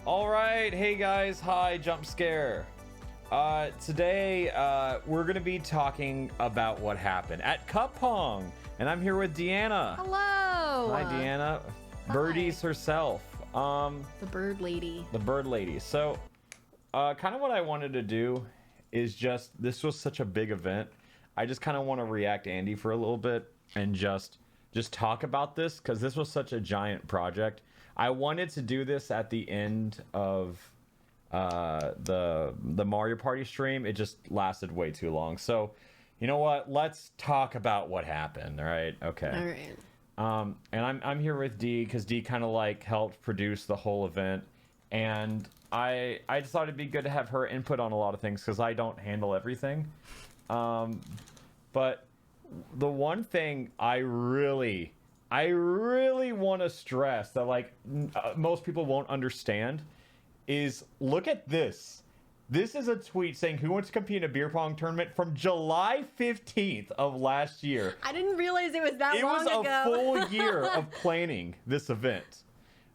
All right, hey guys, hi, jump scare. Today we're gonna be talking about what happened at Cup Pong, and I'm here with Deanna. Hello. Hi, Deanna. Hi. Birdies herself. The bird lady. The bird lady. So, kind of what I wanted to do is this was such a big event. I just kind of want to react Andy for a little bit and just talk about this because this was such a giant project. I wanted to do this at the end of the Mario Party stream. It just lasted way too long. So, you know what? Let's talk about what happened. All right. Okay. All right. And I'm here with Dee because Dee kind of like helped produce the whole event, and I just thought it'd be good to have her input on a lot of things because I don't handle everything. But the one thing I really want to stress that like most people won't understand is look at this. This is a tweet saying who wants to compete in a beer pong tournament from July 15th of last year. I didn't realize it was that long ago. It was a full year of planning this event.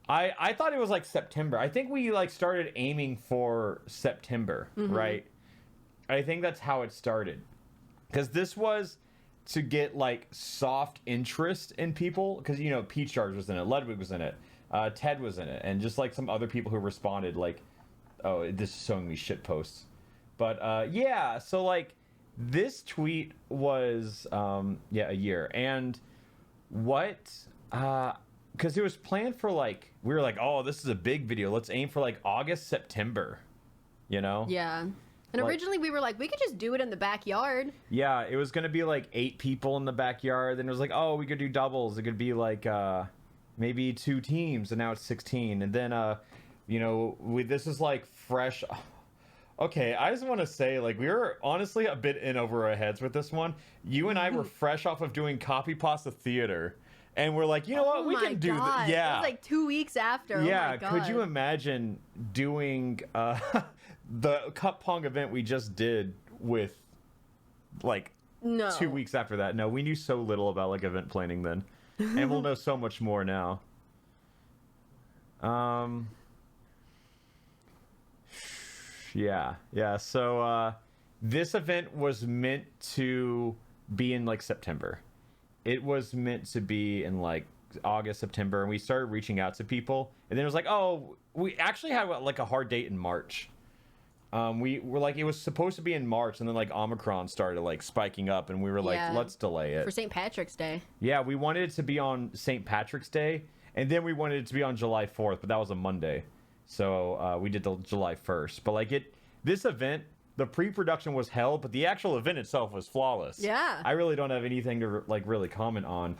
I thought it was like September. I think we like started aiming for September, right? I think that's how it started. Because this was to get like soft interest in people, because you know Peach Charge was in it, Ludwig was in it, Ted was in it, and just like some other people who responded like, oh, this is showing me shit posts. But yeah, so like this tweet was a year, and what because it was planned for like, we were like, oh, this is a big video, let's aim for like August, September, you know? Yeah. And Like, originally we were like, we could just do it in the backyard. yeah, it was gonna be like 8 people in the backyard. Then it was like, oh, we could do doubles. It could be like maybe 2 teams, and now it's 16. And then you know, this is like fresh. Okay, I just want to say, like, we were honestly a bit in over our heads with this one. You and I were fresh off of doing Copy Pasta Theater, and we're like, you know what, we can do this. Yeah, it was like 2 weeks after. Yeah, oh my God. Could you imagine doing the Cup Pong event we just did with like No. 2 weeks after that? No, we knew so little about like event planning then, and we'll know so much more now. Yeah. So this event was meant to be in like September. It was meant to be in like August, September, and we started reaching out to people, and then it was like, oh, we actually had like a hard date in March. We were like, it was supposed to be in March, and then like Omicron started like spiking up, and we were like, let's delay it for St. Patrick's Day. Yeah, we wanted it to be on St. Patrick's Day, and then we wanted it to be on July 4th, but that was a Monday, so we did the July 1st. But like this event, the pre-production was hell, but the actual event itself was flawless. Yeah. I really don't have anything to like really comment on.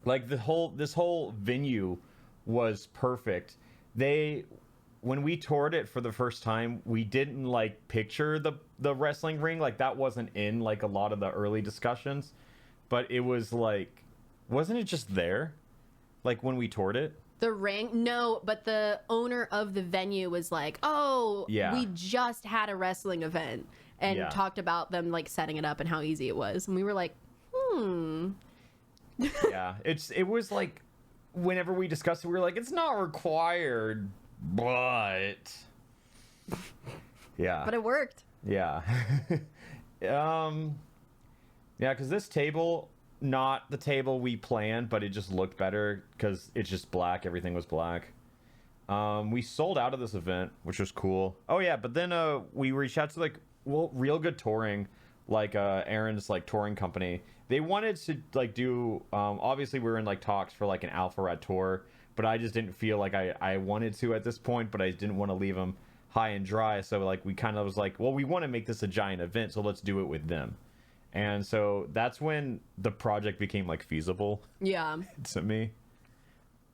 Like this whole venue was perfect. When we toured it for the first time, we didn't like picture the wrestling ring. Like that wasn't in like a lot of the early discussions, but it was like, wasn't it just there? Like when we toured it? The ring? No, but the owner of the venue was like, oh, yeah, we just had a wrestling event, and talked about them like setting it up and how easy it was. And we were like, Yeah, it was like, whenever we discussed it, we were like, it's not required, but yeah. But it worked. Yeah. Yeah, because this table, not the table we planned, but it just looked better because it's just black. Everything was black. We sold out of this event, which was cool. Oh yeah, but then we reached out to like, well, Real Good Touring, like Aaron's like touring company. They wanted to like do obviously we were in like talks for like an alpharad tour, but I just didn't feel like I wanted to at this point, but I didn't want to leave them high and dry. So like we kind of was like, well, we want to make this a giant event, so let's do it with them. And so that's when the project became like feasible. Yeah. To me.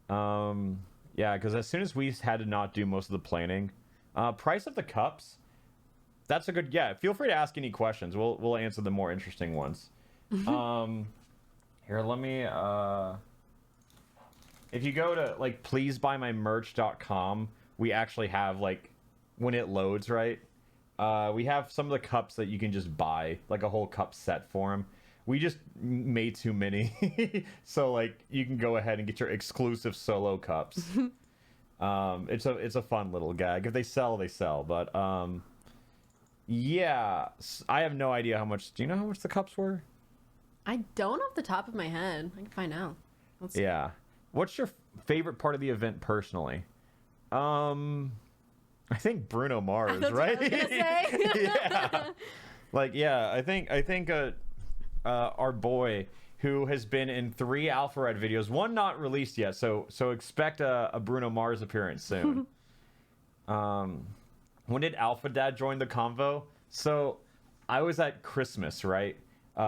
Yeah, because as soon as we had to not do most of the planning, price of the cups, that's a good, yeah, feel free to ask any questions. We'll answer the more interesting ones. Here, let me if you go to like pleasebuyMymerch.com, we actually have like, when it loads, right, we have some of the cups that you can just buy, like a whole cup set for them. We just made too many. So like you can go ahead and get your exclusive solo cups. It's a fun little gag. If they sell, they sell. But yeah, I have no idea how much. Do you know how much the cups were? I don't off the top of my head. I can find out. Let's see. Yeah. What's your favorite part of the event personally? I think Bruno Mars, That's right? what I was gonna say. Yeah. Like, yeah, I think our boy who has been in 3 alpharad videos, one not released yet, so expect a Bruno Mars appearance soon. When did Alpha Dad join the convo? So I was at Christmas, right,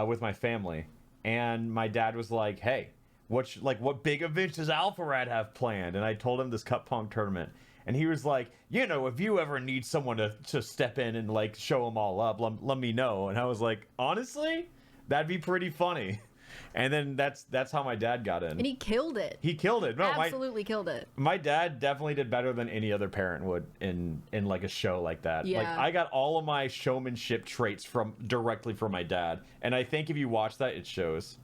with my family, and my dad was like, "Hey, what big events does alpharad have planned?" And I told him this cup pong tournament. And he was like, if you ever need someone to step in and like show them all up, let me know. And I was like, honestly, that'd be pretty funny. And then that's how my dad got in. And he killed it. He killed it. No, Absolutely killed it. My dad definitely did better than any other parent would in like a show like that. Yeah. Like I got all of my showmanship traits directly from my dad. And I think if you watch that, it shows.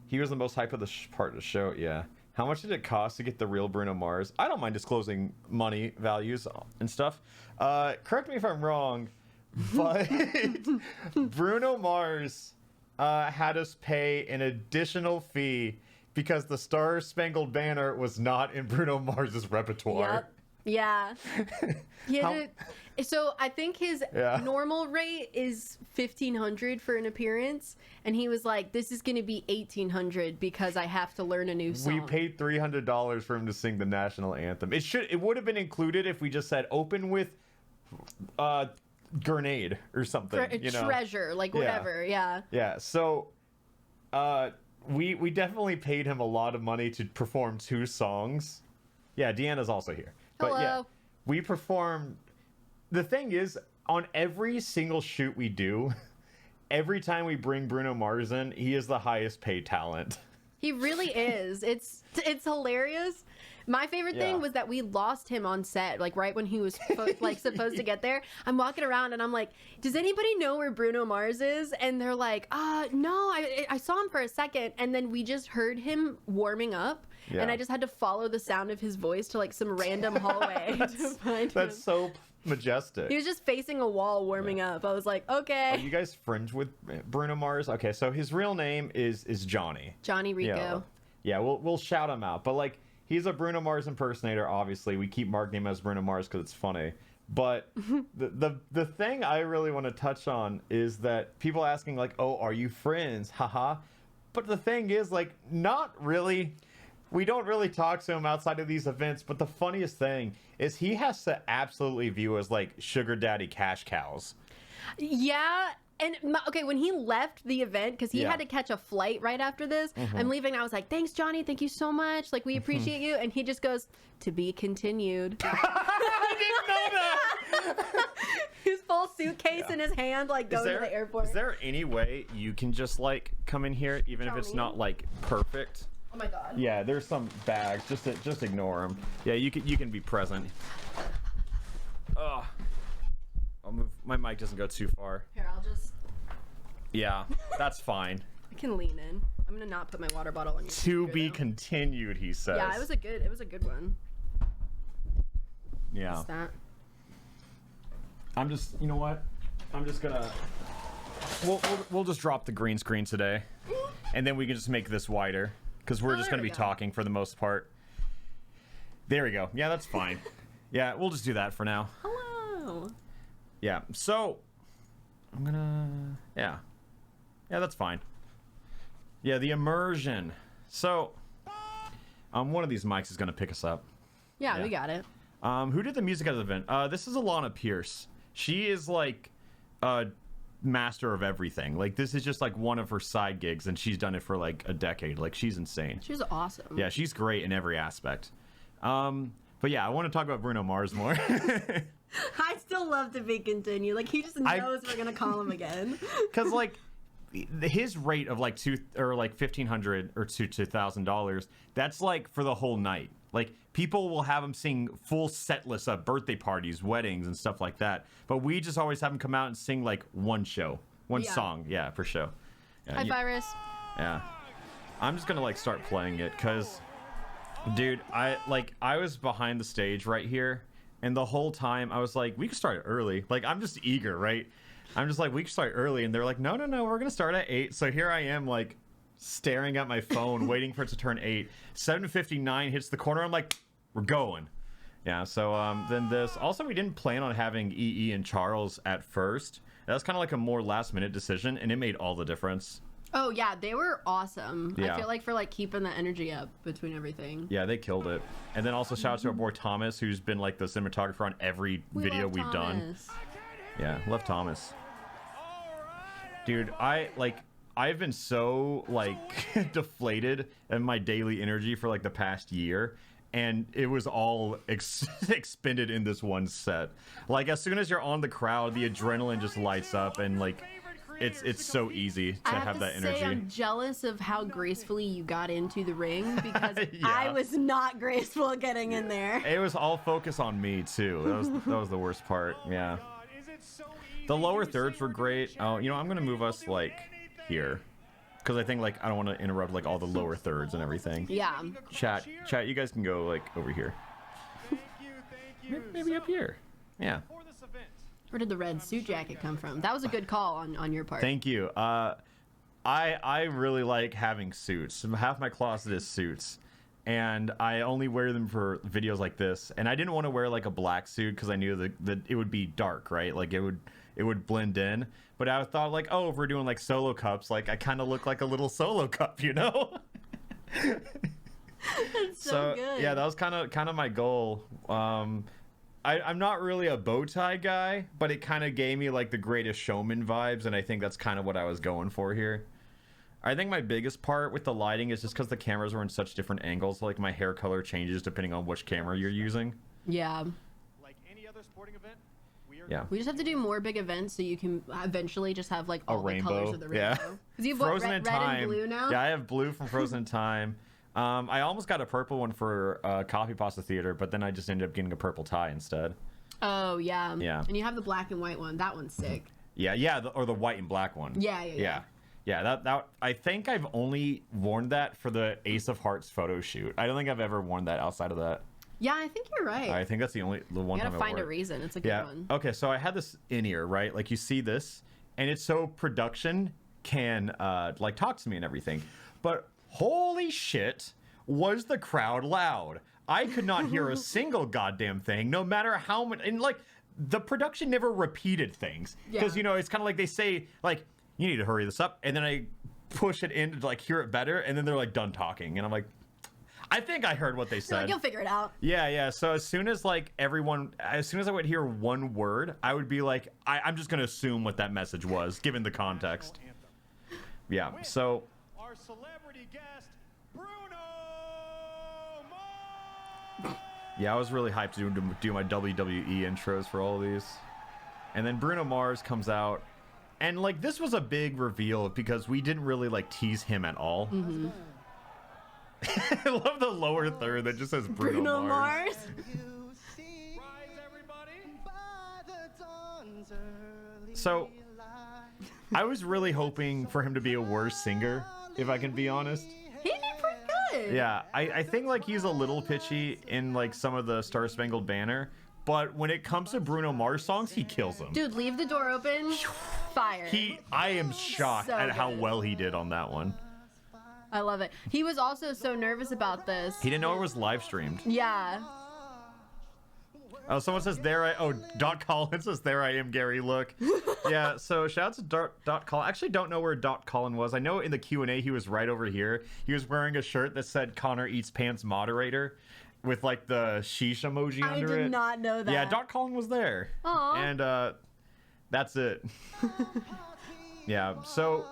He was the most hype of the part of the show, yeah. How much did it cost to get the real Bruno Mars? I don't mind disclosing money values and stuff. Correct me if I'm wrong, but Bruno Mars had us pay an additional fee because the Star Spangled Banner was not in Bruno Mars's repertoire. Yep. Yeah. So I think his normal rate is $1,500 for an appearance, and he was like, "This is going to be $1,800 because I have to learn a new song." We paid $300 for him to sing the national anthem. It would have been included if we just said open with grenade or something. Treasure, like whatever. Yeah. Yeah. So, we definitely paid him a lot of money to perform 2 songs. Yeah, Deanna's also here. But Hello. yeah, we performed. The thing is, on every single shoot we do, every time we bring Bruno Mars in, he is the highest paid talent. He really is. It's hilarious. My favorite thing was that we lost him on set, like right when he was supposed to get there. I'm walking around and I'm like, "Does anybody know where Bruno Mars is?" And they're like, no, I saw him for a second." And then we just heard him warming up. Yeah. And I just had to follow the sound of his voice to like some random hallway to find him. That's so majestic. He was just facing a wall warming up. I was like, okay. Are you guys friends with Bruno Mars? Okay, so his real name is Johnny. Johnny Rico. Yeah, we'll shout him out. But like, he's a Bruno Mars impersonator, obviously. We keep marking him as Bruno Mars because it's funny. But the thing I really want to touch on is that people asking like, "Oh, are you friends?" Haha. But the thing is, like, not really. We don't really talk to him outside of these events, but the funniest thing is he has to absolutely view us like sugar daddy cash cows. Yeah. And okay, when he left the event, because he had to catch a flight right after this, I'm leaving. And I was like, "Thanks, Johnny. Thank you so much. Like, we appreciate you." And he just goes, "To be continued." I didn't know that. His full suitcase in his hand, like going to the airport. Is there any way you can just like come in here, even if it's not like perfect? Oh my god. Yeah, there's some bags. Just ignore them. Yeah, you can be present. Ugh. I'll move. My mic doesn't go too far. Here, I'll just. Yeah, that's fine. I can lean in. I'm gonna not put my water bottle on you. To be continued, he says. Yeah, it was a good one. Yeah. What's that? I'm just. You know what? I'm just gonna. We'll just drop the green screen today, and then we can just make this wider. Because we're just going to be talking for the most part. There we go. Yeah, that's fine. Yeah, we'll just do that for now. Hello. Yeah, so I'm going to... Yeah, that's fine. Yeah, the immersion. So, one of these mics is going to pick us up. Yeah, we got it. Who did the music at the event? This is Alana Pierce. She is like... master of everything. Like, this is just like one of her side gigs, and she's done it for like a decade. Like, she's insane. She's awesome. Yeah, she's great in every aspect. But yeah, I want to talk about Bruno Mars more. I still love to be continued. Like, he just knows we're gonna call him again. Because like his rate of like $1,500 or $2,000, that's like for the whole night. Like, people will have him sing full set lists of birthday parties, weddings, and stuff like that. But we just always have him come out and sing like one song, per show. Hi, Virus. Yeah. I'm just gonna like start playing it because Dude, I was behind the stage right here, and the whole time I was like, we could start early. Like, I'm just eager, right? I'm just like, we could start early, and they're like, no, we're gonna start at 8. So here I am, like, staring at my phone, waiting for it to turn 8. 7:59 hits the corner. I'm like, we're going. Yeah. So then this. Also, we didn't plan on having EE and Charles at first. That was kind of like a more last-minute decision, and it made all the difference. Oh yeah, they were awesome. Yeah. I feel like for like keeping the energy up between everything. Yeah, they killed it. And then also shout out to our boy Thomas, who's been like the cinematographer on every video we've done. Yeah, love Thomas. Dude, I've been so like deflated in my daily energy for like the past year, and it was all expended in this one set. Like, as soon as you're on the crowd, the adrenaline just lights up, and like it's so easy to have that energy. Say I'm jealous of how gracefully you got into the ring, because Yeah. I was not graceful getting in there. It was all focus on me too. That was the worst part. Yeah. The lower thirds were great. Oh, you know, I'm gonna move us like here, because I think like I don't want to interrupt like all the lower thirds and everything. Yeah. Chat, you guys can go like over here. Maybe up here. Yeah. Where did the red suit jacket come from? That was a good call on your part. Thank you. I really like having suits. Half my closet is suits, and I only wear them for videos like this. And I didn't want to wear like a black suit because I knew that it would be dark, right? Like it would blend in. But I thought like, oh, if we're doing like solo cups, like I kind of look like a little solo cup, you know? That's so good. Yeah, that was kind of my goal. I'm not really a bow tie guy, but it kind of gave me like the Greatest Showman vibes, and I think that's kind of what I was going for here. I think my biggest part with the lighting is just because the cameras were in such different angles. Like my hair color changes depending on which camera you're using. Yeah. Like any other sporting event, Yeah. We just have to do more big events so you can eventually just have like all the colors of the rainbow. Yeah. Because you have what, Frozen in red Time. and blue now? Yeah, I have blue from Frozen in Time. I almost got a purple one for Coffee Pasta Theater, but then I just ended up getting a purple tie instead. Oh, yeah. Yeah. And you have the black and white one. That one's sick. Yeah, or the white and black one. Yeah. Yeah, that I think I've only worn that for the Ace of Hearts photo shoot. I don't think I've ever worn that outside of that. Yeah, I think you're right. I think that's the one You time gotta I find wore a it. reason. It's a good Yeah. one. Okay, so I had this in ear, right? Like you see this, and it's so production can like talk to me and everything. But holy shit, was the crowd loud. I could not hear a single goddamn thing, no matter how much. And like the production never repeated things. Because, you know, it's kind of like they say, like, you need to hurry this up. And then I push it in to like hear it better. And then they're like done talking. And I'm like, I think I heard what they said. You're like, you'll figure it out. Yeah. So as soon as like as soon as I would hear one word, I would be like, I'm just going to assume what that message was, given the context. Yeah, so. Our celebrity guest, Bruno Mars. Yeah, I was really hyped to do my WWE intros for all of these. And then Bruno Mars comes out. And, like, this was a big reveal because we didn't really, like, tease him at all. Mm-hmm. I love the lower third that just says Bruno Mars. So, I was really hoping for him to be a worse singer, if I can be honest. He did pretty good. Yeah, I think like he's a little pitchy in like some of the Star Spangled Banner, but when it comes to Bruno Mars songs, he kills them. Dude, leave the door open. Fire. I am shocked So at how good. well he did on that one. I love it. He was also so nervous about this. He didn't know it was live streamed. Yeah. Oh, someone says Dot Colin says there I am, Gary. Look. Yeah. So shout out to Dot Colin. I actually don't know where Dot Colin was. I know in the Q&A he was right over here. He was wearing a shirt that said Connor Eats Pants Moderator, with like the sheesh emoji under it. I did not know that. Yeah, Dot Colin was there. Aw. And that's it. Yeah. So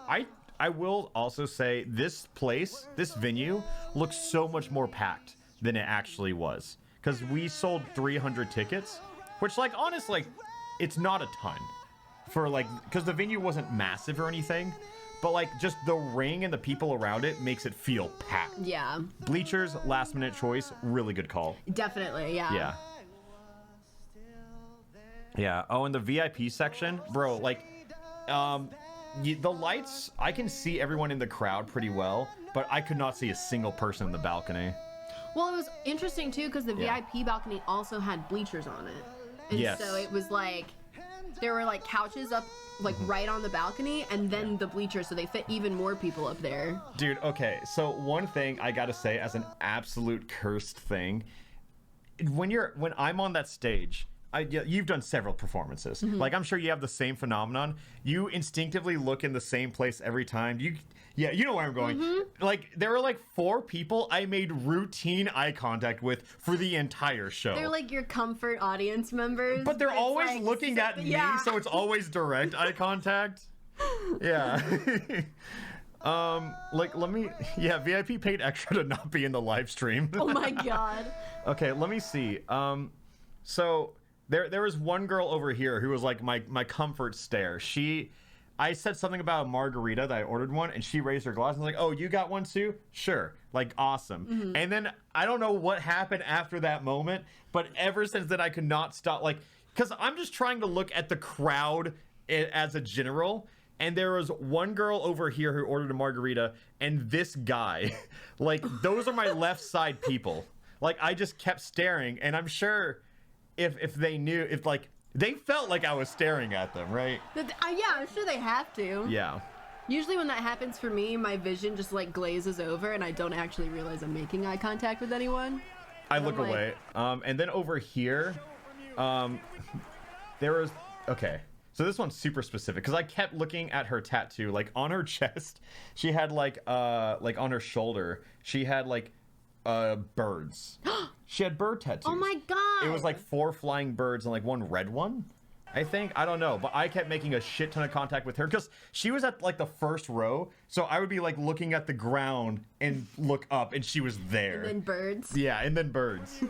I will also say this venue looks so much more packed than it actually was. Because we sold 300 tickets, which, like, honestly, it's not a ton for, like, because the venue wasn't massive or anything, but, like, just the ring and the people around it makes it feel packed. Yeah. Bleachers, last minute choice, really good call. Definitely, yeah. Yeah. Yeah. Oh, and the VIP section, bro, like, the lights, I can see everyone in the crowd pretty well, but I could not see a single person in the balcony. Well, it was interesting too because the Yeah. VIP balcony also had bleachers on it. And Yes. so it was like there were like couches up like right on the balcony and then the bleachers, so they fit even more people up there. Dude, okay, so one thing I gotta say as an absolute cursed thing, when I'm on that stage, you've done several performances. Like, I'm sure you have the same phenomenon. You instinctively look in the same place every time. You know where I'm going. Like, there were like 4 people I made routine eye contact with for the entire show. They're like your comfort audience members. But they're it's always like, looking at me, so it's always direct eye contact. Yeah. Like, VIP paid extra to not be in the live stream. Oh my god. Okay, let me see. So there was one girl over here who was like my comfort stare. I said something about a margarita that I ordered one, and she raised her glass and was like, "Oh, you got one too? Sure." Like, awesome. And then I don't know what happened after that moment, but ever since then I could not stop, like, because I'm just trying to look at the crowd as a general. And there was one girl over here who ordered a margarita, and this guy. Like, those are my left side people. Like, I just kept staring, and I'm sure if they knew, if like they felt like I was staring at them, right? Yeah, I'm sure they have to. Yeah. Usually when that happens for me, my vision just like glazes over and I don't actually realize I'm making eye contact with anyone. I look away. And then over here, there was, okay. So this one's super specific because I kept looking at her tattoo. Like, on her chest, she had like on her shoulder, she had like birds. She had bird tattoos. Oh my god. It was like 4 flying birds and like 1 red one, I think. I don't know, but I kept making a shit ton of contact with her because she was at like the first row, so I would be like looking at the ground and look up, and she was there. And then birds. Yeah, and then birds.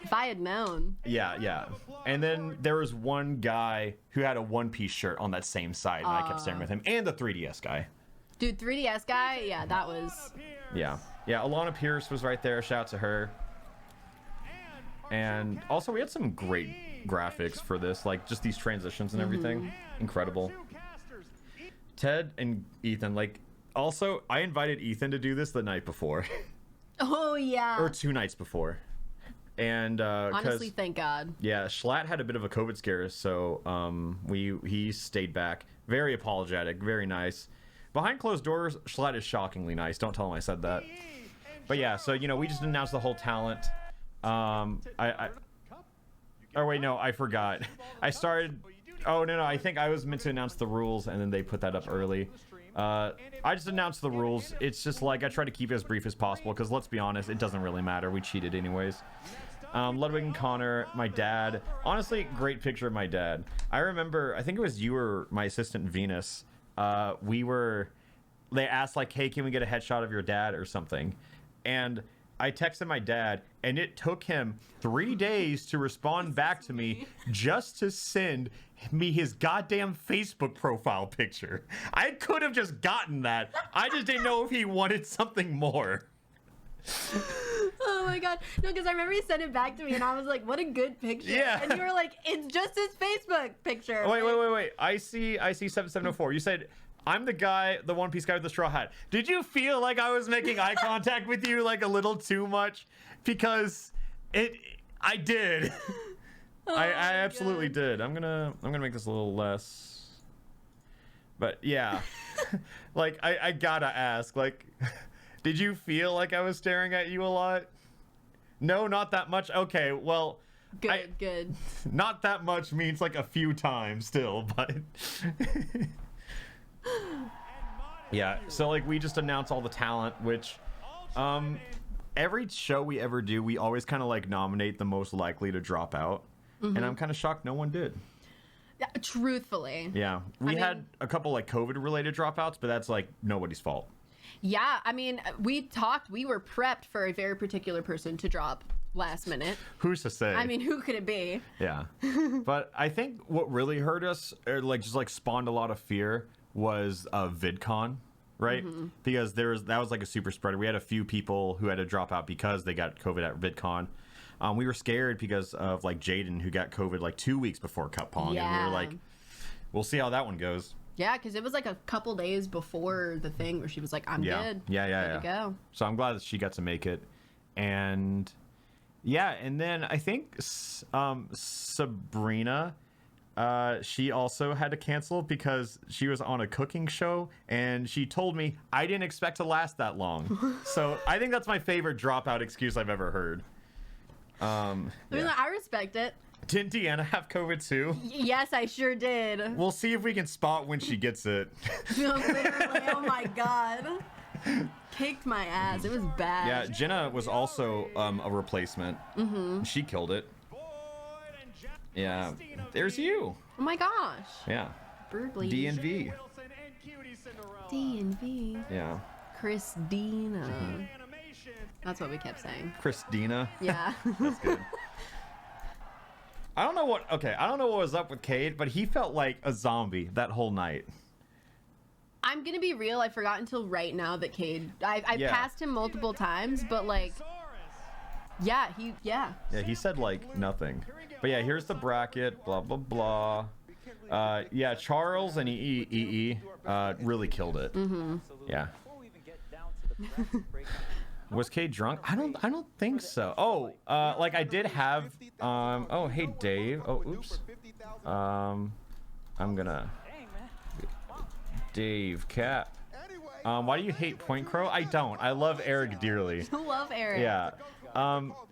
If I had known. Yeah. And then there was one guy who had a one-piece shirt on that same side, and I kept staring with him, and the 3DS guy. Dude, 3DS guy, yeah, that was... Yeah, Alana Pierce was right there. Shout out to her. And also, we had some great graphics for this, like just these transitions and everything. Incredible. Ted and Ethan, like, also, I invited Ethan to do this the night before. Oh, yeah. Or 2 nights before. And honestly, thank God. Yeah, Schlatt had a bit of a COVID scare, so he stayed back. Very apologetic, very nice. Behind closed doors, Schlatt is shockingly nice. Don't tell him I said that. But yeah, so we just announced the whole talent. Oh wait, no, I forgot. I started. Oh no, I think I was meant to announce the rules, and then they put that up early. I just announced the rules. It's just like I try to keep it as brief as possible because let's be honest, it doesn't really matter. We cheated anyways. Ludwig and Connor, my dad. Honestly, great picture of my dad. I remember, I think it was you or my assistant Venus. They asked like, hey, can we get a headshot of your dad or something? And I texted my dad, and it took him 3 days to respond back to me just to send me his goddamn Facebook profile picture. I could have just gotten that. I just didn't know if he wanted something more. Oh my god. No, because I remember he sent it back to me and I was like, what a good picture. Yeah. And you were like, it's just his Facebook picture. Wait. I see 7704. You said, I'm the guy, the one-piece guy with the straw hat. Did you feel like I was making eye contact with you like a little too much? Because I did. Oh I absolutely did. I'm gonna make this a little less. But yeah. Like I gotta ask, like, did you feel like I was staring at you a lot? No, not that much. Okay, well, Good. Not that much means like a few times still, but yeah. So like we just announced all the talent, which every show we ever do, we always kind of like nominate the most likely to drop out, and I'm kind of shocked no one did. Yeah, truthfully. Yeah, we had a couple like COVID related dropouts, but that's like nobody's fault. Yeah, I mean, we were prepped for a very particular person to drop last minute. Who's to say? I mean, who could it be? Yeah. But I think what really hurt us, or like just like spawned a lot of fear, was VidCon, right? Because that was like a super spreader. We had a few people who had to drop out because they got COVID at VidCon. We were scared because of like Jaden, who got COVID like 2 weeks before Cup Pong, and we were like, we'll see how that one goes. Yeah, because it was like a couple days before the thing where she was like, I'm good. Yeah. Good to go. So I'm glad that she got to make it. And yeah, and then I think Sabrina, she also had to cancel because she was on a cooking show, and she told me I didn't expect to last that long. So I think that's my favorite dropout excuse I've ever heard. I mean, Yeah. I respect it. Didn't Deanna have COVID too? Yes, I sure did. We'll see if we can spot when she gets it. Literally, oh my god. Kicked my ass. It was bad. Yeah, Jenna was also a replacement. Mm-hmm. She killed it. Yeah, there's you. Oh my gosh. Yeah, Brutally. D and V. D and V. Yeah, Christina. That's what we kept saying. Christina. Yeah. That's good. I don't know what was up with Cade, but he felt like a zombie that whole night. I'm gonna be real. I forgot until right now that Cade. I Yeah. passed him multiple times, but like, yeah, Yeah, he said like nothing. But yeah, here's the bracket. Blah blah blah. Yeah, Charles and EE really killed it. Mm-hmm. Yeah. Was Cade drunk? I don't think so. Oh, like I did have. Oh, hey Dave. Oh, oops. I'm gonna. Dave Cap. Why do you hate Point Crow? I don't. I love Eric dearly. I love Eric. Yeah.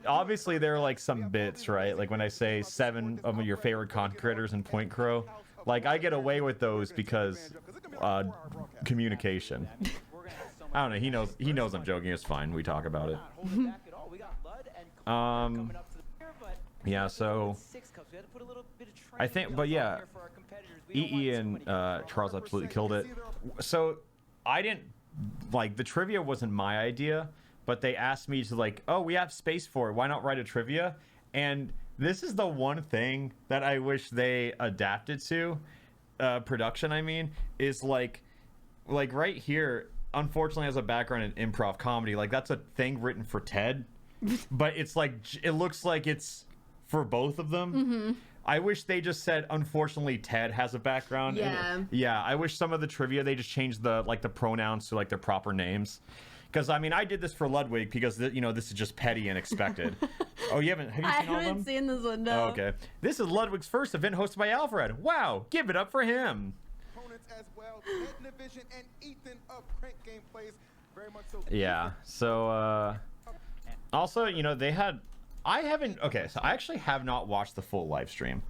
Obviously there are like some bits, right? Like when I say 7 of your favorite content creators in Point Crow, like I get away with those because communication. I don't know. He knows I'm joking. It's fine. We talk about it. Yeah. So I think, but yeah, EE and Charles absolutely killed it. So I didn't like the trivia wasn't my idea, but they asked me to like, oh, we have space for it. Why not write a trivia? And this is the one thing that I wish they adapted to production. I mean, is like right here. Unfortunately, has a background in improv comedy. Like that's a thing written for Ted, but it's like it looks like it's for both of them. Mm-hmm. I wish they just said, unfortunately, Ted has a background. Yeah. Yeah. I wish some of the trivia they just changed the pronouns to like their proper names. Because I mean, I did this for Ludwig because this is just petty and expected. Oh, have you seen all of them? I haven't seen this one. No. Oh, okay. This is Ludwig's first event hosted by Alfred. Wow, give it up for him. As well, Division and Ethan of Crank Gameplays, very much so. Yeah. So also, they had. I haven't. Okay, so I actually have not watched the full live stream.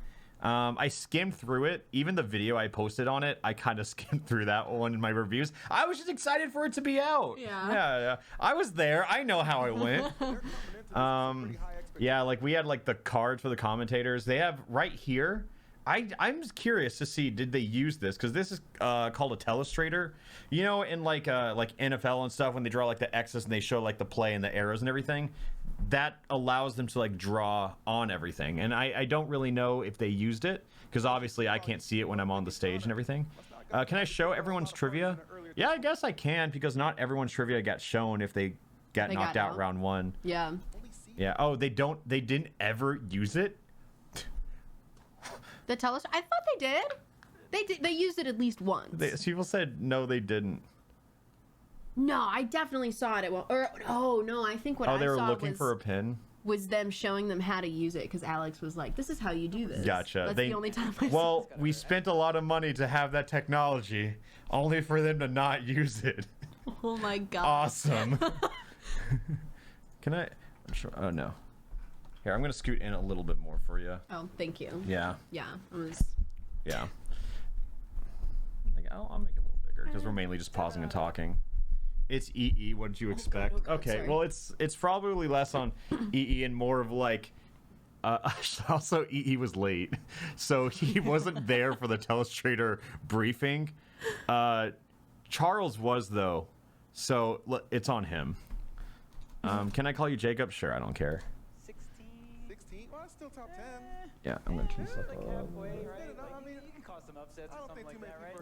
I skimmed through it. Even the video I posted on it, I kind of skimmed through that one in my reviews. I was just excited for it to be out. Yeah. I was there. I know how it went. Yeah, like we had like the cards for the commentators. They have right here. I'm just curious to see, did they use this? Because this is called a telestrator. In like NFL and stuff, when they draw like the X's and they show like the play and the arrows and everything, that allows them to like draw on everything. And I don't really know if they used it, because obviously I can't see it when I'm on the stage and everything. Can I show everyone's trivia? Yeah, I guess I can, because not everyone's trivia got shown if they got knocked out round 1. Yeah. Yeah. Oh, they didn't ever use it? The telestrator. I thought they did. They did. They used it at least once. People said no, they didn't. No, I definitely saw it at one. Or no, I think what I saw they were looking for a pin. Was them showing them how to use it, because Alex was like, "This is how you do this." Gotcha. That's the only time I saw it. We spent a lot of money to have that technology, only for them to not use it. Oh my god. Awesome. Can I? I'm sure. Oh no. Here, I'm gonna scoot in a little bit more for you. Oh, thank you. Yeah. Yeah. Yeah. I'll make it a little bigger because we're mainly just pausing and talking. It's EE. What did you expect? God, okay. sorry. Well, it's probably less on EE and more of like. Also, EE was late, so he wasn't there for the telestrator briefing. Charles was though, so it's on him. Can I call you Jacob? Sure, I don't care. 16? Well, it's still top 10. Yeah, I'm gonna turn stuff up.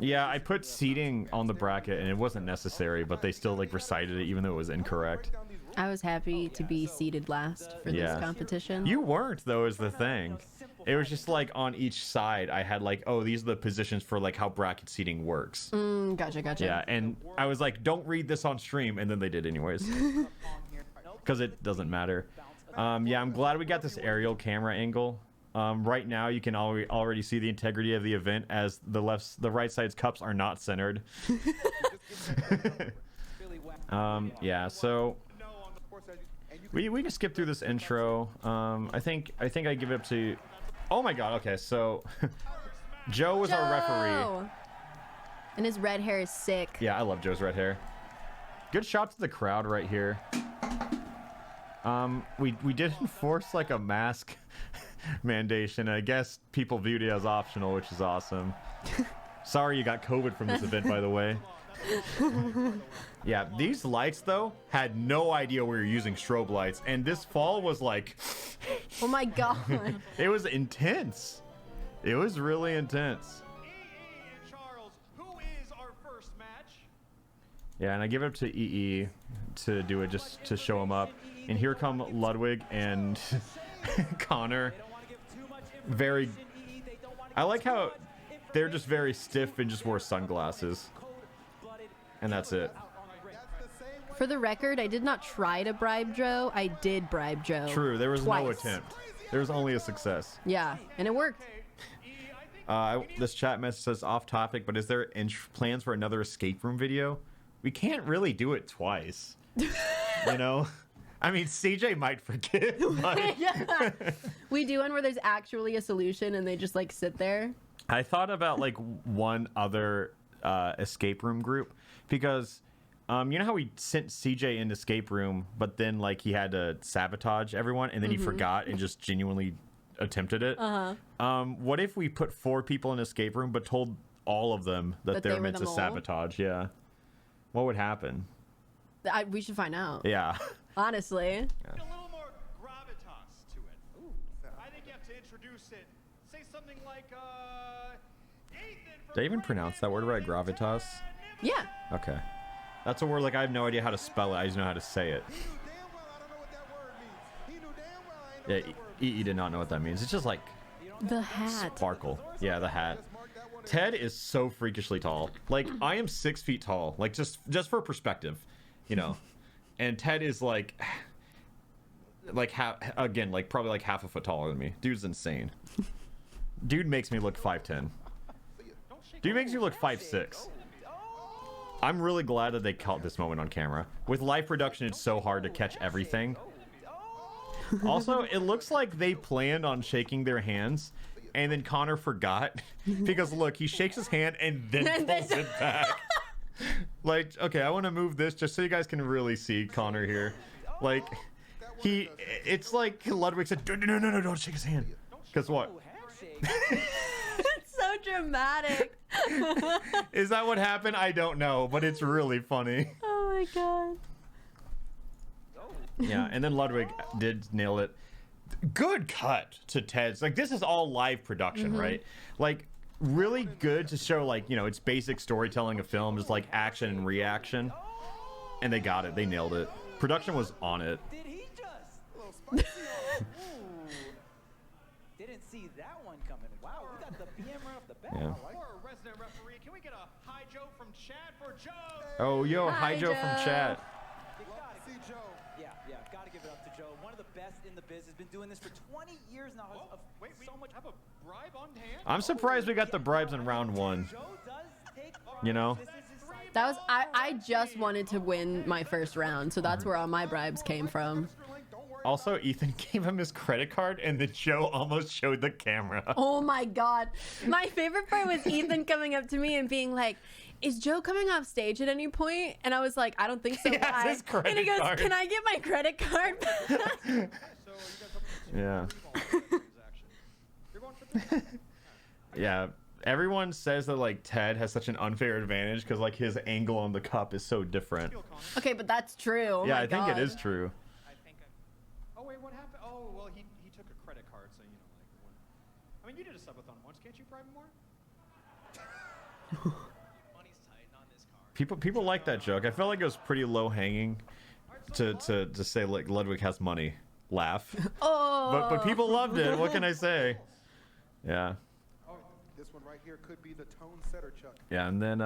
Yeah, I put seating on the bracket and it wasn't necessary, but they still like recited it even though it was incorrect. I was happy to be seated last for this competition. You weren't though, is the thing. It was just like on each side I had like, oh, these are the positions for like how bracket seating works. Gotcha. Yeah, and I was like, don't read this on stream, and then they did anyways. because it doesn't matter. Yeah, I'm glad we got this aerial camera angle. Right now, you can already see the integrity of the event as the right side's cups are not centered. Yeah, so we can skip through this intro. I think I give it up to. Oh my God. Okay, so Joe was our referee, and his red hair is sick. Yeah, I love Joe's red hair. Good shot to the crowd right here. We did enforce like a mask mandation. I guess people viewed it as optional, which is awesome. Sorry you got COVID from this event, by the way. Yeah, these lights though had no idea we were using strobe lights, and this fall was like, oh my God, it was intense. It was really intense. Charles, who is our first match? Yeah, and I give it up to EE to do it just to show him up. And here come Ludwig and Connor. Very. I like how they're just very stiff and just wore sunglasses. And that's it. For the record, I did not try to bribe Joe. I did bribe Joe. True, there was no twice. attempt. There was only a success. Yeah, and it worked. This chat message says off topic, but is there plans for another escape room video? We can't really do it twice. You know? I mean, CJ might forget. But... Yeah. We do one where there's actually a solution and they just like sit there. I thought about like one other escape room group because you know how we sent CJ in escape room, but then like he had to sabotage everyone and then he forgot and just genuinely attempted it. What if we put 4 people in escape room but told all of them that they're meant to sabotage? Yeah. What would happen? We should find out. Yeah. Honestly. A little more gravitas to it. Ooh. I think you have to introduce it. Say something like, Ethan. Did I even pronounce that word right? Gravitas? Yeah. Okay. That's a word like I have no idea how to spell it. I just know how to say it. Yeah, EE did not know what that means. It's just like the hat. Sparkle. Yeah, the hat. Ted is so freakishly tall. Like I am 6 feet tall. Like just for perspective, you know. And Ted is like again, like probably like half a foot taller than me. Dude's insane. Dude makes me look 5'10". Dude makes you look 5'6". I'm really glad that they caught this moment on camera. With live production, it's so hard to catch everything. Also, it looks like they planned on shaking their hands, and then Connor forgot. Because look, he shakes his hand and then pulls it back. Like, okay, I want to move this just so you guys can really see Connor here. Like, it's like Ludwig said, no, don't shake his hand. Guess what? It's so dramatic. Is that what happened? I don't know, but it's really funny. Oh my God. Yeah, and then Ludwig did nail it. Good cut to Ted's. Like, this is all live production, right? Like, really good to show, like, you know, it's basic storytelling of film, just like action and reaction. And they got it. They nailed it. Production was on it. Did he just? Didn't see that one coming. Wow, we got the PM right off the bat. Yeah. For our resident referee, can we get a hi Joe from chat for Joe? Oh, yo, hi Joe from chat. Yeah, gotta give it up to Joe. One of the best in the biz. Has been doing this for 20 years now. Wait, we have a bribe on hand? I'm surprised we got the bribes in round 1. Joe does take bribes. You know? This is his side. That was I just wanted to win my first round, so that's where all my bribes came from. Also, Ethan gave him his credit card, and then Joe almost showed the camera. Oh my God. My favorite part was Ethan coming up to me and being like, is Joe coming off stage at any point? And I was like, I don't think so. He has Why? his credit and he goes, card. can I get my credit card back? Yeah. You're going for 3. Yeah. Everyone says that, like, Ted has such an unfair advantage because, like, his angle on the cup is so different. Okay, but that's true. Oh Yeah, my I think God. it is true. Oh, wait, what happened? Oh, well, he took a credit card, so, you know, like, I mean, you did a subathon once. Can't you bribe him more? Money's tight on this card. People like that joke. I felt like it was pretty low hanging to say, like, Ludwig has money. Laugh. Oh. But people loved it. What can I say? Yeah. This one right here could be the tone setter, Chuck. Yeah, and then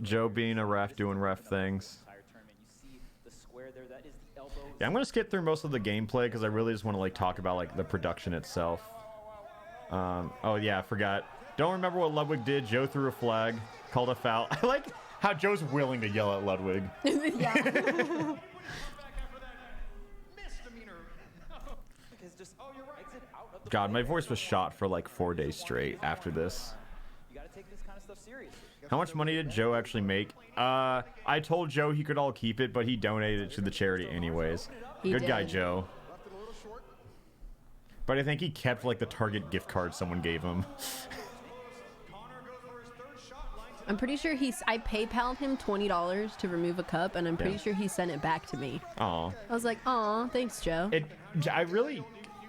Joe being a ref, doing ref things. Entire tournament. You see the square there. That is Yeah, I'm gonna skip through most of the gameplay because I really just want to like talk about like the production itself. Oh yeah, I forgot. Don't remember what Ludwig did. Joe threw a flag, called a foul. I like how Joe's willing to yell at Ludwig. Yeah. God, my voice was shot for like 4 days straight after this. You gotta take this kind of stuff seriously. How much money did Joe actually make? I told Joe he could all keep it, but he donated it to the charity anyways. He Good guy, did. Joe. But I think he kept like the Target gift card someone gave him. I'm pretty sure I PayPal'd him $20 to remove a cup, and I'm pretty Yeah. sure he sent it back to me. Aw. I was like, aw, thanks, Joe.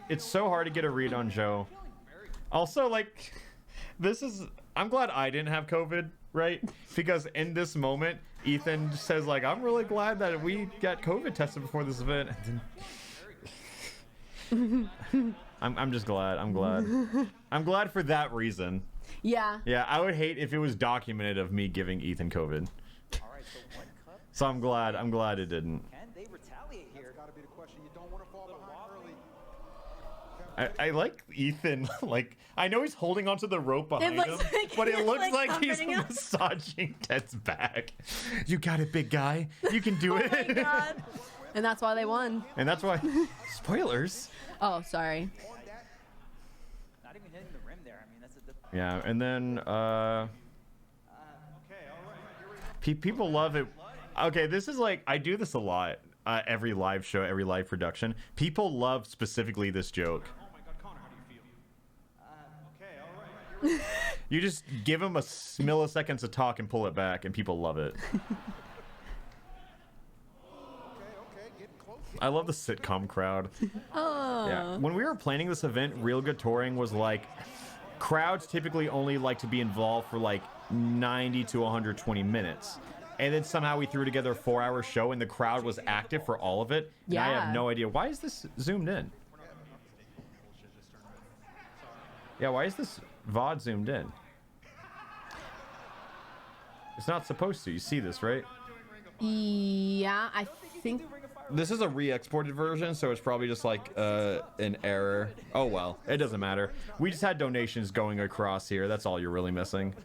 It's so hard to get a read on Joe. Also, like, I'm glad I didn't have COVID, right? Because in this moment, Ethan says, like, I'm really glad that we got COVID tested before this event. I'm just glad. I'm glad. I'm glad for that reason. Yeah. Yeah, I would hate if it was documented of me giving Ethan COVID. All right, so one cup. So I'm glad it didn't. Can they retaliate here? Gotta be the question. You don't want to fall behind early. I like Ethan, like, I know he's holding onto the rope behind looks him, like but it he's, looks like, like he's comforting him. massaging Ted's back. You got it, big guy. You can do it. Oh my God. And that's why they won. And that's why, spoilers. Oh, sorry. Not even hitting the rim there. I mean, that's a. Yeah, and then, people love it. Okay, this is like, I do this a lot. Every live show, every live production. People love specifically this joke. Oh my God, Connor, how do you feel? Okay, all right. Here we go. You just give them a milliseconds to talk and pull it back, and people love it. Okay, getting close. I love the sitcom crowd. Oh. Yeah. When we were planning this event, Real Good Touring was like, crowds typically only like to be involved for like 90 to 120 minutes. And then somehow we threw together a 4-hour show and the crowd was active for all of it. And I Yeah. have no idea. Why is this zoomed in? Yeah, why is this VOD zoomed in? It's not supposed to. You see this, right? Yeah, I think. This is a re-exported version, so it's probably just like an error. Oh well, it doesn't matter. We just had donations going across here. That's all you're really missing.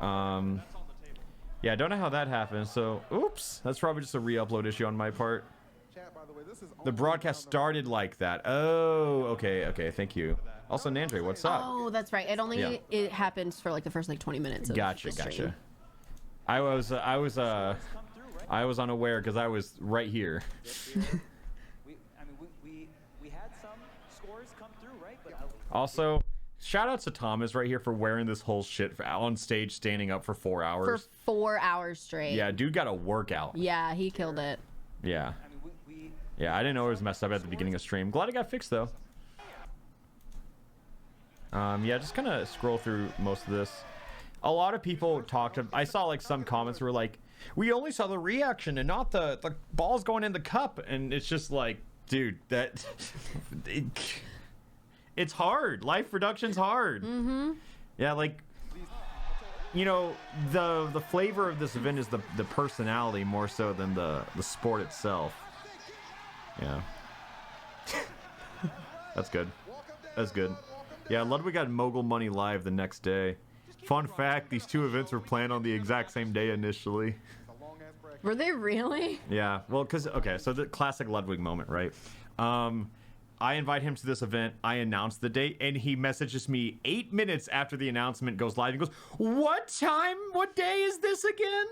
Yeah, I don't know how that happened. So, oops, that's probably just a re-upload issue on my part. Chat, by the way, this is The broadcast started like that. Oh, okay, thank you. Also, Nandre, what's up? Oh, that's right. It only Yeah. it happens for like the first like 20 minutes. Of Gotcha, the stream. gotcha. I was unaware because I was right here. We had some scores come through, right? But Also, shout out to Thomas right here for wearing this whole shit on stage, standing up for 4 For hours. 4 hours straight. Yeah, dude got a workout. Yeah, he killed it. Yeah. I mean, we Yeah, I didn't know it was messed up at the beginning of stream. Glad it got fixed though. Yeah, just kind of scroll through most of this. A lot of people I saw like some comments were like, we only saw the reaction and not the balls going in the cup. And it's just like, dude, it's hard. Live production's hard. Mm-hmm. Yeah, like, you know, the flavor of this event is the personality more so than the sport itself. Yeah. That's good. That's good. Yeah, Ludwig got Mogul Money live the next day. Fun fact, these two events were planned on the exact same day initially. Were they really? Yeah, well, okay, so the classic Ludwig moment, right? I invite him to this event, I announce the date, and he messages me 8 minutes after the announcement goes live. He goes, what time? What day is this again?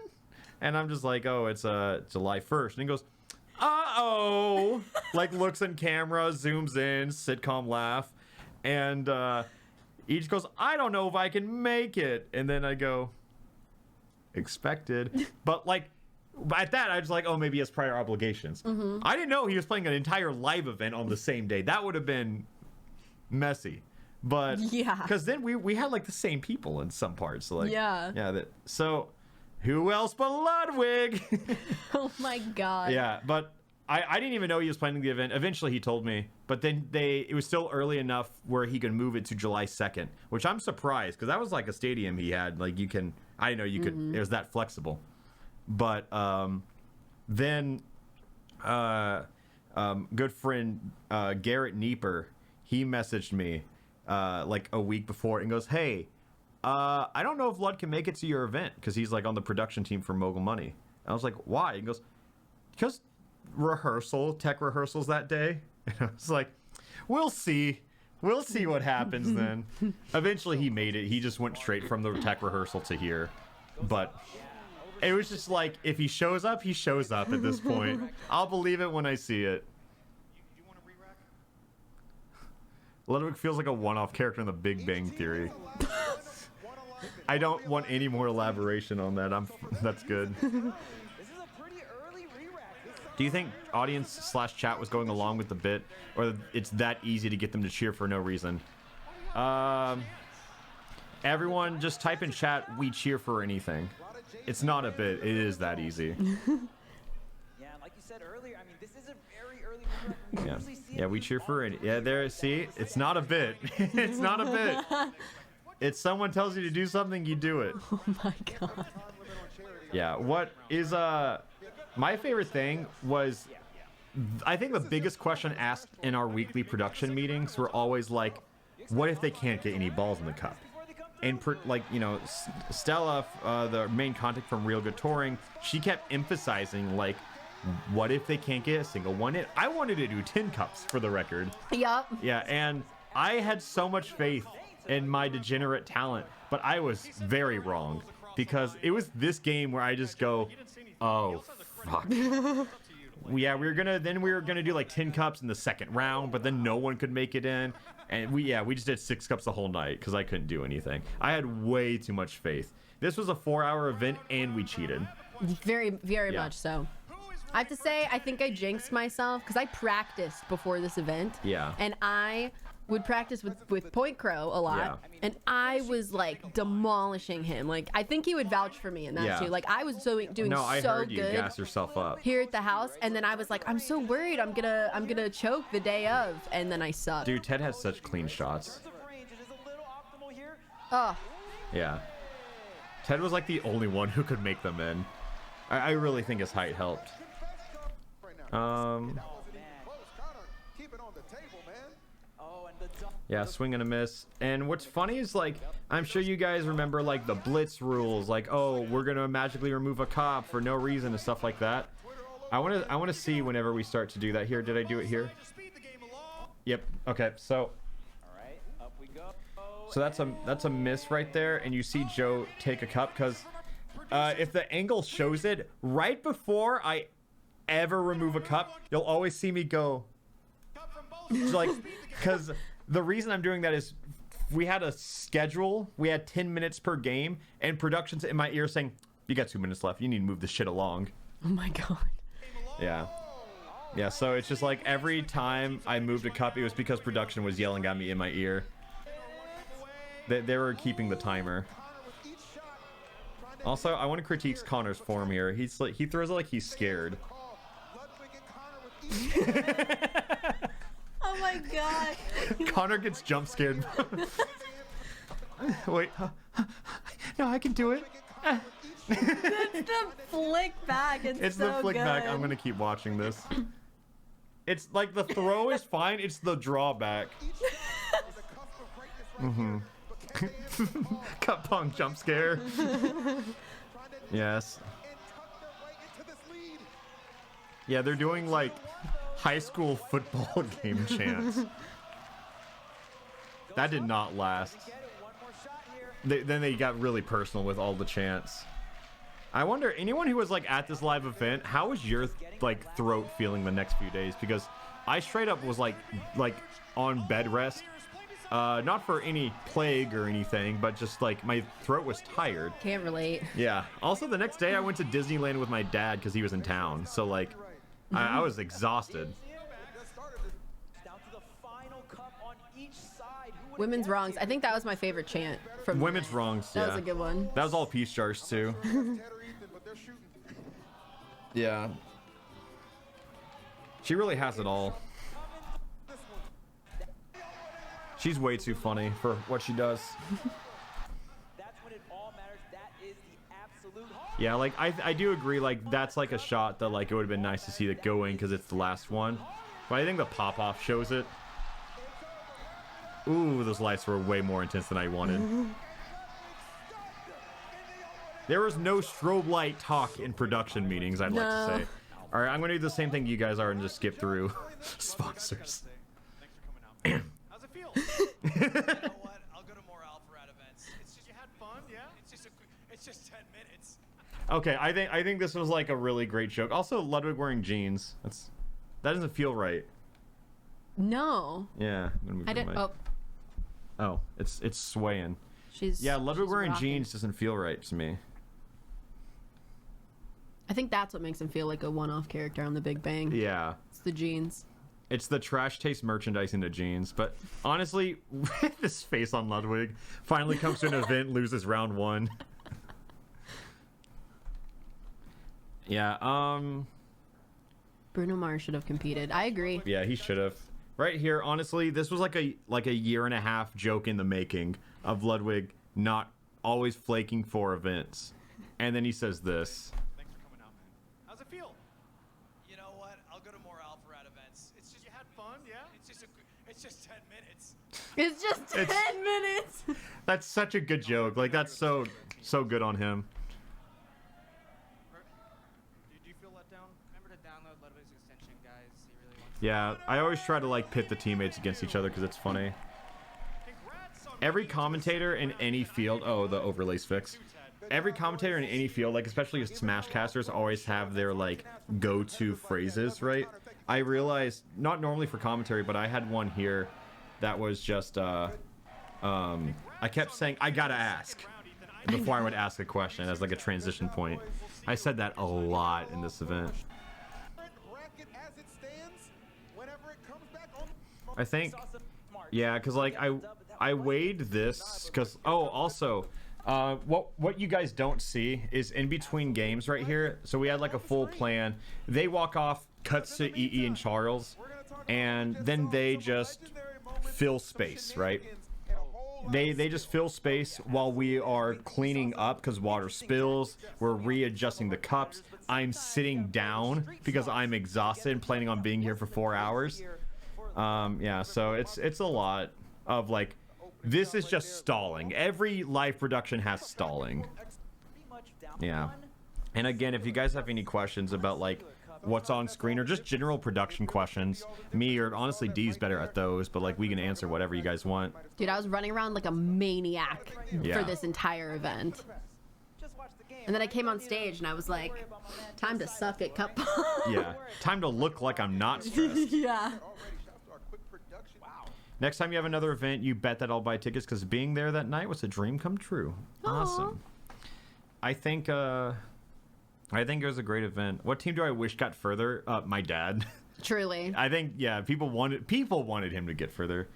And I'm just like, oh, it's July 1st. And he goes, uh-oh. Like, looks in camera, zooms in, sitcom laugh. And he just goes, I don't know if I can make it. And then I go, expected. But, like, at that, I was like, oh, maybe he has prior obligations. Mm-hmm. I didn't know he was playing an entire live event on the same day. That would have been messy. But, Yeah. Because then we had, like, the same people in some parts. Like, Yeah. Yeah. So, who else but Ludwig? Oh my God. Yeah, but I didn't even know he was planning the event. Eventually, he told me. But then it was still early enough where he could move it to July 2nd, which I'm surprised because that was like a stadium he had. Like, I didn't know you could, it was that flexible. But then good friend Garrett Nieper, he messaged me like a week before and goes, hey, I don't know if Lud can make it to your event, because he's like on the production team for Mogul Money. And I was like, why? He goes, because tech rehearsals that day. And I was like, we'll see what happens then. Eventually he made it. He just went straight from the tech rehearsal to here. But it was just like, if he shows up, he shows up at this point. I'll believe it when I see it. You want to re-rack? Ludwig feels like a one-off character in the Big Bang Theory. I don't want any more elaboration on that. That's good. This is a pretty early re-rack. Do you think audience/chat was going along with the bit, or it's that easy to get them to cheer for no reason? Everyone just type in chat, we cheer for anything. It's not a bit, it is that easy. Yeah, like you said earlier, I mean, this is a very early re-rack. We usually see Yeah, we cheer for it. Yeah, there, see? It's not a bit. It's not a bit. It's someone tells you to do something, you do it. Oh my god. Yeah, what is, my favorite thing was, I think the biggest question asked in our weekly production meetings were always like, what if they can't get any balls in the cup? And like, you know, Stella, the main contact from Real Good Touring, she kept emphasizing like, what if they can't get a single one in? I wanted to do 10 cups for the record. Yup. Yeah, and I had so much faith in my degenerate talent, but I was very wrong, because it was this game where I just go, oh fuck. Yeah, we were gonna do like 10 cups in the second round, but then no one could make it in, and we just did 6 cups the whole night because I couldn't do anything. I had way too much faith. This was a 4-hour event and we cheated. Very, very much so. I have to say, I think I jinxed myself because I practiced before this event. Yeah. And I would practice with Point Crow a lot. Yeah. And I was like demolishing him. Like, I think he would vouch for me in that too. Like, I was doing No, I so heard you good gas yourself up. here at the house, and then I was like, I'm so worried I'm gonna choke the day of, and then I sucked. Dude, Ted has such clean shots. Oh, Yeah. Ted was like the only one who could make them in. I really think his height helped. Yeah, swing and a miss. And what's funny is, like, I'm sure you guys remember, like, the blitz rules, like, oh, we're gonna magically remove a cop for no reason and stuff like that. I wanna see whenever we start to do that here. Did I do it here? Yep. Okay. So that's a miss right there, and you see Joe take a cup, because if the angle shows it right before I ever remove a cup, you'll always see me go like, because the reason I'm doing that is we had a schedule, we had 10 minutes per game, and production's in my ear saying, you got 2 minutes left, you need to move this shit along. oh my god. Yeah, so it's just like every time I moved a cup, it was because production was yelling at me in my ear. They were keeping the timer. Also, I want to critique Connor's form here. He's like, he throws it like he's scared. Oh my god. Connor gets jump scared. Wait. No, I can do it. It's the flick back. It's so the flick good. back. I'm gonna keep watching this. It's like the throw is fine. It's the drawback. Cut pong jump scare. Yes. Yeah, they're doing like high school football game chants. That did not last. Then they got really personal with all the chants. I wonder, anyone who was like at this live event, how was your like throat feeling the next few days? Because I straight up was like on bed rest. Not for any plague or anything, but just like my throat was tired. Can't relate. Yeah. Also, the next day I went to Disneyland with my dad because he was in town. So like, I was exhausted. Women's Wrongs. I think that was my favorite chant from Women's Wrongs. That Yeah. was a good one. That was all Peace Jars too. Yeah. She really has it all. She's way too funny for what she does. That's when it all matters. That is the absolute heart. Yeah, like I do agree. Like that's like a shot that like it would have been nice to see it go in because it's the last one. But I think the pop off shows it. Ooh, those lights were way more intense than I wanted. There was no strobe light talk in production meetings, I'd like to say. All right, I'm going to do the same thing you guys are and just skip through sponsors. Thanks for coming out. How's it feel? You know what? I'll go to more alpharad events. It's just you had fun, yeah? It's just 10 minutes. Okay, I think this was like a really great joke. Also, Ludwig wearing jeans. That doesn't feel right. No. Yeah. I'm gonna move I the didn't. mic. Oh, Oh, it's swaying. she's. Yeah, Ludwig she's wearing rocking. jeans doesn't feel right to me. I think that's what makes him feel like a one-off character on The Big Bang. Yeah. It's the jeans. It's the trash taste merchandising to jeans. But honestly, this face on Ludwig finally comes to an event, loses round 1. Yeah, Bruno Mars should have competed. I agree. yeah, he should have. Right here, honestly, this was like a year and a half joke in the making of Ludwig not always flaking for events. And then he says this. Thanks for coming out, man. How's it feel? You know what? I'll go to more alpharad events. It's just you had fun, yeah? It's just 10 minutes. It's just 10 minutes. That's such a good joke. Like, that's so good on him. Do you feel let down? Remember to download Ludwig's extension, guys. He really wants Yeah, I always try to like pit the teammates against each other because it's funny. Congrats on Every commentator in any field, oh, the overlay's fixed. Every commentator in any field, like especially Smash casters, always have their like go-to phrases, right? I realized, not normally for commentary, but I had one here that was just, I kept saying, I gotta ask, before I would ask a question as like a transition point. I said that a lot in this event. I think, yeah, because like I weighed this because also what you guys don't see is in between games right here. So we had like a full plan. They walk off, cuts to EE and Charles, and then they just fill space, right? They just fill space while we are cleaning up because water spills. We're readjusting the cups. I'm sitting down because I'm exhausted and planning on being here for 4 hours. Yeah, so it's a lot of like, this is just stalling. Every live production has stalling. Yeah. And again, if you guys have any questions about like what's on screen or just general production questions, me or honestly D's better at those, but like we can answer whatever you guys want. Dude, I was running around like a maniac Yeah. for this entire event. And then I came on stage and I was like, time to suck at cup. Yeah. Time to look like I'm not stressed. Yeah. Next time you have another event, you bet that I'll buy tickets because being there that night was a dream come true. Awesome. I think it was a great event. What team do I wish got further? My dad. Truly. I think, yeah, people wanted him to get further.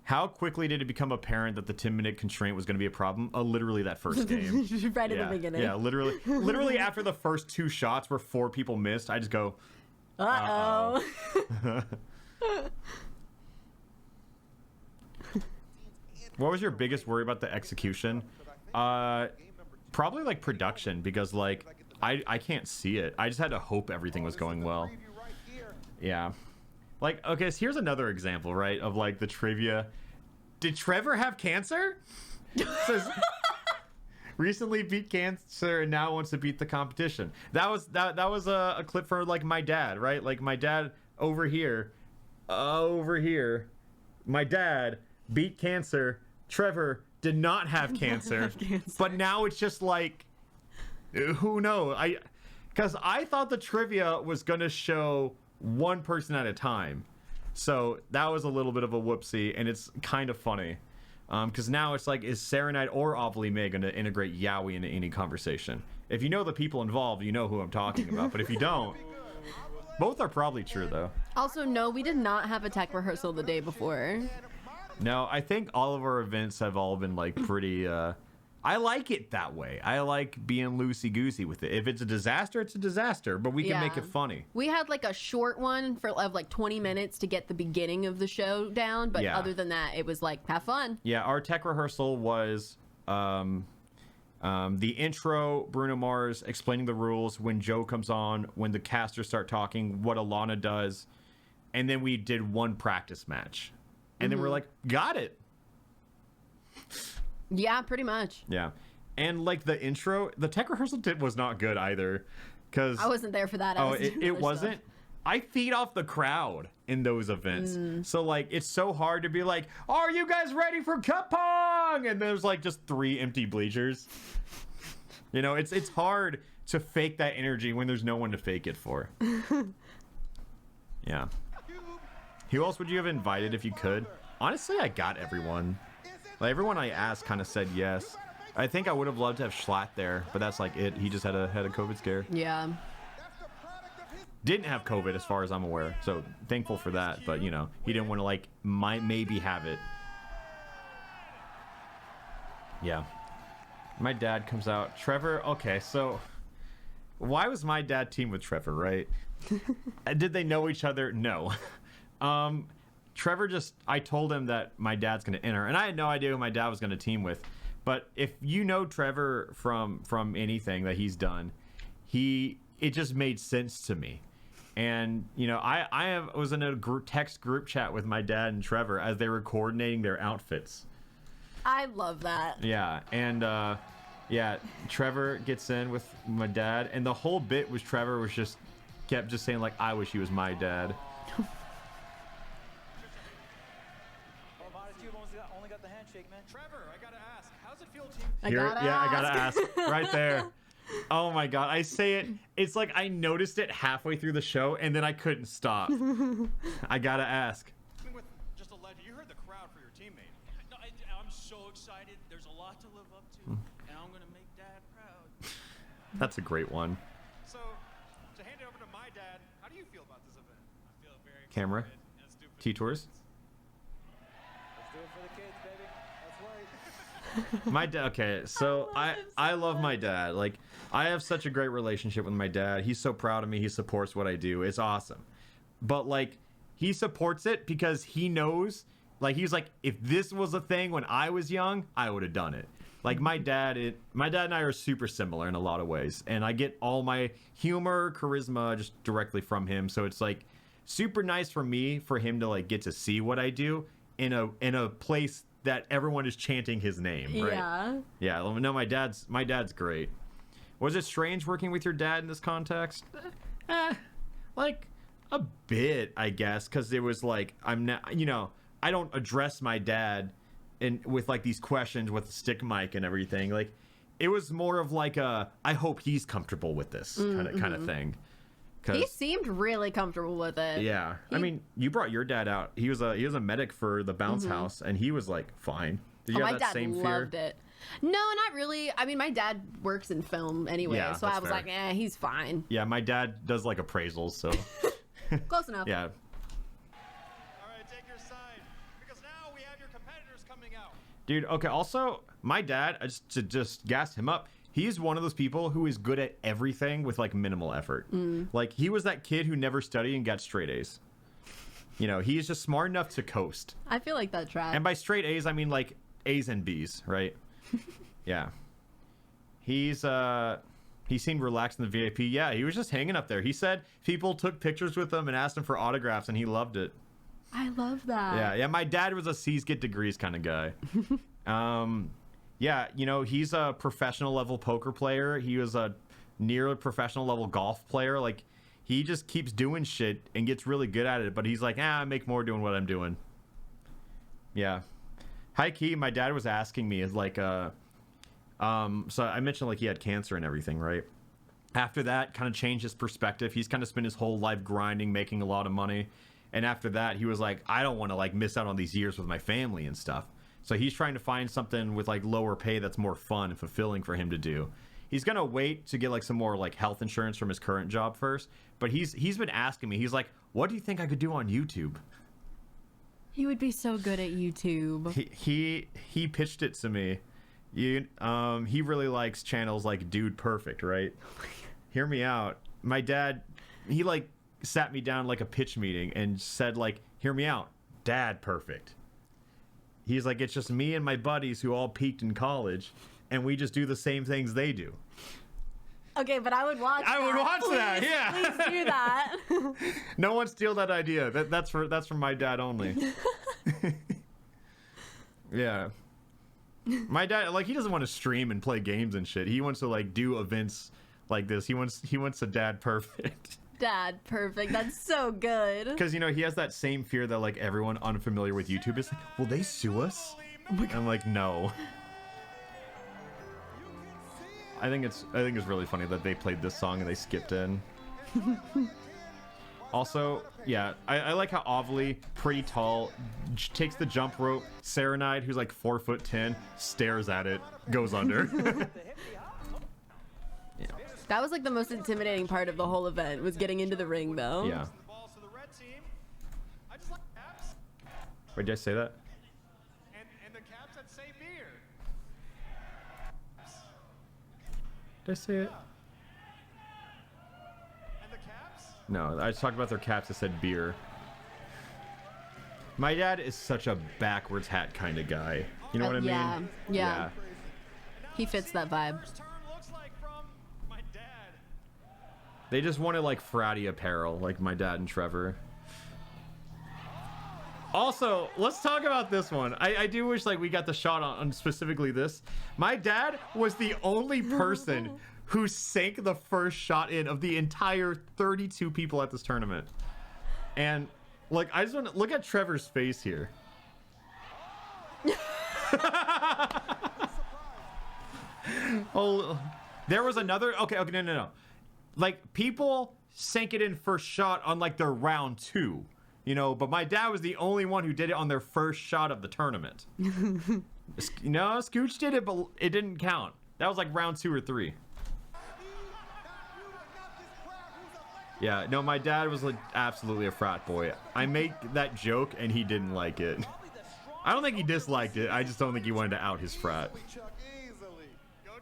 How quickly did it become apparent that the 10-minute constraint was going to be a problem? Literally that first game. Right at the beginning. Yeah, literally after the first 2 shots where 4 people missed, I just go, Uh-oh. What was your biggest worry about the execution? Probably like production, because like I can't see it. I just had to hope everything was going well. Yeah. Like, okay, so here's another example, right, of like the trivia. Did Trevor have cancer? Says recently beat cancer and now wants to beat the competition. That was a clip for like my dad, right? Like my dad over here. My dad beat cancer. Trevor did not have cancer. But now it's just like, who knows? Because I thought the trivia was gonna show one person at a time, so that was a little bit of a whoopsie, and it's kind of funny, because now it's like, is Serenite or Ovally May gonna integrate Yowie into any conversation? If you know the people involved, you know who I'm talking about, but if you don't, both are probably true though. Also, no, we did not have a tech rehearsal the day before. No, I think all of our events have all been like pretty, I like it that way. I like being loosey-goosey with it. If it's a disaster, it's a disaster, but we can make it funny. We had like a short one of like 20 minutes to get the beginning of the show down, but Yeah. other than that, it was like, have fun. Yeah, our tech rehearsal was, The intro, Bruno Mars explaining the rules, when Joe comes on, when the casters start talking, what Alana does, and then we did one practice match. And then we're like, got it. Yeah, pretty much. Yeah. And like the intro, the tech rehearsal was not good either. Cause I wasn't there for that. I was doing it other wasn't. stuff. I feed off the crowd in those events. So like it's so hard to be like, are you guys ready for cup pong? And there's like just 3 empty bleachers. You know, it's hard to fake that energy when there's no one to fake it for. Yeah. Who else would you have invited if you could? Honestly, I got everyone. Like everyone I asked kind of said yes. I think I would have loved to have Schlatt there, but that's like it. He just had a COVID scare. Yeah. Didn't have COVID as far as I'm aware, so thankful for that. But you know, he didn't want to like maybe have it. Yeah. My dad comes out. Trevor. Okay, so why was my dad team with Trevor? Right? Did they know each other? No. Trevor I told him that my dad's going to enter, and I had no idea who my dad was going to team with. But if you know Trevor from anything that he's done, it just made sense to me. And you know, I was in a text group chat with my dad and Trevor as they were coordinating their outfits. I love that. Yeah, and yeah, Trevor gets in with my dad, and the whole bit was Trevor kept saying like, I wish he was my dad. Only got the handshake, man. Trevor, I gotta ask, how's it feel, team? I gotta ask right there. Oh my god, I say it. It's like I noticed it halfway through the show, and then I couldn't stop. I gotta ask. With just a legend, you heard the crowd for your teammate. No, I'm so excited. There's a lot to live up to, and I'm gonna make Dad proud. That's a great one. So, to hand it over to my dad, how do you feel about this event? I feel very excited. Camera. Let's do it for T-Tours. Let's do it for the kids, baby. That's right. My dad. Okay, so I love my dad. Like I have such a great relationship with my dad. He's so proud of me. He supports what I do. It's awesome. But like he supports it because he knows. Like he's like, if this was a thing when I was young, I would have done it. Like my dad and I are super similar in a lot of ways, and I get all my humor, charisma just directly from him. So it's like super nice for him to like get to see what I do in a place that everyone is chanting his name, right? Yeah. Yeah. No, my dad's great. Was it strange working with your dad in this context? Like a bit, I guess, because it was like I'm not, you know, I don't address my dad with like these questions with the stick mic and everything. Like it was more of like I hope he's comfortable with this kind of thing. He seemed really comfortable with it. Yeah, I mean, you brought your dad out. He was a medic for the bounce house, and he was like fine. Did you have my that dad same fear? loved it. No, not really. I mean, my dad works in film anyway, Yeah, so I that's was fair. like, he's fine. Yeah, my dad does like appraisals, so Close enough. yeah. All right, take your side, because now we have your competitors coming out. Dude, okay, also, my dad, to just gas him up, he's one of those people who is good at everything with, like, minimal effort. Like, he was that kid who never studied and got straight A's. You know, he's just smart enough to coast. I feel like that track. And by straight A's, I mean, like, A's and B's, right? Yeah. He seemed relaxed in the VIP. Yeah, he was just hanging up there. He said people took pictures with him and asked him for autographs, and he loved it. I love that. Yeah, my dad was a C's get degrees kind of guy. Yeah, you know, he's a professional level poker player. He was a near professional level golf player. Like, he just keeps doing shit and gets really good at it. But he's like, I make more doing what I'm doing. Yeah. High key, my dad was asking me, is like, so I mentioned like he had cancer and everything, right? After that, kind of changed his perspective. He's kind of spent his whole life grinding, making a lot of money. And after that, he was like, I don't want to like miss out on these years with my family and stuff. So he's trying to find something with like lower pay that's more fun and fulfilling for him to do. He's going to wait to get like some more like health insurance from his current job first. But he's been asking me, he's like, what do you think I could do on YouTube? He would be so good at YouTube. He pitched it to me. He really likes channels like Dude Perfect, right? Hear me out. My dad, he like sat me down like a pitch meeting and said like, hear me out, Dad Perfect. He's like, it's just me and my buddies who all peaked in college, and we just do the same things they do. Okay, but I would watch. I would watch that. Please, Yeah. Please do that. No one steal that idea. That's from my dad only. Yeah. My dad, like, he doesn't want to stream and play games and shit. He wants to like do events like this. He wants a dad perfect. Dad, perfect. That's so good. Because, you know, he has that same fear that like everyone unfamiliar with YouTube is like, will they sue us? I'm like, no. I think it's really funny that they played this song and they skipped in. Also, yeah, I like how Ovely, pretty tall, takes the jump rope. Serenide, who's like 4'10", stares at it, goes under. Yeah. That was like the most intimidating part of the whole event, was getting into the ring though. Yeah. Wait, did I say that? And the caps that say beer. Did I say it? And the caps? No, I just talked about their caps that said beer. My dad is such a backwards hat kind of guy. You know what I mean? Yeah. He fits that vibe. First turn looks like from my dad. They just wanted like fratty apparel, like my dad and Trevor. Also, let's talk about this one. I do wish like we got the shot on specifically this. My dad was the only person who sank the first shot in of the entire 32 people at this tournament. And like, I just want to look at Trevor's face here. Oh, there was another. Okay, no. Like, people sank it in first shot on like their round 2. You know, but my dad was the only one who did it on their first shot of the tournament. You know, Scooch did it, but it didn't count. That was like round 2 or 3. Yeah, no, my dad was like absolutely a frat boy. I make that joke and he didn't like it. I don't think he disliked it. I just don't think he wanted to out his frat. Go,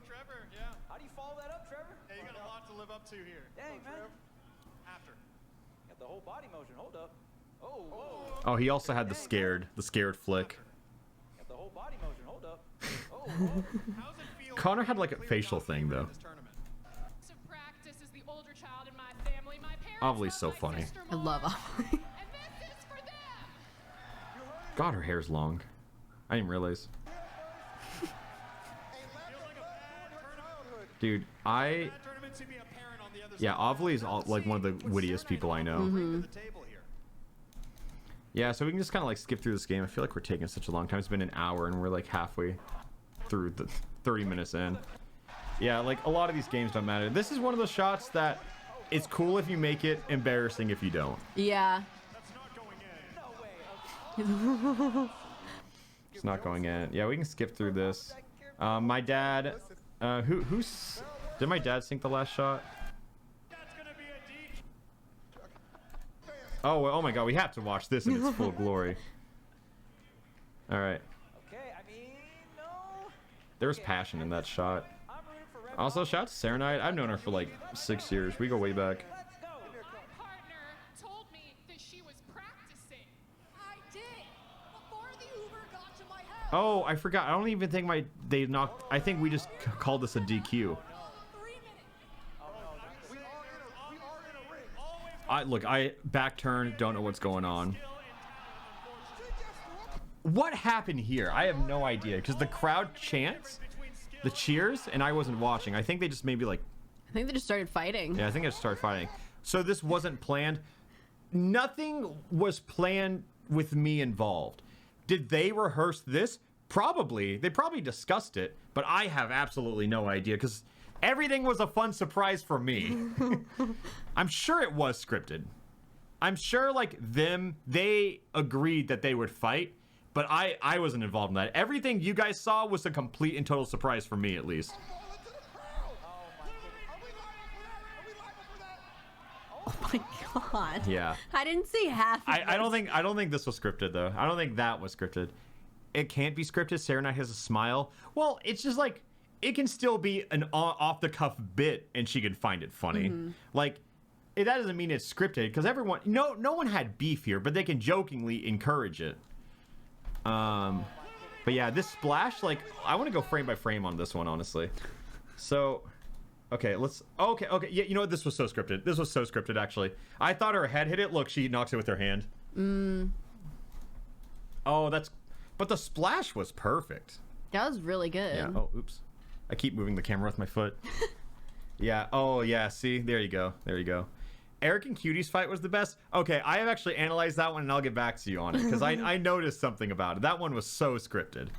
Trevor. Yeah. How do you follow that up, Trevor? Hey, you got a lot to live up to here. Dang, man. After. Got the whole body motion. Hold up. Oh, whoa. Oh, he also had the scared flick. Got the whole body motion. Hold up. Oh, whoa. How's it feel? Connor had like a facial thing though. This tournament? To practice as the older child in my family. My parents Ovely's love so my funny. sister I more, love Ovely. and this is for them. God, her hair's long. I didn't realize. Dude, That tournament to be a parent on the other yeah, side. Ovely is like one of the wittiest people I know. Bring to the table here. Yeah, so we can just kind of like skip through this game. I feel like we're taking such a long time. It's been an hour and we're like halfway through the 30 minutes in. Yeah, like a lot of these games don't matter. This is one of those shots that it's cool if you make it, embarrassing if you don't. Yeah. That's not going in. It's not going in. Yeah, we can skip through this. My dad, who's did my dad sink the last shot? That's gonna be a D. Oh my God, we have to watch this in its full glory. All right, Okay, I mean, no. there was passion in that shot. I'm rooting for Red. Also, shout out to Serenide. I've known her for like 6 years. We go way back. Let's go. My partner told me that she was practicing. I did. Before the Uber got to my house. Oh, I forgot. I don't even think they knocked. I think we just called this a DQ. 3 minutes. Look, I back turn, don't know what's going on. What happened here? I have no idea because the crowd chants, the cheers, and I wasn't watching. I think they just maybe like, I think they just started fighting. yeah, I think I just started fighting. So this wasn't planned. Nothing was planned with me involved. Did they rehearse this? Probably. They probably discussed it, but I have absolutely no idea because everything was a fun surprise for me. I'm sure it was scripted. I'm sure like they agreed that they would fight, but I wasn't involved in that. Everything you guys saw was a complete and total surprise for me, at least. Oh my God. Yeah. I didn't see half of I don't this. think this was scripted though. I don't think that was scripted. It can't be scripted. Serenite has a smile. Well, it's just like it can still be an off the cuff bit, and she can find it funny. Like that doesn't mean it's scripted because everyone no one had beef here, but they can jokingly encourage it. But yeah, this splash, like, I want to go frame by frame on this one, honestly. So, okay, let's... Okay, yeah, you know what? This was so scripted. This was so scripted, actually. I thought her head hit it. Look, she knocks it with her hand. Oh, that's... But the splash was perfect. That was really good. Yeah. Oh, oops. I keep moving the camera with my foot. Yeah. Oh, yeah. See? There you go. There you go. Eric and Cutie's fight was the best. Okay, I have actually analyzed that one, and I'll get back to you on it, because I noticed something about it. That one was so scripted.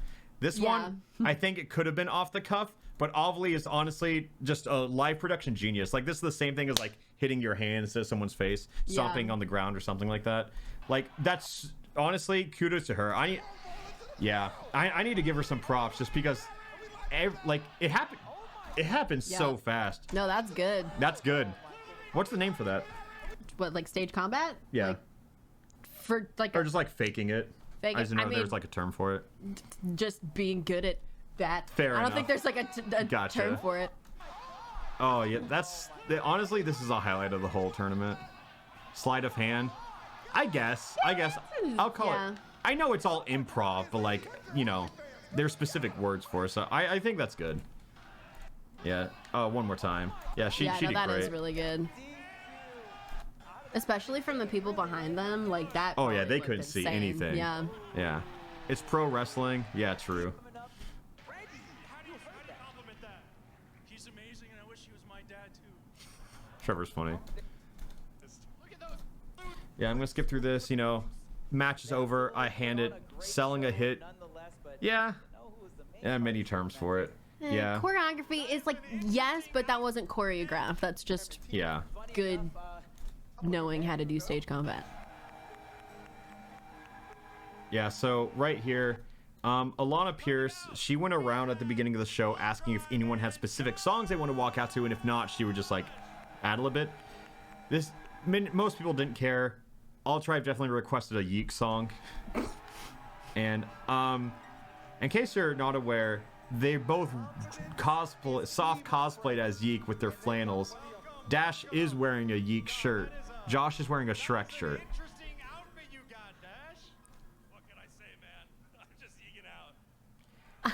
This one, I think it could have been off the cuff, but Ovely is honestly just a live production genius. Like, this is the same thing as, like, hitting your hand instead of someone's face, stomping on the ground or something like that. Like, that's, honestly, kudos to her. I need to give her some props, just because, like, it happened so fast. No, that's good. That's good. What's the name for that? What, like stage combat? Yeah. Like, for like, or just like faking it. Fake I just know I mean, there's like a term for it. Just being good at that. Fair I don't enough. think there's like a Gotcha. term for it. Oh yeah, honestly, this is a highlight of the whole tournament. Sleight of hand. I guess I'll call it. I know it's all improv, but like, you know, there's specific words for it, so I think that's good. Yeah. Oh, one more time. Yeah, she did that great. is really good. Especially from the people behind them, like that. Oh yeah, they couldn't see anything. Yeah. Yeah. It's pro wrestling. Yeah, true. Compliment that. He's amazing, and I wish he was my dad too. Trevor's funny. Look at those. Yeah, I'm gonna skip through this. You know, match is over. I hand it. Selling a hit. Yeah. Yeah, many terms for it. Yeah. Choreography is like, yes, but that wasn't choreographed. That's just good knowing how to do stage combat. Yeah, so right here, Alana Pierce, she went around at the beginning of the show asking if anyone had specific songs they want to walk out to, and if not, she would just like ad-lib it. Most people didn't care. Altrive definitely requested a Yeek song. And in case you're not aware, they both soft cosplayed as Yeek with their flannels. Dash is wearing a Yeek shirt. Josh is wearing a Shrek shirt. Interesting outfit you got, Dash. What can I say, man? I'm just eking out.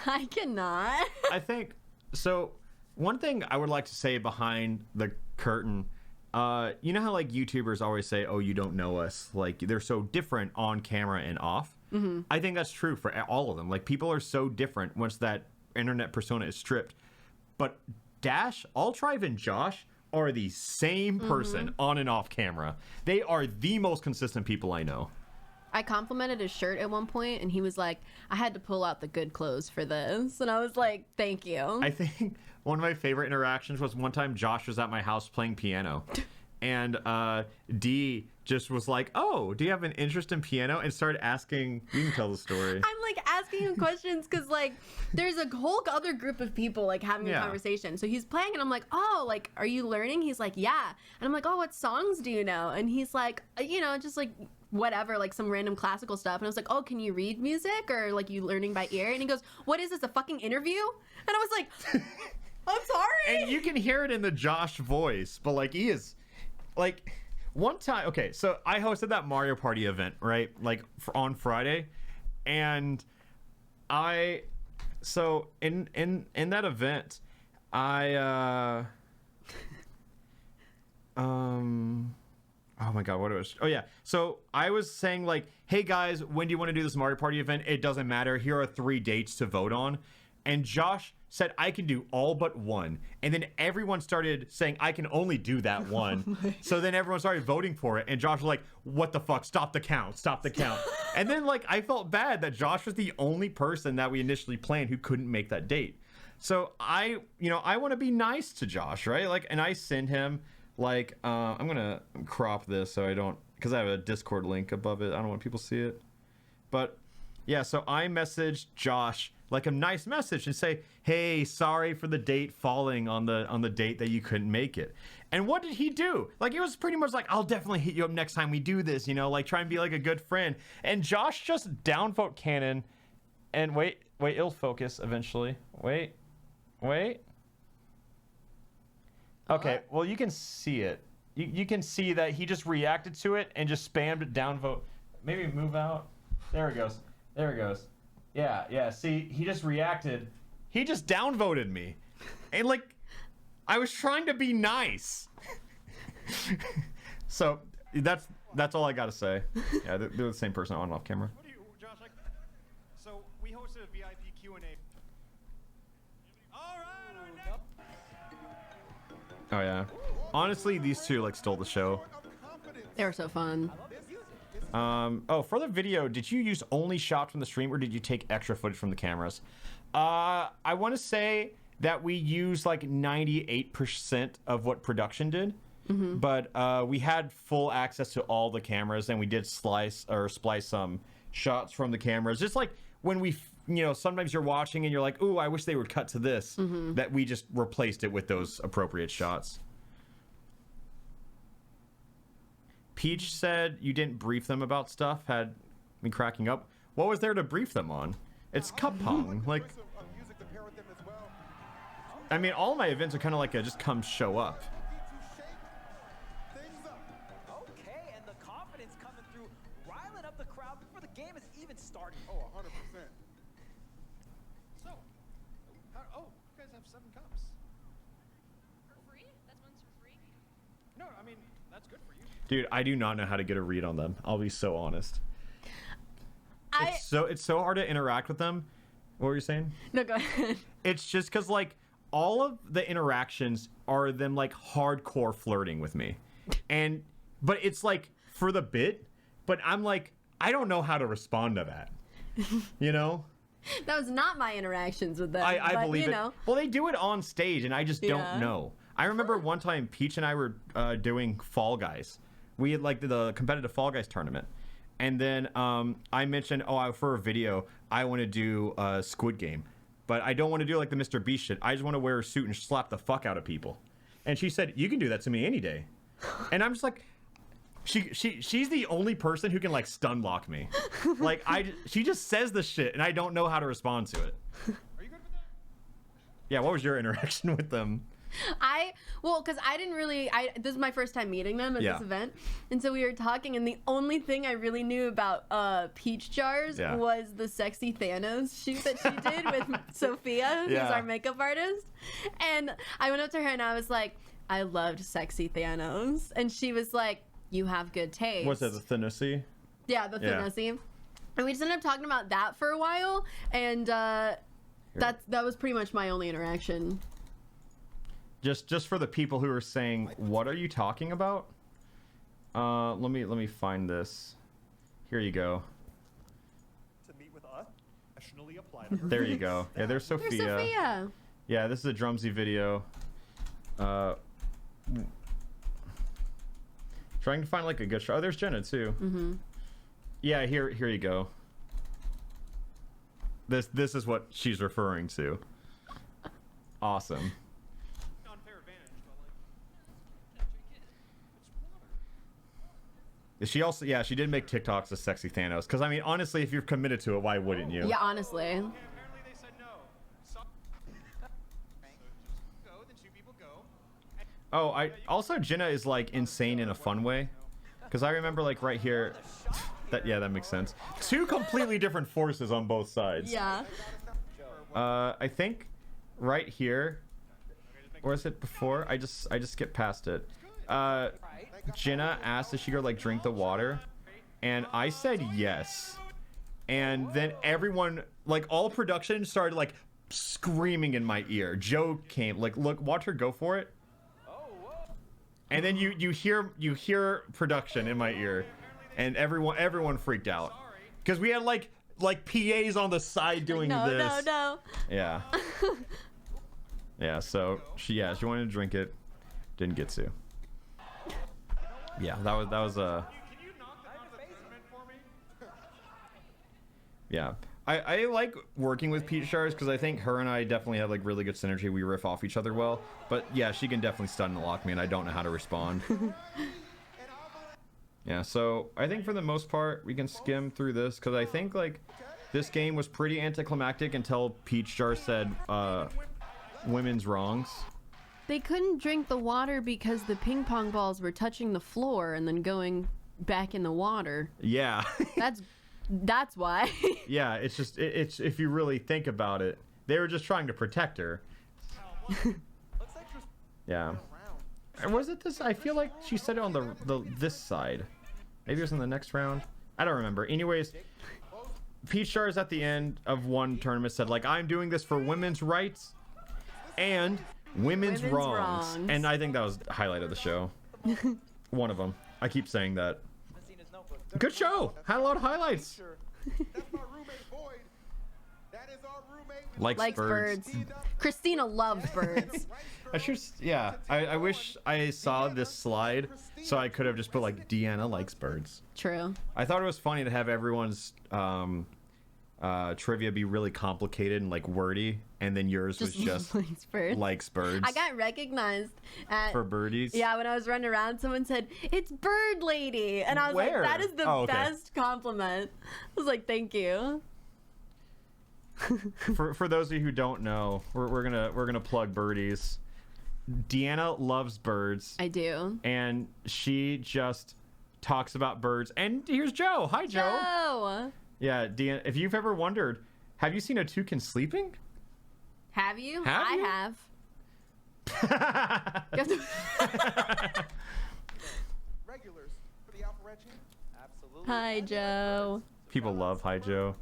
I cannot. I think so. One thing I would like to say behind the curtain, you know how like YouTubers always say, "Oh, you don't know us." Like they're so different on camera and off. Mm-hmm. I think that's true for all of them. Like people are so different once that internet persona is stripped. But Dash, Altrive, and Josh are the same person on and off camera. They are the most consistent people I know. I complimented his shirt at one point, and he was like, I had to pull out the good clothes for this. And I was like, thank you. I think one of my favorite interactions was one time Josh was at my house playing piano. And Dee just was like, oh, do you have an interest in piano? And started asking, you can tell the story. I'm like asking him questions because like there's a whole other group of people like having a conversation. So he's playing and I'm like, oh, like, are you learning? He's like, yeah. And I'm like, oh, what songs do you know? And he's like, you know, just like whatever, like some random classical stuff. And I was like, oh, can you read music or like you learning by ear? And he goes, what is this, a fucking interview? And I was like, I'm sorry. And you can hear it in the Josh voice, but like he is like one time. Okay, so I hosted that Mario Party event, right? Like on Friday, and so in that event, oh my god, what was? Oh yeah, so I was saying like, hey guys, when do you want to do this Mario Party event? It doesn't matter. Here are 3 dates to vote on, and Josh said I can do all but one, and then everyone started saying I can only do that one. So then everyone started voting for it, and Josh was like, what the fuck, stop the count. And then like I felt bad that Josh was the only person that we initially planned who couldn't make that date. So I want to be nice to Josh, right? Like, and I send him like I'm gonna crop this so I don't, because I have a Discord link above it, I don't want people to see it, but yeah, so I messaged Josh like a nice message and say, hey, sorry for the date falling on the date that you couldn't make it. And what did he do? Like, it was pretty much like, I'll definitely hit you up next time we do this, you know, like try and be like a good friend. And Josh just downvote Cannon and wait, it'll focus eventually. Wait. Okay, well, you can see it. You can see that he just reacted to it and just spammed downvote. Maybe move out. There it goes. Yeah. See, he just reacted. He just downvoted me. And, like, I was trying to be nice. So, that's all I got to say. Yeah, they're the same person on and off camera. What do you, Josh? So we hosted a VIP Q&A. All right. Oh, yeah. Honestly, these two, like, stole the show. They were so fun. Oh, for the video, did you use only shots from the stream, or did you take extra footage from the cameras? I want to say that we used like 98% of what production did, but we had full access to all the cameras, and we did splice some shots from the cameras. Just like when we, sometimes you're watching and you're like, ooh, I wish they would cut to this, that we just replaced it with those appropriate shots. Peach said you didn't brief them about stuff, had me cracking up. What was there to brief them on? It's cup pong. Like, I mean, all my events are kind of like a just come show up. Okay, and the confidence coming through, riling up the crowd before the game has even started. Oh, 100%. So, you guys have 7 cups. For free? That's one's for free? No, I mean, that's good for you. Dude, I do not know how to get a read on them. I'll be so honest. It's so hard to interact with them. What were you saying? No, go ahead. It's just because, like, all of the interactions are them, like, hardcore flirting with me. But it's, like, for the bit. But I'm, like, I don't know how to respond to that. You know? That was not my interactions with them. I believe it. Well, they do it on stage, and I just don't know. I remember one time Peach and I were doing Fall Guys. We had, like, the competitive Fall Guys tournament. And then I mentioned, for a video, I want to do Squid Game. But I don't want to do, like, the Mr. Beast shit. I just want to wear a suit and slap the fuck out of people. And she said, you can do that to me any day. And I'm just like, she's the only person who can, like, stun lock me. Like, she just says the shit, and I don't know how to respond to it. Are you good with that? Yeah, what was your interaction with them? Because I didn't really, this is my first time meeting them at this event. And so we were talking, and the only thing I really knew about Peach Jars was the sexy Thanos shoot that she did with Sophia, who's our makeup artist. And I went up to her and I was like, I loved sexy Thanos. And she was like, you have good taste. What's that, the Thanosy? Yeah, the Thanosy. And we just ended up talking about that for a while. And that was pretty much my only interaction. Just for the people who are saying, what are you talking about? Let me find this. Here you go. To meet with us, professionally applied. There you go. Yeah, there's Sophia. There's Sophia. Yeah, this is a Drumsy video. Trying to find like a good shot. Oh, there's Jenna too. Yeah, here you go. This is what she's referring to. Awesome. She also, she did make TikToks of sexy Thanos. Because, I mean, honestly, if you're committed to it, why wouldn't you? Yeah, honestly. Okay, apparently they said no. So just go, then 2 people go. Also, Jenna is, like, insane in a fun way. Because I remember, like, right here, that makes sense. 2 completely different forces on both sides. Yeah. I think right here, or is it before? I just skipped past it. Jenna asked if she could, like, drink the water, and I said yes. And then everyone, like, all production started, like, screaming in my ear. Joe came, like, look, watch her go for it. And then you hear production in my ear, and everyone freaked out because we had like PAs on the side doing this. No. Yeah. Yeah. So she wanted to drink it, didn't get to. Yeah, that was Can you knock them out of the tournament for me? Yeah. I like working with Peach Jars because I think her and I definitely have like really good synergy. We riff off each other well. But yeah, she can definitely stun and lock me, and I don't know how to respond. Yeah, so I think for the most part we can skim through this because I think like this game was pretty anticlimactic until Peach Jar said women's wrongs. They couldn't drink the water because the ping pong balls were touching the floor and then going back in the water. Yeah. That's That's why. Yeah, it's just it's if you really think about it, they were just trying to protect her. Yeah. And was it this? I feel like she said it on the this side. Maybe it was in the next round. I don't remember. Anyways, Peach Stars at the end of one tournament said like, I'm doing this for women's rights and women's wrongs. And I think that was the highlight of the show. One of them. I keep saying that. Good show. Had a lot of highlights. Likes birds. Christina loves birds. I wish I saw this slide so I could have just put like Deanna likes birds. True. I thought it was funny to have everyone's trivia be really complicated and like wordy, and then yours was just likes birds. I got recognized for birdies. Yeah, when I was running around, someone said it's Bird Lady, and I was like, that is the best compliment. I was like, thank you. For those of you who don't know, we're gonna plug birdies. Deanna loves birds. I do. And she just talks about birds. And here's Joe. Hi, Joe. Yeah, Deanna, if you've ever wondered, have you seen a toucan sleeping? Have you? I have. Regulars for the alpharad team? Absolutely. Hi, Joe. People love Hi, Joe.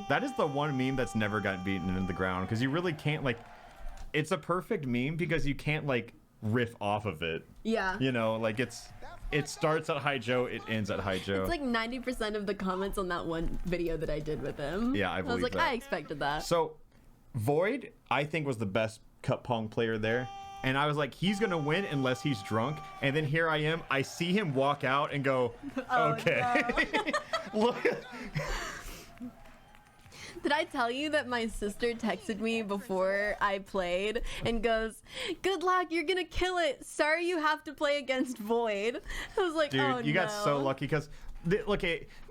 That is the one meme that's never gotten beaten into the ground, because you really can't, like, it's a perfect meme because you can't, like, riff off of it. Yeah. You know, like, it starts at Hi, Joe, it ends at Hi, Joe. It's like 90% of the comments on that one video that I did with him. Yeah, I believe was like, that. I expected that. So, Void, I think, was the best cup pong player there. And I was like, he's going to win unless he's drunk. And then here I am. I see him walk out and go, okay. No. Look. Did I tell you that my sister texted me before I played and goes, good luck, you're going to kill it. Sorry you have to play against Void. I was like, dude, oh, you got so lucky because, look,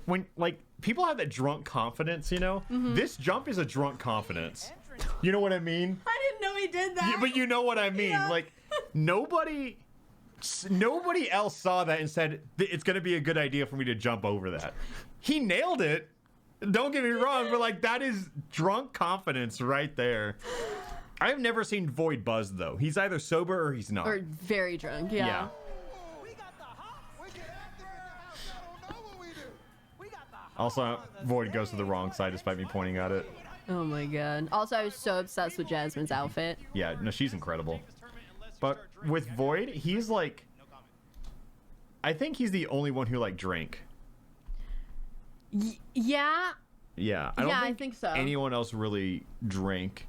when, like, people have that drunk confidence, you know? This jump is a drunk confidence. You know what I mean? I didn't know he did that. But you know what I mean. Yeah. Like, nobody else saw that and said, it's going to be a good idea for me to jump over that. He nailed it. Don't get me wrong, but, like, that is drunk confidence right there. I've never seen Void buzz, though. He's either sober or he's not. Or very drunk, yeah. Also, Void goes to the wrong side despite me pointing at it. Oh my god. Also, I was so obsessed with Jasmine's outfit. Yeah, no, she's incredible. But with Void, he's like, I think he's the only one who, like, drank. Yeah. Yeah, I think so. Anyone else really drank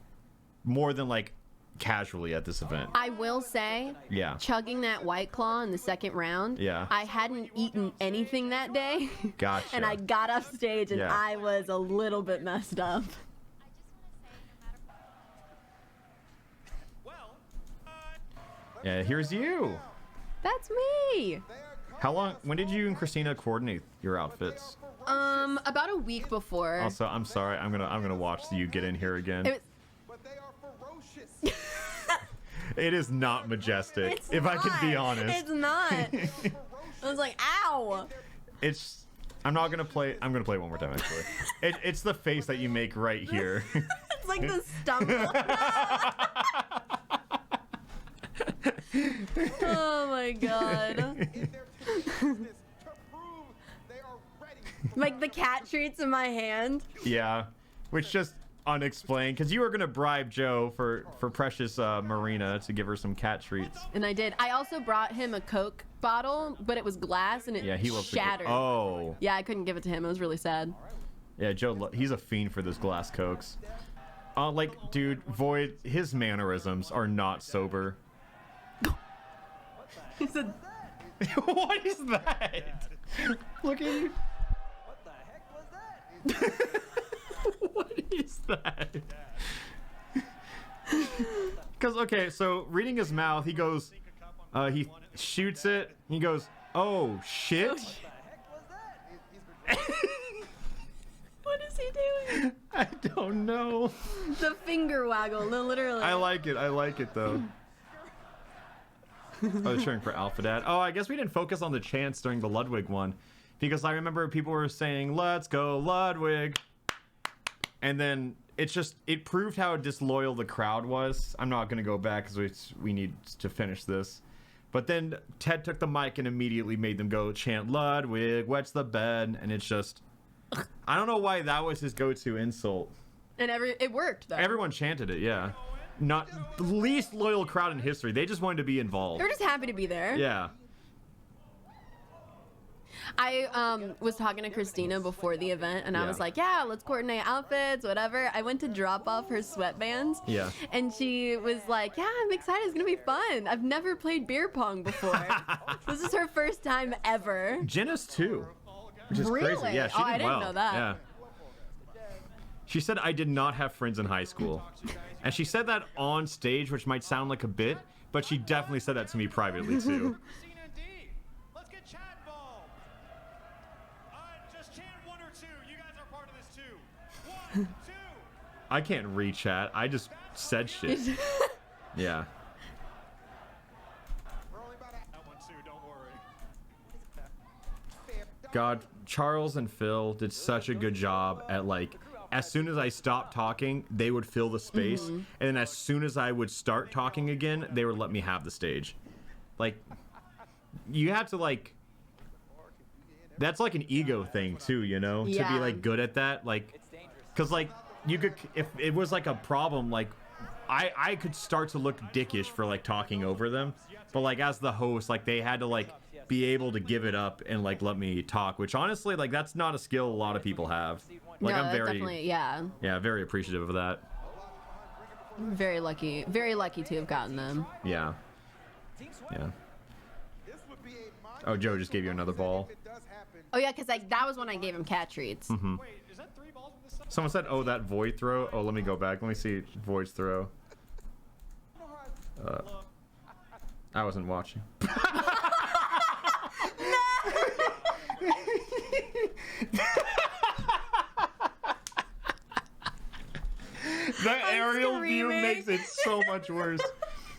more than, like, casually at this event. I will say, chugging that White Claw in the second round, I hadn't eaten anything that day. Gotcha. And I got off stage and I was a little bit messed up. Yeah, here's you. That's me. How long? When did you and Christina coordinate your outfits? About a week before. Also, I'm sorry. I'm gonna watch you get in here again. But they are ferocious. It is not majestic, if I can be honest. It's not. I was like, ow. I'm not gonna play. I'm gonna play it one more time actually. It's the face that you make right here. It's like the stumble. Oh my god. Like the cat treats in my hand. Yeah, which just unexplained because you were gonna bribe Joe for precious Marina to give her some cat treats. And I did. I also brought him a Coke bottle, but it was glass and it shattered. Oh. Yeah, I couldn't give it to him. It was really sad. Yeah, Joe, he's a fiend for those glass Cokes. Like, dude, Void, his mannerisms are not sober. What is that? Look at you. What the heck was that? What is that? Because, okay, so reading his mouth, he goes, he shoots it, he goes, oh, shit. What the heck was that? What is he doing? I don't know. The finger waggle, no, literally. I like it though. Oh, they're cheering for alpharad. Oh, I guess we didn't focus on the chants during the Ludwig one. because I remember people were saying, "Let's go Ludwig," and then it proved how disloyal the crowd was. I'm not gonna go back because we need to finish this. But then Ted took the mic and immediately made them go chant Ludwig, wets the bed, and it's just, I don't know why that was his go-to insult. And it worked though. Everyone chanted it, yeah. Not the least loyal crowd in history. They just wanted to be involved. They were just happy to be there. Yeah. I was talking to Christina before the event, and I was like, yeah, let's coordinate outfits, whatever. I went to drop off her sweatbands. Yeah. And she was like, yeah, I'm excited. It's going to be fun. I've never played beer pong before. This is her first time ever. Jenna's too. Which is Really? crazy. Yeah, she did I didn't well. know that. Yeah. She said, I did not have friends in high school. And she said that on stage, which might sound like a bit, but she definitely said that to me privately too. Christina and D, let's get Chad involved. Just chant 1 or 2. You guys are part of this too. 1, 2. I can't read chat. I just said shit. Yeah. That one too, don't worry. God, Charles and Phil did such a good job at, like, as soon as I stopped talking, they would fill the space. And then as soon as I would start talking again, they would let me have the stage. Like, you have to, like, that's like an ego thing too, you know, to be like good at that. Like, cause like you could, if it was like a problem, like I could start to look dickish for like talking over them. But like as the host, like they had to like be able to give it up and like let me talk, which honestly, like that's not a skill a lot of people have. Like No, I'm very, definitely, yeah, very appreciative of that. very lucky to have gotten them. Yeah. Yeah. Oh, Joe just gave you another ball. Oh yeah, because like that was when I gave him cat treats. Wait, is that 3 balls on this side? Someone said, oh, that Void throw. Oh, let me go back. Let me see Void's throw. I wasn't watching. The aerial view makes it so much worse.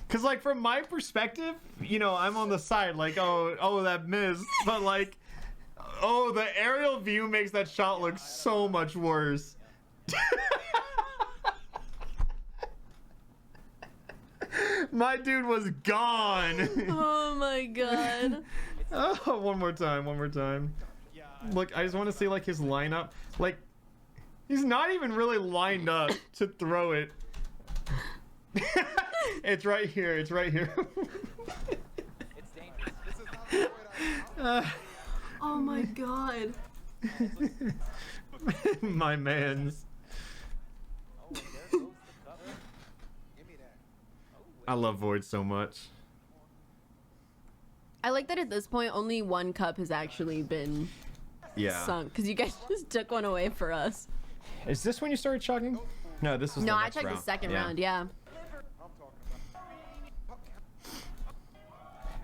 Cause like from my perspective, you know, I'm on the side like, oh, that missed. But like, oh, the aerial view makes that shot look so much worse. My dude was gone. Oh my god. Oh, one more time. Look, I just want to see like his lineup. Like, he's not even really lined up to throw it. It's right here. It's dangerous. Oh my god. My man's. Oh, there goes the cover. Give me that. I love Void so much. I like that at this point only one cup has actually been sunk because you guys just took one away for us. Is this when you started chugging? No, this was No, the I next checked round. the second round, yeah. I'm talking about.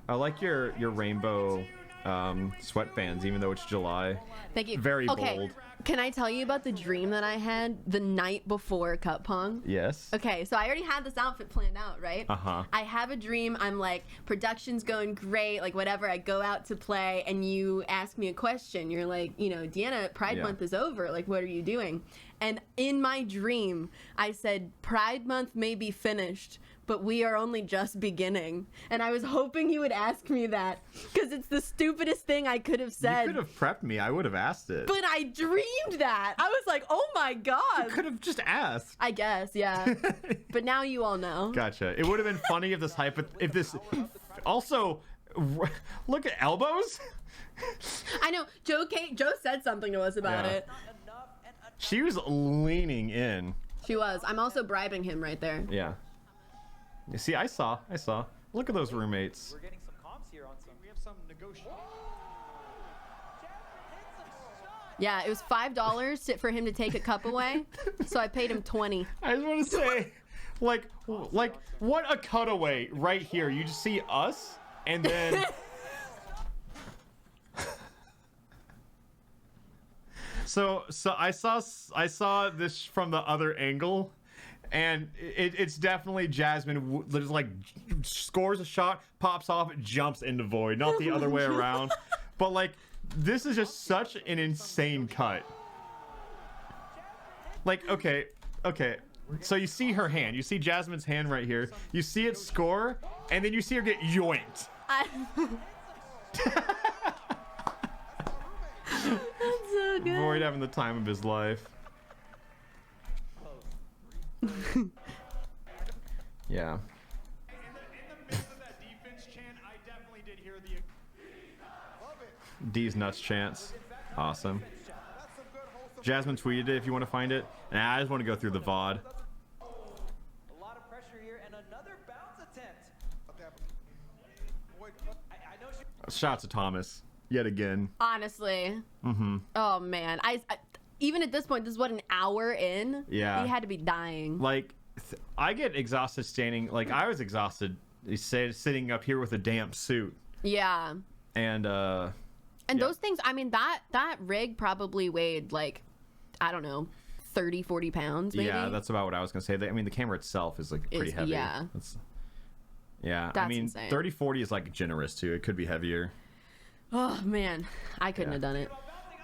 I like your rainbow sweatbands, even though it's July. Thank you. Very okay, bold. Can I tell you about the dream that I had the night before cup pong? Yes. Okay, so I already had this outfit planned out, right? Uh-huh. I have a dream. I'm like, production's going great, like whatever. I go out to play, and you ask me a question. You're like, you know, Deanna, Pride Month is over. Like, what are you doing? And in my dream, I said, Pride Month may be finished, but we are only just beginning. And I was hoping you would ask me that, because it's the stupidest thing I could have said. You could have prepped me. I would have asked it. But I dreamed that. I was like, oh my god. You could have just asked. I guess, yeah. But now you all know. Gotcha. It would have been funny if this also look at elbows. I know. Joe said something to us about it. She was leaning in. She was. I'm also bribing him right there. Yeah. You see, I saw. Look at those roommates. We're getting some comps here on some. We have some negotiation. Yeah, it was $5 for him to take a cup away, so I paid him $20. I just want to say, like what a cutaway right here. You just see us, and then. So I saw this from the other angle, and it's definitely Jasmine just like scores a shot, pops off, jumps into Void, not the other way around. But like this is just such an insane cut. Like, okay. So you see her hand. You see Jasmine's hand right here. You see it score, and then you see her get yoinked. That's so good. Void having the time of his life. Yeah. In the midst of that defense chant, I definitely did hear the. D's nuts chants. Awesome. Jasmine tweeted it if you want to find it. And I just want to go through the VOD. A lot of pressure here and another bounce attempt. I know she. Shots to Thomas. Yet again. Honestly. Oh man, I even at this point, this is what, an hour in. Yeah. He had to be dying. Like, I get exhausted standing. Like, I was exhausted sitting up here with a damp suit. Yeah. And yeah. Those things, I mean, that rig probably weighed like, I don't know, 30, 40 pounds maybe. Yeah, that's about what I was gonna say. I mean, the camera itself is like pretty heavy. Yeah. Yeah. That's I mean, insane. 30, 40 is like generous too. It could be heavier. Oh man, I couldn't have done it.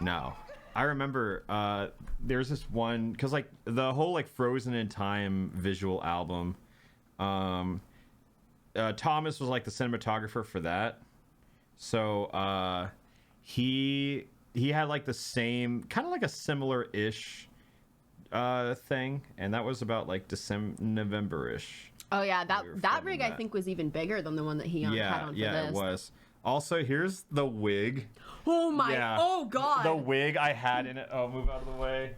No. I remember there's this one, because like the whole like Frozen in Time visual album, Thomas was like the cinematographer for that. So he had like the same, kind of like a similar-ish thing, and that was about like November-ish. Oh yeah, that filming rig that. I think was even bigger than the one that he had on for this. It was. Also, here's the wig. Oh my! Yeah. Oh god! The wig I had in it. Oh, move out of the way.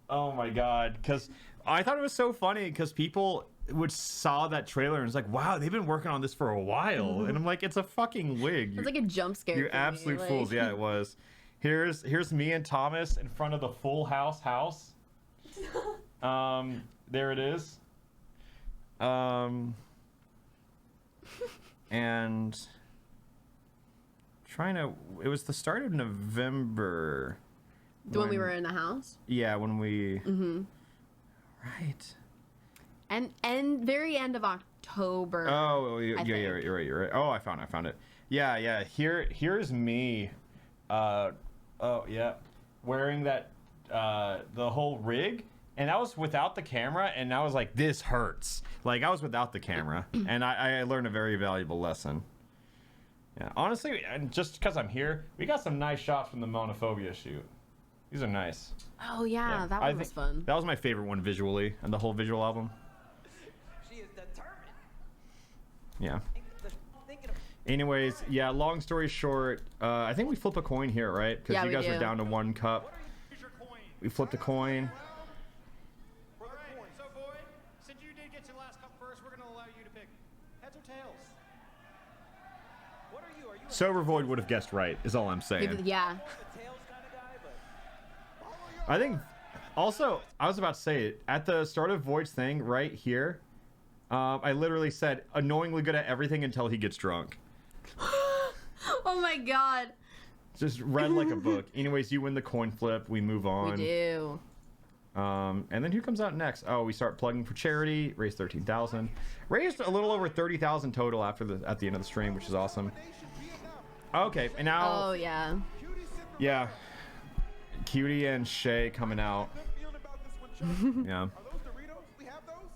Oh my god! Because I thought it was so funny because people saw that trailer and was like, "Wow, they've been working on this for a while," and I'm like, "It's a fucking wig." It's like a jump scare. You for absolute me, fools! like... Yeah, it was. Here's me and Thomas in front of the Full House. There it is. And it was the start of November. When we were in the house. Yeah, when we. Right. And very end of October. Oh, yeah, you're right. Oh, I found it. Yeah. Here's me. Wearing that the whole rig, and that was without the camera, and I was like, this hurts. Like, I was without the camera, and I learned a very valuable lesson. Yeah, honestly, and just because I'm here, we got some nice shots from the Monophobia shoot. These are nice. Oh yeah, that one was fun. That was my favorite one visually, and the whole visual album. She is determined. Yeah. Anyways, yeah, long story short, I think we flip a coin here, right? Because Yeah, you guys we are do. down to one cup. Here's your coin. We flipped a coin. All right. So, Void, since you did get your last cup first, we're gonna allow you to pick heads or tails. What are you? Are you a Sober Void would have guessed right, is all I'm saying. Yeah. tails kind of guy? But I think, also, I was about to say it, at the start of Void's thing, right here, I literally said, annoyingly good at everything until he gets drunk. Oh my god. Just read like a book. Anyways, you win the coin flip. We move on. We do. And then who comes out next? Oh, we start plugging for charity. Raised 13,000. Raised a little over 30,000 total at the end of the stream, which is awesome. Okay, and now Oh yeah. yeah, Cutie and Shay coming out. Yeah. Are those Doritos? We have those?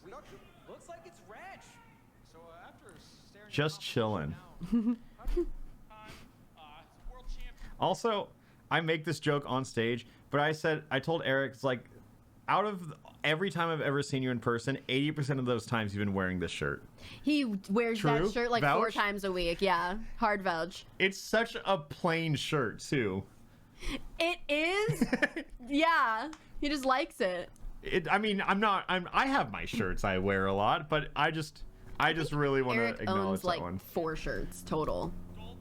Production? looks like it's ranch. So after staring Just chilling. World champion. Also, I make this joke on stage, but I told Eric, it's like, out of every time I've ever seen you in person, 80% of those times you've been wearing this shirt. He wears True. that shirt like 4 Vouch? times a week. Yeah. Hard vouch. It's such a plain shirt too. It is. Yeah. He just likes it. I mean, I have my shirts I wear a lot, but I just really want to Eric acknowledge owns that like one. 4 shirts total.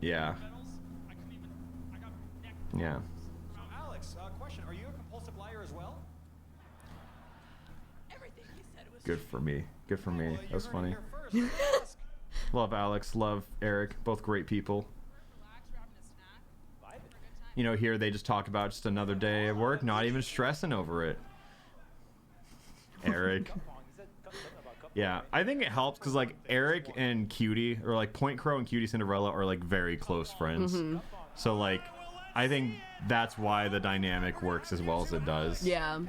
Yeah. I couldn't even. I got neck. Yeah. Now, Alex, question: are you a compulsive liar as well? Everything he said was Good for me. Good for me. Well, That was you heard funny. it here first. Ask. Love Alex. Love Eric. Both great people. relaxed, we're having a snack. For a good time. You know, here they just talk about just another day at work, not even stressing over it. Eric. Yeah, I think it helps because like Eric and Cutie, or like Point Crow and Cutie Cinderella, are like very close friends. So like, I think that's why the dynamic works as well as it does. Yeah.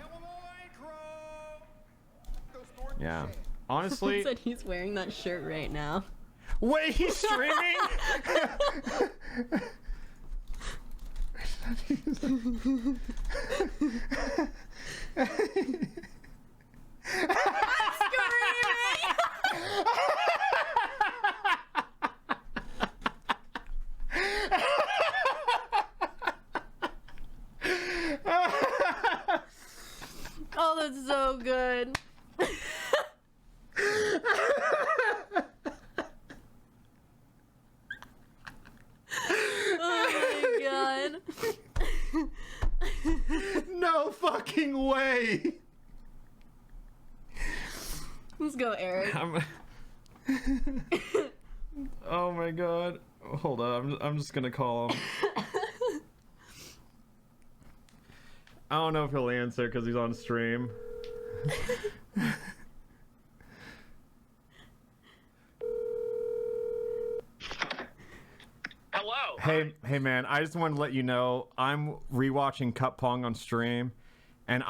Yeah. Honestly. Said he's wearing that shirt right now. Wait, he's streaming? Oh, that's so good. Oh my god. No fucking way. Let's go, Eric. Oh my god. Hold on, I'm just gonna call him. I don't know if he'll answer because he's on stream. Hello. Hey man, I just wanted to let you know I'm rewatching Cup Pong on stream, and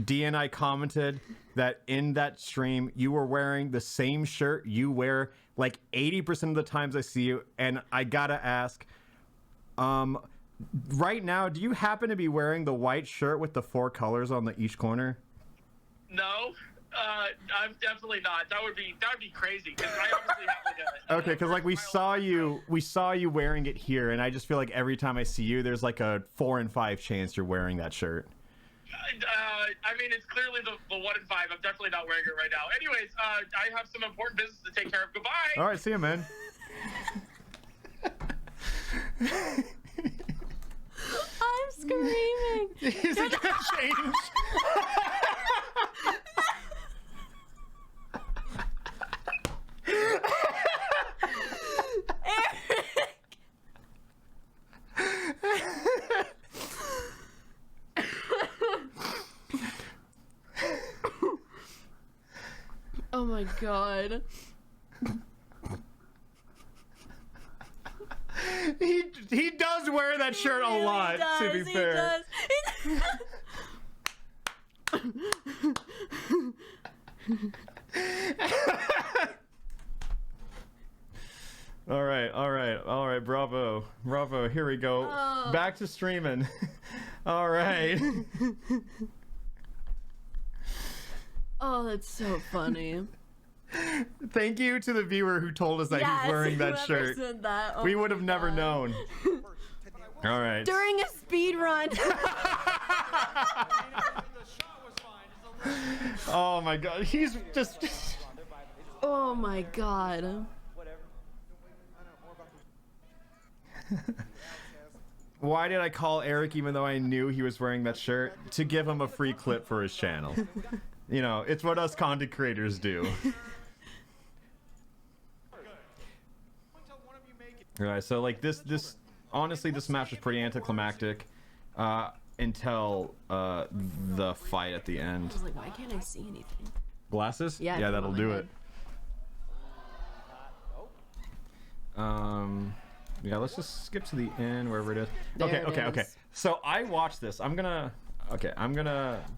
D and I commented that in that stream you were wearing the same shirt you wear like 80% of the times I see you, and I gotta ask, right now, do you happen to be wearing the white shirt with the 4 colors on each corner? No, I'm definitely not. That would be crazy because I obviously have like a. Okay, because like we saw you wearing it here, and I just feel like every time I see you, there's like a 4 in 5 chance you're wearing that shirt. I mean, it's clearly the 1 in 5. I'm definitely not wearing it right now. Anyways, I have some important business to take care of. Goodbye. All right, see you, man. I'm screaming. Is it gonna change? Oh my god. He does wear that shirt a lot, to be fair. All right, bravo, here we go. Oh. Back to streaming. All right. Oh, that's so funny. Thank you to the viewer who told us that he's wearing that shirt. Said that. Oh We would have never known. All right. During a speed run. Oh my god, he's just. Oh my god. Why did I call Eric even though I knew he was wearing that shirt? To give him a free clip for his channel. You know, it's what us content creators do. Alright, so like this honestly this match was pretty anticlimactic until the fight at the end. I was like, why can't I see anything? Glasses? Yeah, Yeah, that'll do it. Yeah, let's just skip to the end wherever it is. Okay. So I watched this. I'm gonna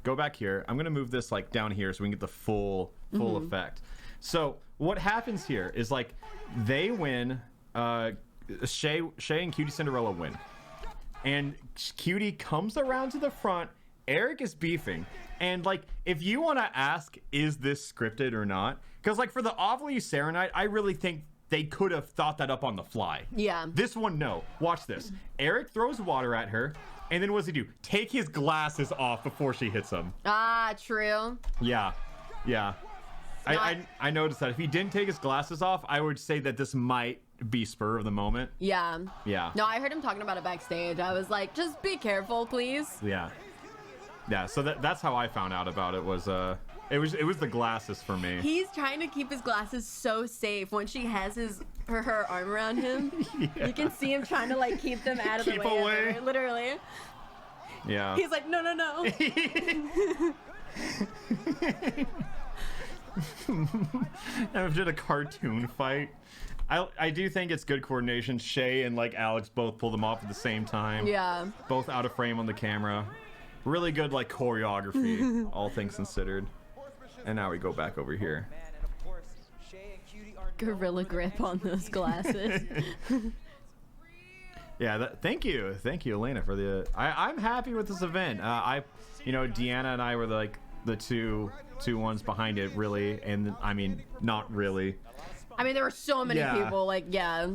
go back here. I'm gonna move this like down here so we can get the full effect. So what happens here is like they win. Shay and Cutie Cinderella win, and Cutie comes around to the front. Eric is beefing, and like if you want to ask, is this scripted or not? Because like for the Awfully Serenite, I really think they could have thought that up on the fly. Yeah. This one, no. Watch this. Eric throws water at her, and then what does he do? Take his glasses off before she hits him. Ah, true. Yeah. I noticed that if he didn't take his glasses off, I would say that this might be spur of the moment. Yeah. Yeah. No, I heard him talking about it backstage. I was like, just be careful, please. Yeah. So that's how I found out about it. Was it was the glasses for me. He's trying to keep his glasses so safe. When she has her arm around him, Yeah. you can see him trying to like keep them out of the Keep way. away. Of her, literally. Yeah. He's like, no. I did a cartoon fight. I do think it's good coordination. Shay and like Alex both pulled them off at the same time. Yeah. Both out of frame on the camera. Really good like choreography, all things considered. And now we go back over here. Man, and of course, Shay and Cutie are Gorilla grip on those glasses. Yeah, thank you, Elena, for the. I'm happy with this event. Deanna and I were like the two ones behind it, really, and I mean, not really. I mean, there were so many people. Like, yeah.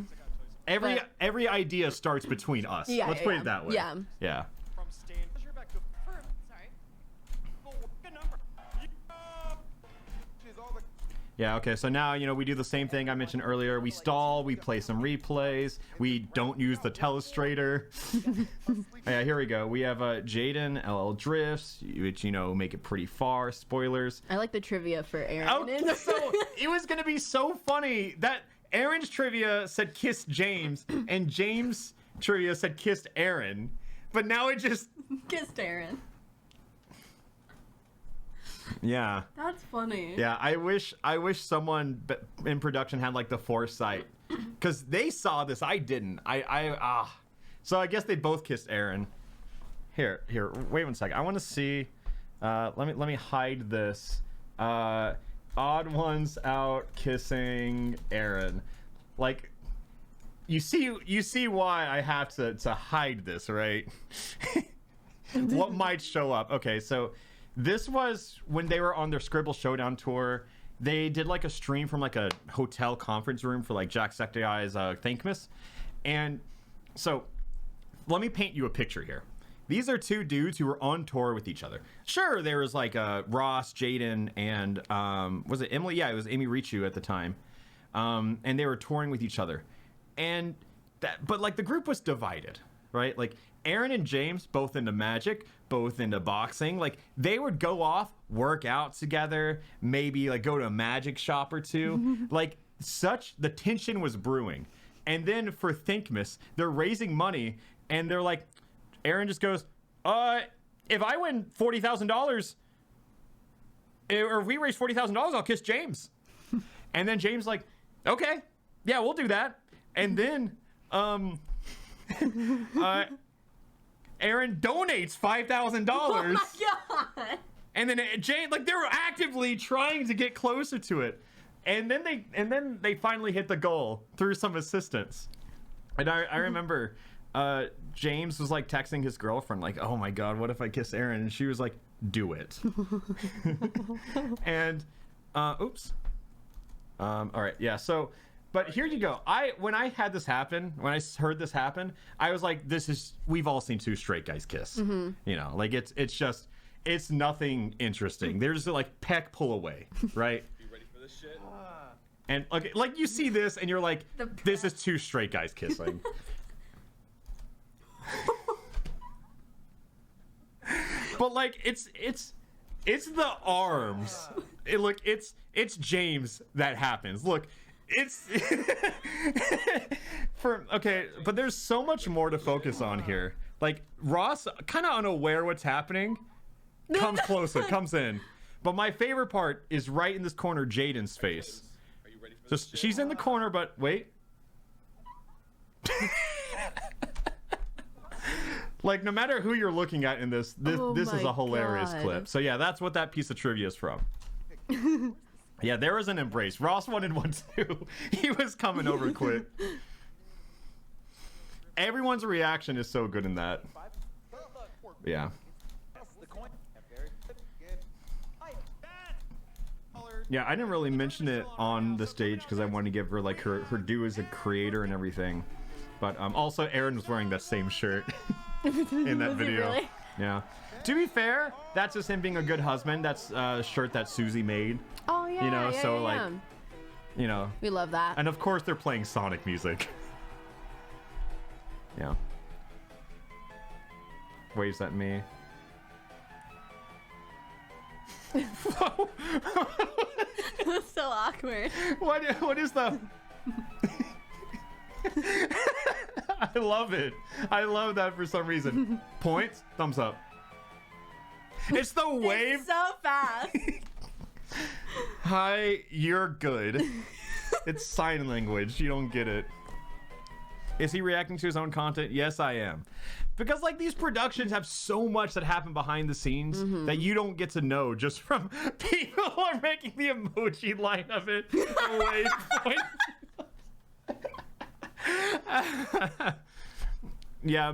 Every idea starts between us. Yeah, Let's put it that way. Yeah. Yeah. From Stan. You're back to sorry. Oh, good number. She's all the Yeah, okay, so now, we do the same thing I mentioned earlier. We stall, we play some replays, we don't use the telestrator. Yeah, here we go. We have Jaden, LL Drifts, which, make it pretty far. Spoilers. I like the trivia for Aaron. Oh, so it was going to be so funny that Aaron's trivia said kissed James, and James' trivia said kissed Aaron, but now it just... Kissed Aaron. Yeah. That's funny. Yeah, I wish someone in production had like the foresight, because they saw this. I didn't. So I guess they both kissed Aaron. Here. Wait 1 second. I want to see. Let me hide this. Odd ones out kissing Aaron. Like, you see why I have to hide this, right? What might show up? Okay, so. This was when they were on their Scribble Showdown tour. They did like a stream from like a hotel conference room for like Jacksepticeye's Thankmas. And so let me paint you a picture here. These are two dudes who were on tour with each other. Sure, there was like Ross, Jaden, and was it Emily? Yeah, it was Amy Richu at the time. And they were touring with each other. And but like the group was divided, right? Like Aaron and James, both into magic, both into boxing, like they would go off, work out together, maybe like go to a magic shop or two. Like the tension was brewing. And then for Thankmas, they're raising money and they're like, Aaron just goes, if I win $40,000, or if we raise $40,000, I'll kiss James. And then James like, okay, yeah, we'll do that. And then, Aaron donates $5,000. Oh my god! And then Jane, like they were actively trying to get closer to it, and then they finally hit the goal through some assistance. And I remember James was like texting his girlfriend like, "Oh my god, what if I kiss Aaron?" And she was like, "Do it." And oops. All right, yeah. So. But here you go. When I had this happen, when I heard this happen, I was like, we've all seen two straight guys kiss. Mm-hmm. Like it's nothing interesting. They're just like peck, pull away, right? You ready for this shit? And like you see this and you're like, this is two straight guys kissing. But like it's the arms. It's James that happens. Look. It's but there's so much more to focus on here. Like Ross, kind of unaware what's happening, comes closer, comes in. But my favorite part is right in this corner, Jaden's face. Are you ready for this shit? She's in the corner, but wait. Like no matter who you're looking at in this is a hilarious clip. So yeah, that's what that piece of trivia is from. Yeah, there was an embrace. Ross wanted one too. He was coming over quick. Everyone's reaction is so good in that. Yeah. Yeah, I didn't really mention it on the stage because I wanted to give her like her due as a creator and everything. But also Aaron was wearing that same shirt in that video. Really? Yeah. To be fair, that's just him being a good husband. That's a shirt that Susie made. Oh yeah. We love that. And of course they're playing Sonic music. Yeah. Waves at me. That's so awkward. What is the I love it. I love that for some reason. Points, thumbs up. It's the wave. It's so fast. Hi, you're good. It's sign language. You don't get it. Is he reacting to his own content? Yes, I am. Because like these productions have so much that happen behind the scenes that you don't get to know just from people who are making the emoji line of it. Yeah.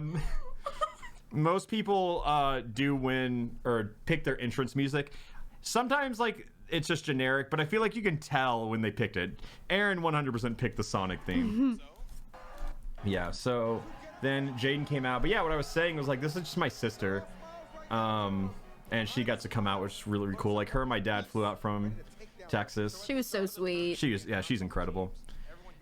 Most people do win or pick their entrance music. Sometimes like it's just generic, but I feel like you can tell when they picked it. Aaron 100% picked the Sonic theme. Yeah, so then Jaden came out. But yeah, what I was saying was like, this is just my sister. And she got to come out, which is really, really cool. Like her and my dad flew out from Texas. She was so sweet. She's incredible.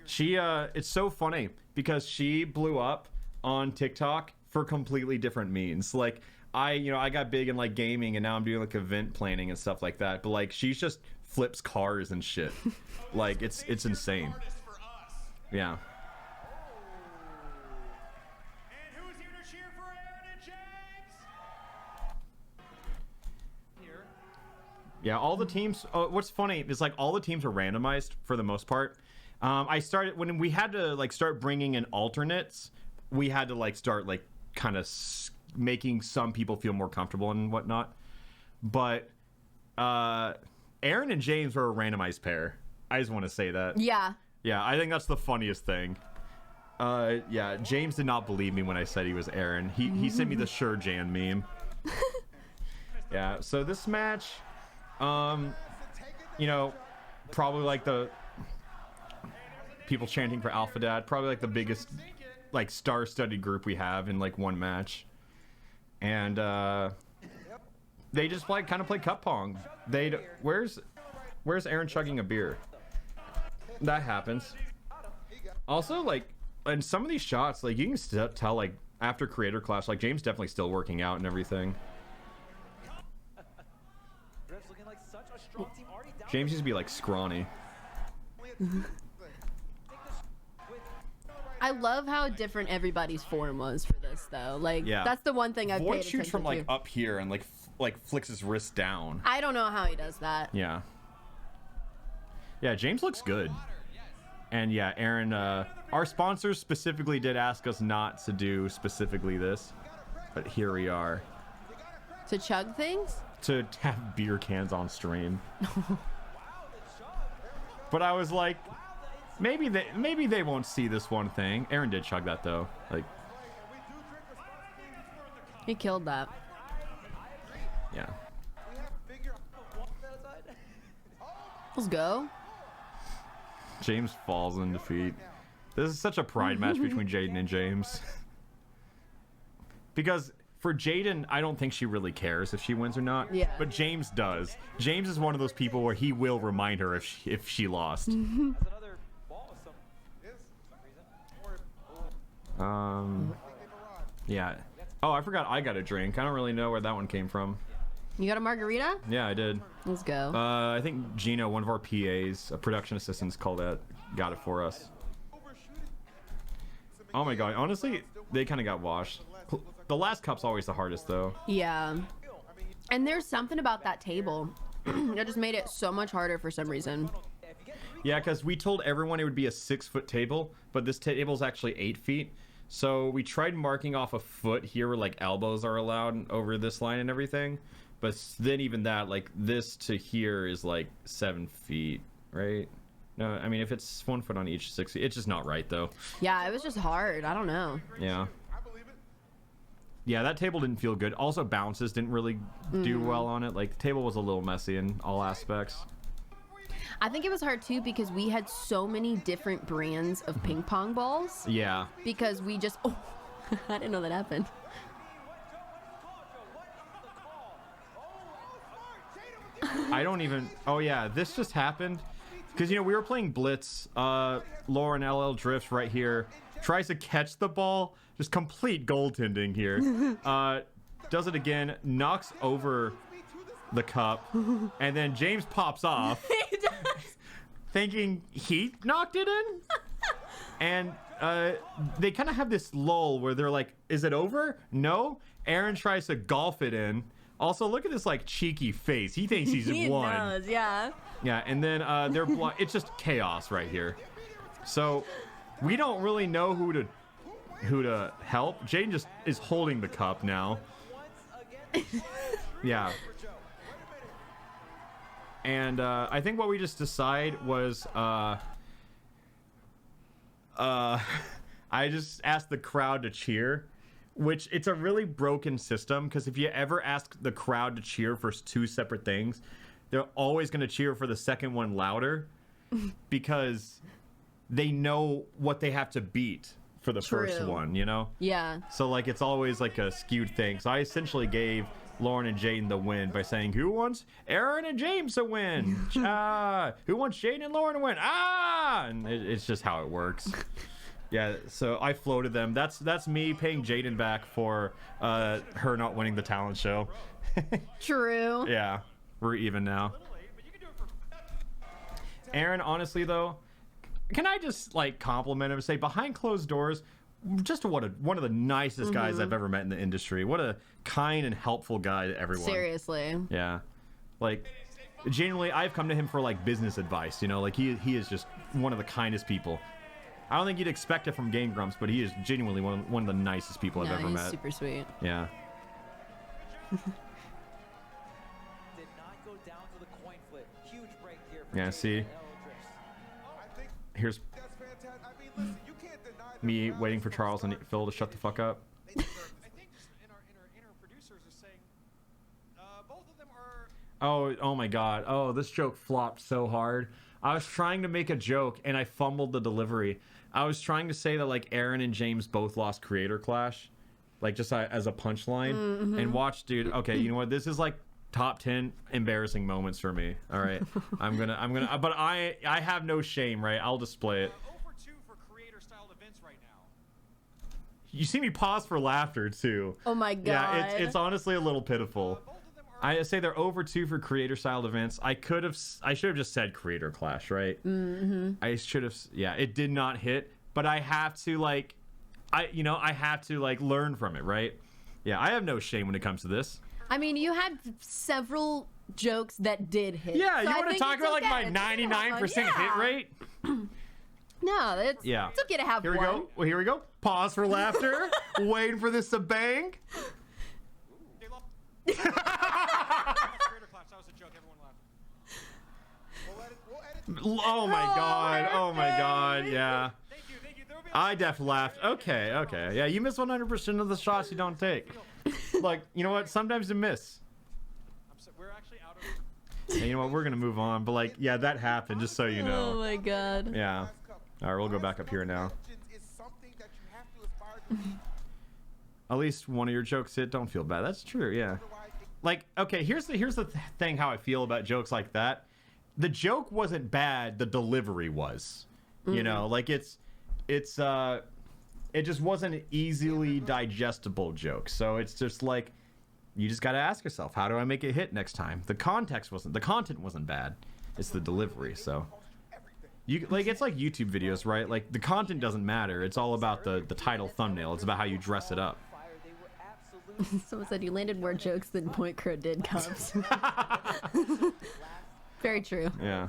It's so funny because she blew up on TikTok for completely different means. Like I got big in like gaming and now I'm doing like event planning and stuff like that. But like she's just flips cars and shit. Like it's insane. Yeah. Yeah, all the teams. What's funny is like all the teams are randomized for the most part. I started when we had to like start bringing in alternates. We had to like start like kind of making some people feel more comfortable and whatnot. But Aaron and James were a randomized pair. I just want to say that. Yeah. Yeah, I think that's the funniest thing. Yeah, James did not believe me when I said he was Aaron. He sent me the Sure Jan meme. Yeah, so this match. Probably like the people chanting for alpharad, probably like the biggest like star-studded group we have in like one match. And they just like kind of play cup pong. Where's Aaron chugging a beer? That happens. Also, like in some of these shots, like you can tell like after Creator Clash, like James definitely still working out and everything. James used to be like scrawny. I love how different everybody's form was for this, though. Like, yeah. That's the one thing I've paid Vod attention shoots from to. like up here and like flicks his wrist down. I don't know how he does that. Yeah. Yeah, James looks good. And yeah, Aaron, our sponsors specifically did ask us not to do specifically this, but here we are. To chug things? To have beer cans on stream. But I was like, maybe they won't see this one thing. Aaron did chug that though. Like, he killed that. Yeah. Let's go. James falls in defeat. This is such a pride match between Jaden and James. Because for Jaden, I don't think she really cares if she wins or not. Yeah. But James does. James is one of those people where he will remind her if she lost. Yeah. Oh, I forgot I got a drink. I don't really know where that one came from. You got a margarita? Yeah, I did. Let's go. I think Gino, one of our PAs, production assistants, got it for us. Oh my god, honestly, they kind of got washed. The last cup's always the hardest, though. Yeah. And there's something about that table that just made it so much harder for some reason. Yeah, because we told everyone it would be a 6-foot table, but this table's actually 8 feet. So we tried marking off a foot here where, like, elbows are allowed over this line and everything. But then even that, like, this to here is, like, 7 feet, right? No, I mean, if it's 1 foot on each 6 feet, it's just not right, though. Yeah, it was just hard. I don't know. Yeah. Yeah, that table didn't feel good. Also, bounces didn't really do well on it. Like, the table was a little messy in all aspects. I think it was hard, too, because we had so many different brands of ping pong balls. Yeah. Because we just... Oh, I didn't know that happened. I don't even... Oh, yeah, this just happened. Because, we were playing Blitz. Lauren LL drifts right here. Tries to catch the ball. Just complete goaltending here. Does it again. Knocks over the cup. And then James pops off. He does. Thinking he knocked it in. And they kind of have this lull where they're like, is it over? No. Aaron tries to golf it in. Also, look at this like cheeky face. He thinks he's He won. knows, yeah. Yeah, and then it's just chaos right here. So we don't really know who to help. Jaden just is holding the cup now. Yeah. And I think what we just decide was I just asked the crowd to cheer, which it's a really broken system, because if you ever ask the crowd to cheer for two separate things, they're always going to cheer for the second one louder because they know what they have to beat for the first one, you know? Yeah. So like it's always like a skewed thing. So I essentially gave Lauren and Jaden the win by saying, who wants Aaron and James to win? Who wants Jaden and Lauren to win? And it's just how it works. Yeah, so I floated them. That's me paying Jaden back for her not winning the talent show. True. Yeah, we're even now. Aaron, honestly though, can I just like compliment him and say behind closed doors, just one of the nicest guys I've ever met in the industry. What a kind and helpful guy to everyone. Seriously. Yeah. Like, genuinely, I've come to him for like business advice, you know, like he is just one of the kindest people. I don't think you'd expect it from Game Grumps, but he is genuinely one of the nicest people I've ever met. Super sweet. Yeah. Did not go down to the coin flip. Huge break here for Yeah, see? Here's me waiting for Charles and Phil to shut the fuck up. I think just in our producers are saying both of them are. Oh my god. Oh, this joke flopped so hard. I was trying to make a joke and I fumbled the delivery. I was trying to say that like Aaron and James both lost Creator Clash, like just as a punchline. And watch, dude. Okay, you know what? This is like top 10 embarrassing moments for me. All right, I'm gonna. But I have no shame, right? I'll display it. 0 for 2 for creator-styled events right now. You see me pause for laughter too. Oh my god. Yeah, it's honestly a little pitiful. I say they're over 2 for creator-styled events. I should have just said Creator Clash, right? I should have. Yeah, it did not hit, but I have to like, I have to like learn from it, right? Yeah, I have no shame when it comes to this. I mean, you had several jokes that did hit. Yeah, so you want to talk about like my 99% hit rate? No, it's okay to have Here we one. go. Well, here we go. Pause for laughter. Waiting for this to bang. Creator Clash, that was a joke. Everyone laughed. Oh my god. Oh my god. Yeah. Thank you. I def laughed. Okay. Yeah, you miss 100% of the shots you don't take. Like, you know what? Sometimes you miss. We're actually out of. And you know what? We're gonna move on. But like, yeah, that happened. Just so you know. Oh my god. Yeah. All right, we'll go back up here now. At least one of your jokes hit. Don't feel bad. That's true. Yeah. Like, okay, here's the thing. How I feel about jokes like that. The joke wasn't bad. The delivery was. You know, like it just wasn't an easily digestible joke. So it's just like, you just got to ask yourself, how do I make it hit next time? The content wasn't bad. It's the delivery. So it's like YouTube videos, right? Like the content doesn't matter. It's all about the title thumbnail. It's about how you dress it up. Someone said you landed more jokes than Point Crow did, Cubs. Very true. Yeah.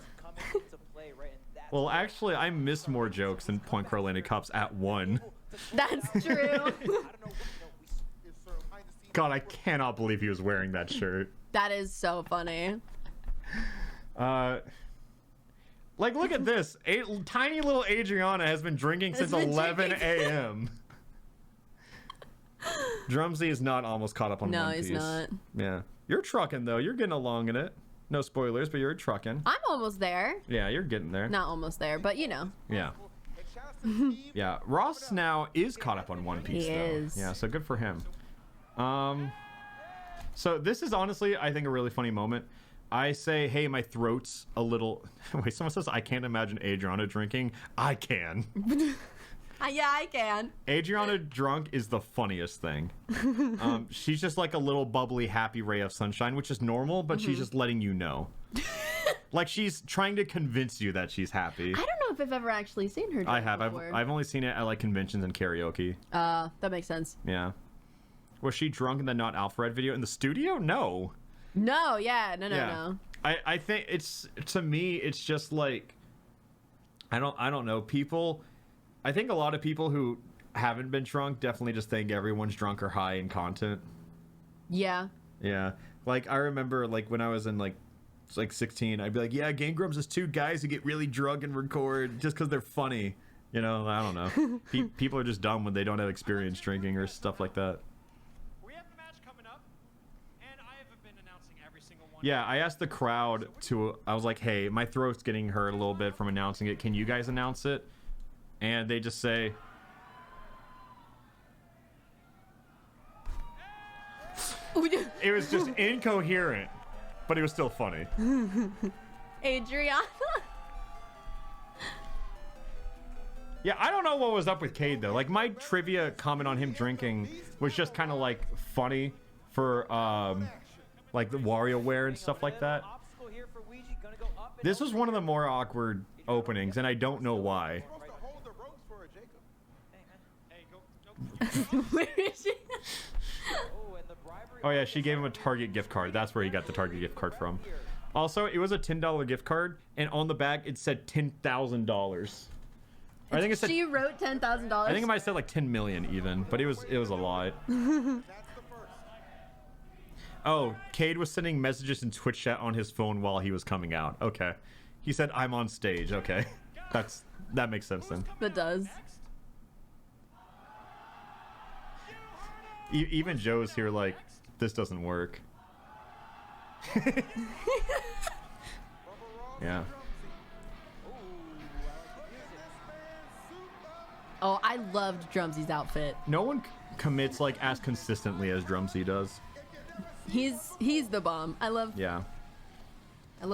Well, actually, I missed more jokes than Point Crow landed cups at 1. That's true. God, I cannot believe he was wearing that shirt. That is so funny. Like, look at this. Tiny little Adriana has been drinking since 11 a.m. Drumsy is not almost caught up on One Piece. No, he's not. Yeah. You're trucking, though. You're getting along in it. No spoilers, but you're trucking. I'm almost there. Yeah, you're getting there. Not almost there, but you know. Yeah. Yeah. Ross now is caught up on One Piece, He though. is. Yeah, so good for him. So this is honestly, I think, a really funny moment. I say, hey, my throat's a little... Wait, someone says, I can't imagine Adriana drinking. I can. Yeah, I can. Adriana drunk is the funniest thing. She's just like a little bubbly, happy ray of sunshine, which is normal, but she's just letting you know. Like she's trying to convince you that she's happy. I don't know if I've ever actually seen her drink I have. before. I've only seen it at like conventions and karaoke. That makes sense. Yeah. Was she drunk in the not alpharad video in the studio? No. No, yeah, no. I think it's, to me, it's just like, I don't know. People, I think a lot of people who haven't been drunk definitely just think everyone's drunk or high in content. Yeah. Yeah. Like, I remember, like, when I was in, like 16, I'd be like, yeah, Game Grumps is two guys who get really drunk and record just because they're funny. You know, I don't know. People are just dumb when they don't have experience drinking or stuff like that. We have the match coming up, and I have been announcing every single one. Yeah, I asked the crowd to, I was like, hey, my throat's getting hurt a little bit from announcing it. Can you guys announce it? And they just say... It was just incoherent, but it was still funny. Adriana. Yeah, I don't know what was up with Cade though. Like, my trivia comment on him drinking was just kind of like funny for like the WarioWare and stuff like that. This was one of the more awkward openings, and I don't know why. Where is she? Oh yeah, she gave him a Target gift card. That's where he got the Target gift card from. Also, it was a $10 gift card, and on the back it said $10,000. I think it said. She wrote $10,000. I think it might have said like 10 million even, but it was a lot. Oh, Cade was sending messages in Twitch chat on his phone while he was coming out. Okay, he said I'm on stage. Okay, that makes sense then. That does. Even Joe's here like, this doesn't work. Yeah. Oh, I loved Drumsy's outfit. No one commits like as consistently as Drumsy does. He's the bomb. I love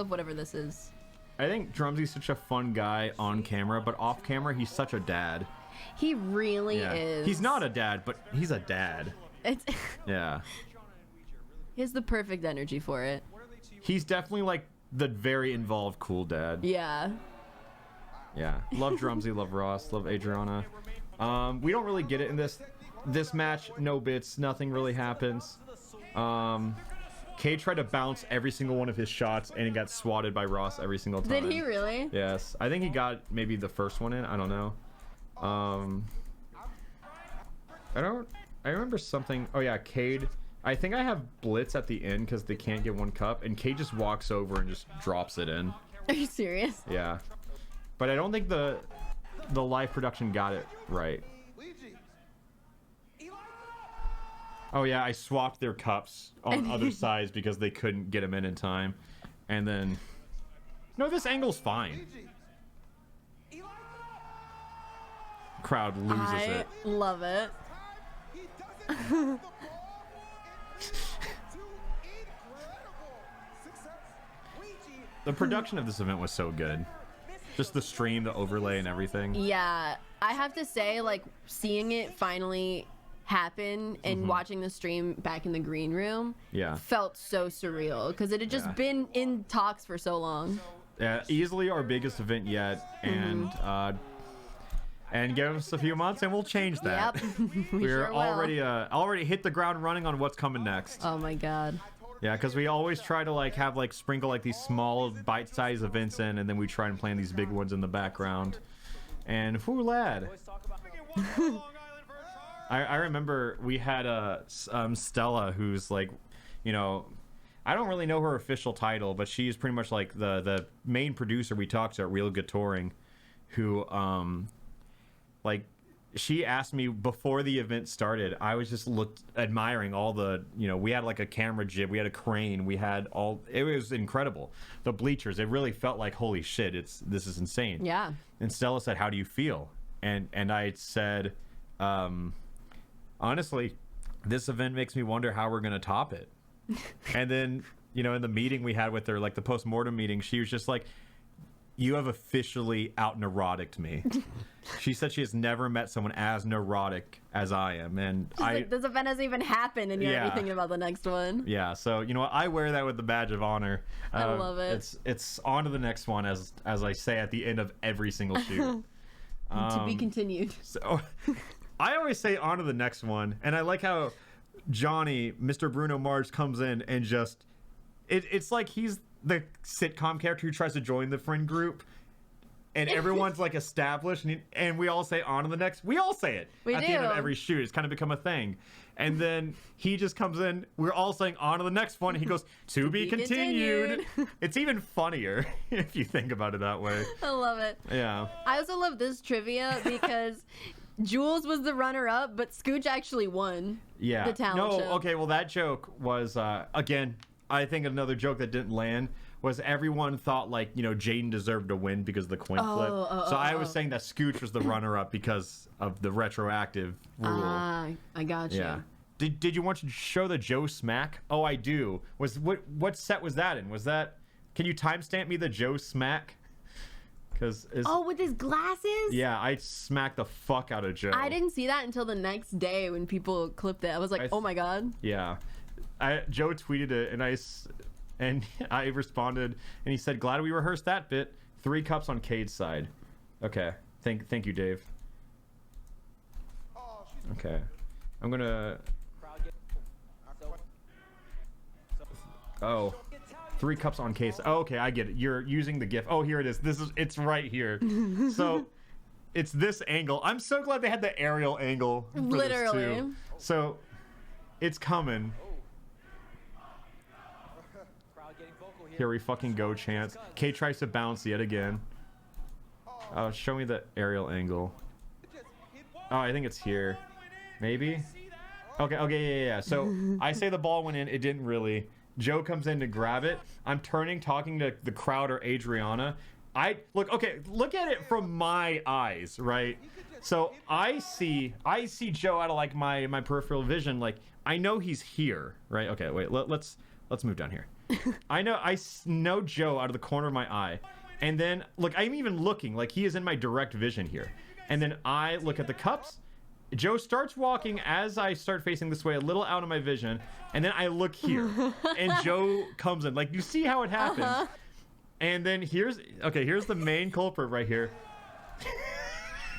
whatever this is. I think Drumsy's such a fun guy on camera, but off camera he's such a dad. He really is. He's not a dad, but he's a dad. It's Yeah. He has the perfect energy for it. He's definitely like the very involved cool dad. Yeah. Yeah. Love Drumsy, love Ross, love Adriana. We don't really get it in this match. No bits, nothing really happens. Kay tried to bounce every single one of his shots and he got swatted by Ross every single time. Did he really? Yes. I think he got maybe the first one in. I don't know. I remember something. Oh yeah, Cade. I think I have Blitz at the end because they can't get one cup, and Cade just walks over and just drops it in. Are you serious? Yeah. But I don't think the live production got it right. Oh yeah, I swapped their cups on other sides because they couldn't get them in time. And then... No, this angle's fine. Crowd loses it. I love it. The production of this event was so good. Just the stream, the overlay, and everything. Yeah, I have to say, like, seeing it finally happen and watching the stream back in the green room felt so surreal because it had just been in talks for so long. Yeah, easily our biggest event yet, and give us a few months and we'll change that. Yep. We're already hit the ground running on what's coming next. Oh my god. Yeah, because we always try to like have like sprinkle like these small bite-sized events in, and then we try and plan these big ones in the background. And whoo lad. I remember we had Stella, who's like, you know, I don't really know her official title, but she's pretty much like the main producer we talked to at Real Good Touring, who like, she asked me before the event started. I was just admiring all the, you know, we had like a camera jib, we had a crane, we had all, it was incredible. The bleachers, it really felt like, holy shit, this is insane. Yeah. And Stella said, how do you feel? And I said, honestly, this event makes me wonder how we're going to top it. And then, you know, in the meeting we had with her, like the post-mortem meeting, she was just like, you have officially out-neuroticked me. She said she has never met someone as neurotic as I am. And like, this event hasn't even happened and you're already thinking about the next one. Yeah, so, you know what? I wear that with the badge of honor. I love it. It's on to the next one, as I say at the end of every single shoot. To be continued. So, I always say on to the next one. And I like how Johnny, Mr. Bruno Mars, comes in and just it's like he's the sitcom character who tries to join the friend group, and everyone's like established, and we all say on to the next. We all say it at the end of every shoot. It's kind of become a thing. And then he just comes in. We're all saying on to the next one. And he goes, to be continued. It's even funnier if you think about it that way. I love it. Yeah. I also love this trivia because Jules was the runner-up, but Scooch actually won. Yeah. The talent show. Okay. Well, that joke was again. I think another joke that didn't land was everyone thought like Jaden deserved to win because of the coin flip. So I was saying that Scooch was the runner-up because of the retroactive rule. I got you. Yeah. Did you want to show the Joe smack? Oh, I do. What set was that in? Was that? Can you timestamp me the Joe smack? With his glasses? Yeah, I smacked the fuck out of Joe. I didn't see that until the next day when people clipped it. I was like, oh my god. Yeah. Joe tweeted it, and I responded, and he said, "Glad we rehearsed that bit. 3 cups on Cade's side." Okay. Thank you, Dave. Okay. I'm gonna. Oh. 3 cups on Cade. Oh, okay, I get it. You're using the GIF. Oh, here it is. It's right here. So it's this angle. I'm so glad they had the aerial angle for Literally. This too. So it's coming. Here we fucking go, Chance. Kate tries to bounce yet again. Show me the aerial angle. Oh, I think it's here. Maybe? Okay, yeah. So I say the ball went in. It didn't really. Joe comes in to grab it. I'm turning, talking to the crowd or Adriana. Look at it from my eyes, right? So I see Joe out of like my peripheral vision. Like I know he's here, right? Okay, wait. Let's move down here. I know Joe out of the corner of my eye, and then look, I'm even looking like he is in my direct vision here. And then I look at the cups. Joe starts walking as I start facing this way, a little out of my vision, and then I look here, and Joe comes in. Like you see how it happens. And then here's the main culprit right here.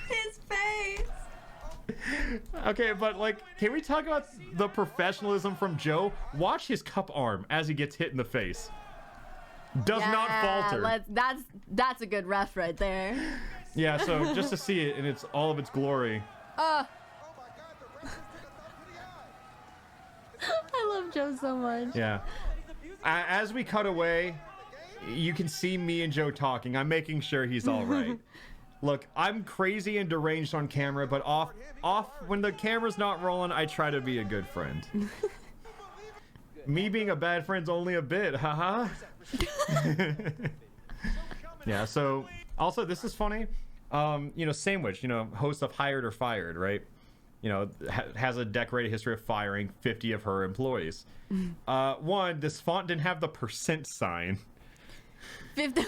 His face. Okay, but like, can we talk about the professionalism from Joe? Watch his cup arm as he gets hit in the face. Does not falter. That's a good ref right there. Yeah, so just to see it in all of its glory. I love Joe so much. Yeah. As we cut away, you can see me and Joe talking. I'm making sure he's all right. Look, I'm crazy and deranged on camera, but off when the camera's not rolling, I try to be a good friend. Me being a bad friend's only a bit, haha. Yeah, so also this is funny. Sandwich, host of Hired or Fired, right? Has a decorated history of firing 50 of her employees. One, this font didn't have the % sign. 50.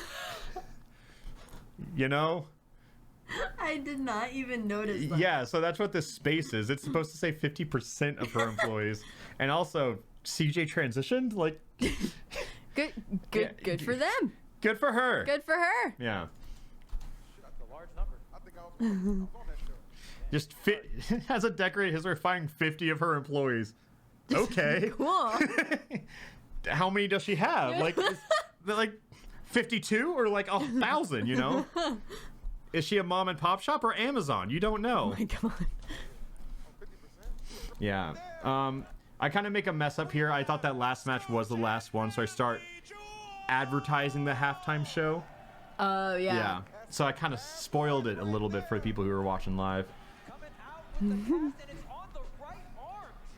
I did not even notice that. Yeah, so that's what this space is. It's supposed to say 50% of her employees. And also, CJ transitioned? Like... Good for them. Good for her. Good for her. Yeah. That's a large number. I think I was on that show. Just has a decorated history of firing 50 of her employees. Okay. Cool. How many does she have? Like 52 or like 1,000, Is she a mom and pop shop or Amazon? You don't know. Oh my god. Yeah. I kind of make a mess up here. I thought that last match was the last one, so I start advertising the halftime show. Oh, yeah. Yeah. So I kind of spoiled it a little bit for the people who were watching live.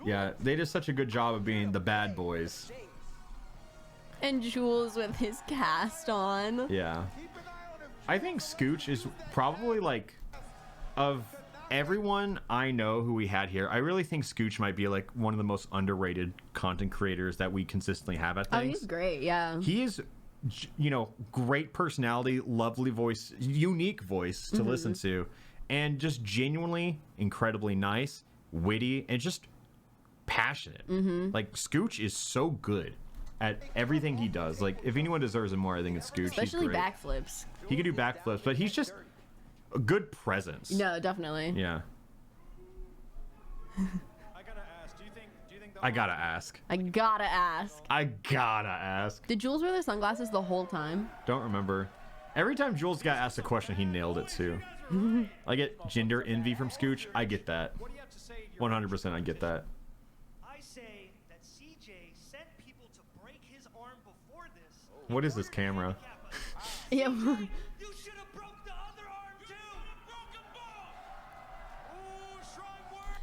Yeah, they did such a good job of being the bad boys. And Jules with his cast on. Yeah. I think Scooch is probably like, of everyone I know who we had here, I really think Scooch might be like one of the most underrated content creators that we consistently have at things. Oh, he's great, yeah. He is, great personality, lovely voice, unique voice to listen to, and just genuinely incredibly nice, witty, and just passionate. Like, Scooch is so good at everything he does. Like, if anyone deserves him more, I think it's Scooch. Especially backflips. He can do backflips, but he's just a good presence. No, definitely. Yeah. I gotta ask, do you think I gotta ask. I gotta ask. I gotta ask. Did Jules wear the sunglasses the whole time? Don't remember. Every time Jules got asked a question, he nailed it too. I get gender envy from Scooch. I get that. 100% I get that. I say that CJ sent people to break his arm before this. What is this camera? Yeah. You should have broke the other arm too. Broken ball. Ooh, strong work.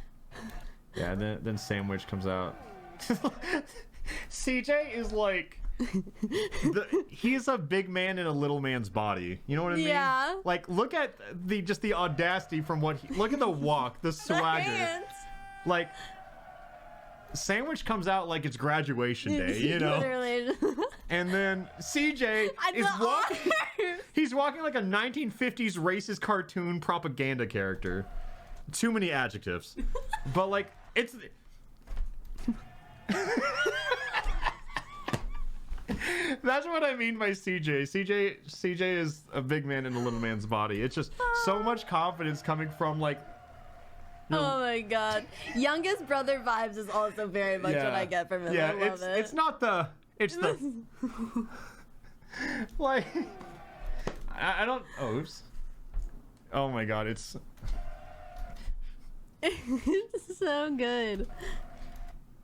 Yeah, and then Sandwich comes out. CJ is like... he's a big man in a little man's body. You know what I mean? Yeah. Like, look at the audacity from what look at the walk, the swagger. Hands. Like, Sandwich comes out like it's graduation day, you know? Literally. And then CJ is walking. He's walking like a 1950s racist cartoon propaganda character. Too many adjectives. But like, it's... That's what I mean by CJ. CJ is a big man in a little man's body. It's just so much confidence coming from like... Oh my god. Youngest brother vibes is also very much what I get from him. Yeah, I love it. it's not the... It's the... like... I don't... Oh, oops. Oh my god, it's... It's so good.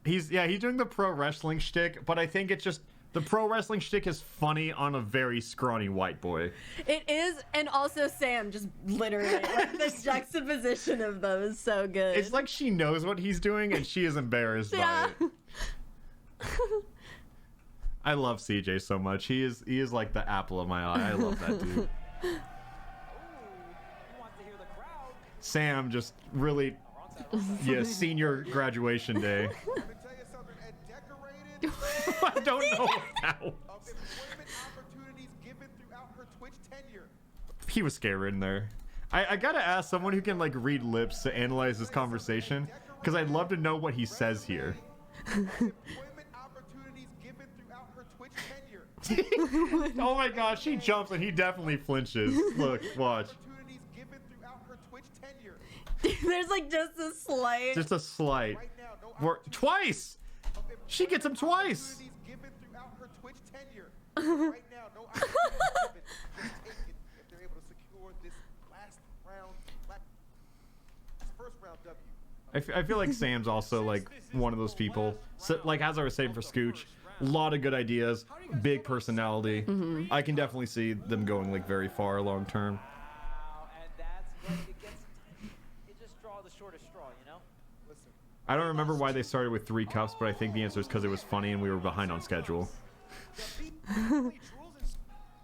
He's doing the pro wrestling shtick, but I think it's just... The pro wrestling shtick is funny on a very scrawny white boy. It is, and also Sam, just literally, like, the juxtaposition of them is so good. It's like she knows what he's doing and she is embarrassed by it. I love CJ so much. He is like the apple of my eye. I love that dude. Sam just really, senior graduation day. I don't know what that was. He was scared in there. I gotta ask someone who can like read lips to analyze this conversation, because I'd love to know what he says here. Oh my gosh, she jumps and he definitely flinches. Look, watch. There's like just a slight. Just a slight. Twice! She gets him twice! I feel like Sam's also like one of those people. So, like as I was saying for Scooch, a lot of good ideas, big personality. I can definitely see them going like very far long term. I don't remember why they started with 3 cups, but I think the answer is because it was funny and we were behind on schedule.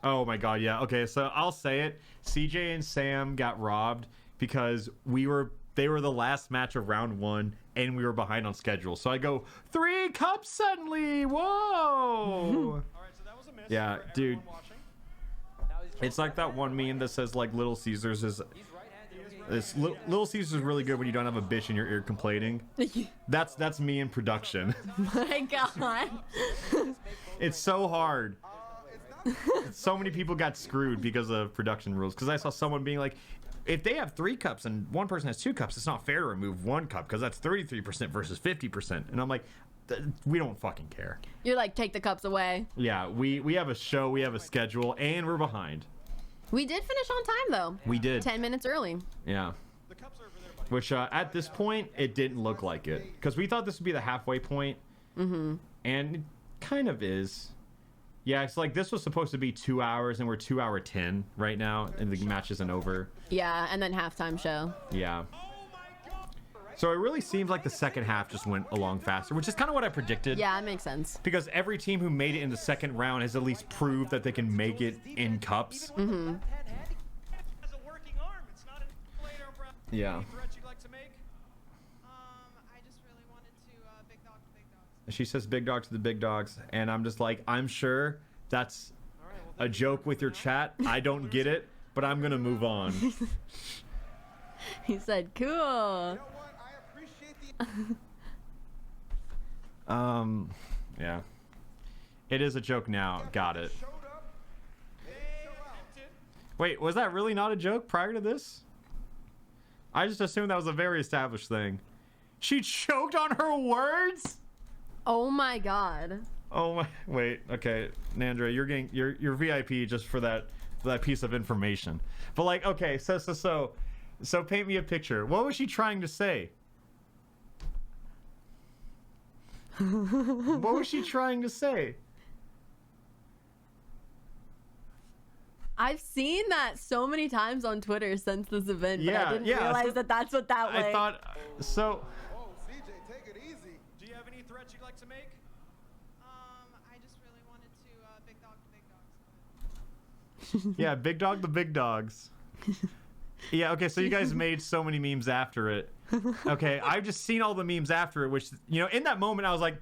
Oh my god, yeah. Okay, so I'll say it. CJ and Sam got robbed because they were the last match of round 1 and we were behind on schedule. So I go, 3 cups suddenly! Whoa! Yeah, dude. It's like that one meme that says like Little Caesars is... Little Caesars is really good when you don't have a bitch in your ear complaining. That's me in production. My god. It's so hard. So many people got screwed because of production rules. Because I saw someone being like, if they have 3 cups and one person has 2 cups, it's not fair to remove 1 cup because that's 33% versus 50%. And I'm like, we don't fucking care. You're like, take the cups away. Yeah, we have a show, we have a schedule, and we're behind. We did finish on time, though. We did. 10 minutes early. Yeah. Which, at this point, it didn't look like it. Because we thought this would be the halfway point. Mm-hmm. And it kind of is. Yeah, it's like this was supposed to be 2 hours, and we're 2 hour 10 right now, and the match isn't over. Yeah, and then halftime show. Yeah. So it really seems like the second half just went along faster, which is kind of what I predicted. Yeah, it makes sense. Because every team who made it in the second round has at least proved that they can make it in cups. Mm-hmm. Yeah. She says big dog to the big dogs, and I'm just like, I'm sure that's a joke with your chat. I don't get it, but I'm gonna move on. He said, cool. Yeah. It is a joke now. Got it. Wait, was that really not a joke prior to this? I just assumed that was a very established thing. She choked on her words? Oh my god. Oh my, wait, okay, Nandra, you're getting you're VIP just for that piece of information. But like, okay, so paint me a picture. What was she trying to say? What was she trying to say? I've seen that so many times on Twitter since this event, but I didn't realize that that's what that was. I thought so. Oh, CJ, take it easy. Do you have any threats you'd like to make? I just really wanted to big dog the big dogs. Yeah, big dog the big dogs. Yeah, okay, so you guys made so many memes after it. Okay, I've just seen all the memes after it, which, you know, in that moment I was like,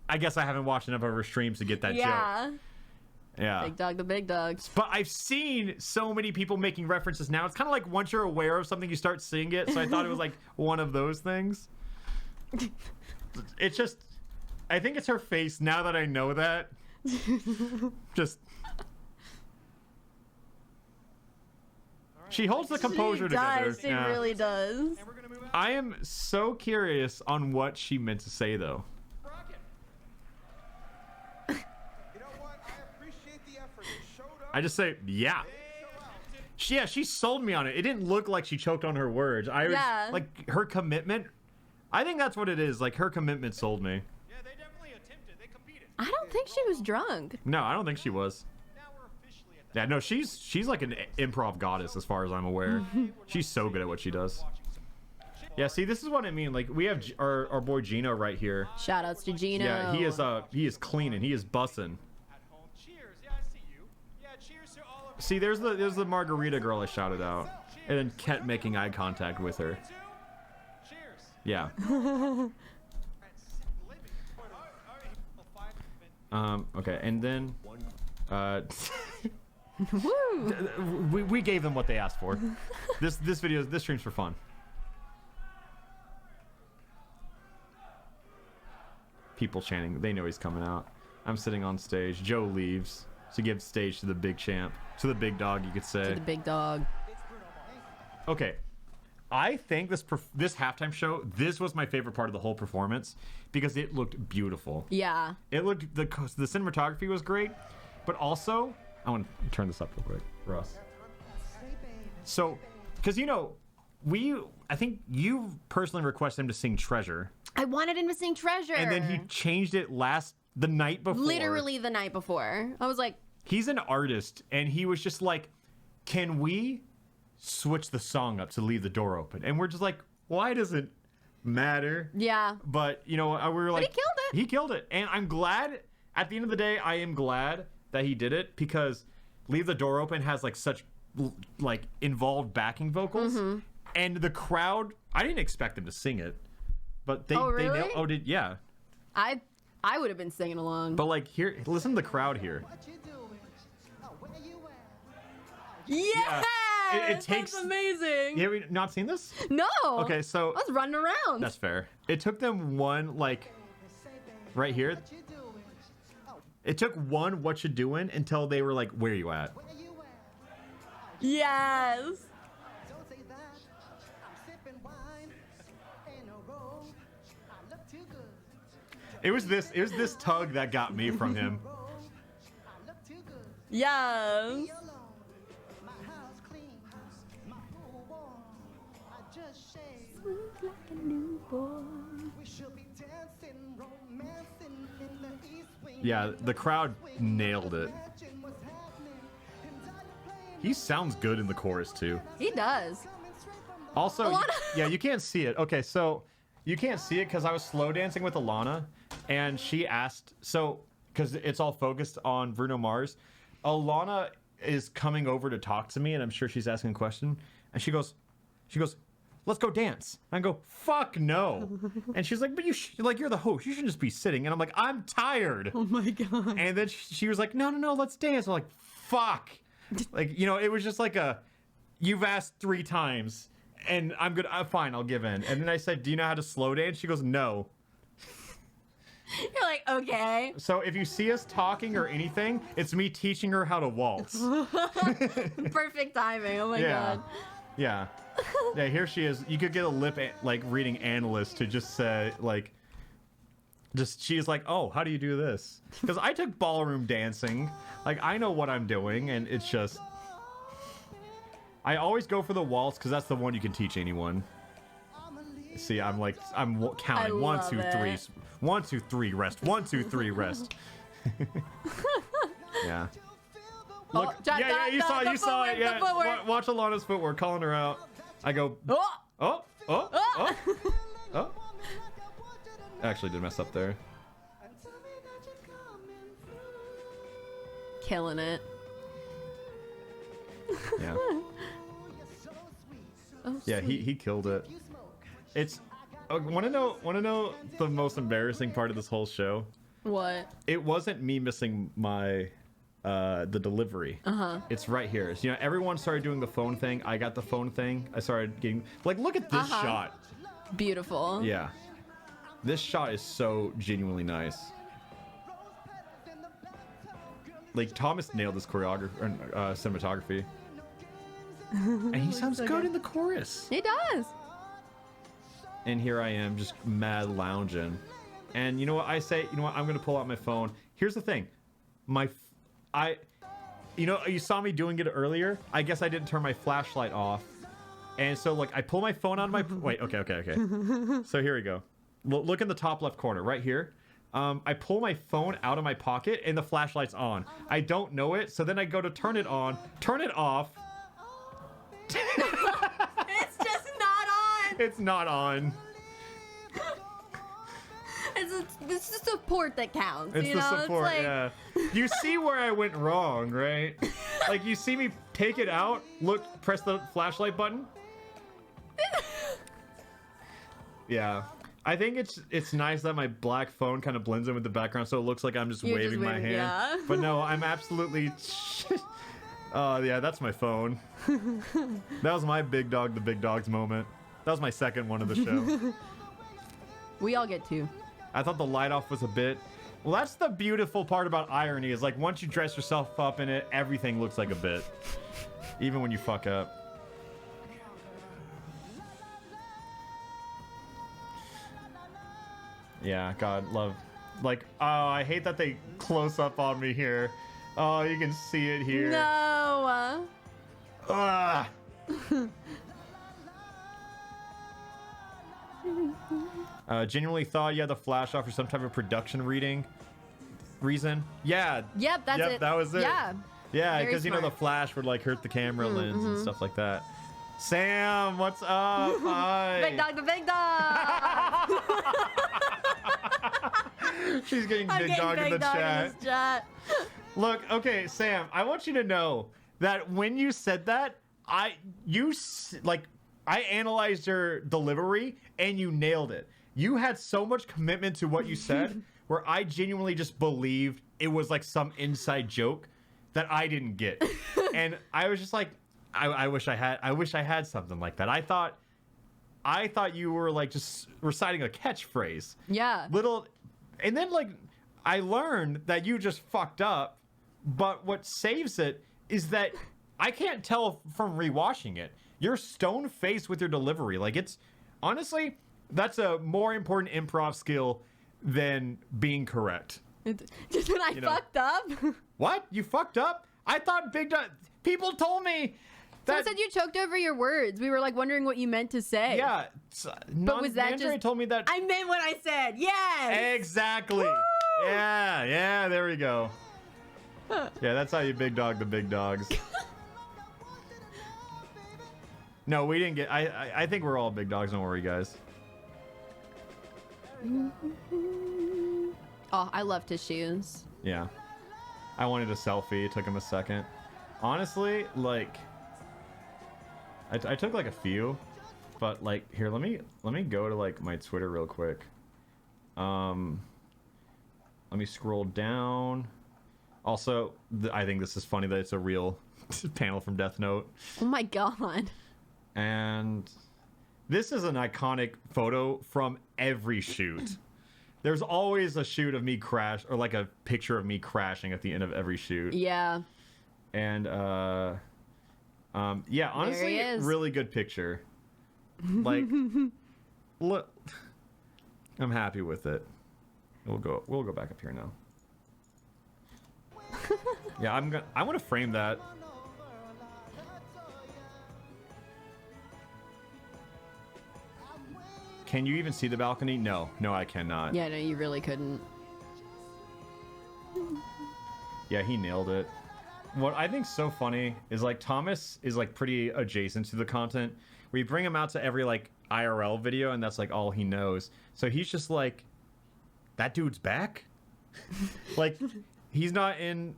I guess I haven't watched enough of her streams to get that joke. Yeah. Big dog the big dogs. But I've seen so many people making references now. It's kind of like once you're aware of something, you start seeing it. So I thought it was like one of those things. It's just, I think it's her face now that I know that. Just. She holds the composure together. She really does. I am so curious on what she meant to say, though. I just say, yeah. She sold me on it. It didn't look like she choked on her words. I was like, her commitment. I think that's what it is. Like, her commitment sold me. Yeah, they definitely attempted. They competed. I don't think she was drunk. No, I don't think she was. Now we're officially at the Yeah, no, she's like an improv goddess as far as I'm aware. She's so good at what she does. Yeah, see, this is what I mean. Like, we have our boy Gino right here. Shout outs to Gino. Yeah, he is cleaning. He is bussing. See, there's the margarita girl I shouted out, and then kept making eye contact with her. Yeah. Okay, and then we gave them what they asked for. This stream's for fun. People chanting. They know he's coming out. I'm sitting on stage. Joe leaves to give stage to the big champ. To the big dog, you could say. To the big dog. Okay. I think this halftime show, this was my favorite part of the whole performance because it looked beautiful. Yeah. It looked, the cinematography was great, but also, I want to turn this up real quick, Russ. So, because, you know, I think you personally requested him to sing Treasure. I wanted him to sing Treasure. And then he changed it the night before. Literally the night before. I was like, he's an artist, and he was just like, can we switch the song up to Leave the Door Open? And we're just like, why does it matter? Yeah. But, you know, we were like, but he killed it. He killed it. And I'm glad, at the end of the day, I am glad that he did it because Leave the Door Open has like such like involved backing vocals. Mm-hmm. And the crowd, I didn't expect them to sing it, but they really? Yeah. I would have been singing along. But like here, listen to the crowd here. Yeah. It takes. That's amazing. You have not seen this? No. Okay, so I was running around. That's fair. It took them one like right here. It took one "What You Doing" until they were like, "Where you at?" Yes. It was this tug that got me from him. Yes. Yeah, the crowd nailed it. He sounds good in the chorus too. He does. Also, yeah, you can't see it. Okay, so you can't see it because I was slow dancing with Alana, and she asked, because it's all focused on Bruno Mars, Alana is coming over to talk to me, and I'm sure she's asking a question, and she goes, let's go dance. And I go, fuck no. And she's like, but you're the host. You should just be sitting. And I'm like, I'm tired. Oh my God. And then she was like, no, let's dance. I'm like, fuck. Like, you know, it was just like you've asked 3 times and I'm good. Fine, I'll give in. And then I said, do you know how to slow dance? She goes, no. You're like, okay. So if you see us talking or anything, it's me teaching her how to waltz. Perfect timing. Oh my God. Yeah. Yeah, here she is. You could get a lip reading analyst to just say like, Just she's like, oh, how do you do this? Because I took ballroom dancing. Like, I know what I'm doing, and it's just... I always go for the waltz because that's the one you can teach anyone. See, I'm counting. 1, 2, 3. 1, 2, 3, rest. 1, 2, 3, rest. Yeah. Look, you saw it. Yeah, watch Alana's footwork, calling her out. I go, oh. Actually did mess up there. Killing it. Yeah. Yeah, he killed it. It's want to know the most embarrassing part of this whole show? What? It wasn't me missing my the delivery. It's right here. So, everyone started doing the phone thing. I got the phone thing. I started getting look at this shot. Beautiful. Yeah. This shot is so genuinely nice. Like, Thomas nailed this cinematography. And he sounds good in the chorus. He does. And here I am, just mad lounging. And you know what I say? You know what? I'm gonna pull out my phone. Here's the thing, you saw me doing it earlier. I guess I didn't turn my flashlight off, and so like I pull my phone out of my. Wait, okay. So here we go. Look in the top left corner, right here. I pull my phone out of my pocket, and the flashlight's on. I don't know it, so then I go to turn it on, turn it off. It's just not on. It's not on. It's the support that counts. It's the support, yeah. You see where I went wrong, right? Like, you see me take it out, press the flashlight button. Yeah. I think it's nice that my black phone kind of blends in with the background, so it looks like I'm just waving my hand. Yeah. But no, I'm absolutely... yeah, that's my phone. That was my big dog, the big dogs moment. That was my second one of the show. We all get two. I thought the light off was a bit... Well, that's the beautiful part about irony, is like once you dress yourself up in it, everything looks like a bit. Even when you fuck up. Yeah, God, love. Like, oh, I hate that they close up on me here. Oh, you can see it here. No. Ah. Genuinely thought you had the flash off for some type of production reason. Yeah. Yep, that's it. That was it. Yeah. Yeah, because Very the flash would like hurt the camera lens and stuff like that. Sam, what's up? Hi. Big dog, the big dog. She's getting big dog in the chat. Look, okay, Sam, I want you to know that when you said that, I analyzed your delivery and you nailed it. You had so much commitment to what you said where I genuinely just believed it was like some inside joke that I didn't get. And I was just like, I wish I had something like that. I thought you were like just reciting a catchphrase. Yeah. And then like I learned that you just fucked up, but what saves it is that I can't tell from rewatching it. You're stone faced with your delivery. Like, it's honestly, that's a more important improv skill than being correct. Just when I fucked up? What? You fucked up? I thought people told me that... Someone said you choked over your words. We were like wondering what you meant to say. Yeah. But was that Andre just... told me that... I meant what I said. Yes! Exactly. Woo! Yeah, there we go. Yeah, that's how you big dog the big dogs. No, we didn't get... I think we're all big dogs. Don't worry, guys. Oh, I loved his shoes. Yeah. I wanted a selfie. It took him a second. Honestly, like... I took like a few. But like, here, let me go to like my Twitter real quick. Let me scroll down. Also, I think this is funny that it's a real panel from Death Note. Oh my god. And this is an iconic photo from every shoot. There's always a shoot of me crash, or like a picture of me crashing at the end of every shoot. Yeah. And yeah, honestly, really good picture. Like, look, I'm happy with it. We'll go back up here now. Yeah, I want to frame that. Can you even see the balcony? No, I cannot. Yeah, no, you really couldn't. Yeah, he nailed it. What I think's so funny is like Thomas is like pretty adjacent to the content. We bring him out to every like IRL video, and that's like all he knows. So he's just like, that dude's back. Like, he's not in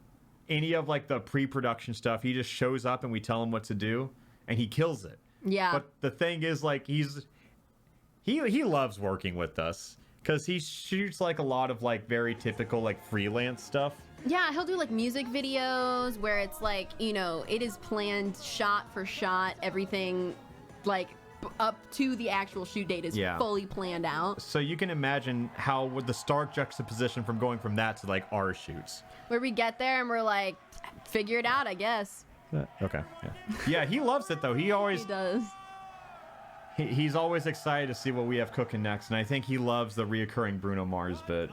any of like the pre-production stuff. He just shows up and we tell him what to do, and he kills it. Yeah. But the thing is, like, he loves working with us because he shoots like a lot of like very typical like freelance stuff. Yeah, he'll do like music videos where it's like, you know, it is planned shot for shot, everything like up to the actual shoot date is fully planned out. So you can imagine how with the stark juxtaposition from going from that to like our shoots. Where we get there and we're like, figure it out, I guess. Okay. Yeah, he loves it though. He always does. He's always excited to see what we have cooking next, and I think he loves the reoccurring Bruno Mars bit.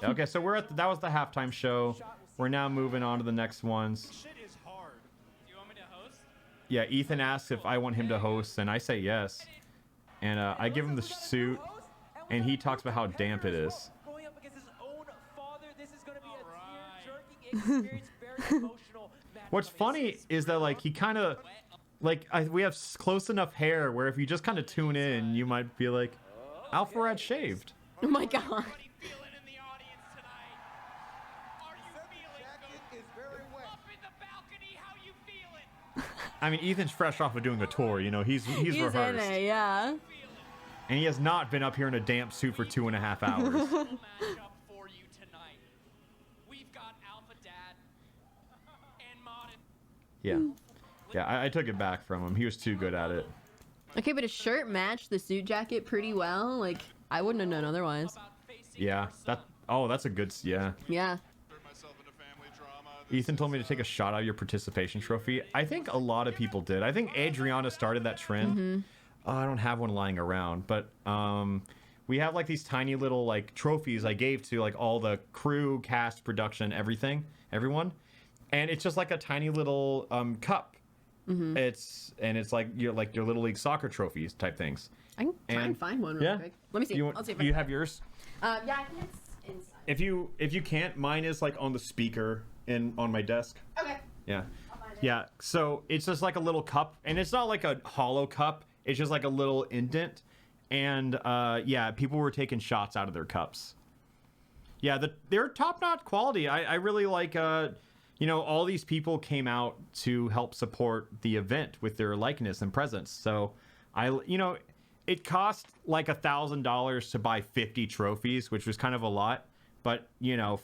Okay, so that was the halftime show. We're now moving on to the next ones. Shit is hard. Do you want me to host? Yeah, Ethan asks if I want him to host, and I say yes. And I give him the suit, and he talks about how damp it is. Going up against his own father, this is going to be a tear-jerking experience, very emotional. What's funny is that like he kind of like we have close enough hair where if you just kind of tune in, you might be like, alpharad shaved. Oh my god. What are you feeling in the audience tonight? Are you feeling good? Up in the balcony, how you feeling? I mean, Ethan's fresh off of doing a tour, you know, he's rehearsed. In it, yeah. And he has not been up here in a damp suit for 2.5 hours. Matchup for you tonight. We've got Alpha Dad and Modern. Yeah. Yeah, I took it back from him. He was too good at it. Okay, but his shirt matched the suit jacket pretty well. Like, I wouldn't have known otherwise. Yeah, that's a good, yeah. Yeah. Ethan told me to take a shot of your participation trophy. I think a lot of people did. I think Adriana started that trend. Oh, I don't have one lying around, but we have like these tiny little like trophies I gave to like all the crew, cast, production, everyone. And it's just like a tiny little cup. It's like your little league soccer trophies type things. I can try and find one real quick. Let me see. I'll see if I you have yours. Yeah, I think it's inside. If you can't, mine is like on the speaker on my desk. Okay. Yeah. Yeah. So it's just like a little cup, and it's not like a hollow cup. It's just like a little indent, and yeah, people were taking shots out of their cups. Yeah, they're top-notch quality. I really like. You know, all these people came out to help support the event with their likeness and presence. So, it cost like $1,000 to buy 50 trophies, which was kind of a lot. But, you know,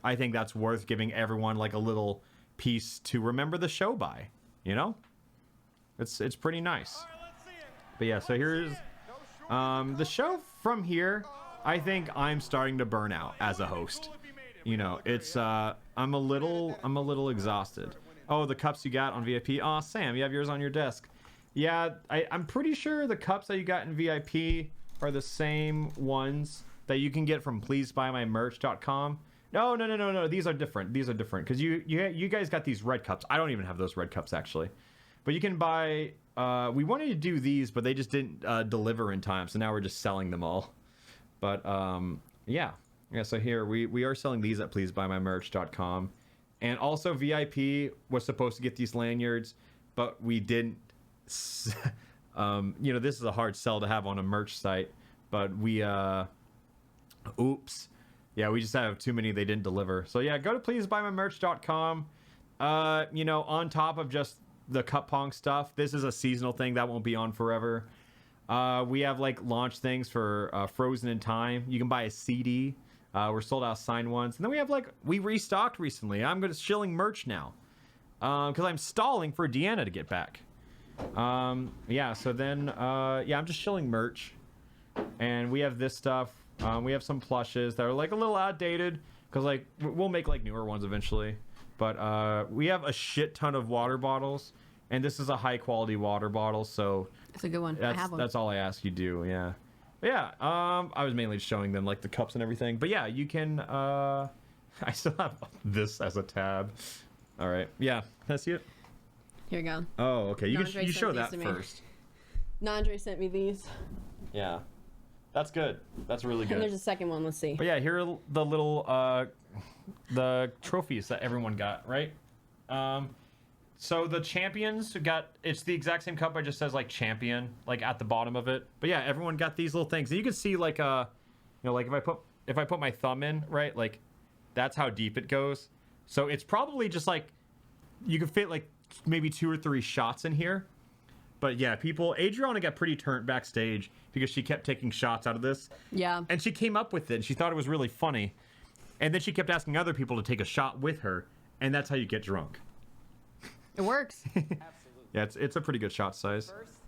I think that's worth giving everyone like a little piece to remember the show by, you know? It's pretty nice. But yeah, so here's the show from here. I think I'm starting to burn out as a host. You know, it's I'm a little exhausted. Oh, the cups you got on VIP. Aw, Sam, you have yours on your desk. Yeah, I'm pretty sure the cups that you got in VIP are the same ones that you can get from pleasebuyMymerch.com. No. These are different. Because you guys got these red cups. I don't even have those red cups actually. But you can buy. We wanted to do these, but they just didn't deliver in time. So now we're just selling them all. But yeah. Yeah, so here we are selling these at pleasebuyMymerch.com. And also VIP was supposed to get these lanyards, but we didn't. You know, this is a hard sell to have on a merch site, but we oops. Yeah, we just have too many, they didn't deliver. So yeah, go to pleasebuyMymerch.com. You know, on top of just the cup pong stuff, this is a seasonal thing that won't be on forever. We have like launch things for Frozen in Time. You can buy a CD. We're sold out signed ones. And then we have like, we restocked recently. I'm shilling merch now. Because I'm stalling for Deanna to get back. Yeah, so then, yeah, I'm just shilling merch. And we have this stuff. We have some plushes that are like a little outdated. Because like, we'll make like newer ones eventually. But we have a shit ton of water bottles. And this is a high quality water bottle. So it's a good one. I have one. That's all I ask you do, yeah. But yeah, I was mainly showing them like the cups and everything. But yeah, you can. I still have this as a tab. All right. Yeah. Can I see it? Here we go. Oh, okay. You Nandre show sent that these to me. first. Nandre sent me these. Yeah. That's good. That's really good. And there's a second one. Let's see. But yeah, here are the little the trophies that everyone got, right? So the champions got, it's the exact same cup, it just says like champion like at the bottom of it. But yeah, everyone got these little things. And you can see like you know, like if I put my thumb in, right? Like that's how deep it goes. So it's probably just like you could fit like maybe 2 or 3 shots in here. But yeah, Adriana got pretty turned backstage because she kept taking shots out of this. Yeah. And she came up with it and she thought it was really funny. And then she kept asking other people to take a shot with her. And that's how you get drunk. It works. Absolutely. Yeah, it's a pretty good shot size. First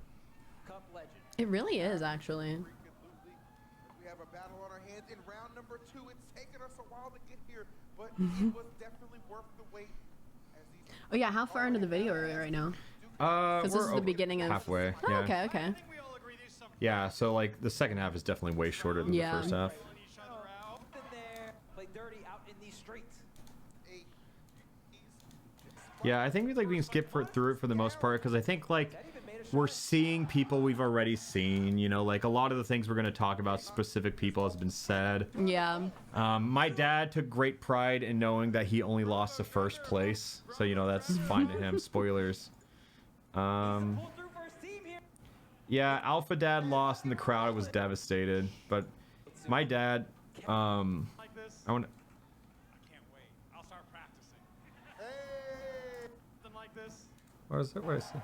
cup legend. It really is, actually. We have a battle on our hands in round number 2. It's taken us a while to get here, but it was definitely worth the wait. Oh yeah, how far into the video are we right now? Because this is the beginning of halfway. Oh, Yeah. okay, okay. Yeah, so like the second half is definitely way shorter than the first half. Been there, play dirty out in these streets. Yeah, I think we can skip through it for the most part because I think like we're seeing people we've already seen. You know, like a lot of the things we're going to talk about, specific people, has been said. Yeah. My dad took great pride in knowing that he only lost the first place, so you know that's fine to him. Spoilers. Yeah, Alpha Dad lost and the crowd was devastated, but my dad, I want. I can't wait. I'll start practicing. Something like this. What is it? What is it?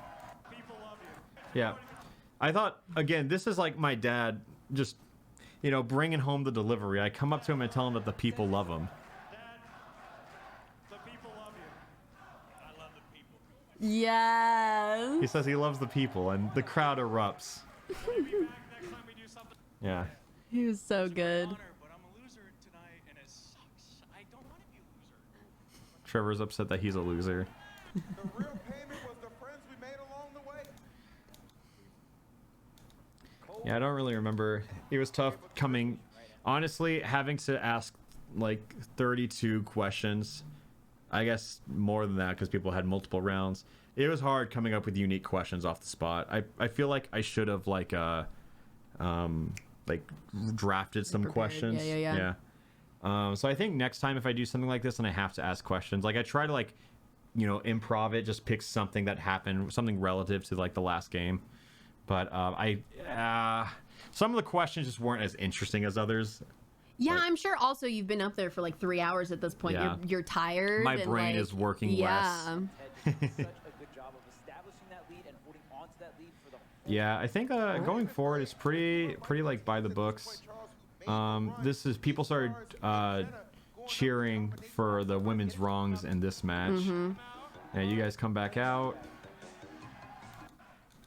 People love you. Yeah, I thought again. This is like my dad, just you know, bringing home the delivery. I come up to him and tell him that the people love him. Dad, the people love you. I love the people. Yes. He says he loves the people, and the crowd erupts. We'll be back next time we do something. Yeah. He was so good. Honor, but I'm a loser tonight, and it sucks. I don't want to be a loser. Trevor's upset that he's a loser. The real payment was the friends we made along the way. Yeah, I don't really remember. It was tough coming. Honestly, having to ask like 32 questions. I guess more than that because people had multiple rounds. It was hard coming up with unique questions off the spot. I feel like I should have like drafted some Prepared. questions. Yeah. So I think next time if I do something like this and I have to ask questions, like I try to like, you know, improv it, just pick something that happened, something relative to like the last game. But some of the questions just weren't as interesting as others. Yeah, Like- I'm sure also you've been up there for like 3 hours at this point. Yeah. You're tired. My and, brain like, is working yeah. less. Ted did such a good job of establishing that lead and holding on to that lead for the whole Yeah, I think going forward it's pretty like by the books. This is people started cheering for the women's wrongs in this match. Yeah, you guys come back out.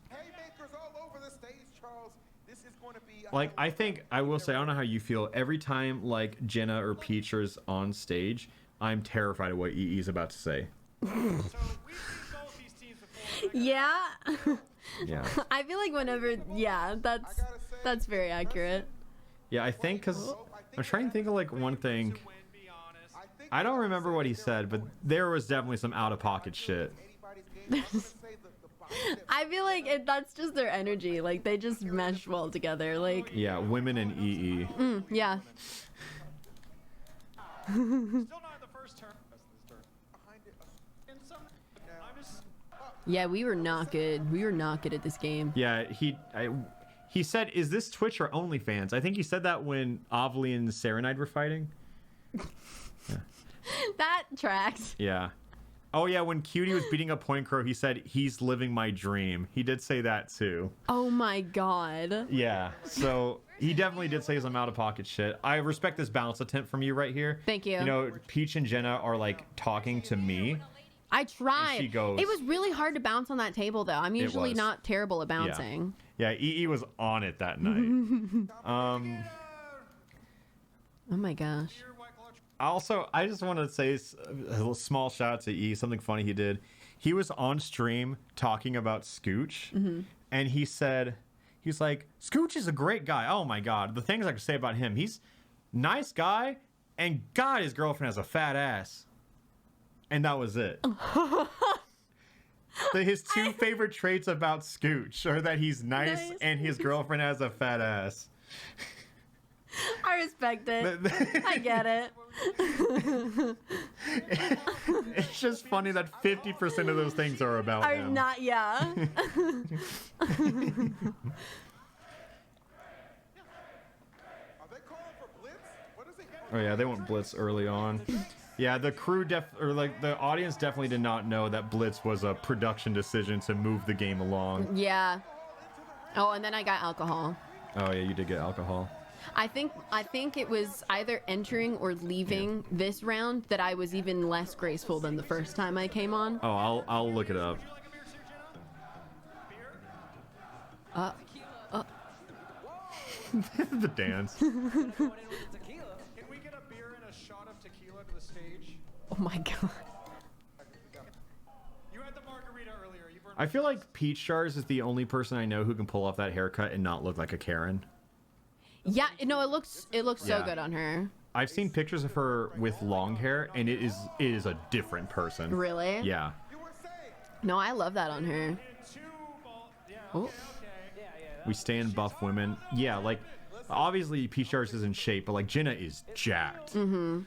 Haymakers all over the stage, Charles. This is going to be Like I think I will say I don't know how you feel. Every time like Jenna or Peach is on stage, I'm terrified of what EE is about to say. So we've seen both these teams before. Yeah. Yeah. I feel like whenever, yeah, that's very accurate. Yeah, I think because I'm trying to think of like one thing. Win, be honest. I don't remember what he said, but there was definitely some out of pocket shit. I feel like that's just their energy. Like they just mesh well together. Like Yeah, women and EE. yeah. Still not in the first turn. And some, I'm just, Yeah, we were not good. We were not good at this game. Yeah, he said, "Is this Twitch or OnlyFans?" I think he said that when Ovely and Serenide were fighting. That tracks. Yeah. Oh yeah, when Cutie was beating up Point Crow, he said, "He's living my dream." He did say that too. Oh my god. Yeah. So he definitely did say some out of pocket shit. I respect this balance attempt from you right here. Thank you. You know, Peach and Jenna are like talking to me. I tried. she goes- It was really hard to bounce on that table, though. I'm usually was. not terrible at bouncing. Yeah, EE was on it that night. Oh my gosh. Also, I just want to say a little small shout out to E. Something funny he did. He was on stream talking about Scooch, and he said He's like, Scooch is a great guy. Oh my God. The things I could say about him. He's nice guy, and God, his girlfriend has a fat ass. And that was it. His two favorite traits about Scooch are that he's nice and his girlfriend has a fat ass. I respect it. I get it. It's just funny that 50% of those things are about Are him. not, yeah. Are they calling for blitz? What is it? Oh yeah, they went blitz early on. Yeah, the crew the audience definitely did not know that blitz was a production decision to move the game along. Yeah. Oh, and then I got alcohol. Oh yeah, you did get alcohol. I think it was either entering or leaving this round that I was even less graceful than the first time I came on. Oh, I'll look it up. The dance. Can we get a beer and a shot of tequila to the stage? Oh my God. You had the margarita earlier. You burned I feel like Peach Jars is the only person I know who can pull off that haircut and not look like a Karen. Yeah, no, it looks so Yeah. good on her. I've seen pictures of her with long hair, and it is a different person. Really? Yeah. No, I love that on her. Oh. We stand buff women. Yeah, like, obviously Peach Jars is in shape, but like Jenna is jacked. Mm-hmm.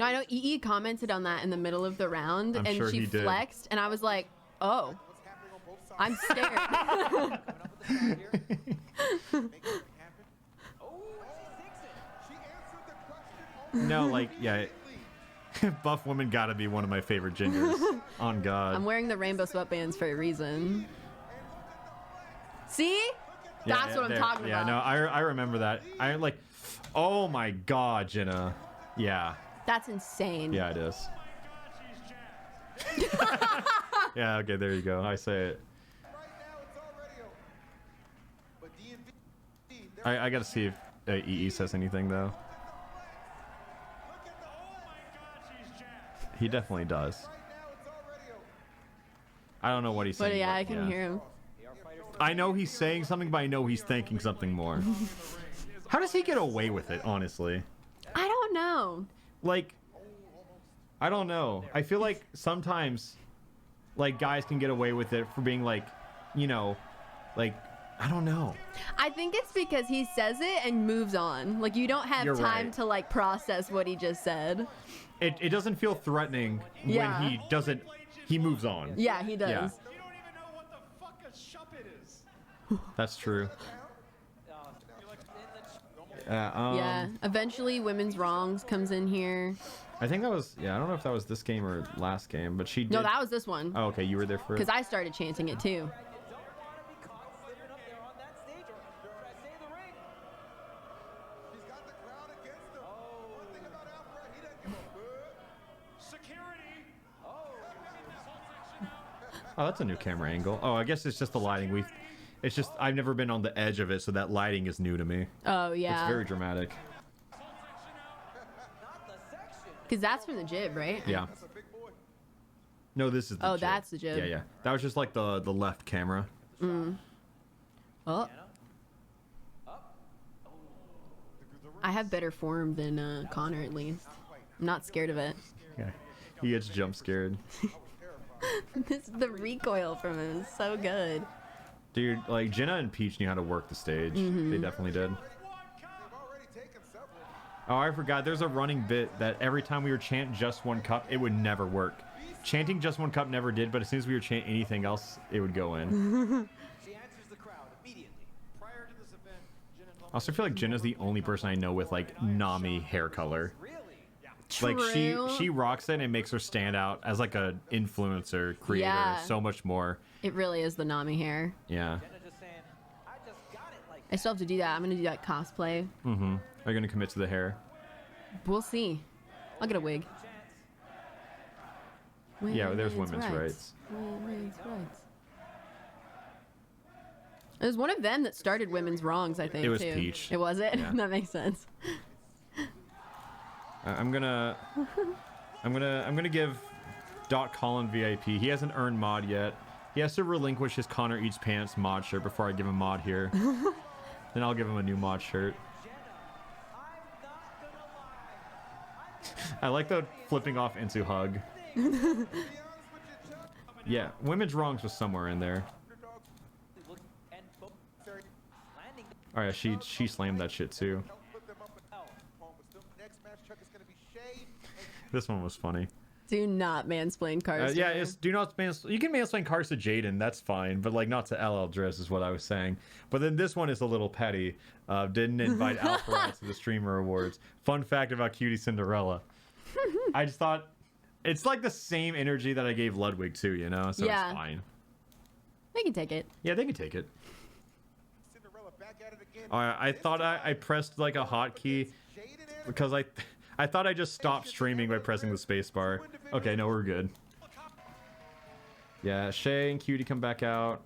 No, I know EE commented on that in the middle of the round, I'm and sure she he did. flexed, and I was like, oh, I'm scared. No, like, yeah. Buff woman gotta be one of my favorite gingers. On God. I'm wearing the rainbow sweatbands for a reason. See? Yeah, That's what I'm there. talking Yeah, about. no, I remember that. I like, oh my God, Jenna. Yeah. That's insane. Yeah, it is. Yeah, okay, there you go. I say it. I gotta see if EE says anything, though. He definitely does. I don't know what he's saying. But yeah, I can hear him. I know he's saying something, but I know he's thinking something more. How does he get away with it, honestly? I don't know. Like, I don't know. I feel like sometimes, like, guys can get away with it for being like, you know, like, I don't know. I think it's because he says it and moves on. Like, you don't have You're time right. to, like, process what he just said. It doesn't feel threatening Yeah. when he doesn't. He moves on. Yeah, he does. Yeah. You don't even know what the fuck a shuppet is. That's true. Yeah. Eventually, Women's Wrongs comes in here. I think that was. Yeah, I don't know if that was this game or last game, but she did. No, that was this one. Oh, okay, you were there for it. Because I started chanting it too. Oh, that's a new camera angle. Oh, I guess it's just the lighting. It's just I've never been on the edge of it, so that lighting is new to me. Oh, yeah. It's very dramatic. Because that's from the jib, right? Yeah. No, this is the Oh, jib. that's the jib. Yeah, yeah. That was just like the left camera. Mm. Oh. I have better form than Connor, at least. I'm not scared of it. Yeah. He gets jump scared. The recoil from him is so good. Dude, like Jenna and Peach knew how to work the stage. Mhm. They definitely did. Oh, I forgot. There's a running bit that every time we were chant just one cup, it would never work. Chanting just one cup never did, but as soon as we were chant anything else, it would go in. She answers the crowd immediately. Prior to this event, Jen and I also feel like Jenna's the only person I know with like Nami hair color. Like True. she rocks it and it makes her stand out as like a influencer creator Yeah. so much more. It really is the Nami hair. Yeah. I still have to do that. I'm going to do that cosplay. Mm-hmm. Are you gonna commit to the hair? We'll see. I'll get a wig. Yeah, there's women's rights. Women's rights. It was one of them that started Women's Wrongs, I think. It was too. Peach. It was it? Yeah. That makes sense. I'm gonna give Colin VIP. He hasn't earned mod yet, He has to relinquish his Connor Eats Pants mod shirt before I give him mod here. Then I'll give him a new mod shirt. I like the flipping off into hug. Yeah, Women's Wrongs was somewhere in there. Oh yeah, she slammed that shit too. This one was funny. Do not mansplain cars. Yeah, it's do not mansplain. You can mansplain cars to Jaden, that's fine, but like not to LL Dress is what I was saying. But then this one is a little petty. Didn't invite alpharad to the streamer awards. Fun fact about Cutie Cinderella. I just thought it's like the same energy that I gave Ludwig too, you know, so Yeah. it's fine. They can take it. Yeah, they can take it. I thought I pressed like a hotkey because I thought I just stopped streaming by pressing the spacebar. Okay, no, we're good. Yeah, Shay and Cutie come back out.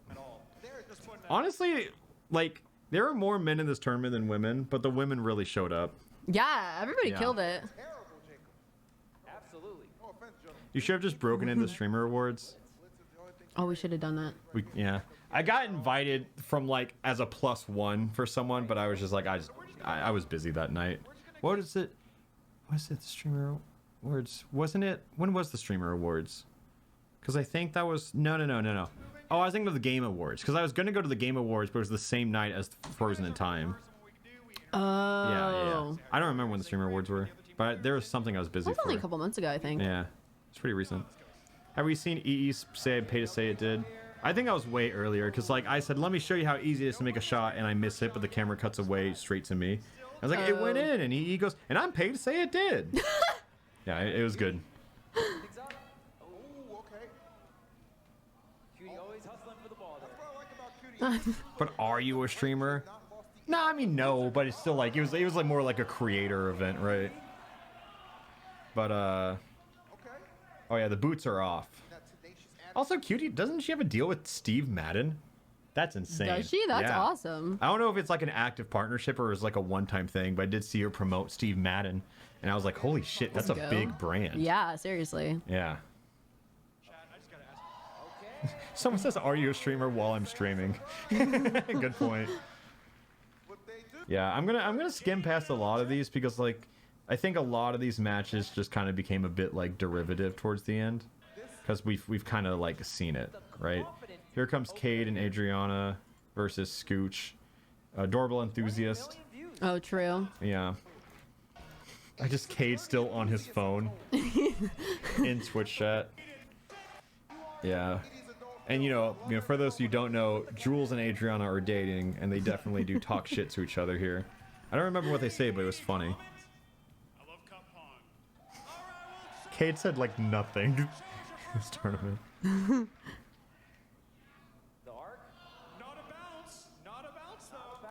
Honestly, like, there are more men in this tournament than women, but the women really showed up. Yeah, everybody Yeah. killed it. Absolutely. You should have just broken in the streamer awards. Oh, we should have done that. Yeah. I got invited from like as a +1 for someone, but I was just like, I was busy that night. What is it? Was it the streamer awards? Wasn't it? When was the streamer awards? Because I think that was no. Oh, I was thinking of the game awards because I was gonna go to the game awards, but it was the same night as Frozen in Time. Oh. Yeah. I don't remember when the streamer awards were, but there was something I was busy That was for. only a couple months ago, I think. Yeah, it's pretty recent. Have we seen EE say pay to say it did? I think I was way earlier because like I said, let me show you how easy it is to make a shot, and I miss it, but the camera cuts away straight to me. I was like, it went in, and EE goes, and I'm paid to say it did. Yeah, it was good. Cutie always hustling for the ball there. But are you a streamer? No, I mean no, but it's still like it was like more like a creator event, right? But oh yeah, the boots are off. Also, Cutie, doesn't she have a deal with Steve Madden? That's insane. Does she? That's Yeah. awesome. I don't know if it's like an active partnership or it's like a one-time thing, but I did see her promote Steve Madden, and I was like, holy shit, that's Let's a go. big brand. Yeah, seriously. Yeah. Someone says, are you a streamer while I'm streaming? Good point. Yeah, I'm gonna skim past a lot of these because like I think a lot of these matches just kind of became a bit like derivative towards the end because we've kind of like seen it, right? Here comes Cade and Adriana versus Scooch, Doorbell Enthusiast. Oh, true. Yeah. I just Cade still on his phone in Twitch chat. Yeah. And you know, for those who don't know, Jules and Adriana are dating, and they definitely do talk shit to each other here. I don't remember what they say, but it was funny. I love cup pong. Cade said like nothing in this tournament. The arc. Not a bounce. Not a bounce though.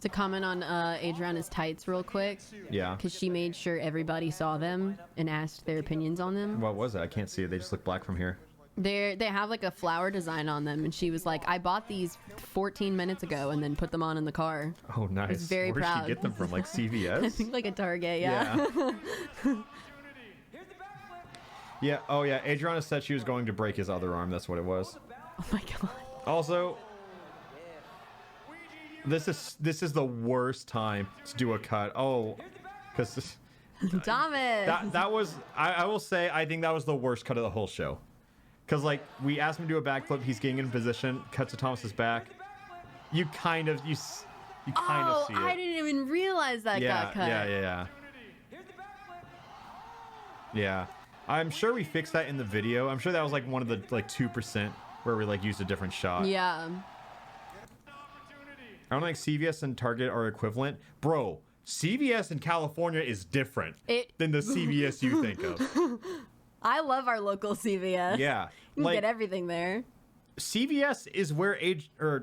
To comment on Adriana's tights real quick, Yeah. because she made sure everybody saw them and asked their opinions on them. What was it? I can't see it. They just look black from here. They have like a flower design on them, and she was like, I bought these 14 minutes ago and then put them on in the car. Oh, nice. was very Where proud. did she get them from? Like CVS? I think like a Target, yeah. Here's the backflip. Yeah. Oh, yeah. Adriana said she was going to break his other arm. That's what it was. Oh my god. Also, this is the worst time to do a cut. Oh, because Thomas. that was I will say I think that was the worst cut of the whole show. Because like we asked him to do a backflip, he's getting in position, cuts to Thomas's back. You kind of see it. I didn't even realize that got cut. Yeah. Yeah. I'm sure we fixed that in the video. I'm sure that was like one of the like 2% where we like used a different shot. Yeah. I don't think CVS and Target are equivalent. Bro, CVS in California is different than the CVS you think of. I love our local CVS. Yeah. You can Like, get everything there. CVS is where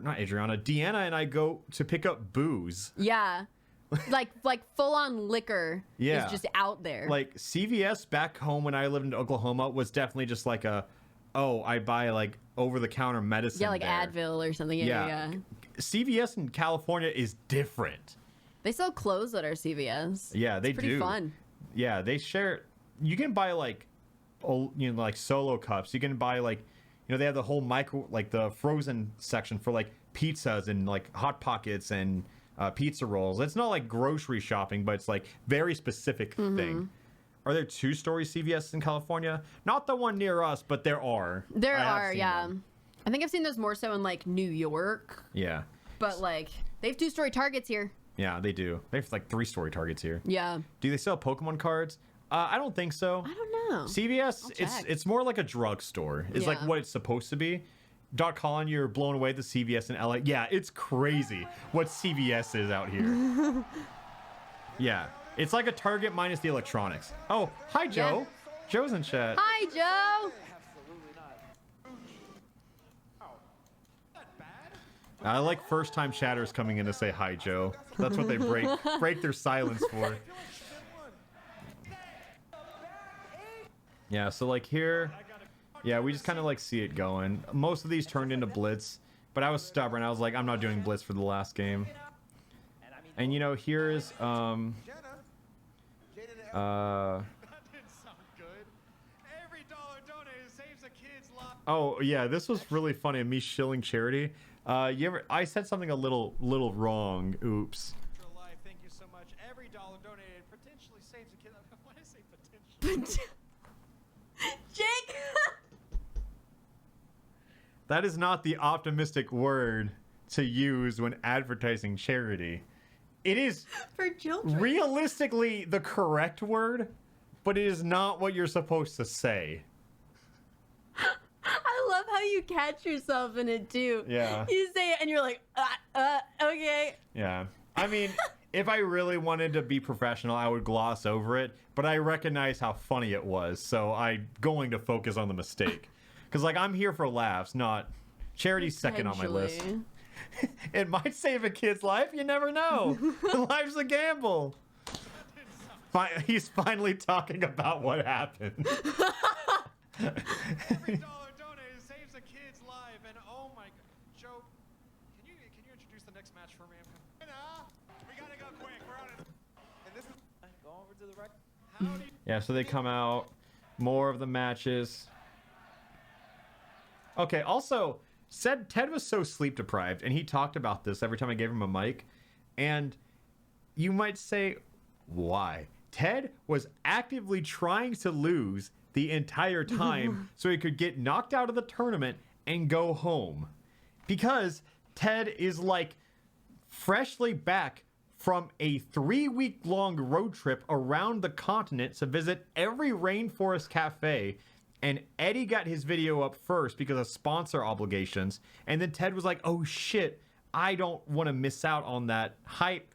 not Adriana, Deanna and I go to pick up booze. Yeah. like full on liquor Yeah. is just out there. Like CVS back home when I lived in Oklahoma was definitely just like I buy like over the counter medicine. yeah, like there. Advil or something. Yeah. CVS in California is different. They sell clothes at our CVS. Yeah, they It's pretty do. fun. Yeah, they share. You can buy like, like solo cups. You can buy like, You know, they have the whole like the frozen section for like pizzas and like Hot Pockets and pizza rolls. It's not like grocery shopping, but it's like very specific thing. Are there 2-story CVS in California? Not the one near us, but there are. There are, yeah. I think I've seen those more so in like New York. Yeah. But like they have 2-story Targets here. Yeah, they do. They have like 3-story Targets here. Yeah. Do they sell Pokemon cards? I don't think so. I don't know. CVS, it's more like a drugstore. It's like what it's supposed to be. Doc Collin, you're blown away at the CVS in LA. Yeah, it's crazy what CVS is out here. Yeah, it's like a Target minus the electronics. Oh, hi, Joe. Yeah. Joe's in chat. Hi, Joe. I like first-time chatters coming in to say hi, Joe. That's what they break their silence for. Yeah, so like here, yeah, we just kind of like see it going. Most of these turned into Blitz, but I was stubborn. I was like, I'm not doing Blitz for the last game. And you know, here is That didn't sound good. Every dollar donated saves a kid's life. oh yeah, this was really funny. Me shilling charity. I said something a little wrong. Oops. Life. Thank you so much. Every dollar donated potentially saves a kid. Why did I say potentially? Jake. That is not the optimistic word to use when advertising charity. It is For children. realistically the correct word, but it is not what you're supposed to say. I love how you catch yourself in it too. Yeah. You say it and you're like, okay. Yeah. I mean, if I really wanted to be professional, I would gloss over it, but I recognize how funny it was, so I'm going to focus on the mistake. Because, like, I'm here for laughs, not... Charity's second on my list. It might save a kid's life, you never know. Life's a gamble. He's finally talking about what happened. Every dollar donated saves a kid's life, and oh my god, Joe, can you introduce the next match for me? We gotta go quick. We're on it. And this is Go over to the right. Yeah, so they come out. More of the matches. Okay, also, Ted was so sleep deprived, and he talked about this every time I gave him a mic. And you might say, why? Ted was actively trying to lose the entire time so he could get knocked out of the tournament and go home. Because Ted is like freshly back from a 3-week-long road trip around the continent to visit every rainforest cafe, and Eddie got his video up first because of sponsor obligations, and then Ted was like, oh shit, I don't want to miss out on that hype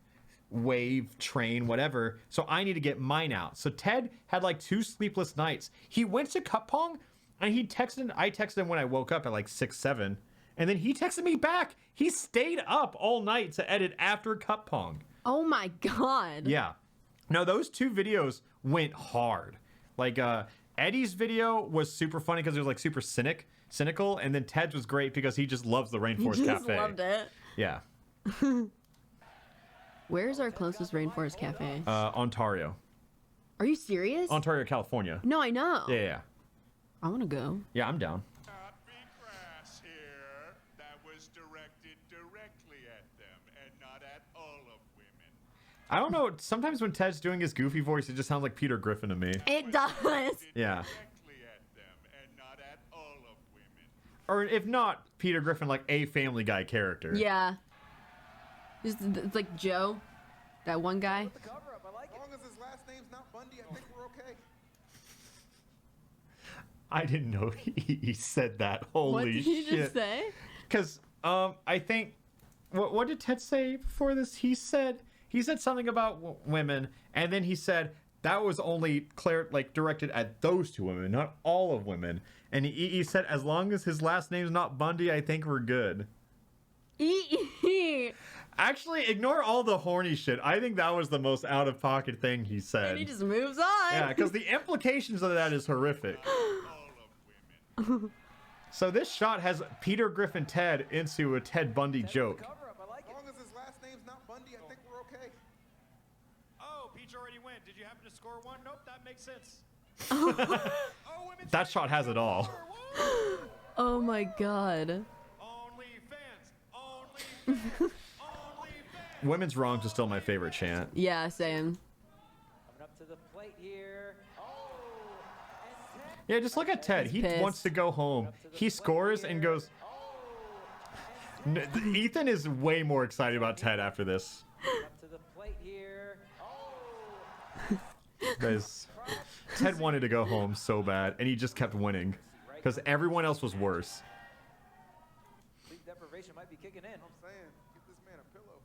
wave train, whatever, so I need to get mine out. So Ted had like 2 sleepless nights. He went to Cup Pong, and I texted him when I woke up at like 6-7, and then he texted me back. He stayed up all night to edit after Cup Pong. Oh my god. Yeah. No, those 2 videos went hard. Like, Eddie's video was super funny because it was like super cynical, and then Ted's was great because he just loves the Rainforest Cafe. Loved it. Yeah. Where's our closest rainforest cafe? Ontario. Are you serious? Ontario, California. No, I know. Yeah. I want to go. Yeah, I'm down. Grass here. That was directed directly at them and not at all of women. I don't know. Sometimes when Ted's doing his goofy voice, it just sounds like Peter Griffin to me. It does. Yeah. Directly at them and not at all of women. Or if not Peter Griffin, like a Family Guy character. Yeah. It's like Joe, that one guy. As long as his last name's not Bundy, I think we're okay. I didn't know he said that. Holy What did he shit. just say? Because I think what did Ted say before this? He said something about women, and then he said that was only directed at those 2 women, not all of women. And he said as long as his last name's not Bundy, I think we're good. Actually, ignore all the horny shit. I think that was the most out-of-pocket thing he said. And he just moves on. Yeah, because the implications of that is horrific. So this shot has Peter Griffin Ted into a Ted Bundy joke. As long as his last name's not Bundy, I think we're okay. Oh, Peach already went. Did you happen to score 1? Nope, that makes sense. That shot has it all. Oh my god. Women's Wrongs is still my favorite chant. Yeah, same. Coming up to the plate here. Yeah, just look at Ted. He pissed. wants to go home. He scores and goes. Ethan is way more excited about Ted after this. Up to the plate here. Guys, Ted wanted to go home so bad, and he just kept winning because everyone else was worse. Sleep deprivation might be kicking in. I'm saying, give this man a pillow.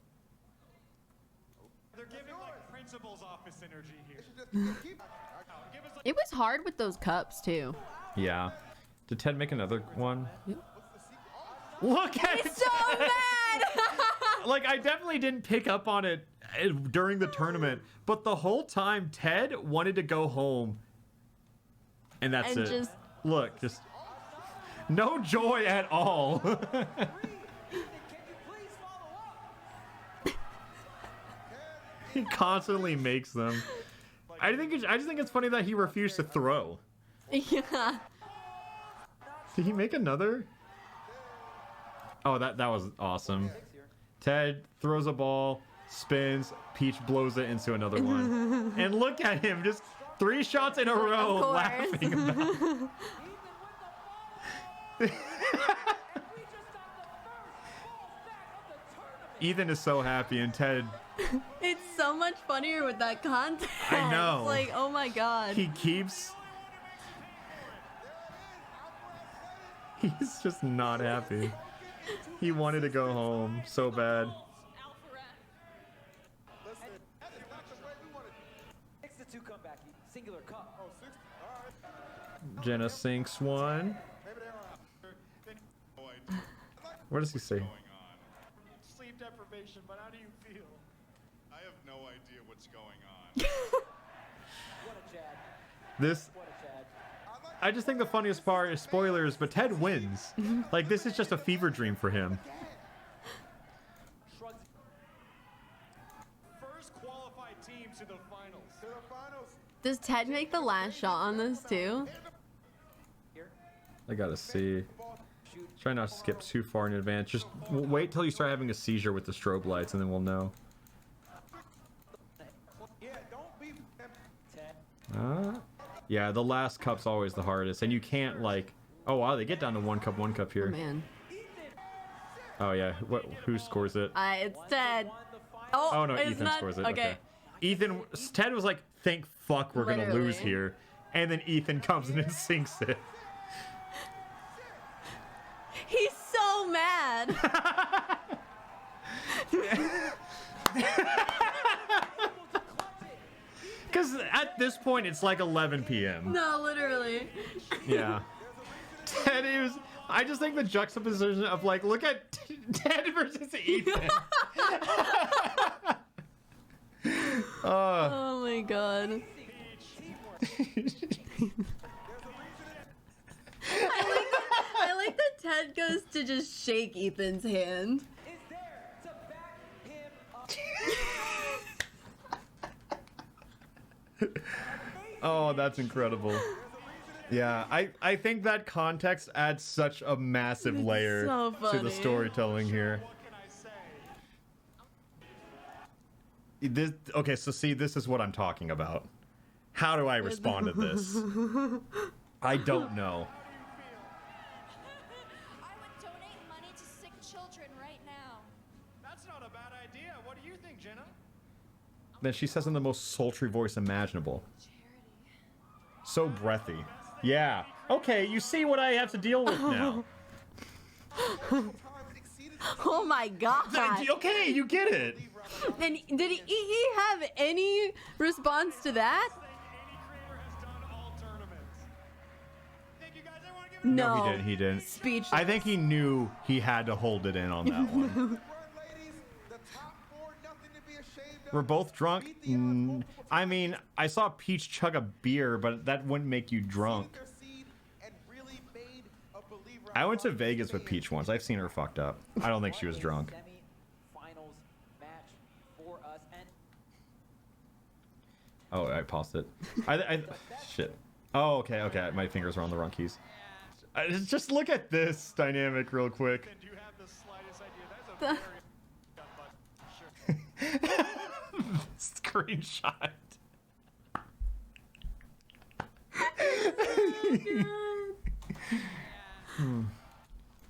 They're giving like principal's office energy here. It was hard with those cups too. Yeah. Did Ted make another one? Look at He's so mad! Like, I definitely didn't pick up on it during the tournament, but the whole time Ted wanted to go home, and that's And it. just- Look, just no joy at all. He constantly makes them. I just think it's funny that he refused to throw. Yeah. Did he make another? Oh, that was awesome. Ted throws a ball, spins, Peach blows it into another one. And look at him, just 3 shots in a row laughing about it. Ethan is so happy, and Ted, It's so much funnier with that content. I know. It's like, oh my god. he keeps... He's just not happy. He wanted to go home so bad. 6-2 comeback. Singular cup. Jenna sinks one. What does he say? Sleep deprivation, but how do you feel? I have no idea what's going on. What a Chad. This... What a Chad. I just think the funniest part is spoilers, but Ted wins. Like, this is just a fever dream for him. First qualified team to the finals. Does Ted make the last shot on this too? I gotta see. Try not to skip too far in advance. Just wait till you start having a seizure with the strobe lights, and then we'll know. Yeah, the last cup's always the hardest, and you can't like. Oh wow, they get down to one cup here. Oh man. Oh yeah, who scores it? It's Ted. Oh, Oh no, it's Ethan not, scores it. Okay. Ted was like, "Thank fuck, we're gonna lose Literally. here," and then Ethan comes in and sinks it. He's so mad. Because at this point, it's like 11 p.m. No, literally. Yeah. Ted is. I just think the juxtaposition of like, look at Ted versus Ethan. Oh my god. I like that Ted goes to just shake Ethan's hand. Oh, that's incredible. Yeah, I think that context adds such a massive layer so to funny. the storytelling here. Okay, so see, this is what I'm talking about. How do I respond to this? I don't know. I would donate money to sick children right now. That's not a bad idea. What do you think, Jenna? Then she says in the most sultry voice imaginable. So breathy. Yeah. Okay, you see what I have to deal with now. Oh my god. Okay, you get it. And did he have any response to that? No, he didn't. Speechless. I think he knew he had to hold it in on that one. We're both drunk? I mean, I saw Peach chug a beer, but that wouldn't make you drunk. I went to Vegas with Peach once. I've seen her fucked up. I don't think she was drunk. Semi-finals match for us, and Oh, I paused it. Shit. Oh, okay. My fingers were on the wrong keys. Just look at this dynamic real quick. Do you have the slightest idea? That's a very button. Sure. Screenshot.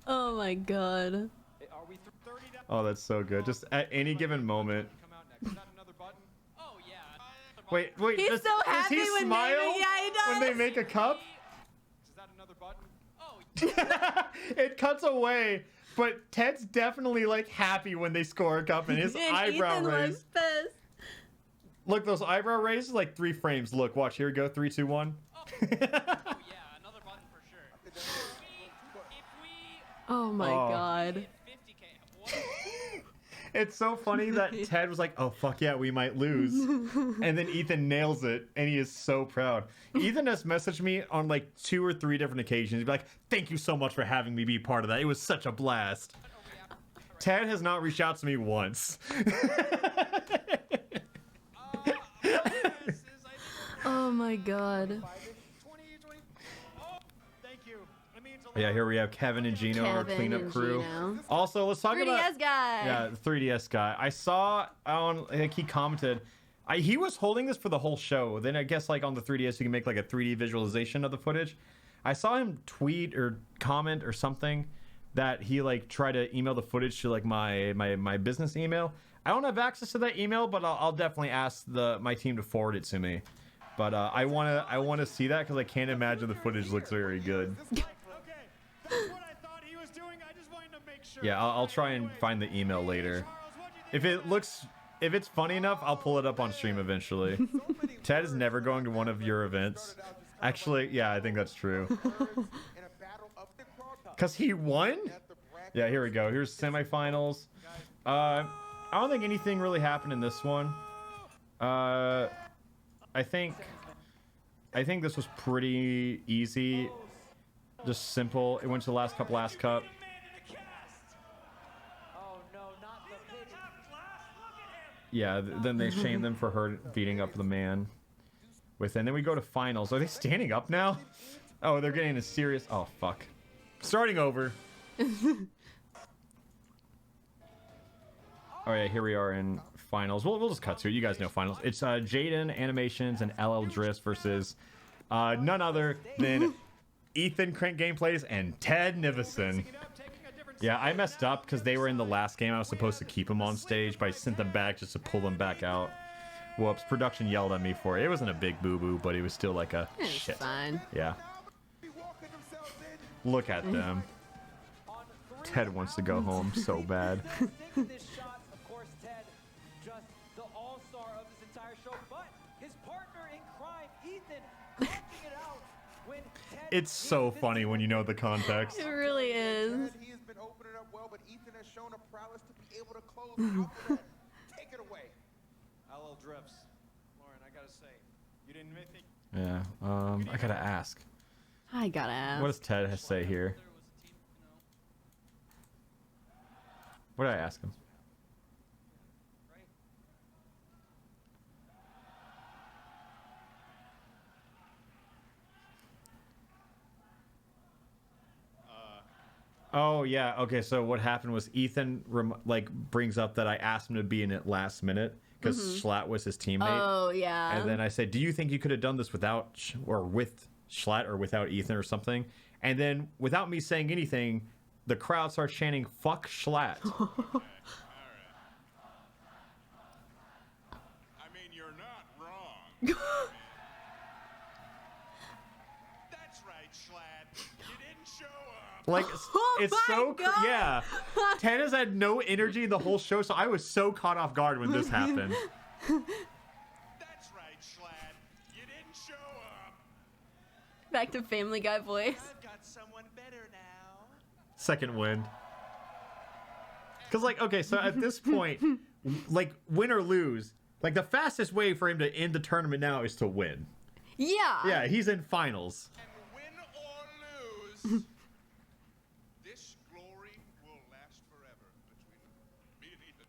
Oh my god. Oh, that's so good. Just at any given moment. Wait. He's so happy does he when smile yeah, he does. when they make a cup? Is that another button? It cuts away, but Ted's definitely like happy when they score a cup and his And eyebrow Ethan raise. looks pissed. Look, those eyebrow raises like 3 frames. Look, watch. Here we go. 3, 2, 1. Oh my god. It's so funny that Ted was like, oh, fuck yeah, we might lose. And then Ethan nails it, and he is so proud. Ethan has messaged me on like 2 or 3 different occasions. He'd be like, thank you so much for having me be part of that. It was such a blast. Ted has not reached out to me once. Oh my god. Yeah, here we have Kevin and Gino, our Kevin cleanup and crew. Gino. Also, let's talk 3DS about guy. Yeah, the 3DS guy. I saw on like he commented, he was holding this for the whole show. Then I guess like on the 3DS you can make like a 3D visualization of the footage. I saw him tweet or comment or something that he like tried to email the footage to like my business email. I don't have access to that email, but I'll definitely ask my team to forward it to me. But I wanna see that because I can't imagine the footage looks very good. Yeah, I'll try and find the email later. If it's funny enough, I'll pull it up on stream eventually. Ted is never going to one of your events. Actually, yeah, I think that's true. Cause he won? Yeah, here we go. Here's semifinals. I don't think anything really happened in this one. I think this was pretty easy. Just simple. It went to the last cup. Yeah, then they shame them for her beating up the man. Then we go to finals. Are they standing up now? Oh, they're getting a serious... Oh, fuck. Starting over. Oh, yeah, here we are in finals. We'll just cut to it. You guys know finals. It's Jaden Animations and LL Drifts versus none other than Ethan Crank Gameplays and Ted Nivison. Yeah, I messed up because they were in the last game. I was supposed to keep them on stage, but I sent them back just to pull them back out. Whoops, production yelled at me for it. It wasn't a big boo-boo, but it was still like a shit. Fine. Yeah. Look at them. Ted wants to go home so bad. This shot, of course, Ted, just the all-star of this entire show, but his partner in crime, Ethan, closing it out when Ted... It's so funny when you know the context. It really is. He has been opening up well, but Ethan has shown a prowess to be able to close alpharad. Take it away. LL Drifts. Lauren, I gotta say, you didn't think... Yeah, I gotta ask. I gotta ask. What does Ted say here? What did I ask him? Oh yeah, okay. So what happened was Ethan brings up that I asked him to be in it last minute because Schlatt was his teammate. Oh yeah. And then I said, "Do you think you could have done this without or with Schlatt or without Ethan or something?" And then without me saying anything, the crowd starts chanting "Fuck Schlatt." All right. I mean, you're not wrong. That's right, Schlatt. You didn't show up. Like, Oh it's my so God. yeah. Ted has had no energy the whole show, so I was so caught off guard when this happened. That's right, Schlatt. You didn't show up. Back to Family Guy voice. I've got someone better now. Second win. Because, like, okay, so at this point, like, win or lose, like, the fastest way for him to end the tournament now is to win. Yeah. Yeah, he's in finals. And win or lose, this glory will last forever between me and Ethan.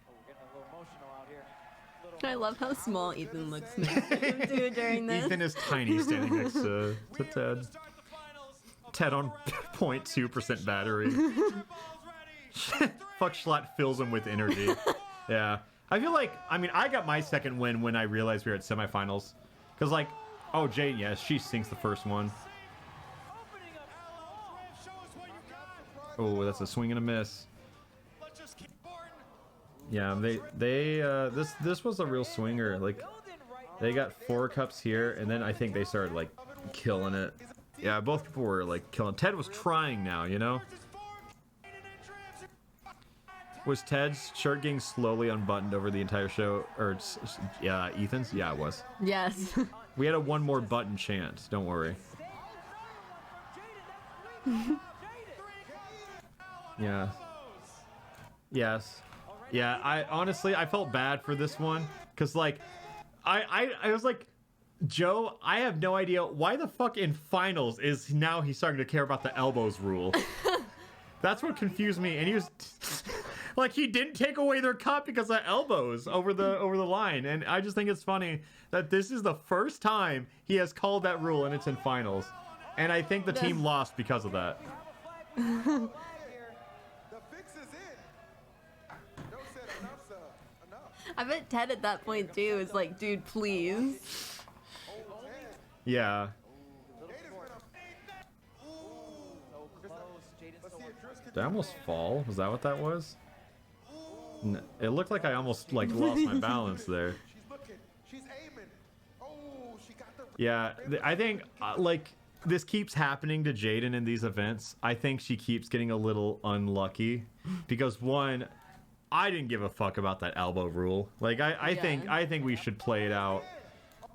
Oh, we're getting a little emotional out here. I love how small Ethan looks next to him too during this. Ethan is tiny standing next to Ted. Start the finals Ted on 0.2% battery. Fuck Schlatt fills him with energy. Yeah. I feel like, I mean, I got my second win when I realized we were at semifinals. Because, like, oh, Jade, yeah, she sinks the first one. Oh, that's a swing and a miss. Yeah, this was a real swinger. Like, they got 4 cups here, and then I think they started, like, killing it. Yeah, both people were, like, killing. Ted was trying now, you know? Was Ted's shirt getting slowly unbuttoned over the entire show? Or, yeah, Ethan's? Yeah, it was. Yes. We had a one more button chance, don't worry. Yeah. Yes. Yeah, I honestly, I felt bad for this one. Because, like, I was like, Joe, I have no idea why the fuck in finals is now he's starting to care about the elbows rule. That's what confused me. And he was... Like, he didn't take away their cup because of elbows over the line. And I just think it's funny that this is the first time he has called that rule, and it's in finals. And I think the team lost because of that. The fix is in. No said enough, sir. Enough. I bet Ted at that point too is like, dude, please. Yeah. Did I almost fall? Was that what that was? It looked like I almost like lost my balance there. She's looking. She's aiming. Oh, she got the... Yeah, I think like this keeps happening to Jaden in these events. I think she keeps getting a little unlucky because one, I didn't give a fuck about that elbow rule. Like I think we should play it out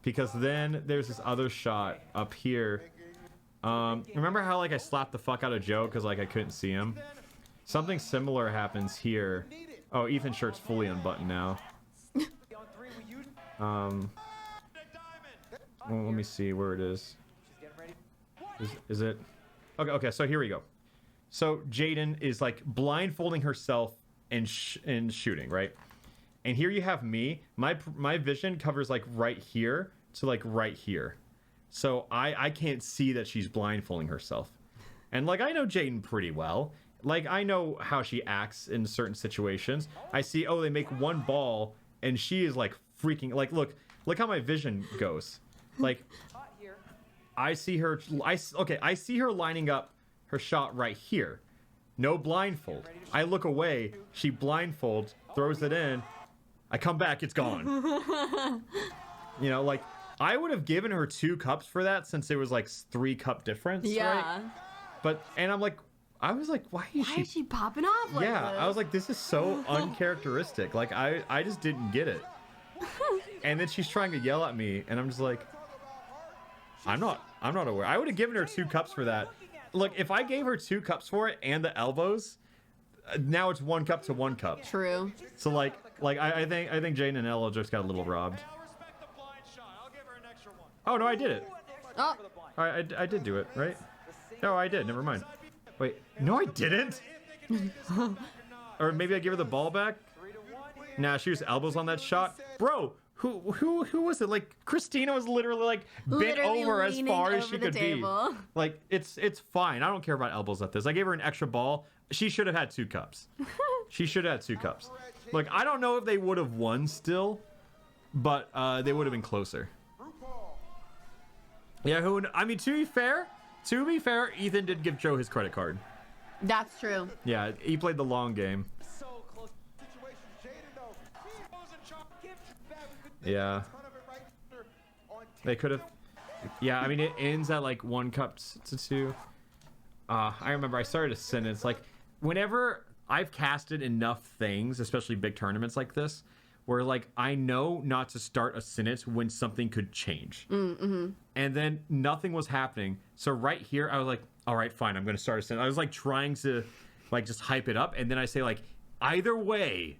because then there's this other shot up here. Remember how like I slapped the fuck out of Joe because like I couldn't see him? Something similar happens here. Oh, Ethan's shirt's fully unbuttoned now. Well, let me see where it is. Is it? Okay, so here we go. So Jaden is like blindfolding herself and shooting, right? And here you have me. My vision covers like right here to like right here. So I can't see that she's blindfolding herself. And like I know Jaden pretty well. Like, I know how she acts in certain situations. I see, oh, they make one ball, and she is, like, freaking... Like, look how my vision goes. Like, I see her... I see her lining up her shot right here. No blindfold. I look away, she blindfolds, throws it in. I come back, it's gone. You know, like, I would have given her 2 cups for that since it was, like, 3-cup difference, right? But, and I'm like... I was like, why is she popping off like this? I was like, this is so uncharacteristic. Like, I just didn't get it. And then she's trying to yell at me, and I'm just like, I'm not aware. I would have given her 2 cups for that. Look, if I gave her 2 cups for it and the elbows, now it's 1 cup to 1 cup. True. So like I think Jaden and Ella just got a little robbed. Oh no, I did it. Oh. All right, I did do it, right? No, I did. Never mind. Wait, no, I didn't. Or maybe I give her the ball back. Nah, she was elbows on that shot, bro. Who was it? Like Christina was literally like bent over as far as she could be. Like it's fine. I don't care about elbows at this. I gave her an extra ball. She should have had 2 cups. She should have had 2 cups. Look, I don't know if they would have won still, but they would have been closer. Yeah, I mean, to be fair, Ethan did give Joe his credit card. That's true. Yeah, he played the long game. Yeah. They could have... Yeah, I mean, it ends at like 1 cup to 2. I remember I started a sentence. Like, whenever I've casted enough things, especially big tournaments like this, where like I know not to start a sentence when something could change. Mm-hmm. And then nothing was happening. So right here, I was like, all right, fine, I'm going to start a sentence. I was like trying to like just hype it up. And then I say like, either way.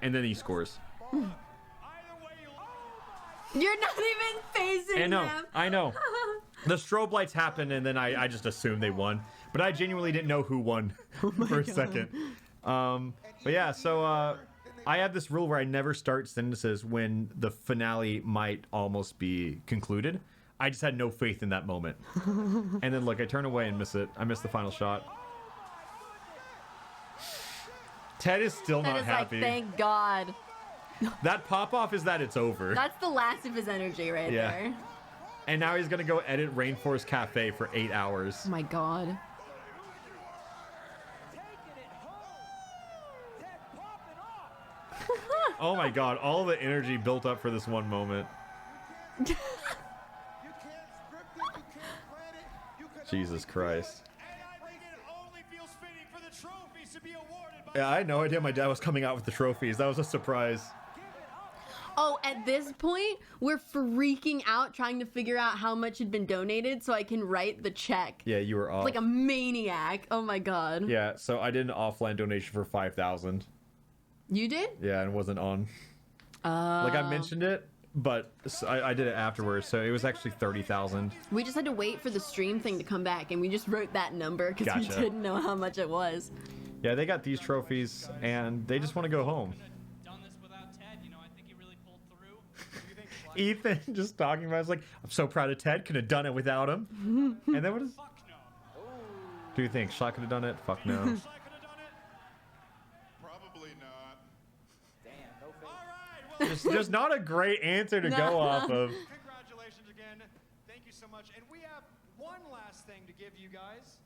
And then he scores. You're not even phasing them. I know. The strobe lights happened and then I just assumed they won. But I genuinely didn't know who won for a second. But yeah, so I have this rule where I never start sentences when the finale might almost be concluded. I just had no faith in that moment. And then look, I turn away and miss it. I missed the final shot. Ted is still That not is happy. like, thank God. That pop-off is that it's over. That's the last of his energy right there. And now he's gonna go edit Rainforest Cafe for 8 hours. Oh my God. Oh my God, all the energy built up for this one moment. Jesus Christ. Yeah, I had no idea my dad was coming out with the trophies. That was a surprise. Oh, at this point, we're freaking out trying to figure out how much had been donated so I can write the check. Yeah, you were off. Like a maniac. Oh my God. Yeah, so I did an offline donation for 5,000. You did? Yeah, and it wasn't on. Like I mentioned it, but I did it afterwards, so it was actually 30,000. We just had to wait for the stream thing to come back, and we just wrote that number because we Gotcha. didn't know how much it was. Yeah, they got these trophies, and they just want to go home. Ethan just talking about it's like, I'm so proud of Ted, could have done it without him. And then what is... Do you think Shot could have done it? Fuck no. Probably not. Damn, no Just not a great answer to go off of. Congratulations again. Thank you so much. And we have one last thing to give you guys.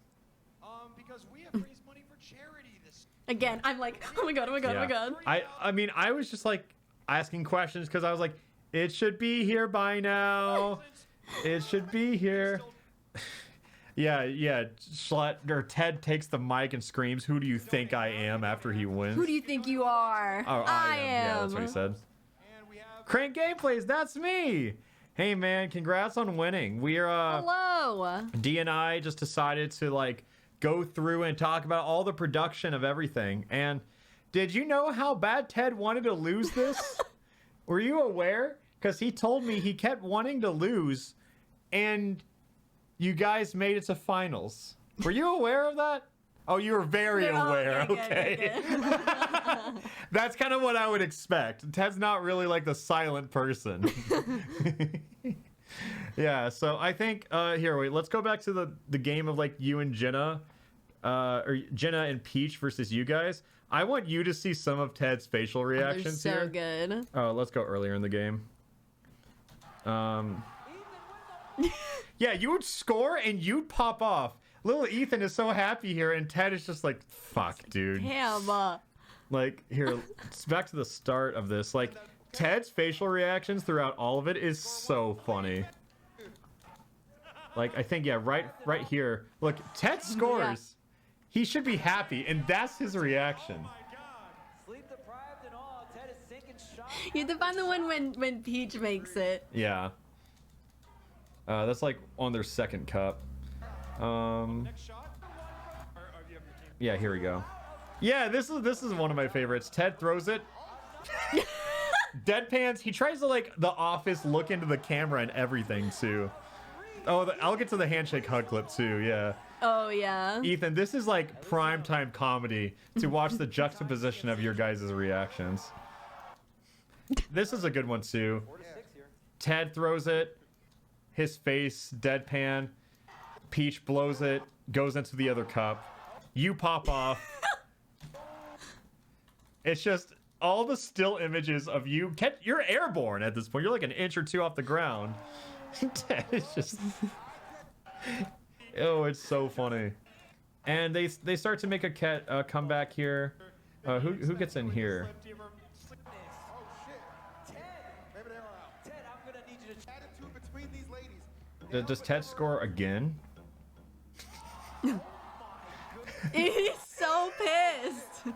Because we have raised money for charity this. Again, I'm like, oh my God, oh my God, oh my God. I mean, I was just like asking questions because I was like, it should be here by now. It should be here. Yeah. Ted takes the mic and screams, "Who do you think I am?" after he wins. Who do you think you are? Oh, I am. Yeah, that's what he said. Crank Gameplays, that's me. Hey man, congrats on winning. We're Hello. D and I just decided to like go through and talk about all the production of everything. And did you know how bad Ted wanted to lose this? Were you aware? Because he told me he kept wanting to lose, and you guys made it to finals. Were you aware of that? Oh, you were very aware. Okay. That's kind of what I would expect. Ted's not really like the silent person. Yeah, so I think here, wait, let's go back to the game of like you and Jenna, or Jenna and Peach versus you guys. I want you to see some of Ted's facial reactions They're so here. good. Oh, let's go earlier in the game. Yeah, you would score and you'd pop off. Little Ethan is so happy here, and Ted is just like, fuck, dude. Damn. Like, here, it's back to the start of this. Like, Ted's facial reactions throughout all of it is so funny. Like, I think, yeah, right here. Look, Ted scores. Yeah. He should be happy, and that's his reaction. You have to find the one when Peach makes it. Yeah. That's like on their second cup. Yeah, here we go. Yeah, this is one of my favorites. Ted throws it. Deadpans. He tries to like The Office look into the camera and everything too. Oh, I'll get to the handshake hug clip too. Yeah. Oh yeah. Ethan, this is like primetime comedy to watch the juxtaposition of your guys' reactions. This is a good one too. Ted throws it. His face deadpan. Peach blows it. Goes into the other cup. You pop off. It's just all the still images of you. You're airborne at this point. You're like an inch or two off the ground. Ted is just... Oh, it's so funny. And they start to make a comeback here. Who gets in here? Does Ted score again? He's so pissed.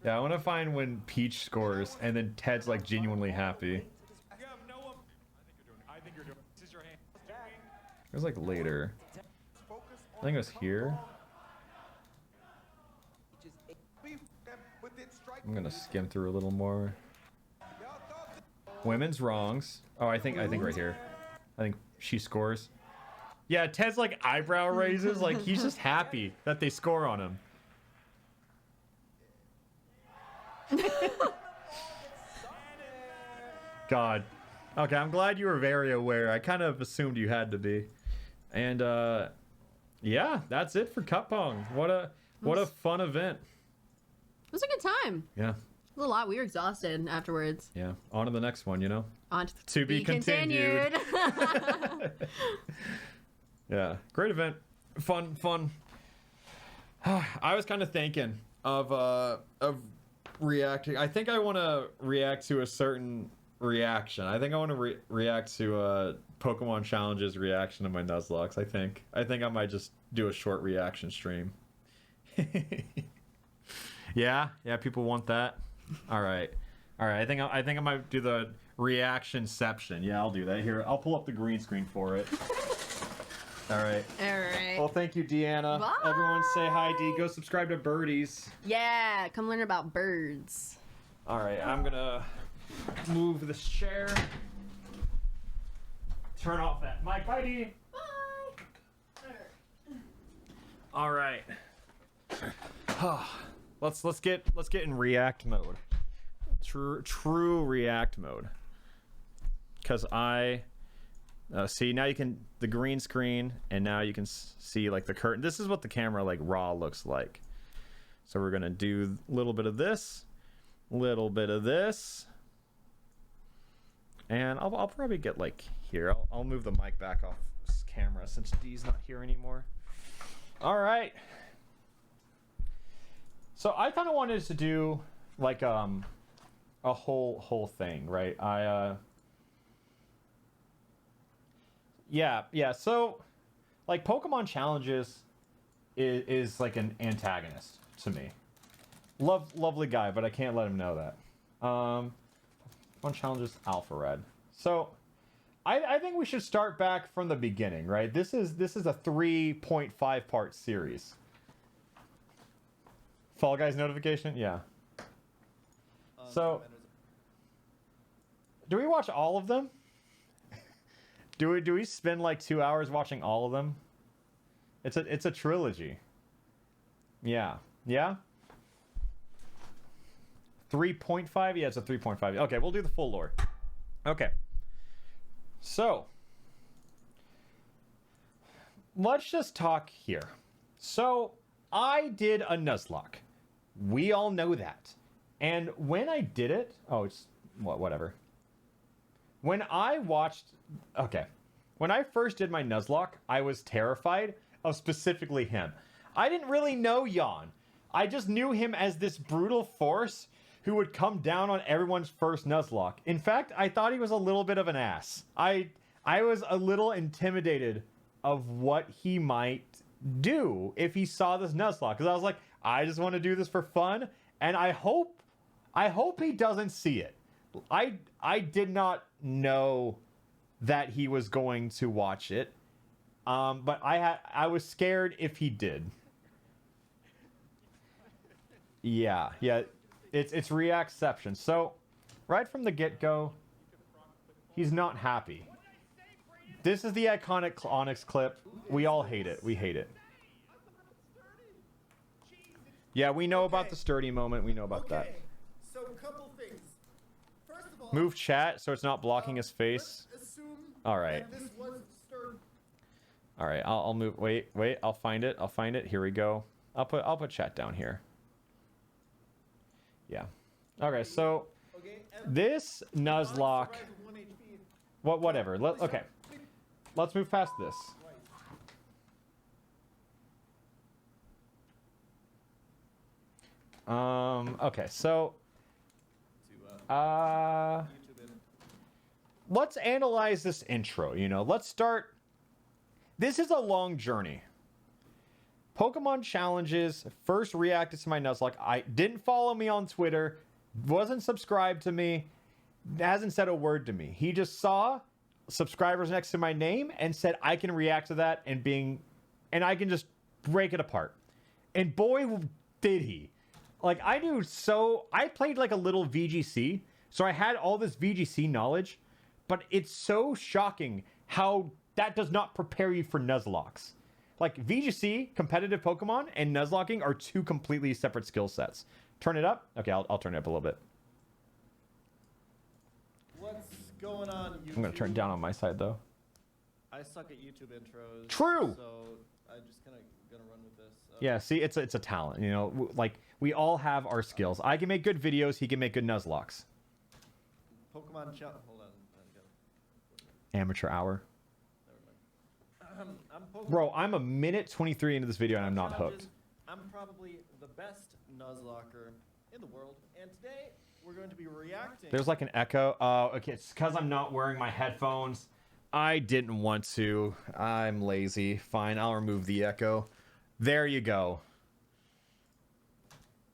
Yeah, I want to find when Peach scores and then Ted's like genuinely happy. It was like later. I think it was here. I'm gonna skim through a little more. Women's wrongs. Oh, I think right here. I think she scores. Yeah, Ted's like eyebrow raises, like he's just happy that they score on him. God. Okay, I'm glad you were very aware. I kind of assumed you had to be. And yeah, that's it for Cup Pong. What a fun event. It was a good time. Yeah. It was a lot. We were exhausted afterwards. Yeah. On to the next one, you know? On to be continued. Yeah. Great event. Fun. I was kind of thinking of reacting. I think I want to react to a certain reaction. I think I want to react to Pokemon Challenge's reaction to my Nuzlocke. I think I might just do a short reaction stream. Yeah, people want that. All right. I think I might do the reactionception. Yeah, I'll do that. Here, I'll pull up the green screen for it. All right. Well, thank you, Deanna. Bye. Everyone say hi, D. Go subscribe to Birdies. Yeah, come learn about birds. All right, I'm gonna move this chair. Turn off that mic. Bye, D. Bye. All right. Let's get in react mode. True react mode. Cause I see now you can the green screen and now you can see like the curtain. This is what the camera like raw looks like. So we're gonna do a little bit of this, and I'll probably get like here. I'll move the mic back off camera since D's not here anymore. All right. So I kind of wanted to do like a whole thing, right? Yeah. So like Pokemon Challenges is like an antagonist to me. Lovely guy, but I can't let him know that. Pokemon Challenges alpharad. So I think we should start back from the beginning, right? This is a 3.5 part series. Fall Guys notification? Yeah. So, do we watch all of them? Do we spend like 2 hours watching all of them? It's a trilogy. Yeah. 3.5? Yeah, it's a 3.5. Okay, we'll do the full lore. Okay. So, let's just talk here. So, I did a Nuzlocke. We all know that. And when I did it... Oh, it's... whatever. When I watched... Okay. When I first did my Nuzlocke, I was terrified of specifically him. I didn't really know Jan. I just knew him as this brutal force who would come down on everyone's first Nuzlocke. In fact, I thought he was a little bit of an ass. I was a little intimidated of what he might do if he saw this Nuzlocke. Because I was like, I just want to do this for fun, and I hope he doesn't see it. I did not know that he was going to watch it, but I was scared if he did. Yeah, it's reactception. So, right from the get-go, he's not happy. This is the iconic Onyx clip. We all hate it. We hate it. Yeah, we know about the sturdy moment. We know about that. So, a couple things. First of all, move chat so it's not blocking his face. All right. This was sturdy. All right. I'll move. Wait. I'll find it. Here we go. I'll put chat down here. Yeah. Okay. So this Nuzlocke. Whatever. Okay. Let's move past this. Okay, so let's analyze this intro, let's start. This is a long journey. Pokemon Challenges first reacted to my Nuzlocke. I didn't follow me on Twitter, wasn't subscribed to me, hasn't said a word to me. He just saw subscribers next to my name and said I can react to that and I can just break it apart. And boy, did he. Like, I played like a little VGC, so I had all this VGC knowledge, but it's so shocking how that does not prepare you for Nuzlocks. Like, VGC, competitive Pokemon, and Nuzlocking are two completely separate skill sets. Turn it up? Okay, I'll turn it up a little bit. Let's going on YouTube. I'm gonna turn it down on my side though. I suck at YouTube intros. True. So I'm just kind of gonna run with this. Yeah, see, it's a talent, you know. Like we all have our skills. I can make good videos. He can make good Nuzlocks. Pokemon Hold on. Amateur hour. I'm Bro, I'm a minute 23 into this video and I'm not hooked. I'm probably the best Nuzlocker in the world, and today we're going to be reacting. There's like an echo. Okay, it's because I'm not wearing my headphones. I didn't want to. I'm lazy. Fine, I'll remove the echo. There you go.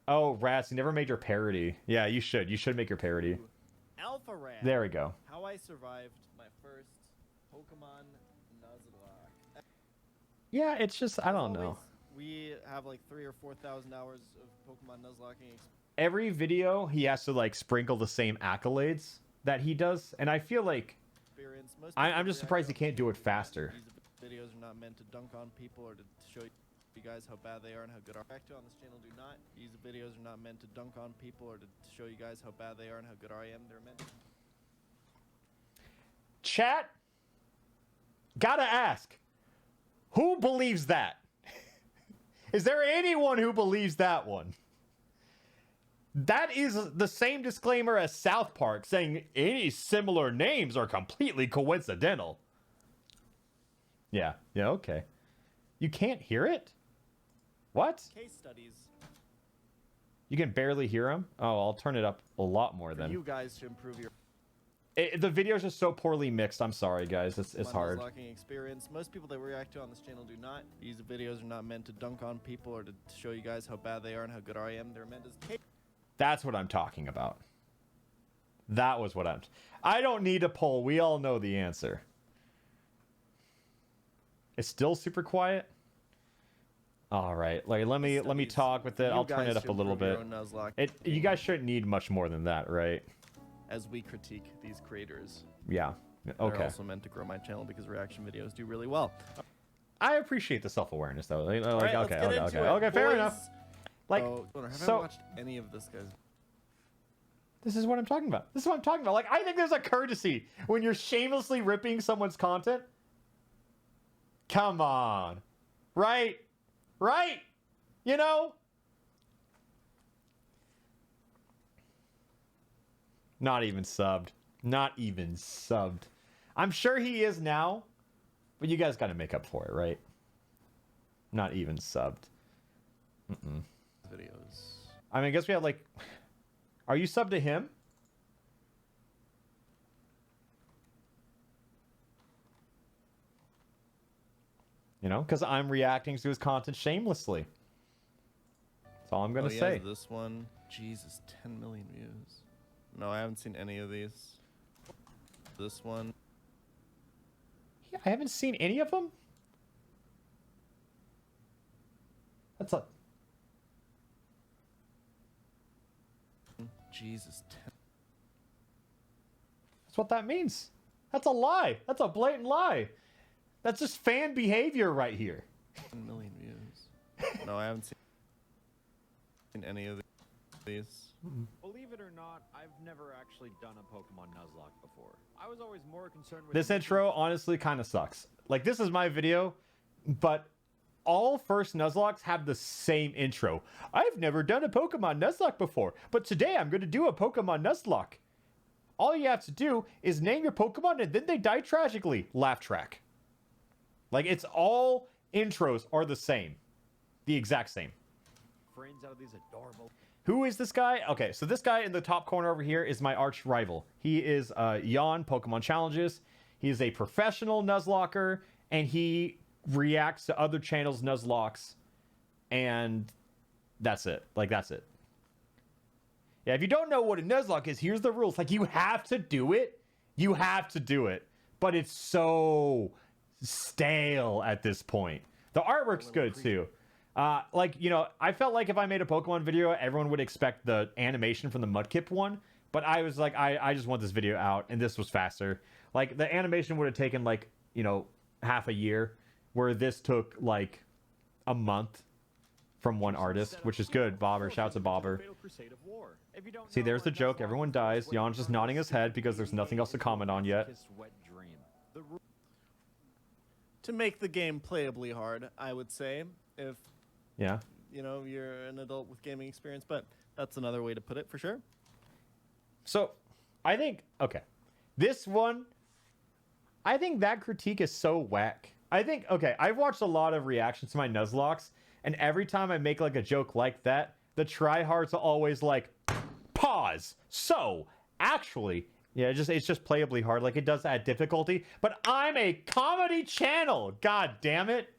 Oh, Rats, you never made your parody. Yeah, you should. You should make your parody. Alpharad. There we go. How I survived my first Pokemon Nuzlocke. Yeah, it's just, I don't know. We have like 3,000 or 4,000 hours of Pokemon Nuzlocking. Every video, he has to like sprinkle the same accolades that he does. And I feel like, I'm just surprised he can't do it faster. These videos are not meant to dunk on people or to show you guys how bad they are and how good our actor on this channel do not. These videos are not meant to dunk on people or to show you guys how bad they are and how good I am. They're meant to... Chat, gotta ask, who believes that? Is there anyone who believes that one? That is the same disclaimer as South Park, saying any similar names are completely coincidental. Yeah, okay. You can't hear it? What? Case studies. You can barely hear him? Oh, I'll turn it up a lot more then. You guys to improve your... The videos are so poorly mixed. I'm sorry, guys. It's hard. Nuzlocking experience. Most people that we react to on this channel do not. These videos are not meant to dunk on people or to show you guys how bad they are and how good I am. They're meant as... That's what I'm talking about. That was what I don't need a poll. We all know the answer. It's still super quiet. All right, like let me talk with it. I'll turn it up a little bit. You guys shouldn't need much more than that, right? As we critique these creators. Yeah. Okay. They're also meant to grow my channel because reaction videos do really well. I appreciate the self-awareness though. Like, right, okay, fair enough. Like, have I watched any of this guy's? This is what I'm talking about. This is what I'm talking about. Like, I think there's a courtesy when you're shamelessly ripping someone's content. Come on. Right? Right? You know? Not even subbed. Not even subbed. I'm sure he is now, but you guys got to make up for it, right? Not even subbed. Videos. I mean, I guess we have like... Are you subbed to him? You know, because I'm reacting to his content shamelessly. That's all I'm going to say. This one. Jesus, 10 million views. No, I haven't seen any of these. This one. Yeah, I haven't seen any of them. That's a... Jesus. That's what that means. That's a lie. That's a blatant lie. That's just fan behavior right here. 10 million views. No, I haven't seen any of these. Believe it or not, I've never actually done a Pokemon Nuzlocke before. I was always more concerned with... This intro honestly kind of sucks. Like, this is my video, but all first Nuzlocks have the same intro. I've never done a Pokemon Nuzlocke before, but today I'm going to do a Pokemon Nuzlocke. All you have to do is name your Pokemon and then they die tragically. Laugh track. Like, it's all intros are the same. The exact same. Friends out of these adorable... Who is this guy? Okay, so this guy in the top corner over here is my arch rival. He is Yon Pokemon Challenges. He is a professional Nuzlocker, and he reacts to other channels' Nuzlocks, and that's it. Like, that's it. Yeah, if you don't know what a Nuzlocke is, here's the rules. Like, you have to do it. You have to do it. But it's so stale at this point. The artwork's good, too. Like, you know, I felt like if I made a Pokemon video, everyone would expect the animation from the Mudkip one. But I was like, I just want this video out, and this was faster. Like, the animation would have taken, like, you know, half a year, where this took, like, a month. from one artist, which is good. Bobber, shouts to Bobber. See, there's the joke. Everyone dies. Jan's just nodding his head because there's nothing else to comment on yet. To make the game playably hard, I would say, if Yeah. you know you're an adult with gaming experience, but that's another way to put it for sure. So, I think, okay, this one, I think that critique is so whack. I think, okay, I've watched a lot of reactions to my Nuzlocks, and every time I make like a joke like that, the tryhards are always like, pause. So, actually, yeah, it's just playably hard. Like, it does add difficulty, but I'm a comedy channel. God damn it.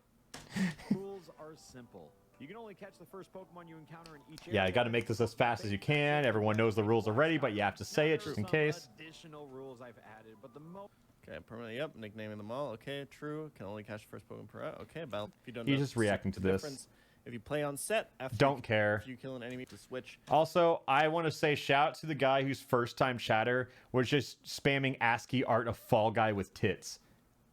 Rules are simple. You can only catch the first Pokemon you encounter in each area. Yeah, I got to make this as fast as you can. Everyone knows the rules already, but you have to say it just in case. Additional rules I've added, but the Okay, permanently, yep, nicknaming them all. Okay, true. Can only catch first Pokemon per route. Okay, battle. If you don't He's know just reacting to the this. difference, if you play on set, after Don't care. If you kill an enemy to switch. Also, I want to say shout out to the guy whose first time chatter was just spamming ASCII art of Fall Guy with tits.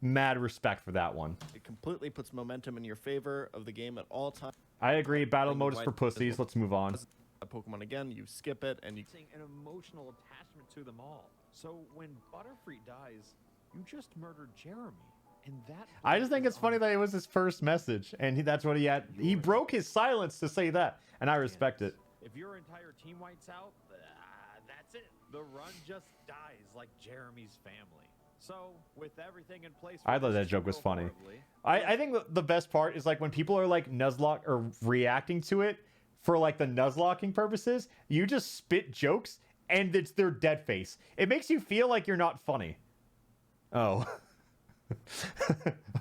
Mad respect for that one. It completely puts momentum in your favor of the game at all times. I agree. Battle mode is for pussies. Let's move on. A Pokemon again, you skip it, and you an emotional attachment to them all. So when Butterfree dies, you just murdered Jeremy, and that. I just think it's funny that it was his first message, and that's what he had. He broke his silence to say that, and I respect it. If your entire team wipes out, that's it. The run just dies like Jeremy's family. So, with everything in place, I thought that joke was funny. I think the best part is like when people are like Nuzlocke or reacting to it for like the Nuzlocking purposes, you just spit jokes and it's their dead face. It makes you feel like you're not funny. Oh.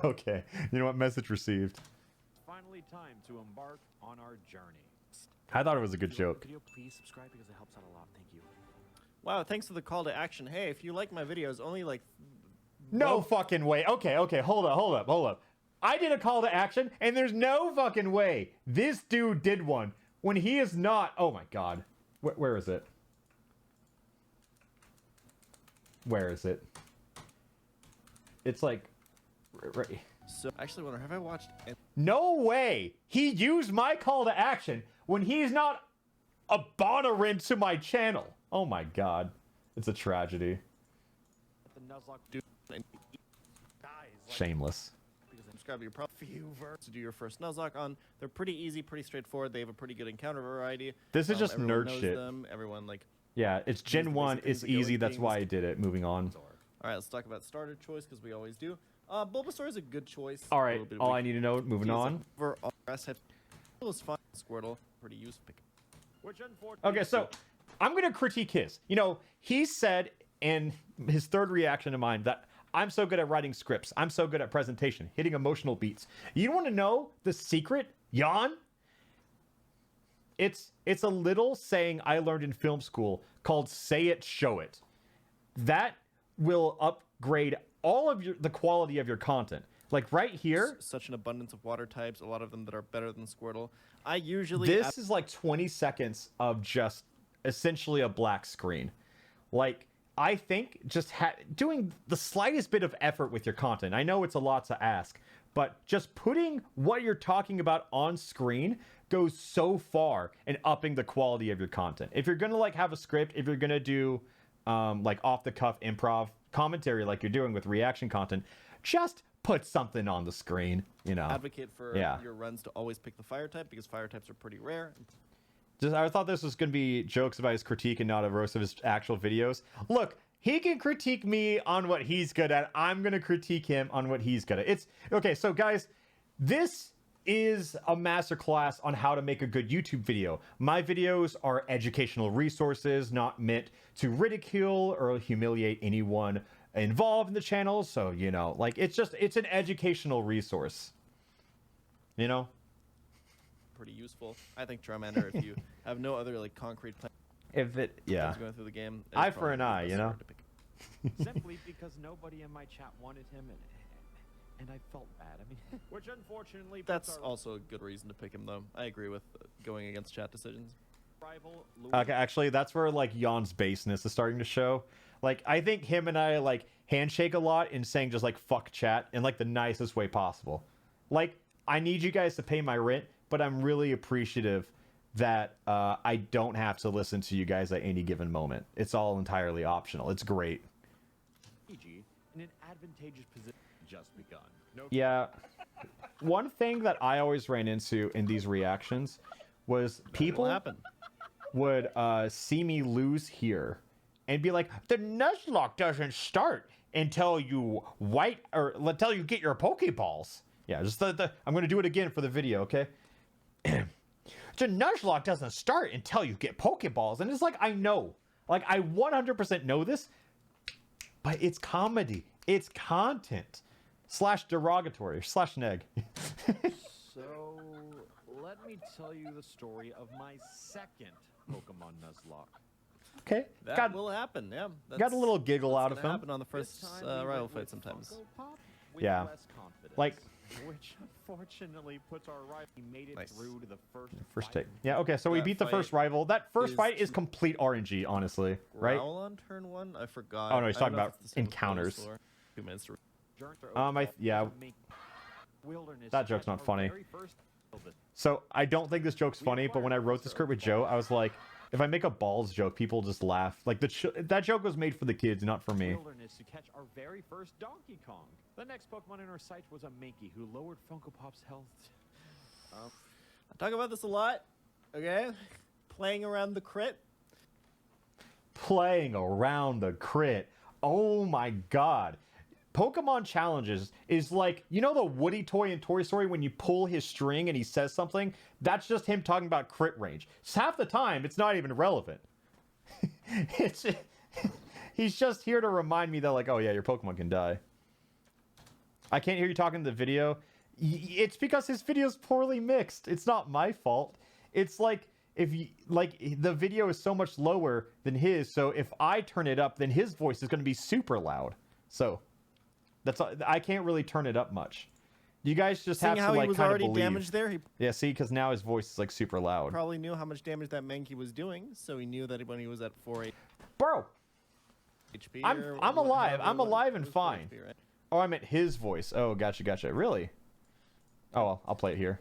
Okay. You know what? Message received. Finally time to embark on our journey. I thought it was a good joke. Video, please subscribe because it helps out a lot. Thank you. Wow, thanks for the call to action. Hey, if you like my videos, only like... No fucking way. Okay, hold up. I did a call to action, and there's no fucking way this dude did one when he is not... Oh my god. Where is it? Where is it? It's like... Right. So, I actually wonder, have I watched... No way! He used my call to action when he's not a bonerant to my channel. Oh my god. It's a tragedy. The Nuzlocke dude dies. Shameless. Subscribe to your to do your first Nuzlocke on. They're pretty easy, pretty straightforward. They have a pretty good encounter variety. This is just everyone nerd knows shit. Them. Everyone like... Yeah, it's Gen 1. It's easy. That's why I did it. Moving on. All right, let's talk about starter choice because we always do. Bulbasaur is a good choice. All right, all I need to know. Moving on. Overall, was fun. Squirtle, pretty useful. Okay, so I'm gonna critique his. You know, he said in his third reaction to mine that I'm so good at writing scripts. I'm so good at presentation, hitting emotional beats. You want to know the secret, Jan? It's a little saying I learned in film school called "say it, show it." That will upgrade all of the quality of your content. Like right here, such an abundance of water types, a lot of them that are better than Squirtle. I usually this is like 20 seconds of just essentially a black screen. Like I think just doing the slightest bit of effort with your content. I know it's a lot to ask, but just putting what you're talking about on screen goes so far in upping the quality of your content. If you're gonna like have a script, if you're gonna do like off the cuff improv commentary like you're doing with reaction content, just put something on the screen, you know. Advocate for your runs to always pick the fire type because fire types are pretty rare. I thought this was going to be jokes about his critique and not a roast of his actual videos. Look, he can critique me on what he's good at. I'm going to critique him on what he's good at. It's okay. So guys, this is a masterclass on how to make a good YouTube video. My videos are educational resources, not meant to ridicule or humiliate anyone involved in the channel. So, you know, like it's an educational resource, you know. Pretty useful. I think Charmander, if you have no other like concrete plan, going through the game, eye for an eye, you know. Simply because nobody in my chat wanted him, and I felt bad. I mean, which unfortunately that's also a good reason to pick him, though. I agree with going against chat decisions. Okay, actually, that's where like Jan's baseness is starting to show. Like, I think him and I like handshake a lot in saying just like fuck chat in like the nicest way possible. Like, I need you guys to pay my rent, but I'm really appreciative that I don't have to listen to you guys at any given moment. It's all entirely optional. It's great. in an advantageous position just begun. No. Yeah. One thing that I always ran into in these reactions was people would see me lose here and be like, the Nuzlocke doesn't start until you until you get your Pokeballs. Yeah, just I'm going to do it again for the video, okay? The Nuzlocke doesn't start until you get Pokeballs. And it's like, I know. Like, I 100% know this. But it's comedy. It's content. / derogatory. / neg. So, let me tell you the story of my second Pokemon Nuzlocke. Okay. That will happen, yeah. Got a little giggle out of him. Happen on the first rival fight sometimes. Yeah. Like, which unfortunately puts our rival. He made it through to the first take. Yeah, okay, so we beat the first rival. That first fight is complete RNG, honestly, right? Growl on turn 1? I forgot. Oh no, he's talking about encounters. 2 minutes to yeah. That joke's not funny. So I don't think this joke's funny, but when I wrote the script with Joe, I was like, if I make a balls joke, people just laugh. Like that joke was made for the kids, not for me. To catch our very first Donkey Kong. The next Pokemon in our sight was a Mankey who lowered Funko Pop's health. I talk about this a lot. Okay, playing around the crit. Playing around the crit. Oh my god. Pokemon Challenges is like, you know the Woody toy in Toy Story when you pull his string and he says something? That's just him talking about crit range. So half the time, it's not even relevant. He's just here to remind me that, like, oh yeah, your Pokemon can die. I can't hear you talking in the video. It's because his video's poorly mixed. It's not my fault. It's like, if you, like, the video is so much lower than his, so if I turn it up, then his voice is going to be super loud. So... I can't really turn it up much. You guys just have to like kind of believe. Damaged there. He see, because now his voice is like super loud. Probably knew how much damage that Mankey was doing, so he knew that when he was at 4 Bro, HP. I'm alive. I'm alive and fine. HP, right? Oh, I meant his voice. Oh, gotcha. Really? Oh well, I'll play it here.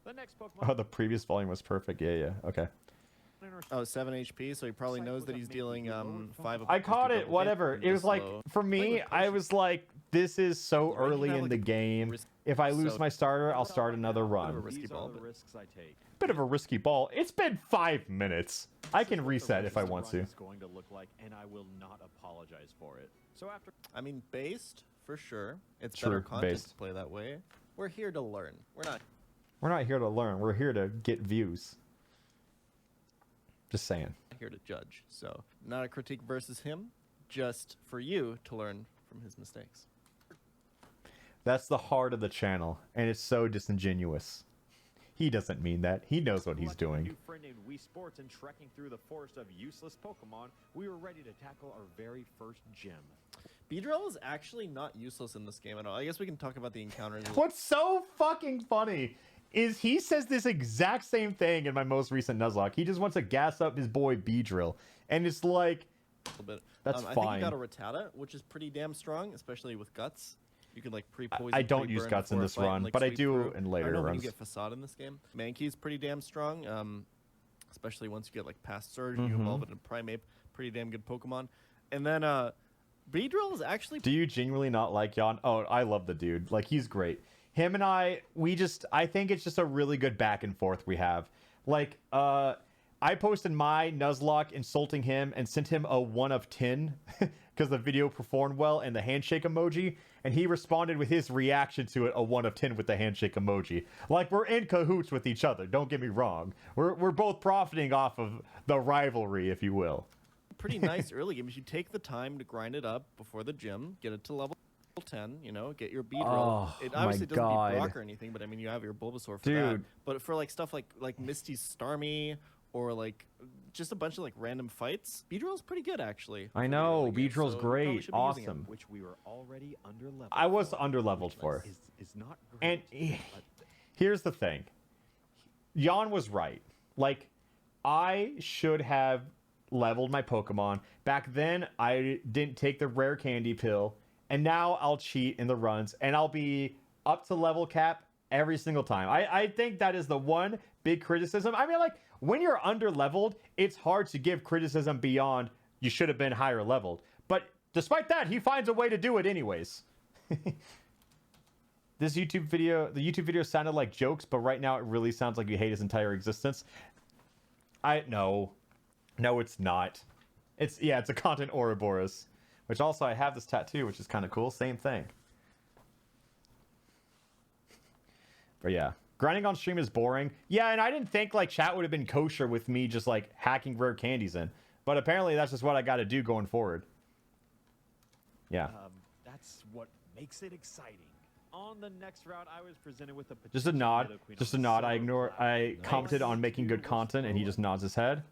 The next Pokemon. Oh, the previous volume was perfect. Yeah. Okay. Oh, 7 HP, so he probably knows that he's dealing 5. I caught it. Whatever. It was like, for me, I was like, this is so early in the game. If I lose my starter, I'll start another run. Bit of a risky ball. It's been 5 minutes. I can reset if I want to. Going to look like, and I will not apologize for it. So after, I mean, based for sure. It's better content to play that way. We're here to learn. We're not here to learn. We're here to get views. Just saying. Here to judge. So, not a critique versus him, just for you to learn from his mistakes. That's the heart of the channel, and it's so disingenuous. He doesn't mean that. He knows what he's doing. New friend named Wii Sports and trekking through the forest of useless Pokemon, we were ready to tackle our very first gym. Beedrill is actually not useless in this game at all. I guess we can talk about the encounters. What's so fucking funny is he says this exact same thing in my most recent Nuzlocke. He just wants to gas up his boy Beedrill. And it's like, that's fine. I think he got a Rattata, which is pretty damn strong, especially with Guts. You can like pre-poison. I don't use Guts in this run, but I do in later runs. When you get Facade in this game. Mankey's pretty damn strong, especially once you get like past Surge and you evolve it in Primeape. Pretty damn good Pokemon. And then Beedrill is actually... Do you genuinely not like Jan? Oh, I love the dude. Like, he's great. Him and I think it's just a really good back and forth we have. Like, I posted my Nuzlocke insulting him and sent him a 1 of 10 because the video performed well and the handshake emoji, and he responded with his reaction to it, a 1 of 10 with the handshake emoji. Like, we're in cahoots with each other, don't get me wrong. We're both profiting off of the rivalry, if you will. Pretty nice early game. You take the time to grind it up before the gym, get it to level 10, you know, get your Beedrill. Oh, it obviously doesn't beat Brock or anything, but I mean, you have your Bulbasaur for that. But for like stuff like Misty's Starmie or like just a bunch of like random fights, Beedrill's pretty good actually. I know, Beedrill's great, awesome. Which we were already underleveled. I was underleveled for. Is not great. And here's the thing. Jan was right. Like, I should have leveled my Pokemon. Back then, I didn't take the rare candy pill. And now I'll cheat in the runs, and I'll be up to level cap every single time. I think that is the one big criticism. I mean, like, when you're under-leveled, it's hard to give criticism beyond you should have been higher leveled. But despite that, he finds a way to do it anyways. The YouTube video sounded like jokes, but right now it really sounds like you hate his entire existence. No, it's not. It's a content Ouroboros, which also I have this tattoo, which is kind of cool. Same thing. But yeah, grinding on stream is boring. Yeah, and I didn't think like chat would have been kosher with me just like hacking rare candies in, but apparently that's just what I got to do going forward. Yeah. That's what makes it exciting. On the next route, I was presented with a Just a nod. I commented on making good content, and he just nods his head.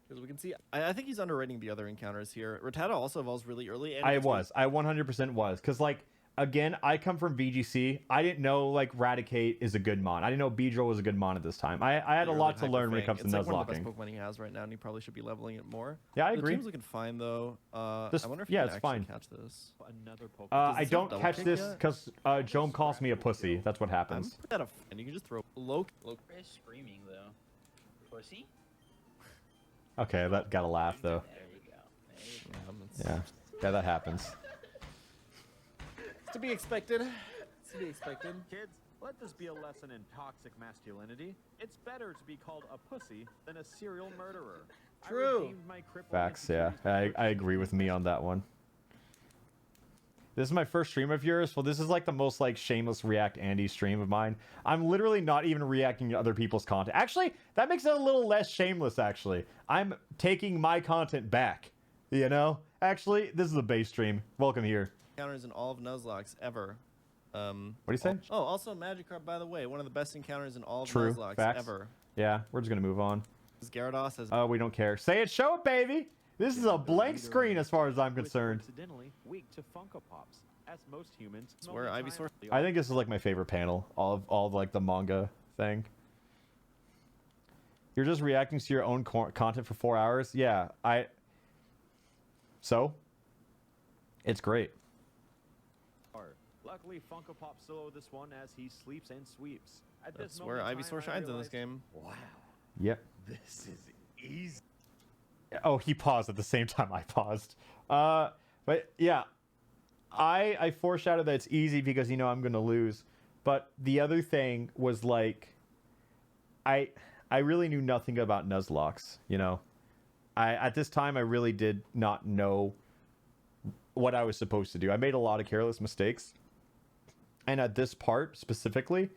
Because we can see, I think he's underrating the other encounters here. Rattata also evolves really early. And I 100% was. Because, like, again, I come from VGC. I didn't know, like, Raticate is a good mon. I didn't know Beedrill was a good mon at this time. I had a lot to learn when it comes to Nuzlocking. It's one of the best Pokemon he has right now, and he probably should be leveling it more. Yeah, I agree. The team's looking fine, though. I wonder if you yeah, can it's actually fine. catch this. Another Pokemon. I don't catch this because Jome calls me a pussy. That's what happens. And you can just throw low. Chris screaming, though. Pussy? Okay, that got a laugh, though. Yeah, that happens. To be expected. To be expected. Kids, let this be a lesson in toxic masculinity. It's better to be called a pussy than a serial murderer. True. Facts, yeah. I agree with me on that one. This is my first stream of yours. Well, this is like the most like shameless React Andy stream of mine. I'm literally not even reacting to other people's content. Actually, that makes it a little less shameless, actually. I'm taking my content back, you know? Actually, this is a base stream. Welcome here. Encounters in all of Nuzlocke ever. What do you say? Oh, also Magikarp, by the way, one of the best encounters in all of True. Nuzlocke Facts. ever. Yeah, we're just gonna move on. Gyarados has. Oh, we don't care. Say it, show it, baby. This is a blank screen as far as I'm concerned. Incidentally, weak to Funko Pops, as most humans. Where Ivysaur. I think this is like my favorite panel. All of like the manga thing. You're just reacting to your own content for 4 hours. Yeah, So, it's great. Luckily, Funko Pop solo this one as he sleeps and sweeps. That's where Ivysaur shines in this game. Wow. Yep. This is easy. Oh, he paused at the same time I paused. But yeah, I foreshadowed that it's easy because you know I'm gonna lose. But the other thing was like, I really knew nothing about Nuzlocke. You know, at this time I really did not know what I was supposed to do. I made a lot of careless mistakes. And at this part specifically,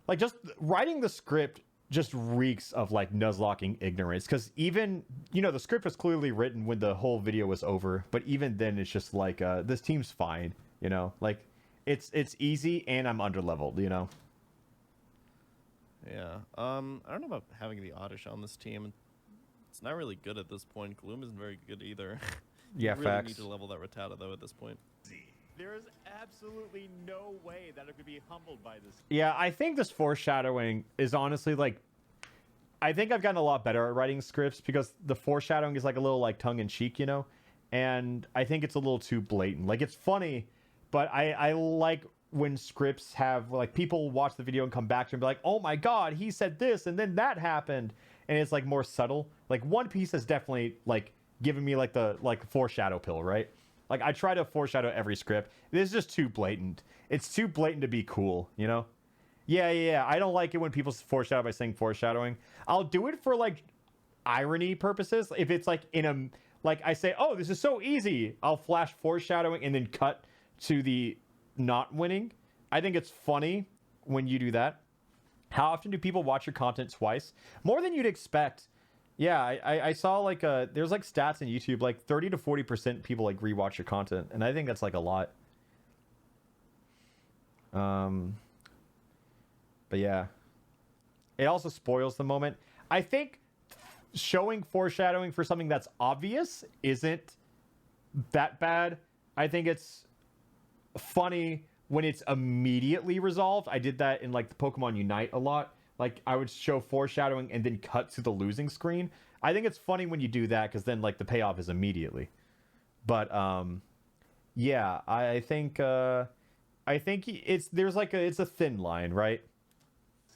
like just writing the script just reeks of like Nuzlocking ignorance. Because even, you know, the script was clearly written when the whole video was over. But even then it's just like, this team's fine, you know? Like, it's easy and I'm underleveled, you know? Yeah. I don't know about having the Oddish on this team. It's not really good at this point. Gloom isn't very good either. Yeah, you really need to level that Rattata though at this point. There is absolutely no way that it could be humbled by this. Yeah, I think this foreshadowing is honestly like, I think I've gotten a lot better at writing scripts because the foreshadowing is like a little like tongue-in-cheek, you know? And I think it's a little too blatant. Like, it's funny, but I like when scripts have, like, people watch the video and come back to and be like, oh my god, he said this and then that happened. And it's like more subtle. Like, One Piece has definitely like given me like the foreshadow pill, right? Like, I try to foreshadow every script. This is just too blatant. It's too blatant to be cool, you know? Yeah. I don't like it when people foreshadow by saying foreshadowing. I'll do it for, like, irony purposes. If it's, like, in a... Like, I say, oh, this is so easy. I'll flash foreshadowing and then cut to the not winning. I think it's funny when you do that. How often do people watch your content twice? More than you'd expect. Yeah, I saw like there's like stats in YouTube, like 30 to 40% people like rewatch your content, and I think that's like a lot. But yeah, it also spoils the moment. I think showing foreshadowing for something that's obvious isn't that bad. I think it's funny when it's immediately resolved. I did that in like the Pokemon Unite a lot. Like, I would show foreshadowing and then cut to the losing screen. I think it's funny when you do that because then, like, the payoff is immediately. But, yeah, I think I think there's like it's a thin line, right?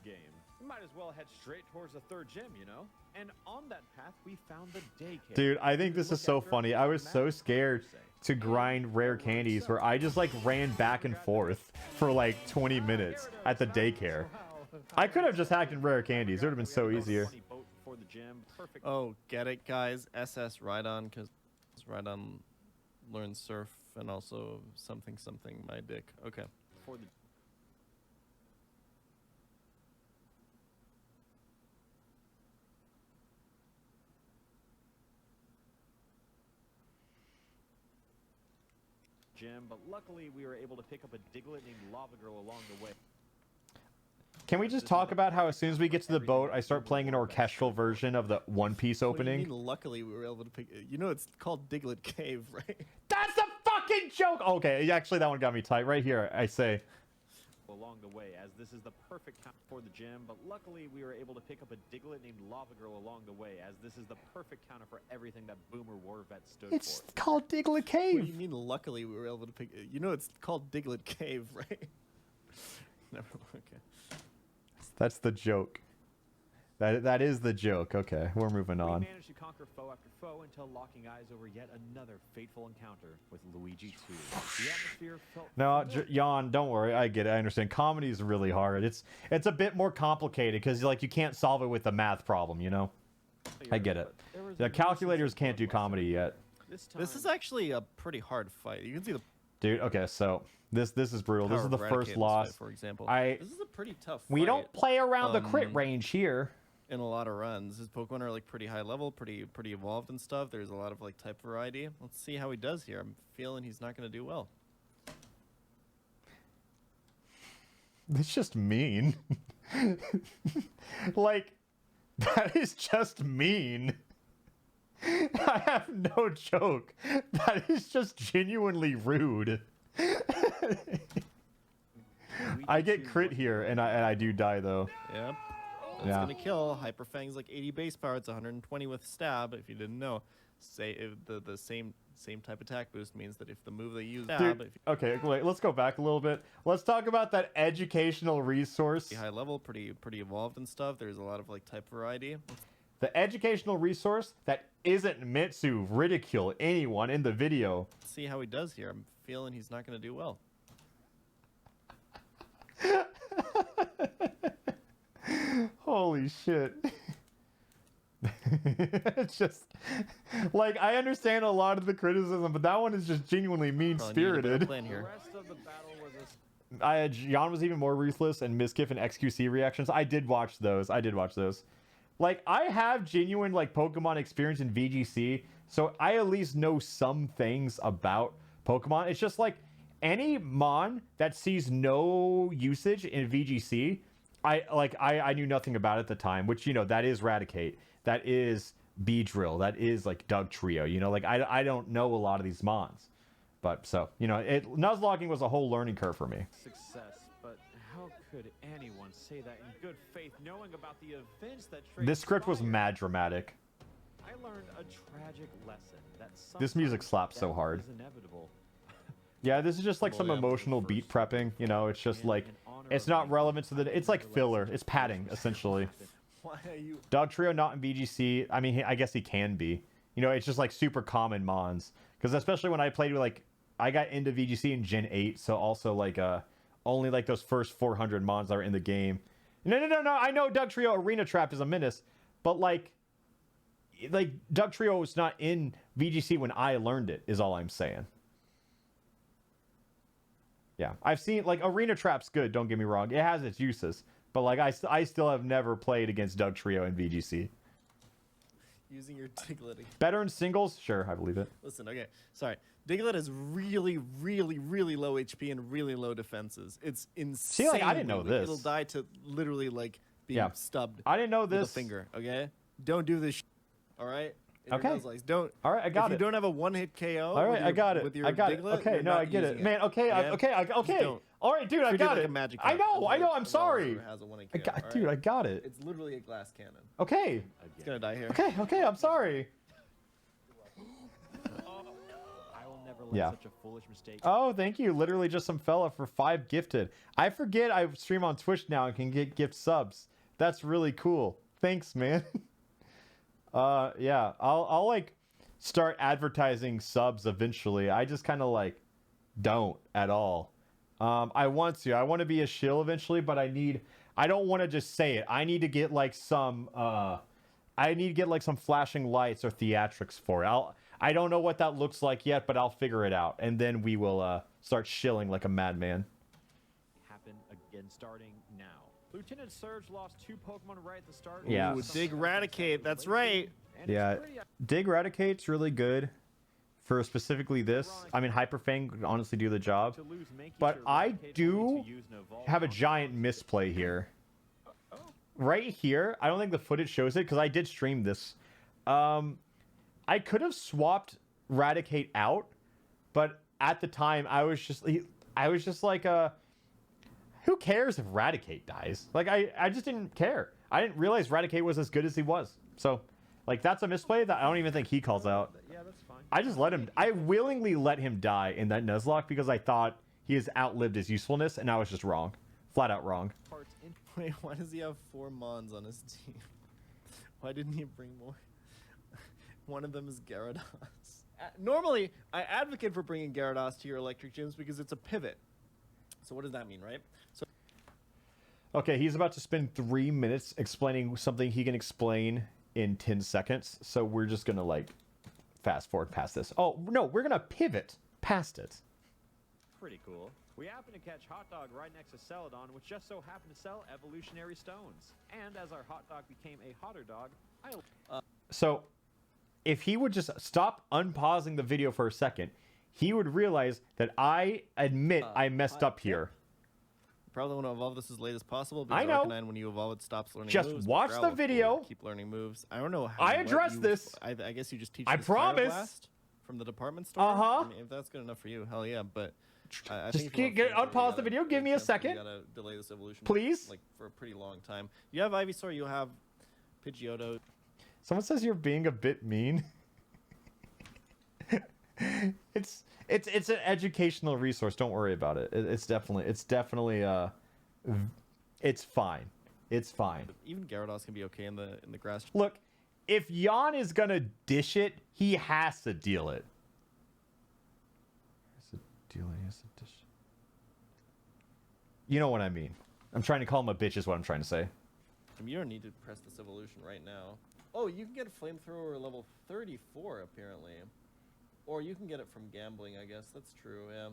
Game. We might as well head straight towards the third gym, you know? And on that path, we found the daycare. Dude, I think this is so funny. I was so scared to grind rare candies where I just like ran back and forth for like 20 minutes at the daycare. I could have just hacked in rare candies. It would have been so easier. Oh, get it, guys? SS Ride-On, because Ride-On learns surf and also something my dick. Okay. For the gym, but luckily we were able to pick up a Diglett named Lava Girl along the way. Can we just talk about how as soon as we get to the boat, I start playing an orchestral version of the One Piece opening? What do you mean, luckily we were able to pick... You know it's called Diglett Cave, right? That's a fucking joke! Okay, actually that one got me tight. Right here, I say... Along the way, as this is the perfect count for the gym, but luckily we were able to pick up a Diglett named Lava Girl along the way, as this is the perfect counter for everything that Boomer War Vet stood It's for. called Diglett Cave! What do you mean, luckily we were able to pick... You know it's called Diglett Cave, right? Never okay. That's the joke. That is the joke. Okay, we're moving on. We managed to conquer foe after foe until locking eyes over yet another fateful encounter with Luigi 2. The atmosphere felt... No, Jan, don't worry. I get it. I understand. Comedy is really hard. It's a bit more complicated because like you can't solve it with a math problem, you know? I get it. The calculators can't do comedy yet. This is actually a pretty hard fight. You can see the... Dude, okay, so this is brutal. This is the first loss. Fight, for example. This is a pretty tough fight. We don't play around the crit range here. In a lot of runs. His Pokemon are like pretty high level, pretty evolved and stuff. There's a lot of like type variety. Let's see how he does here. I'm feeling he's not going to do well. It's just mean. Like, that is just mean. I have no joke. That is just genuinely rude. I get crit here, and I do die though. Yep. That's gonna kill. Hyper Fang's like 80 base power. It's 120 with stab. If you didn't know, say if the same type attack boost means that if the move they use stab. Dude, okay, wait. Let's go back a little bit. Let's talk about that educational resource. High level, pretty evolved and stuff. There's a lot of like type variety. The educational resource that isn't meant to ridicule anyone in the video. Let's see how he does here. I'm feeling he's not gonna do well. Holy shit. It's just like I understand a lot of the criticism, but that one is just genuinely mean-spirited. Jan was even more ruthless, and Miskiff and XQC reactions. I did watch those. Like, I have genuine like Pokemon experience in VGC, so I at least know some things about Pokemon. It's just like any Mon that sees no usage in VGC, I knew nothing about at the time, which, you know, that is Raticate, that is Beedrill, that is like Doug Trio, you know, like I don't know a lot of these Mons. But so, you know, Nuzlogging was a whole learning curve for me. Success, but how could anyone say that in good faith, knowing about the events that this script was mad dramatic. I learned a tragic lesson that this music slaps so hard. Inevitable. Yeah, this is just like some emotional beat prepping, you know, it's just like, it's not relevant to the, it's like filler, it's padding, essentially. Why are you... Dog Trio not in VGC, I mean, I guess he can be. You know, it's just like super common Mons. Because especially when I played with like, I got into VGC in Gen 8, so also like, only like those first 400 Mons that are in the game. No, I know Doug Trio Arena Trap is a menace, but like Doug Trio was not in VGC when I learned it, is all I'm saying. Yeah, I've seen, like, Arena Trap's good, don't get me wrong. It has its uses. But, like, I still have never played against Doug Trio in VGC. Using your Diglett. Better in singles? Sure, I believe it. Listen, okay, sorry. Diglett has really, really, really low HP and really low defenses. It's insane. See, like, I didn't know this. It'll die to literally, like, being stubbed. I didn't know with this. a finger, okay? Don't do this all right? Okay. Don't. All right, I got it. If you don't have a one-hit KO. All right, I got it. With your I got it. Diglett, Okay, no, I get it. Man, okay, okay. All right, dude, I got it. I know. I'm sorry. Dude, I got it. It's literally a glass cannon. Okay. It's gonna die here. Okay, I'm sorry. I will never Yeah. such a foolish mistake. Oh, thank you. Literally just some fella for 5 gifted. I forget I stream on Twitch now and can get gift subs. That's really cool. Thanks, man. Yeah, I'll like start advertising subs eventually. I just kind of like don't at all. I want to. I want to be a shill eventually, but I don't want to just say it. I need to get like some flashing lights or theatrics for it. I don't know what that looks like yet, but I'll figure it out, and then we will start shilling like a madman. Happen again starting now. Lieutenant Surge lost 2 Pokemon right at the start. Yeah. Ooh, Dig Raticate, that's right. Yeah, Dig Raticate's really good for specifically this. I mean, Hyperfang could honestly do the job, but I do have a giant misplay here. Right here, I don't think the footage shows it because I did stream this. I could have swapped Raticate out, but at the time I was just like, who cares if Raticate dies? Like I just didn't care. I didn't realize Raticate was as good as he was. So, like, that's a misplay that I don't even think he calls out. Yeah, that's fine. I just let him. I willingly let him die in that Nuzlocke because I thought he has outlived his usefulness, and I was just wrong, flat out wrong. Wait, why does he have 4 Mons on his team? Why didn't he bring more? One of them is Gyarados. Normally, I advocate for bringing Gyarados to your electric gyms because it's a pivot. So what does that mean, right? So Okay, he's about to spend 3 minutes explaining something he can explain in 10 seconds. So we're just gonna like fast forward past this. Oh no, we're gonna pivot past it. Pretty cool. We happen to catch Hot Dog right next to Celadon, which just so happened to sell evolutionary stones. And as our Hot Dog became a hotter dog, So if he would just stop unpausing the video for a second, he would realize that I admit I messed up here. probably want to evolve this as late as possible. Because I know. Arcanine, when you evolve, it stops learning Just moves. watch Growl the will video. Keep learning moves. I don't know how. I addressed this. I guess you just teach. I this promise. Fire Blast from the department store. Uh-huh. I mean, if that's good enough for you, hell yeah. But I Just think unpause the video. Give me a second. You gotta delay this evolution, Please? like for a pretty long time. You have Ivysaur. You have Pidgeotto. Someone says you're being a bit mean. It's an educational resource. Don't worry about it. It's definitely it's fine. It's fine. Even Gyarados can be okay in the grass. Look, if Jan is gonna dish it, he has to deal it. He has to dish. You know what I mean. I'm trying to call him a bitch is what I'm trying to say. I mean, you don't need to press this evolution right now. Oh, you can get a flamethrower level 34 apparently. Or you can get it from gambling, I guess. That's true, yeah.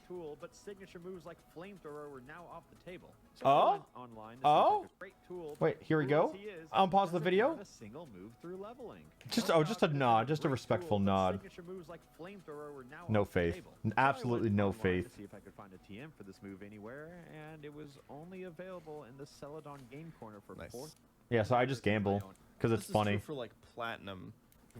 Tool, but signature moves like Flamethrower were now off the table. So Oh? online, this Oh? is like a great tool, Wait, here we go. Unpause the video. a single move through leveling. Just a nod, just a respectful nod. Signature moves like Flamethrower were now No off the faith. table. Absolutely So I no went online faith. to see if I could find a TM for this move anywhere, and it was only available in the Celadon game corner for $4. Yeah, so I just gamble because it's This is funny. true for like platinum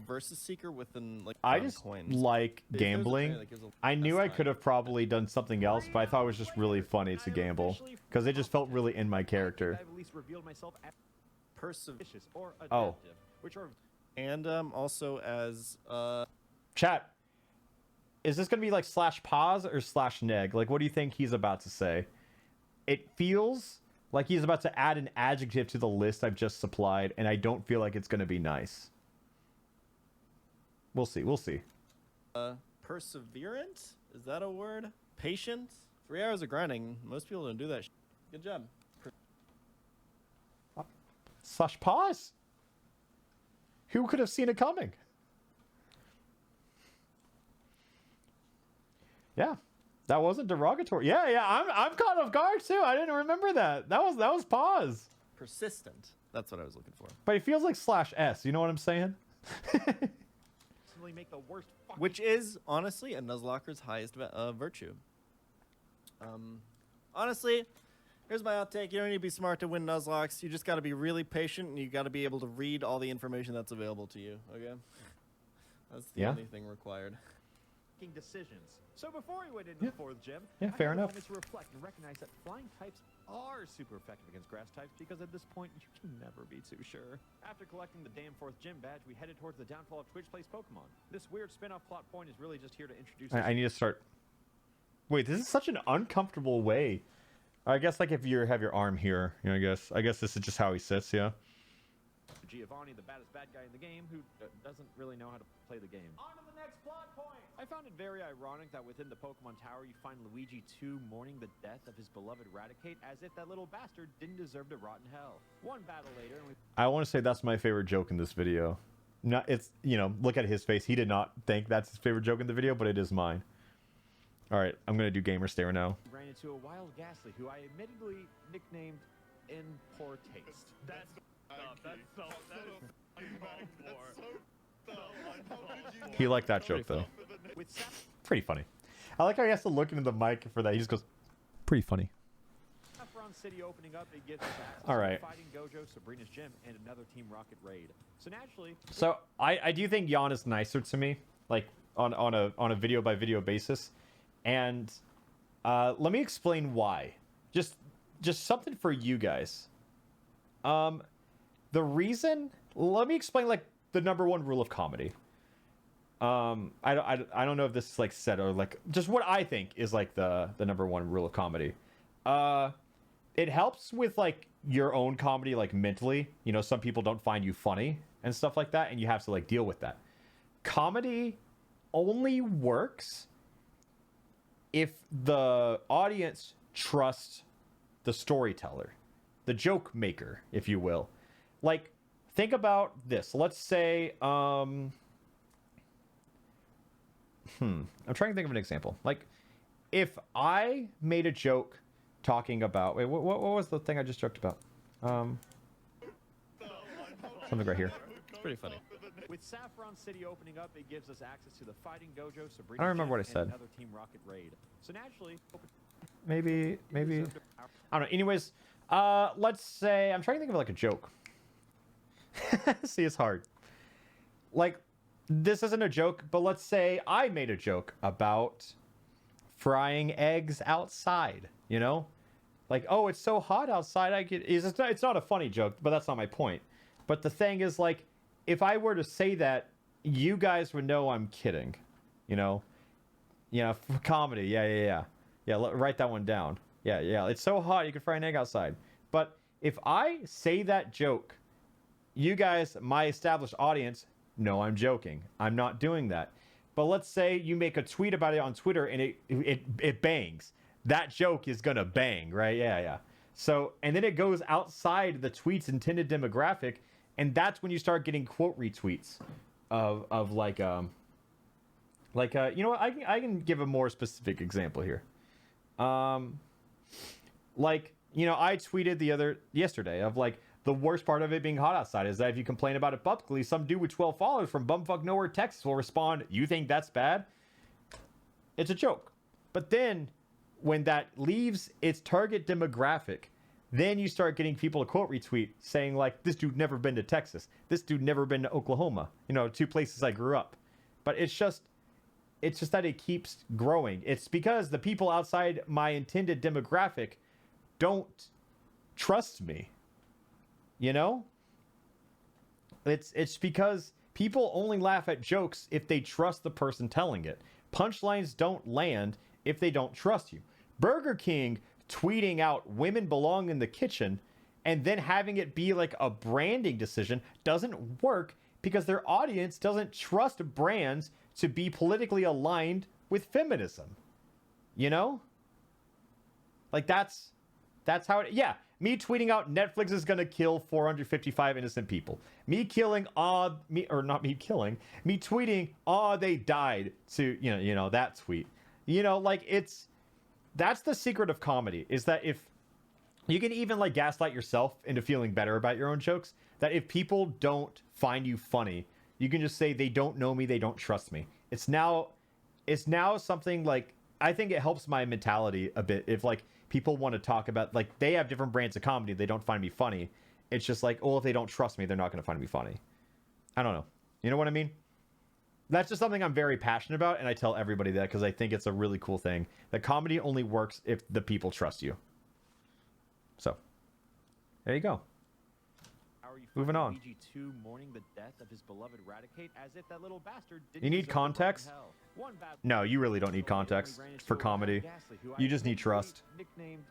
versus seeker within like I just coins. like There's a gambling. trade that gives a I knew I could have probably done something else, but I thought it was just really funny to gamble because it just felt really in my character. I've at least revealed myself as Perseverance or adaptive, Oh. which are and also as Chat, is this gonna be like /pause or /neg? Like, what do you think he's about to say? It feels like he's about to add an adjective to the list I've just supplied, and I don't feel like it's gonna be nice. We'll see. We'll see. perseverant? Is that a word? Patient? 3 hours of grinding. Most people don't do that. Good job. /pause. Who could have seen it coming? Yeah, that wasn't derogatory. Yeah, I'm caught off guard too. I didn't remember that. That was pause. Persistent. That's what I was looking for. But it feels like /s. You know what I'm saying? make the worst Which is honestly a Nuzlocker's highest virtue. Honestly, here's my outtake. You don't need to be smart to win Nuzlocks. You just got to be really patient, and you got to be able to read all the information that's available to you. Okay, that's the Yeah. only thing required. making decisions. So before he went into the fourth gym, Yeah, I fair had a enough. moment to reflect and recognize that flying types are super effective against grass types because at this point you can never be too sure. After collecting the damn fourth gym badge, we headed towards the downfall of Twitch Plays Pokemon. This weird spin-off plot point is really just here to introduce I need to start. Wait, this is such an uncomfortable way. I guess like if you have your arm here, you know, I guess this is just how he sits, yeah. Giovanni, the baddest bad guy in the game, who doesn't really know how to play the game. On to the next plot point! I found it very ironic that within the Pokemon Tower you find Luigi 2 mourning the death of his beloved Raticate as if that little bastard didn't deserve to rot in hell. One battle later and we... I want to say that's my favorite joke in this video. Not, it's, you know, look at his face. He did not think that's his favorite joke in the video, but it is mine. All right, I'm going to do Gamer Stare now. ran into a wild Ghastly, who I admittedly nicknamed In Poor Taste. He liked that joke, though. Pretty funny. I like how he has to look into the mic for that. He just goes, pretty funny. Saffron City opening up, it gives us access All right. to Fighting Gojo, Sabrina's Gym, and another Team Rocket raid. So naturally... So I do think Jan is nicer to me, like on a video by video basis, and let me explain why. Just something for you guys. The reason. Let me explain like the #1 rule of comedy. I don't know if this is like said or like just what I think is like the #1 rule of comedy. It helps with like your own comedy, like mentally. You know, some people don't find you funny and stuff like that, and you have to like deal with that. Comedy only works if the audience trusts the storyteller, the joke maker, if you will. Like, think about this. Let's say, I'm trying to think of an example. Like, if I made a joke talking about, wait, what was the thing I just joked about? Something right here. It's pretty funny. With Saffron City opening up, it gives us access to the Fighting Gojo, Sabrina's I don't remember Gym, what I and said. another Team Rocket raid. So naturally... Maybe, I don't know. Anyways, let's say, I'm trying to think of like a joke. See, it's hard. Like, this isn't a joke, but let's say I made a joke about frying eggs outside, you know? Like, oh, it's so hot outside, it's not a funny joke, but that's not my point. But the thing is, like, if I were to say that, you guys would know I'm kidding, you know? You know, for comedy, yeah. Yeah, write that one down. Yeah, it's so hot you can fry an egg outside. But if I say that joke, you guys, my established audience, know I'm joking. I'm not doing that. But let's say you make a tweet about it on Twitter and it bangs. That joke is gonna bang, right? Yeah. So, and then it goes outside the tweet's intended demographic, and that's when you start getting quote retweets of like you know what? I can give a more specific example here. Like, you know, I tweeted yesterday of like, the worst part of it being hot outside is that if you complain about it publicly, some dude with 12 followers from bumfuck nowhere, Texas will respond, you think that's bad? It's a joke. But then when that leaves its target demographic, then you start getting people to quote retweet saying like, this dude never been to Texas. This dude never been to Oklahoma. You know, 2 places I grew up. But it's just that it keeps growing. It's because the people outside my intended demographic don't trust me. You know? It's because people only laugh at jokes if they trust the person telling it. Punchlines don't land if they don't trust you. Burger King tweeting out women belong in the kitchen and then having it be like a branding decision doesn't work because their audience doesn't trust brands to be politically aligned with feminism. You know? Like that's how it, yeah. Me tweeting out Netflix is gonna kill 455 innocent people. Me tweeting, they died to, you know, that tweet. You know, like that's the secret of comedy, is that if you can even like gaslight yourself into feeling better about your own jokes, that if people don't find you funny, you can just say they don't know me, they don't trust me. It's now something like, I think it helps my mentality a bit if like people want to talk about, like, they have different brands of comedy, they don't find me funny. It's just like, oh, if they don't trust me, they're not going to find me funny. I don't know. You know what I mean? That's just something I'm very passionate about, and I tell everybody that because I think it's a really cool thing. That comedy only works if the people trust you. So, there you go. Moving on. Luigi 2 mourning the death of his beloved Raticate as if that little bastard didn't You need deserve to rot in context? hell. One bad No, you really don't need context for comedy. You just need trust. nicknamed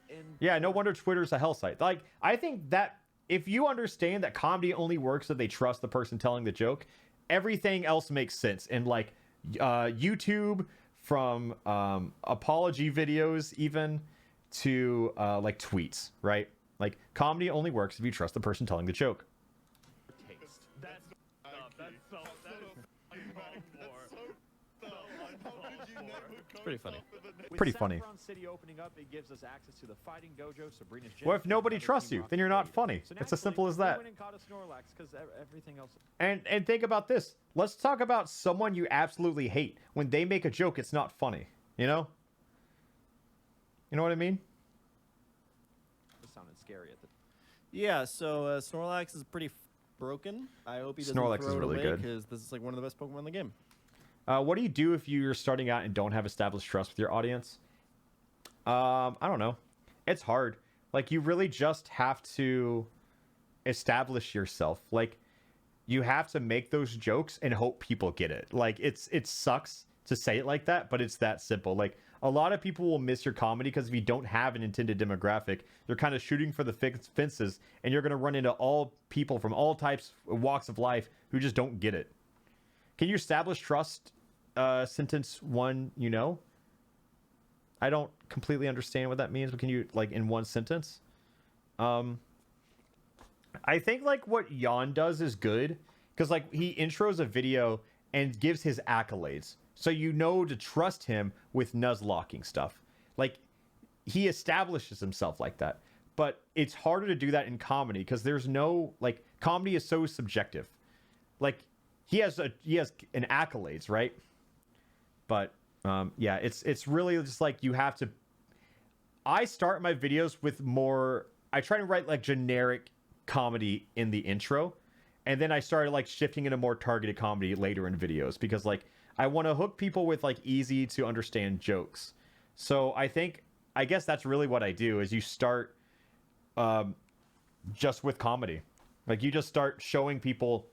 in Yeah, no wonder Twitter's a hell site. Like, I think that if you understand that comedy only works if they trust the person telling the joke, everything else makes sense. And like YouTube, from apology videos even to like tweets, right? Like, comedy only works if you trust the person telling the joke. It's pretty funny. Pretty funny. City opening up, it gives us access to the fighting dojo, Sabrina's gym, Well, if nobody trusts you, then you're not funny. So It's as simple as that. we went and caught a Snorlax because everything else. And think about this. Let's talk about someone you absolutely hate. When they make a joke, it's not funny. You know? You know what I mean? This sounded scary at the. Yeah, so Snorlax is pretty broken. I hope he doesn't Snorlax throw is it really away good. because this is like one of the best Pokemon in the game. What do you do if you're starting out and don't have established trust with your audience? I don't know. It's hard. Like, you really just have to establish yourself. Like, you have to make those jokes and hope people get it. Like, it sucks to say it like that, but it's that simple. Like, a lot of people will miss your comedy because if you don't have an intended demographic, you're kind of shooting for the fences, and you're going to run into all people from all types, walks of life who just don't get it. Can you establish trust? Sentence one, you know? I don't completely understand what that means, but can you, like, in one sentence? I think, like, what Jan does is good, because, like, he intros a video and gives his accolades, so you know to trust him with Nuzlocking stuff. Like, he establishes himself like that, but it's harder to do that in comedy, because there's no, like, comedy is so subjective. Like, he has an accolades, right? But yeah, it's really just like you have to. I start my videos with more. I try to write like generic comedy in the intro, and then I started like shifting into more targeted comedy later in videos because like I want to hook people with like easy to understand jokes. So I guess that's really what I do is you start just with comedy. Like you just start showing people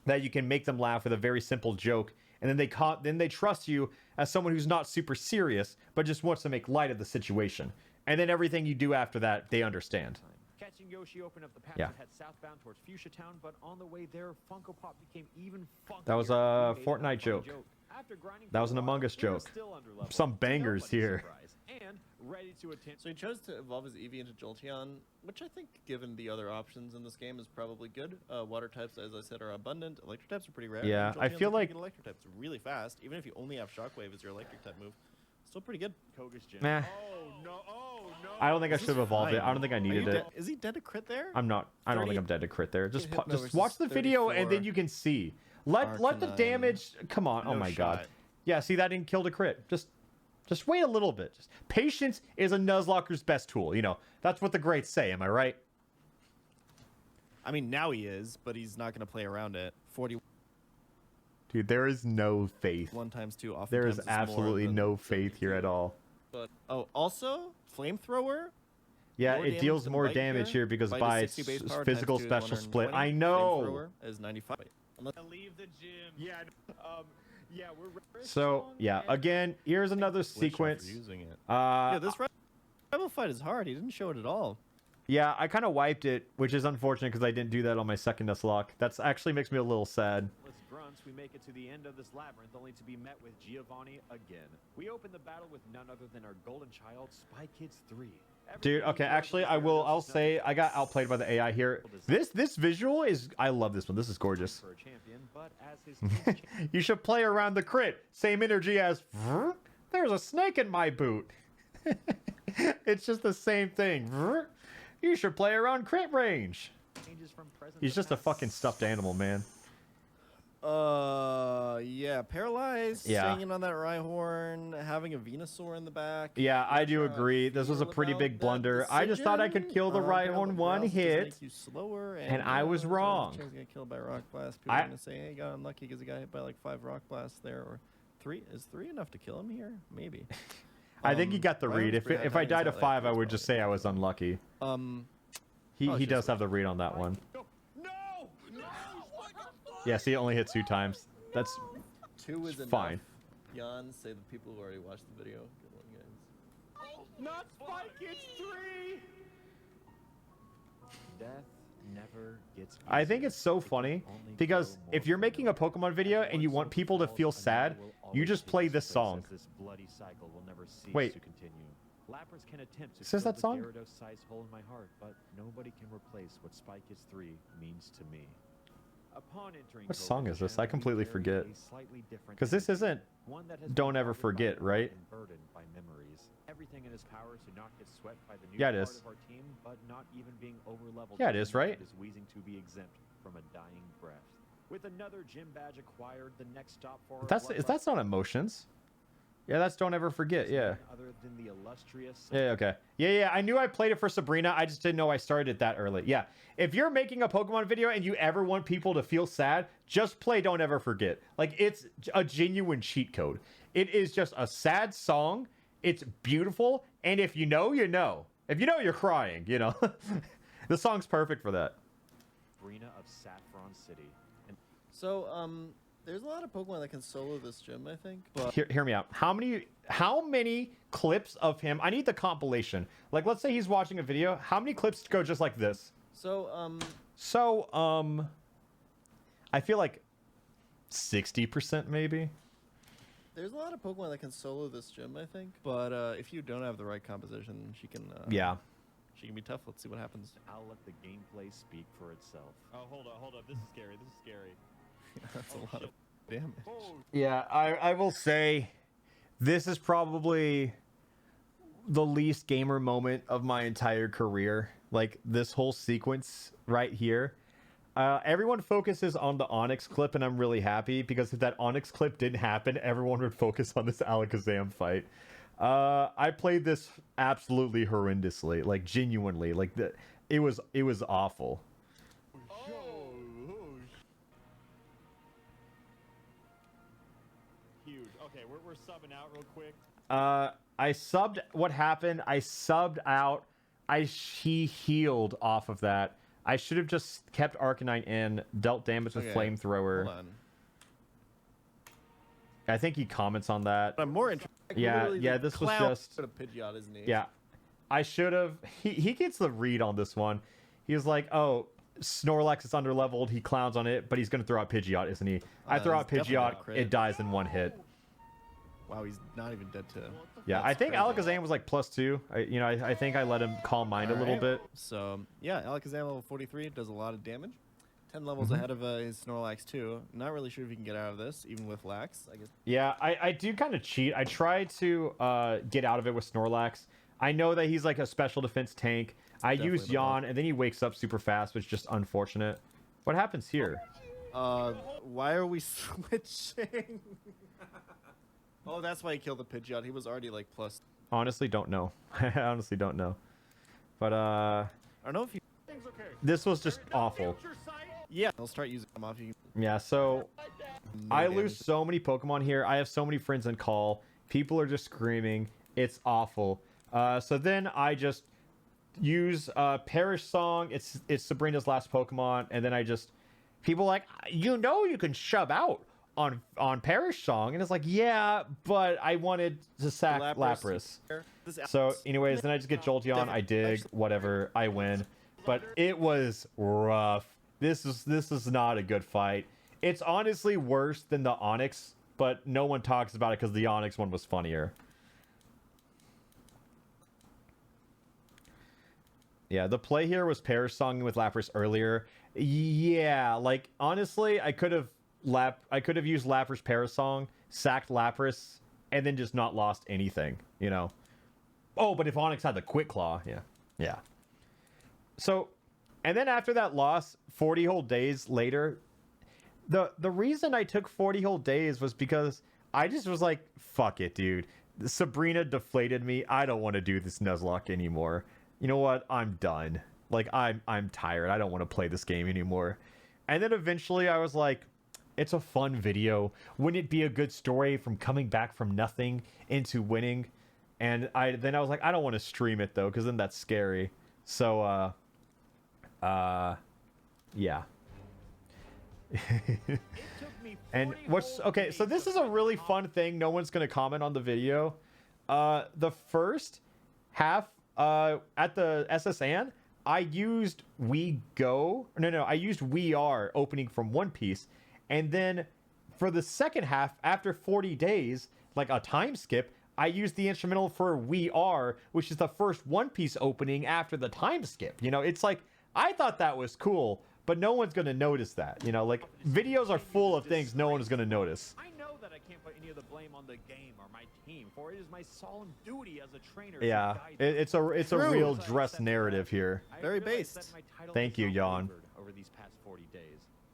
that you can make them laugh with a very simple joke, and then they trust you as someone who's not super serious but just wants to make light of the situation. And then everything you do after that, they understand. Catching Yoshi opened up the path Yeah. that head southbound towards Fuchsia Town, but on the way there, Funko Pop became even funkier. That was a Fortnite joke. That was an Among Us joke. Some bangers here. And ready to attend. So he chose to evolve his Eevee into Jolteon, which I think, given the other options in this game, is probably good. Water types, as I said, are abundant. Electric types are pretty rare. Yeah, and I Jolteon's feel a pretty like- good electric types really fast. Even if you only have Shockwave as your electric type move, still pretty good. Koga's Gym. Meh. I don't think I should have evolved it. I don't think I needed it. Is he dead to crit there? I don't think 30 I'm dead to crit there. Just Hypno just versus watch the video and 34 then you can see. Let the Arcanine. damage. Come on. Oh No my god. shot. Yeah. See, that didn't kill the crit. Just wait a little bit. Patience is a Nuzlocker's best tool. You know, that's what the greats say. Am I right? I mean, now he is, but he's not going to play around it. 41 Dude, there is no faith. 1 times 2 oftentimes There is is more absolutely than no faith here at all. But also flamethrower. Yeah, More it damage deals than more Bite damage here because Bite is by 60 base its power physical times 2 is special split. 120. I know. Flamethrower is 95. Leave the gym. Yeah. Yeah, we're. So yeah, again, here's another sequence. Using it. Yeah, this rival fight is hard. He didn't show it at all. Yeah, I kind of wiped it, which is unfortunate because I didn't do that on my second Nuzlocke. That's actually makes me a little sad. Grunts, we make it to the end of this labyrinth only to be met with Giovanni again. We open the battle with none other than our golden child, Spy Kids 3. Dude, okay, actually, I'll say I got outplayed by the AI here. This visual is, I love this one. This is gorgeous. For a champion, but as his You should play around the crit. Same energy as, there's a snake in my boot. It's just the same thing. You should play around crit range. He's just a fucking stuffed animal, man. Yeah, paralyzed, Yeah. hanging on that Rhyhorn, having a Venusaur in the back. Yeah, I do agree. This was a pretty big blunder. I just thought I could kill the Rhyhorn one hit, Make you slower, and I was there's a wrong. chance to get killed by Rock Blast. People are gonna say, "Hey, he got unlucky because he got hit by like 5 Rock Blasts there, or 3. Is 3 enough to kill him here? Maybe." I think he got the read. Rhyhorn's pretty If high I died to timing, 5, I would just say I was unlucky. He does have the read on that one. Yeah, see, it only hit 2 times. That's 2 is fine. Jan, say the people who already watched the video. Good one, guys. Not Spike, it's 3! Death never gets I think it's so funny because if you're making a Pokemon video and you want people to feel sad, you just play this song. This bloody cycle will never cease Wait. to continue. Lapras can attempt to Says fill that the song? Gyarados-sized hole in my heart, but nobody can replace what Spike is 3 means to me. Upon entering What song is this? I Pokemon, completely we forget. carry a slightly different Because this energy, isn't one that has Don't been Ever clouded by Forget, memory right? and burdened by memories. Everything in his power to not get swept by the new Yeah, it part is. of our team, but not even being over-leveled. Yeah, it is, right? Is wheezing to be exempt from a dying breath. With another gym badge acquired, the next stop for our That's not emotions. Yeah, that's Don't Ever Forget. Yeah. other than the illustrious. Yeah, okay. Yeah, I knew I played it for Sabrina. I just didn't know I started it that early. Yeah. If you're making a Pokemon video and you ever want people to feel sad, just play Don't Ever Forget. Like, it's a genuine cheat code. It is just a sad song. It's beautiful. And if you know, you know. If you know, you're crying, you know. The song's perfect for that. Sabrina of Saffron City. And So, there's a lot of Pokemon that can solo this gym, I think. But Hear me out. How many clips of him? I need the compilation. Like, let's say he's watching a video. How many clips go just like this? So, I feel like 60% maybe. there's a lot of Pokemon that can solo this gym, I think. But if you don't have the right composition, she can. Yeah. She can be tough. Let's see what happens. I'll let the gameplay speak for itself. Oh, hold up. This is scary. That's a lot of damage. Yeah, I will say this is probably the least gamer moment of my entire career. Like, this whole sequence right here. Everyone focuses on the Onyx clip, and I'm really happy because if that Onyx clip didn't happen, everyone would focus on this Alakazam fight. I played this absolutely horrendously, like genuinely, like it was awful. Huge. Okay, we're subbing out real quick. I subbed. What happened? I subbed out. He healed off of that. I should have just kept Arcanine in, dealt damage with Flamethrower. Hold on. I think he comments on that. I'm more interested. Yeah. This was just. Put a Pidgeot, isn't he? Yeah, I should have. He gets the read on this one. He was like, "Oh, Snorlax is underleveled." He clowns on it, but he's gonna throw out Pidgeot, isn't he? I throw out he's definitely Pidgeot. not crit. It dies in one hit. Wow, he's not even dead to. Yeah, I think Alakazam was like +2. I think I let him calm mind a little bit. So yeah, Alakazam level 43 does a lot of damage. 10 levels Mhm. ahead of his Snorlax too. Not really sure if he can get out of this, even with Lax. I guess. Yeah, I do kind of cheat. I try to get out of it with Snorlax. I know that he's like a special defense tank. I use definitely Yawn, and then he wakes up super fast, which is just unfortunate. What happens here? Why are we switching? Oh, that's why he killed the Pidgeot. He was already like plus. Honestly, don't know. I honestly don't know. But I don't know if you. this was just awful. Yeah, I'll start using them off you. Yeah, so No I damage. lose so many Pokemon here. I have so many friends in call. People are just screaming. It's awful. So then I just use Perish Song. It's Sabrina's last Pokemon, and then I just people are like, you can shove out on Perish Song, and it's like, yeah, but I wanted to sack Lapras. So anyways, then I just get Jolteon. I dig, whatever, I win. But it was rough. This is not a good fight. It's honestly worse than the Onyx, but no one talks about it because the Onyx one was funnier. Yeah, the play here was Perish Song with Lapras earlier. Yeah, like honestly, I could have used Lapras Perish Song, sacked Lapras, and then just not lost anything, you know. Oh, but if Onyx had the Quick Claw, yeah. So, and then after that loss, 40 whole days later, The reason I took 40 whole days was because I just was like, fuck it, dude. Sabrina deflated me. I don't want to do this Nuzlocke anymore. You know what? I'm done. Like, I'm tired. I don't want to play this game anymore. And then eventually I was like, it's a fun video. Wouldn't it be a good story from coming back from nothing into winning? And then I was like, I don't want to stream it though, because then that's scary. So yeah. And what's okay, so this is a really fun thing. No one's gonna comment on the video. The first half at the SSN, I used I used We Are opening from One Piece, and then for the second half, after 40 days, like a time skip, I used the instrumental for We Are, which is the first One Piece opening after the time skip. You know, it's like, I thought that was cool, but no one's gonna notice that. You know, like, videos are full of things no one is gonna notice. I know that I can't put any of the blame on the game or my team, for it is my solemn duty as a trainer. Yeah, it's a real dress narrative here. Very based. Thank you, Jan. Over these past 40 days.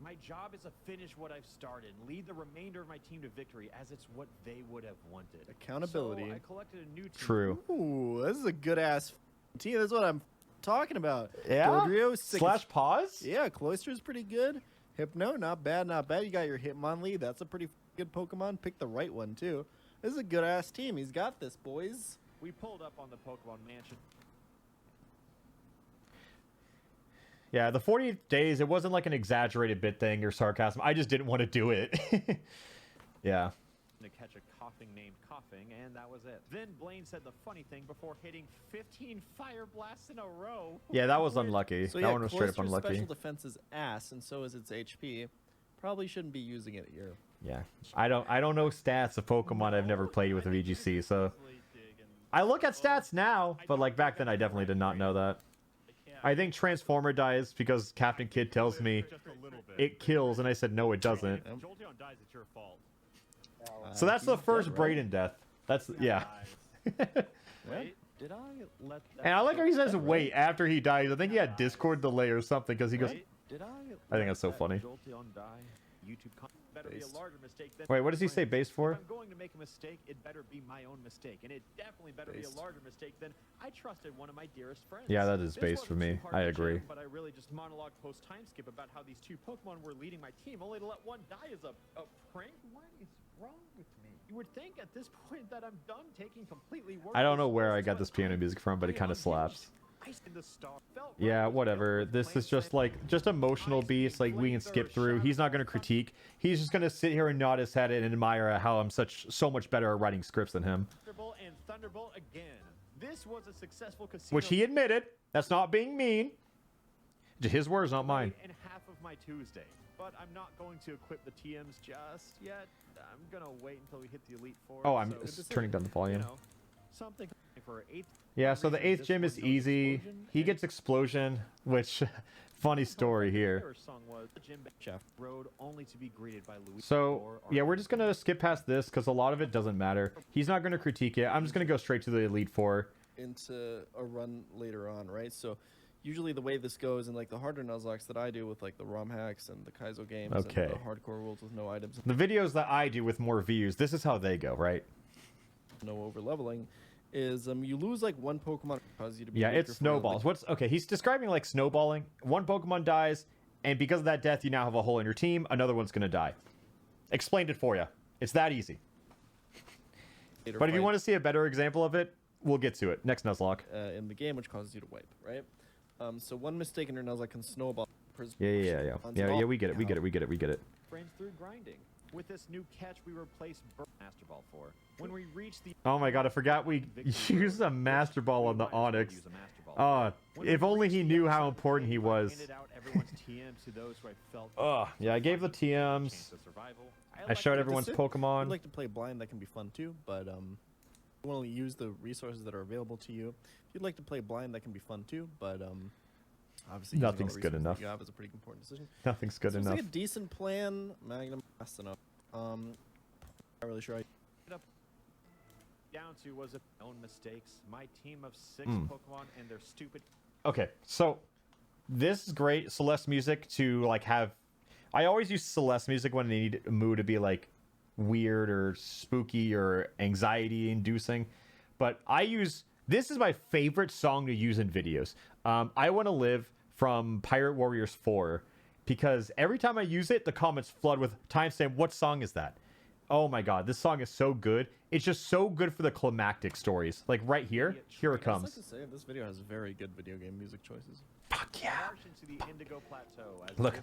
My job is to finish what I've started and lead the remainder of my team to victory, as it's what they would have wanted. Accountability. So I collected a new team. True. Ooh, this is a good ass team. That's what I'm talking about. Yeah. Dodrio, Slash pause. Yeah, Cloister's pretty good. Hypno, not bad, not bad. You got your Hitmonlee. That's a pretty good Pokemon. Pick the right one too. This is a good ass team. He's got this, boys. We pulled up on the Pokemon Mansion. Yeah, the 40 days, it wasn't like an exaggerated bit thing or sarcasm. I just didn't want to do it. Yeah. To catch a coughing named Coughing, and that was it. Then Blaine said the funny thing before hitting 15 fire blasts in a row. Yeah, that was unlucky. So that yeah, one was straight up Cloister's unlucky. special defense is ass, and so is its HP. Probably shouldn't be using it here. Yeah. I don't know stats of Pokemon I've never played with a VGC, so I look at stats now, but like back then I definitely did not know that. I think Transformer dies because Captain Kidd tells me it kills, and I said no, it doesn't. Jolteon dies, it's your fault. So that's the first Brayden death. That's yeah. Wait, did I let that... And I like how he says wait after he dies. I think he had Discord delay or something because he goes. Did I think that's so funny. Jolteon die? YouTube better be a larger mistake than Wait, what does he say base for? If I'm going to make a mistake, it better be my own mistake, and it definitely better be a larger mistake than I trusted one of my dearest friends. Yeah, that is This base for wasn't me. too hard I to agree. jam, but I really just monologue post time skip about how these two Pokemon were leading my team, only to let one die as a prank. What is wrong with me? You would think at this point that I'm done taking completely worthless. I don't know where I got this piano music from, but it kind of slaps. Yeah, whatever. This is just like emotional beats like we can skip through. He's not going to critique. He's just going to sit here and nod his head and admire how I'm so much better at writing scripts than him. Thunderbolt and Thunderbolt again. This was a successful casino. Which he admitted. That's not being mean. His words, not mine. And half of my Tuesday. But I'm not going to equip the TMs just yet. I'm going to wait until we hit the Elite Four. Oh, I'm turning down the volume. You know, something for 8th. Yeah, so the 8th gym is easy. He gets Explosion, which funny story here. So, yeah, we're just going to skip past this because a lot of it doesn't matter. He's not going to critique it. I'm just going to go straight to the Elite Four. Into a run later on, right? So usually the way this goes in like the harder Nuzlocks that I do with like the ROM hacks and the Kaizo games and the hardcore rules with no items. The videos that I do with more views, this is how they go, right? No over leveling. Is you lose like one Pokemon cause you to be yeah, it's snowballs. What's okay? He's describing like snowballing. One Pokemon dies, and because of that death, you now have a hole in your team. Another one's gonna die. Explained it for you. It's that easy. But if you want to see a better example of it, we'll get to it next Nuzlocke. In the game, which causes you to wipe, right? So one mistake in your Nuzlocke can snowball. Yeah. We get it. We get it. Friends through grinding. With this new catch, we replaced Master Ball for. When we reach the oh my god, I forgot we used a Master Ball on the Onyx. If only he knew how important he was. Yeah, I gave the TMs. I showed everyone's Pokemon. If you'd like to play blind, that can be fun too, but you want to use the resources that are available to you. If you'd like to play blind, that can be fun too, but obviously nothing's good enough. You have is a pretty important decision. Nothing's good enough. It's like a decent plan. Magnum, that's enough. Not really sure. Down to was it own mistakes. My team of 6 Pokemon and their stupid. Okay, so this is great Celeste music to like have I always use Celeste music when I need a mood to be like weird or spooky or anxiety inducing. But this is my favorite song to use in videos. I Want to Live from Pirate Warriors 4, because every time I use it, the comments flood with timestamp. What song is that? Oh my god, this song is so good. It's just so good for the climactic stories. Like right here, here it comes. I'd like to say this video has very good video game music choices. Fuck yeah. To the Indigo Plateau as Look,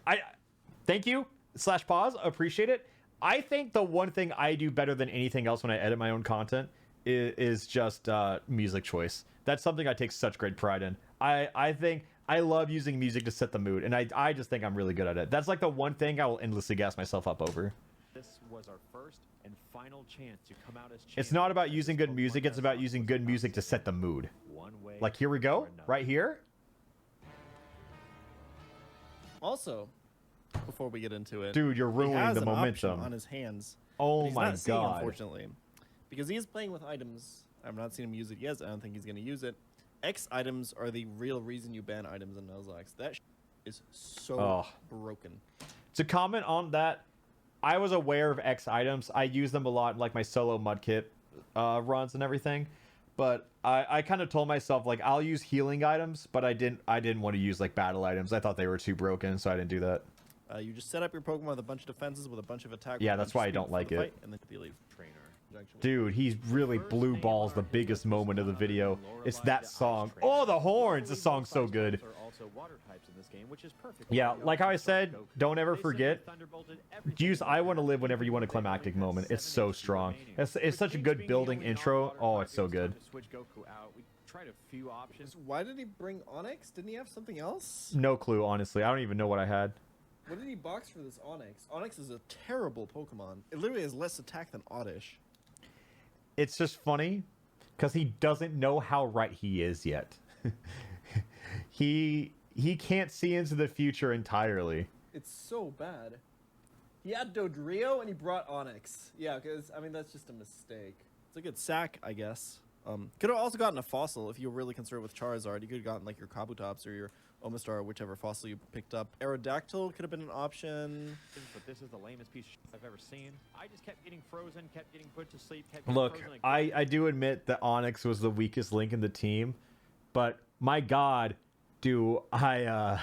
thank you, /pause, appreciate it. I think the one thing I do better than anything else when I edit my own content is just music choice. That's something I take such great pride in. I think I love using music to set the mood, and I just think I'm really good at it. That's like the one thing I will endlessly gas myself up over. This was our first and final chance to come out as champions. It's not about using good music, it's about using good music to set the mood. Like here we go, right here. Also, before we get into it, dude, you're ruining he has the an momentum option on his hands. Oh he's my not seeing, god! unfortunately, because he's playing with items. I've not seen him use it yet. I don't think he's going to use it. X items are the real reason you ban items in Nuzlocke. That is so broken. To comment on that, I was aware of X items. I use them a lot in like my solo mudkit runs and everything. But I kind of told myself like I'll use healing items, but I didn't want to use like battle items. I thought they were too broken, so I didn't do that. You just set up your Pokemon with a bunch of defenses with a bunch of attacks. Yeah, that's why I don't like it. And then you leave. Trainer. Dude, he's really blue balls the biggest moment of the video. It's that song. Oh, the horns! This song's so good. Yeah, like how I said, don't ever forget. Use I Want to Live whenever you want a climactic moment. It's so strong. It's such a good building intro. Oh, it's so good. Why did he bring Onyx? Didn't he have something else? No clue, honestly. I don't even know what I had. What did he box for this Onyx? Onyx is a terrible Pokemon. It literally has less attack than Oddish. It's just funny because he doesn't know how right he is yet. he can't see into the future entirely. It's so bad. He had Dodrio and he brought Onyx. Yeah, because I mean that's just a mistake. It's a good sack, I guess. Could have also gotten a fossil if you were really concerned with Charizard. You could have gotten like your Kabutops or your Omastar or whichever fossil you picked up. Aerodactyl could have been an option. But this is the lamest piece of shit I've ever seen. I just kept getting frozen, kept getting put to sleep, Look, I do admit that Onyx was the weakest link in the team, but my god, do I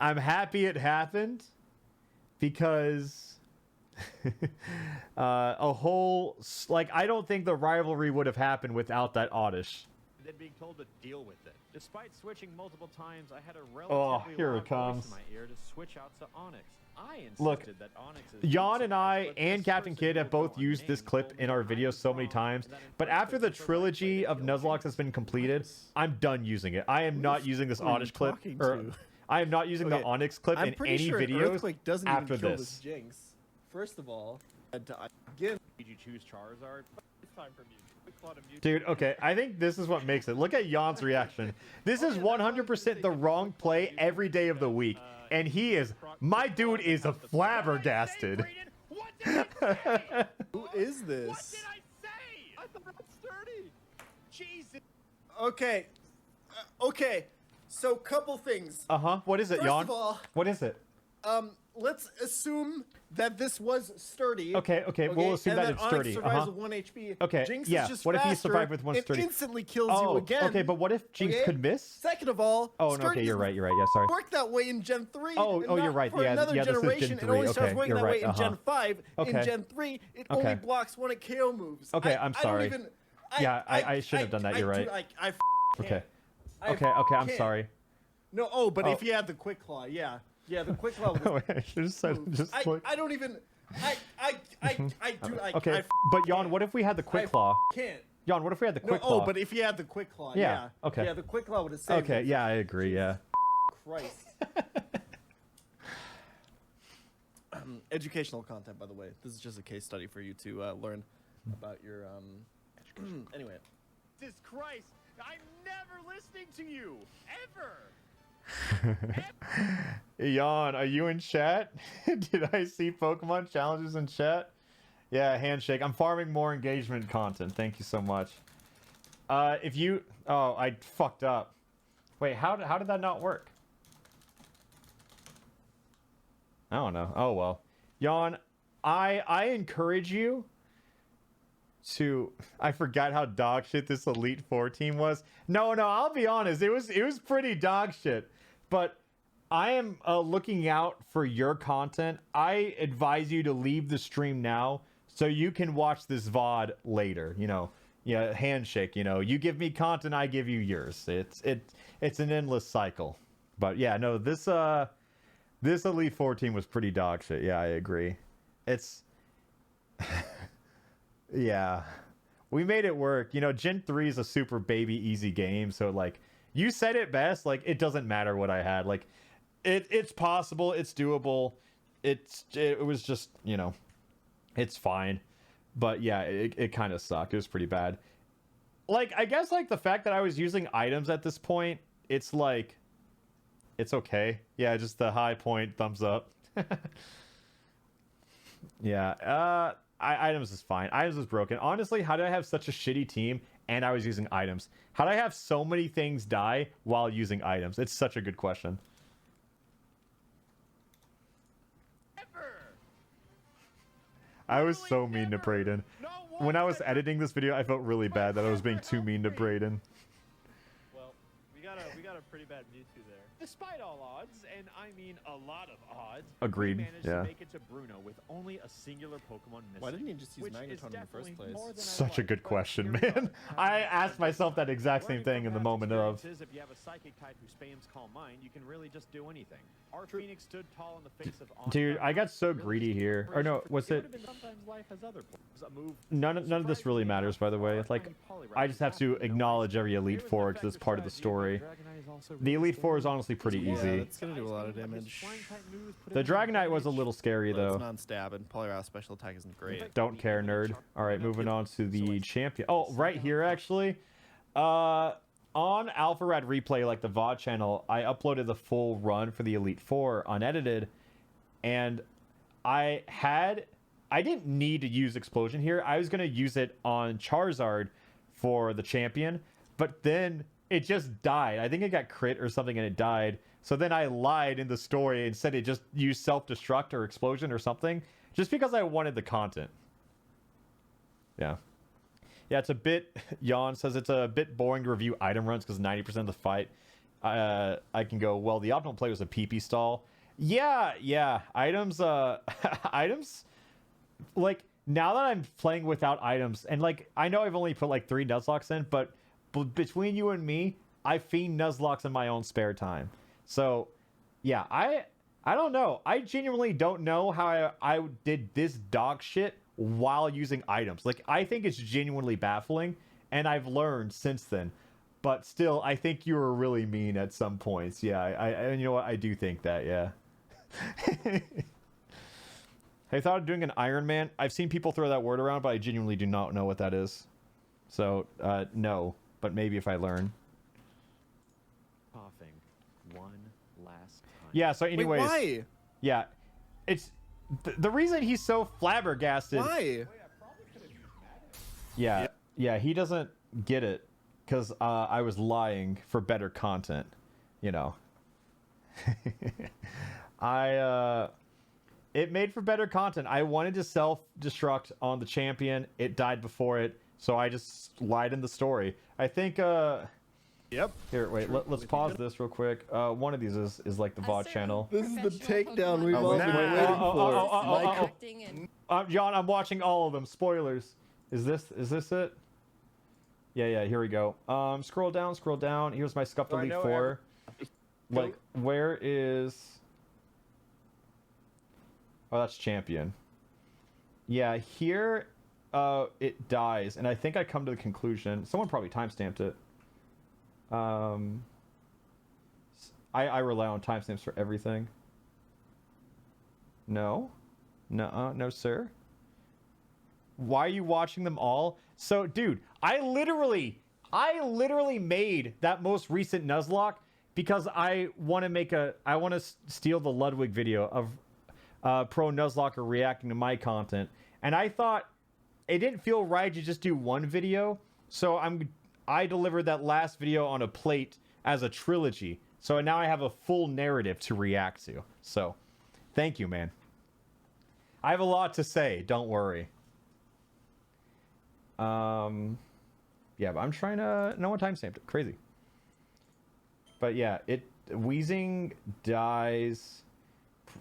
I'm happy it happened because a whole I don't think the rivalry would have happened without that Oddish. Then being told to deal with it. Despite switching multiple times, I had a relatively here loud it comes. voice in my ear to switch out to Onyx. I insisted Look, that Onyx is Jan and I and Captain Kid have both used this clip in our videos so many times, but after the trilogy of Nuzlocke has been completed, I'm done using it. I am not using this Oddish clip, or I am not using the Onyx clip in any videos Earthquake doesn't after even kill this. Jinx. First of all, again, did you choose Charizard? It's time for Mewtwo. Dude, okay, I think this is what makes it. Look at Jan's reaction. This is 100% the wrong play every day of the week, and my dude is a flabbergasted. Who is this? What did I say? I thought it was sturdy. Jesus. Okay. Okay. So, couple things. What is it, First Jan? of all, what is it? Let's assume that this was sturdy. Okay, we'll assume and that it's sturdy. Onyx survives with 1 HP. Okay, Jinx yeah. is just What if he faster survived with 1 and sturdy? instantly kills you again. Okay, but what if Jinx could miss? Second of all, Oh, no, okay, you're right. Yeah, sorry. Work that way in Gen 3. Oh, and you're right. For Yeah, another this is generation, Gen it 3. only starts Okay, working you're that way right. in Gen 5. Okay. In Gen 3, it Okay. only blocks 1 at KO moves. Okay, I'm sorry. I don't even, I shouldn't have done that. You're right. Can't. Okay, I'm can't. sorry. No, but if you had the Quick Claw, yeah. Yeah, the Quick Claw was... I should have said just click. I don't even... Okay, but Jan, what if we had the Quick Claw? Can't. Jan, what if we had the Quick Claw? Oh, but if you had the Quick Claw, Yeah, okay. Yeah, the Quick Claw would have saved Okay, it. yeah, I agree, yeah. Christ. Educational content, by the way. This is just a case study for you to learn about your anyway. Jesus Christ! I'm never listening to you ever. Jan, are you in chat? Did I see Pokemon challenges in chat? Yeah, handshake. I'm farming more engagement content. Thank you so much. If you... Oh, I fucked up. Wait, how did that not work? I don't know. Oh well. Yawn, I encourage you to, I forgot how dog shit this Elite Four team was. No, I'll be honest. It was pretty dog shit. But I am looking out for your content. I advise you to leave the stream now so you can watch this VOD later. You know, yeah, handshake. You know, you give me content, I give you yours. It's an endless cycle. But yeah, no, this Elite Four team was pretty dog shit. Yeah, I agree. It's yeah, we made it work. You know, Gen 3 is a super baby easy game, so like you said it best. Like it doesn't matter what I had. Like it's possible, it's doable. It was just, you know, it's fine. But yeah, it kind of sucked. It was pretty bad. Like I guess like the fact that I was using items at this point, it's like it's okay. Yeah, just the high point, thumbs up. Yeah, items is fine. Items is broken. Honestly, how did I have such a shitty team and I was using items? How did I have so many things die while using items? It's such a good question. I was so mean to Brayden. When I was editing this video, I felt really bad that I was being too mean to Brayden. Well, we got a pretty bad Mewtwo there. Despite all odds, and I mean a lot of odds, Agreed, we managed yeah. to make it to Bruno with only a singular Pokemon missing. Why didn't you just use Magneton in the first place? Such a good question, man. I asked myself that exact same thing in the moment of. If you have a psychic type who spams Calm Mind, you can really just do anything. Our Phoenix stood tall in the face of Dude, I got so greedy here. Or no, was it? None of this really matters, by the way. Like, I just have to acknowledge every Elite Four because it's part of the story. The Elite Four is honestly pretty easy. It's gonna do a lot of damage. The Dragonite was a little scary though. It's non-stab, and Poliwrath's special attack isn't great. Don't care, nerd. All right, moving on to the champion. Oh, right here actually. On alpharad replay, like the VOD channel, I uploaded the full run for the Elite Four unedited, and I didn't need to use Explosion here. I was gonna use it on Charizard for the champion, but then it just died. I think it got crit or something and it died. So then I lied in the story and said it just used self-destruct or explosion or something, just because I wanted the content. Yeah. Yeah, it's a bit, Yawn says it's a bit boring to review item runs because 90% of the fight, I can go, well, the optimal play was a PP stall. Yeah, items, items, like, now that I'm playing without items, and like, I know I've only put like 3 Nuzlocks in, but between you and me, I fiend Nuzlocks in my own spare time. So, yeah, I don't know. I genuinely don't know how I did this dog shit while using items. Like, I think it's genuinely baffling, and I've learned since then. But still, I think you were really mean at some points. Yeah, I you know what? I do think that, yeah. I thought of doing an Iron Man. I've seen people throw that word around, but I genuinely do not know what that is. So, no. But maybe if I learn. Coughing one last time. Yeah, so anyways. Wait, why? Yeah. It's... The reason he's so flabbergasted... Why? Yeah, he doesn't get it. Because I was lying for better content. You know. It made for better content. I wanted to self-destruct on the champion. It died before it. So I just lied in the story. I think, Yep. Here, wait, let's pause this real quick. One of these is like the VOD channel. This is the takedown we've all been waiting for. John, I'm watching all of them. Spoilers. Is this it? Yeah, here we go. Scroll down. Here's my Scuffed Elite Four. Like, where is... Oh, that's champion. Yeah, here it dies, and I think I come to the conclusion... Someone probably timestamped it. I rely on timestamps for everything. No? Nuh-uh, no sir. Why are you watching them all? So, dude, I literally made that most recent Nuzlocke because I want to steal the Ludwig video of Pro Nuzlocker reacting to my content. And I thought it didn't feel right to just do one video. So I delivered that last video on a plate as a trilogy. So now I have a full narrative to react to. So, Thank you, man. I have a lot to say. Don't worry. Yeah, but I'm trying to... No one timestamped it. Crazy. But yeah, Wheezing dies...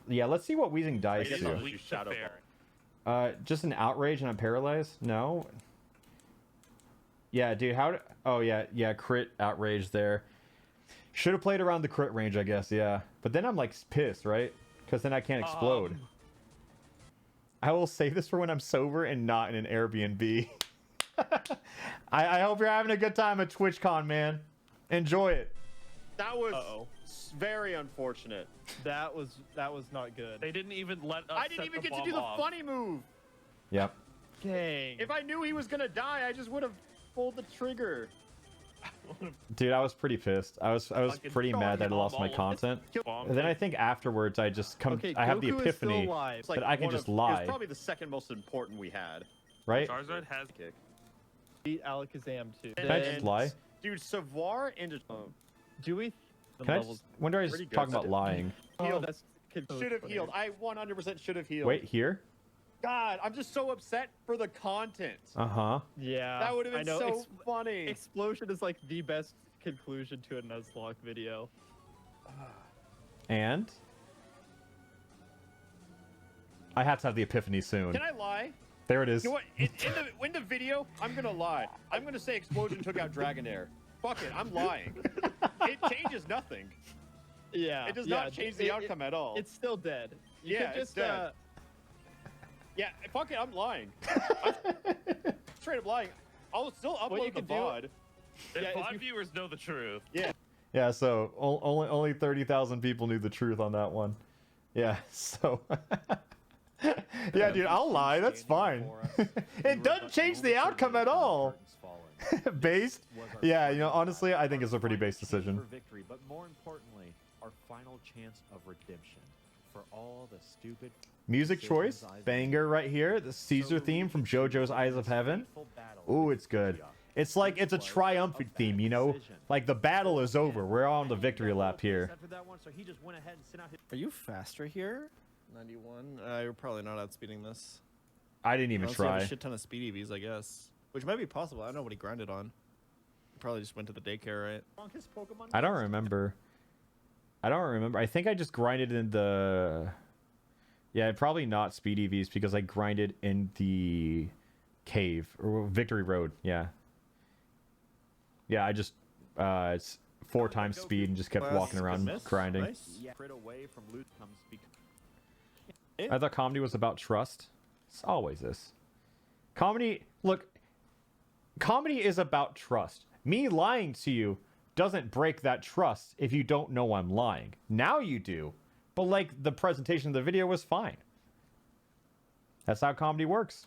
Yeah, let's see what Wheezing dies to. Just an outrage and I'm paralyzed? No. Yeah, dude, oh, yeah, crit outrage there. Should have played around the crit range, I guess, yeah. But then I'm, like, pissed, right? Because then I can't explode. I will save this for when I'm sober and not in an Airbnb. I hope you're having a good time at TwitchCon, man. Enjoy it. That was very unfortunate. That was not good. They didn't even let us. I didn't even get to do the funny move. Yep. Dang. If I knew he was gonna die, I just would have pulled the trigger. Dude, I was pretty pissed. I was pretty mad that I lost my content. And then I think afterwards I just I have the epiphany that I can just lie. It's probably the second most important we had. Right? Charizard has kick. Beat Alakazam too. Can I just lie? Dude, Savar into do we? Can I just, when do I just talk about lying? Should have healed. I 100% should have healed. Wait, here? God, I'm just so upset for the content. Uh-huh. Yeah. That would have been so funny. Explosion is like the best conclusion to a Nuzlocke video. And? I have to have the epiphany soon. Can I lie? There it is. You know what? In the video, I'm gonna lie. I'm gonna say Explosion took out Dragonair. Fuck it, I'm lying. It changes nothing. Yeah. It does not change the outcome at all. It's still dead. You yeah, could it's dead. Yeah, fuck it, I'm lying. I'm straight up lying. I'll still upload the VOD. If VOD viewers know the truth. Yeah. Yeah, so only 30,000 people knew the truth on that one. Yeah, so... yeah, dude, I'll lie. That's fine. It doesn't change the outcome at all. Based? Yeah, you know, honestly, I think it's a pretty base decision. Victory, but more importantly, our final chance of redemption for all the stupid music choice, banger right here. The Caesar theme from JoJo's Eyes of Heaven. Ooh, it's good. It's like it's a triumphant theme, you know? Like the battle is over. We're on the victory lap here. Are you faster here? 91. You're probably not outspeeding this. I didn't even try. Have a shit ton of speed EVs, I guess. Which might be possible. I don't know what he grinded on. He probably just went to the daycare, right? I don't remember. I think I just grinded in the... Yeah, probably not speed EVs because I grinded in the cave. Or Victory Road, yeah. Yeah, I just... it's 4 times speed and just kept walking around grinding. Nice. I thought comedy was about trust. It's always this. Comedy, look, comedy is about trust. Me lying to you doesn't break that trust if you don't know I'm lying. Now you do. But like the presentation of the video was fine. That's how comedy works.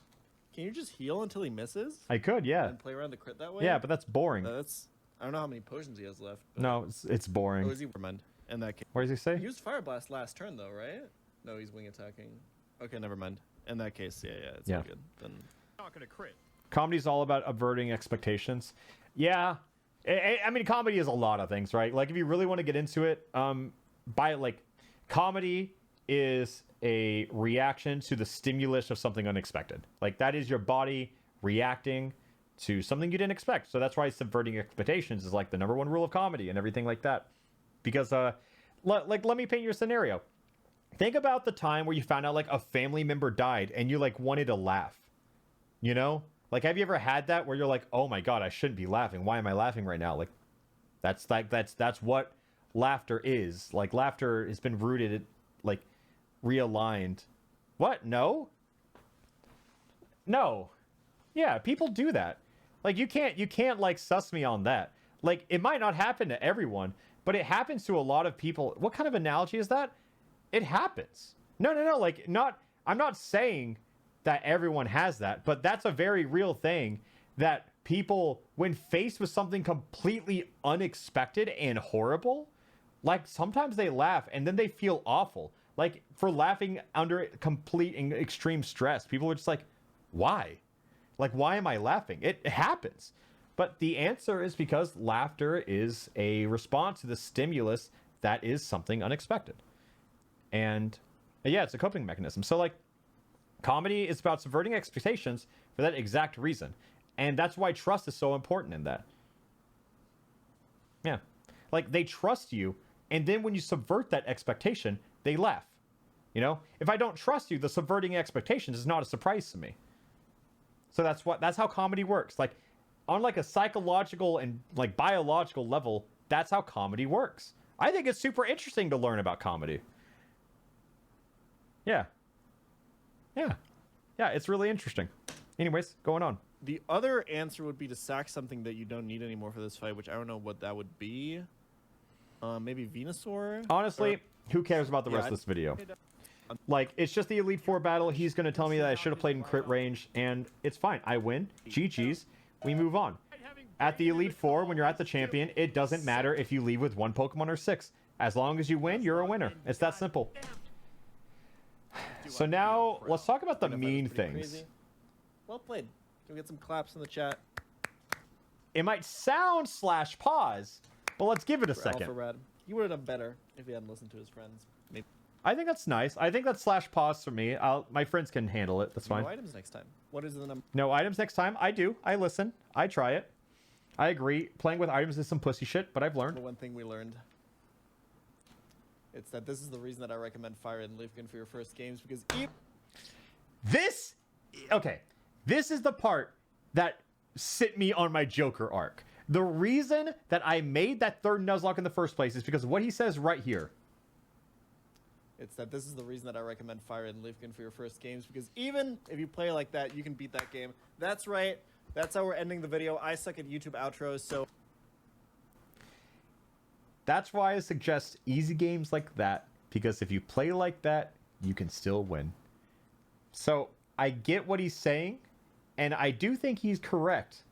Can you just heal until he misses? I could, yeah. And play around the crit that way? Yeah, but that's boring. I don't know how many potions he has left. No, it's boring. Oh, is he recommend in that case? What does he say? He used Fire Blast last turn though, right? No, he's wing attacking. Okay, never mind. In that case, yeah, it's all good. Then not gonna crit. Comedy's all about averting expectations. Yeah, I mean, comedy is a lot of things, right? Like if you really want to get into it, comedy is a reaction to the stimulus of something unexpected. Like that is your body reacting to something you didn't expect. So that's why subverting expectations is like the #1 rule of comedy and everything like that. Because let me paint you a scenario. Think about the time where you found out like a family member died and you like wanted to laugh. You know? Like have you ever had that where you're like, "Oh my god, I shouldn't be laughing. Why am I laughing right now?" Like that's what laughter is. Like laughter has been rooted, like realigned. What? No? No. Yeah, people do that. Like you can't like suss me on that. Like it might not happen to everyone, but it happens to a lot of people. What kind of analogy is that? It happens. No. Like I'm not saying that everyone has that, but that's a very real thing that people, when faced with something completely unexpected and horrible, like sometimes they laugh and then they feel awful. Like for laughing under complete and extreme stress, people are just like, why? Like, why am I laughing? It happens. But the answer is because laughter is a response to the stimulus that is something unexpected. And Yeah, it's a coping mechanism. So like, comedy is about subverting expectations for that exact reason. And that's why trust is so important in that. Yeah. Like, they trust you, and then when you subvert that expectation, they laugh. You know? If I don't trust you, the subverting expectations is not a surprise to me. So that's how comedy works. Like, on like a psychological and like biological level, that's how comedy works. I think it's super interesting to learn about comedy. Yeah. Yeah. Yeah, it's really interesting. Anyways, going on. The other answer would be to sack something that you don't need anymore for this fight, which I don't know what that would be. Maybe Venusaur? Honestly, who cares about the rest of this video? Like, it's just the Elite Four battle. He's going to tell me that I should have played in crit range, and it's fine. I win. GG's. We move on. At the Elite Four, when you're at the champion, it doesn't matter if you leave with 1 Pokemon or 6. As long as you win, you're a winner. It's that simple. So now, let's talk about the mean things. Well played. Can we get some claps in the chat? It might sound /pause, but let's give it a second. Alpharad. He would have done better if he hadn't listened to his friends. Maybe. I think that's nice. I think that's /pause for me. My friends can handle it. That's fine. No items next time. What is the number? No items next time. I do. I listen. I try it. I agree. Playing with items is some pussy shit, but I've learned. The one thing we learned. It's that this is the reason that I recommend Fire and Leafkin for your first games, because this is the part that sit me on my Joker arc. The reason that I made that third Nuzlocke in the first place is because of what he says right here. It's that this is the reason that I recommend Fire and Leafkin for your first games, because even if you play like that, you can beat that game. That's right. That's how we're ending the video. I suck at YouTube outros, so... That's why I suggest easy games like that, because if you play like that, you can still win. So, I get what he's saying, and I do think he's correct.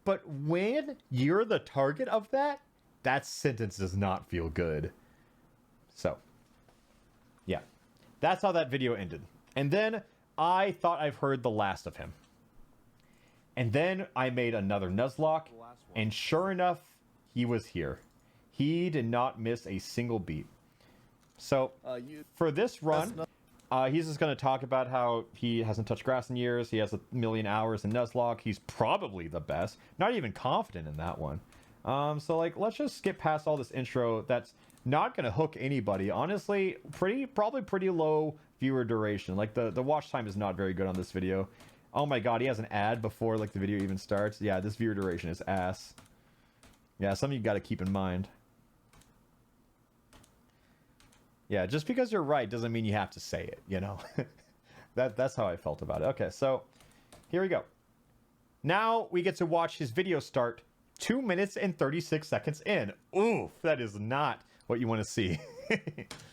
But when you're the target of that, that sentence does not feel good. So, yeah. That's how that video ended. And then I thought I've heard the last of him. And then I made another Nuzlocke, and sure enough, he was here. He did not miss a single beat. So, for this run, he's just going to talk about how he hasn't touched grass in years. He has 1 million hours in Nuzlocke. He's probably the best. Not even confident in that one. So, like, let's just skip past all this intro that's not going to hook anybody. Honestly, probably pretty low viewer duration. Like, the watch time is not very good on this video. Oh my god, he has an ad before, like, the video even starts. Yeah, this viewer duration is ass. Yeah, something you got to keep in mind. Yeah, just because you're right doesn't mean you have to say it, you know? That's how I felt about it. Okay, so here we go. Now we get to watch his video start 2 minutes and 36 seconds in. Oof, that is not what you want to see.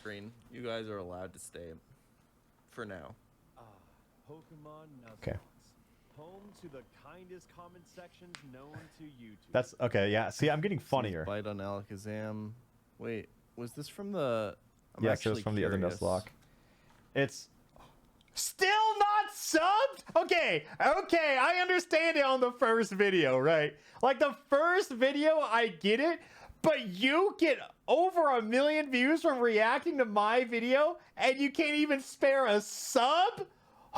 Green, you guys are allowed to stay for now. Pokemon Nuzlocke. Okay. Home to the kindest comment sections known to YouTube. That's okay, yeah. See, I'm getting funnier. Bite on Alakazam. Wait, was this from the... Yes, it was from the other Nuzlocke. It's still not subbed? Okay, I understand it on the first video, right? Like, the first video, I get it, but you get over 1 million views from reacting to my video, and you can't even spare a sub?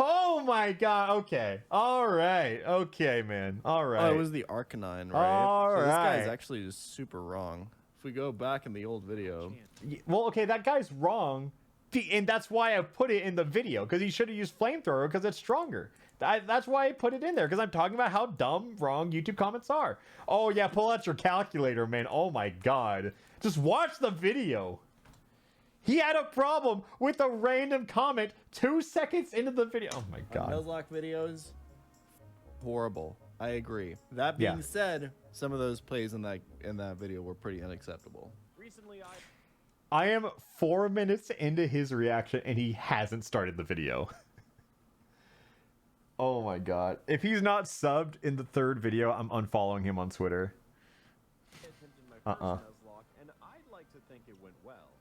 Oh my god, okay. Alright, okay, man. Alright. Oh, it was the Arcanine, right? Alright. So this guy's actually just super wrong. If we go back in the old video... Well, okay, that guy's wrong, and that's why I put it in the video, because he should have used Flamethrower, because it's stronger. That's why I put it in there, because I'm talking about how dumb, wrong YouTube comments are. Oh yeah, pull out your calculator, man. Oh my god. Just watch the video. He had a problem with a random comment 2 seconds into the video. Oh my god. Nuzlocke videos, horrible. I agree. That being said, some of those plays in that video were pretty unacceptable. Recently, I am 4 minutes into his reaction and he hasn't started the video. Oh my god. If he's not subbed in the third video, I'm unfollowing him on Twitter. And I'd like to think it went well,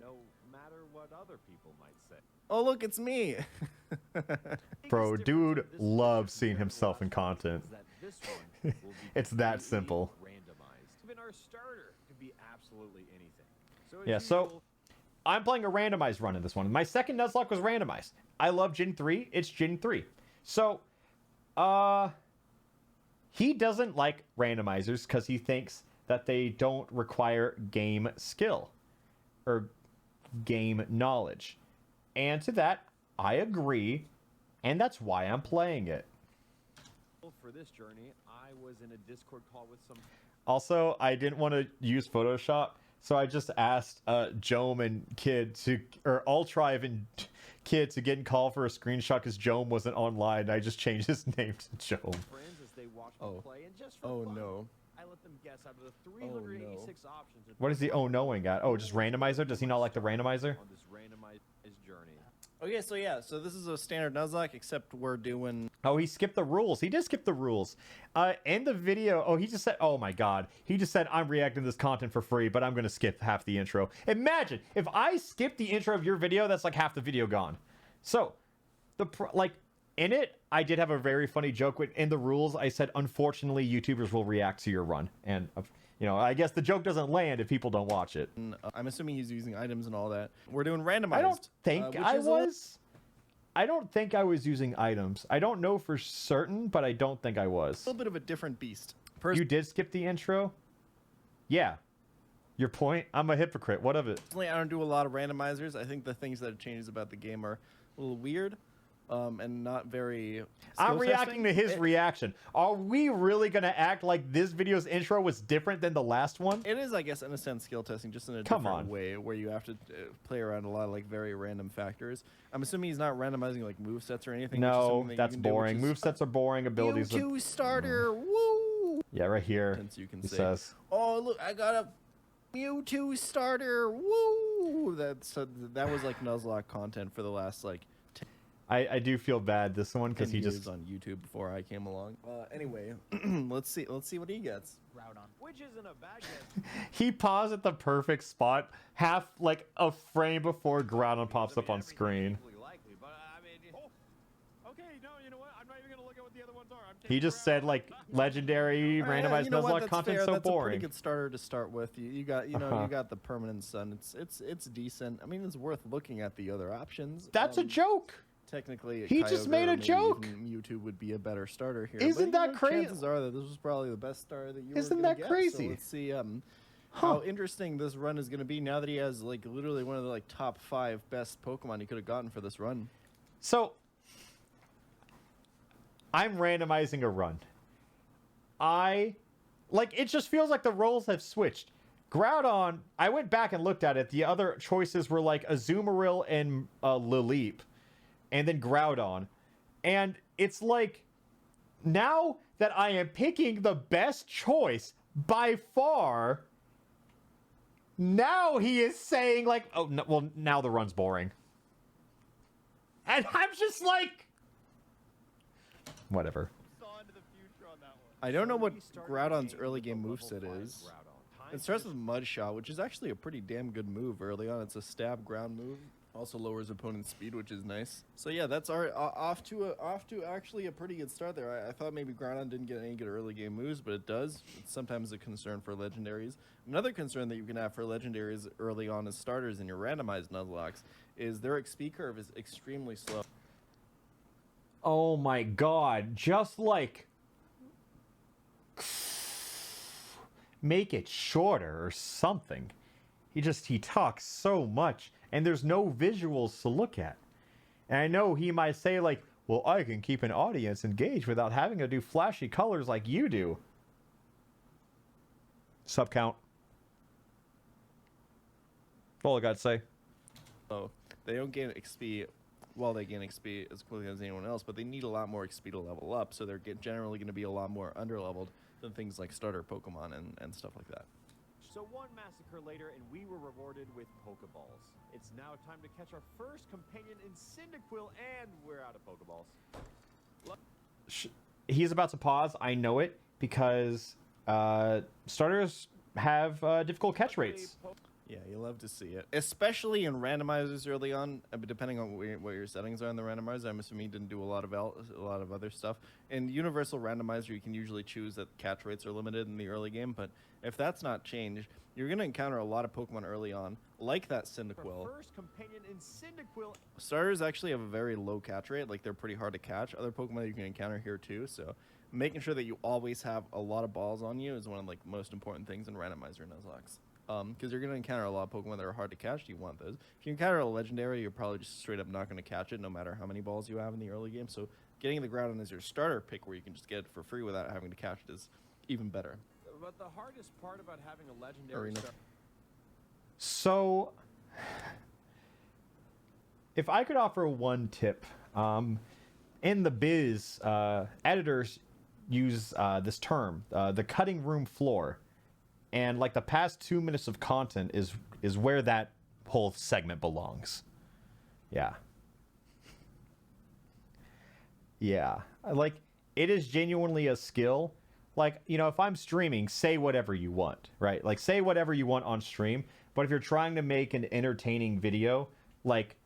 no matter what other people might say. Oh look, it's me. Bro, dude loves seeing himself in content. It's that simple. Randomized. Even our starter could be absolutely anything. Yeah, so I'm playing a randomized run in this one. My second Nuzlocke was randomized. I love Gen 3. It's Gen 3. So, he doesn't like randomizers because he thinks that they don't require game skill or game knowledge. And to that, I agree, and that's why I'm playing it. For this journey, I was in a Discord call with some... Also, I didn't want to use Photoshop, so I just asked Jome and Kid to, or Ultrive and Kid to get in call for a screenshot because Jome wasn't online. I just changed his name to Jome. Friends as they watch me play, and just for fun, no. I let them guess out of the 386 options. What is he knowing at? Oh, just randomizer? Does he not like the randomizer? On this randomized journey. Okay, so yeah, so this is a standard Nuzlocke, except we're doing... Oh, he skipped the rules. He did skip the rules. In the video, oh, he just said, oh my god. He just said, I'm reacting to this content for free, but I'm going to skip half the intro. Imagine, if I skip the intro of your video, that's like half the video gone. So, in it, I did have a very funny joke. In the rules, I said, unfortunately, YouTubers will react to your run. And, you know, I guess the joke doesn't land if people don't watch it. I'm assuming he's using items and all that. We're doing randomized. I don't think I was. I don't think I was using items. I don't know for certain, but I don't think I was. A little bit of a different beast. You did skip the intro? Yeah. Your point? I'm a hypocrite. What of it? Personally, I don't do a lot of randomizers. I think the things that it changes about the game are a little weird. And not very... I'm reacting to his reaction. Are we really going to act like this video's intro was different than the last one? It is, I guess, in a sense, skill testing, just in a different way, where you have to play around a lot of, like, very random factors. I'm assuming he's not randomizing, like, movesets or anything. No, that's boring. Movesets are boring. Abilities are... Mewtwo starter, woo! Yeah, right here. Since you can he say, says, oh, look, I got a Mewtwo starter, woo! That was, like, Nuzlocke content for the last, like... I do feel bad this one because he just on YouTube before I came along. Anyway, let's see what he gets. Groudon, which isn't a bad guess. He paused at the perfect spot, half like a frame before Groudon pops up on screen. Likely, but I mean, okay, no, you know what? I'm not even gonna look at what the other ones are. He just said like legendary randomized Nuzlocke content so That's boring. a pretty good starter to start with. You got you got the permanent sun. It's decent. I mean, it's worth looking at the other options. That's a joke. Technically, he just made a joke. YouTube would be a better starter here. Isn't that crazy? Chances are that this was probably the best starter that you Isn't were that get. crazy? So let's see how interesting this run is going to be now that he has like literally one of the like top 5 best Pokemon he could have gotten for this run. So I'm randomizing a run. It just feels like the roles have switched. Groudon, I went back and looked at it. The other choices were like Azumarill and Lileep. And then Groudon. And it's like, now that I am picking the best choice by far, now he is saying like, oh, no, well, now the run's boring. And I'm just like, whatever. I don't know what Groudon's early game moveset is. It starts with Mud Shot, which is actually a pretty damn good move early on. It's a stab ground move. Also lowers opponent's speed, which is nice. So yeah, that's off to actually a pretty good start there. I thought maybe Groudon didn't get any good early game moves, but it does. It's sometimes a concern for legendaries. Another concern that you can have for legendaries early on as starters in your randomized Nuzlocks is their XP curve is extremely slow. Oh my god, just like make it shorter or something. He talks so much and there's no visuals to look at. And I know he might say like, well, I can keep an audience engaged without having to do flashy colors like you do. Sub count. That's all I got to say. Oh, they don't gain XP. Well, they gain XP as quickly as anyone else, but they need a lot more XP to level up, so they're generally going to be a lot more underleveled than things like starter Pokemon and stuff like that. So one massacre later, and we were rewarded with Pokeballs. It's now time to catch our first companion in Cyndaquil, and we're out of Pokeballs. He's about to pause. I know it because starters have difficult catch rates. Yeah, you love to see it, especially in randomizers early on. Depending on what your settings are in the randomizer, I'm assuming you didn't do a lot of other stuff. In universal randomizer, you can usually choose that catch rates are limited in the early game, but if that's not changed, you're going to encounter a lot of Pokemon early on, like that Cyndaquil. First companion in Cyndaquil. Starters actually have a very low catch rate, like they're pretty hard to catch. Other Pokemon that you can encounter here too, so making sure that you always have a lot of balls on you is one of like most important things in randomizer Nuzlocke. Because you're going to encounter a lot of Pokemon that are hard to catch. You want those. If you encounter a legendary, you're probably just straight up not going to catch it, no matter how many balls you have in the early game. So getting the Groudon as your starter pick, where you can just get it for free without having to catch it, is even better. But the hardest part about having a legendary So, if I could offer one tip, in the biz, editors use this term, the cutting room floor. And like the past 2 minutes of content is where that whole segment belongs. Yeah. Yeah. Like, it is genuinely a skill. Like, you know, if I'm streaming, say whatever you want, right? Like, say whatever you want on stream. But if you're trying to make an entertaining video, like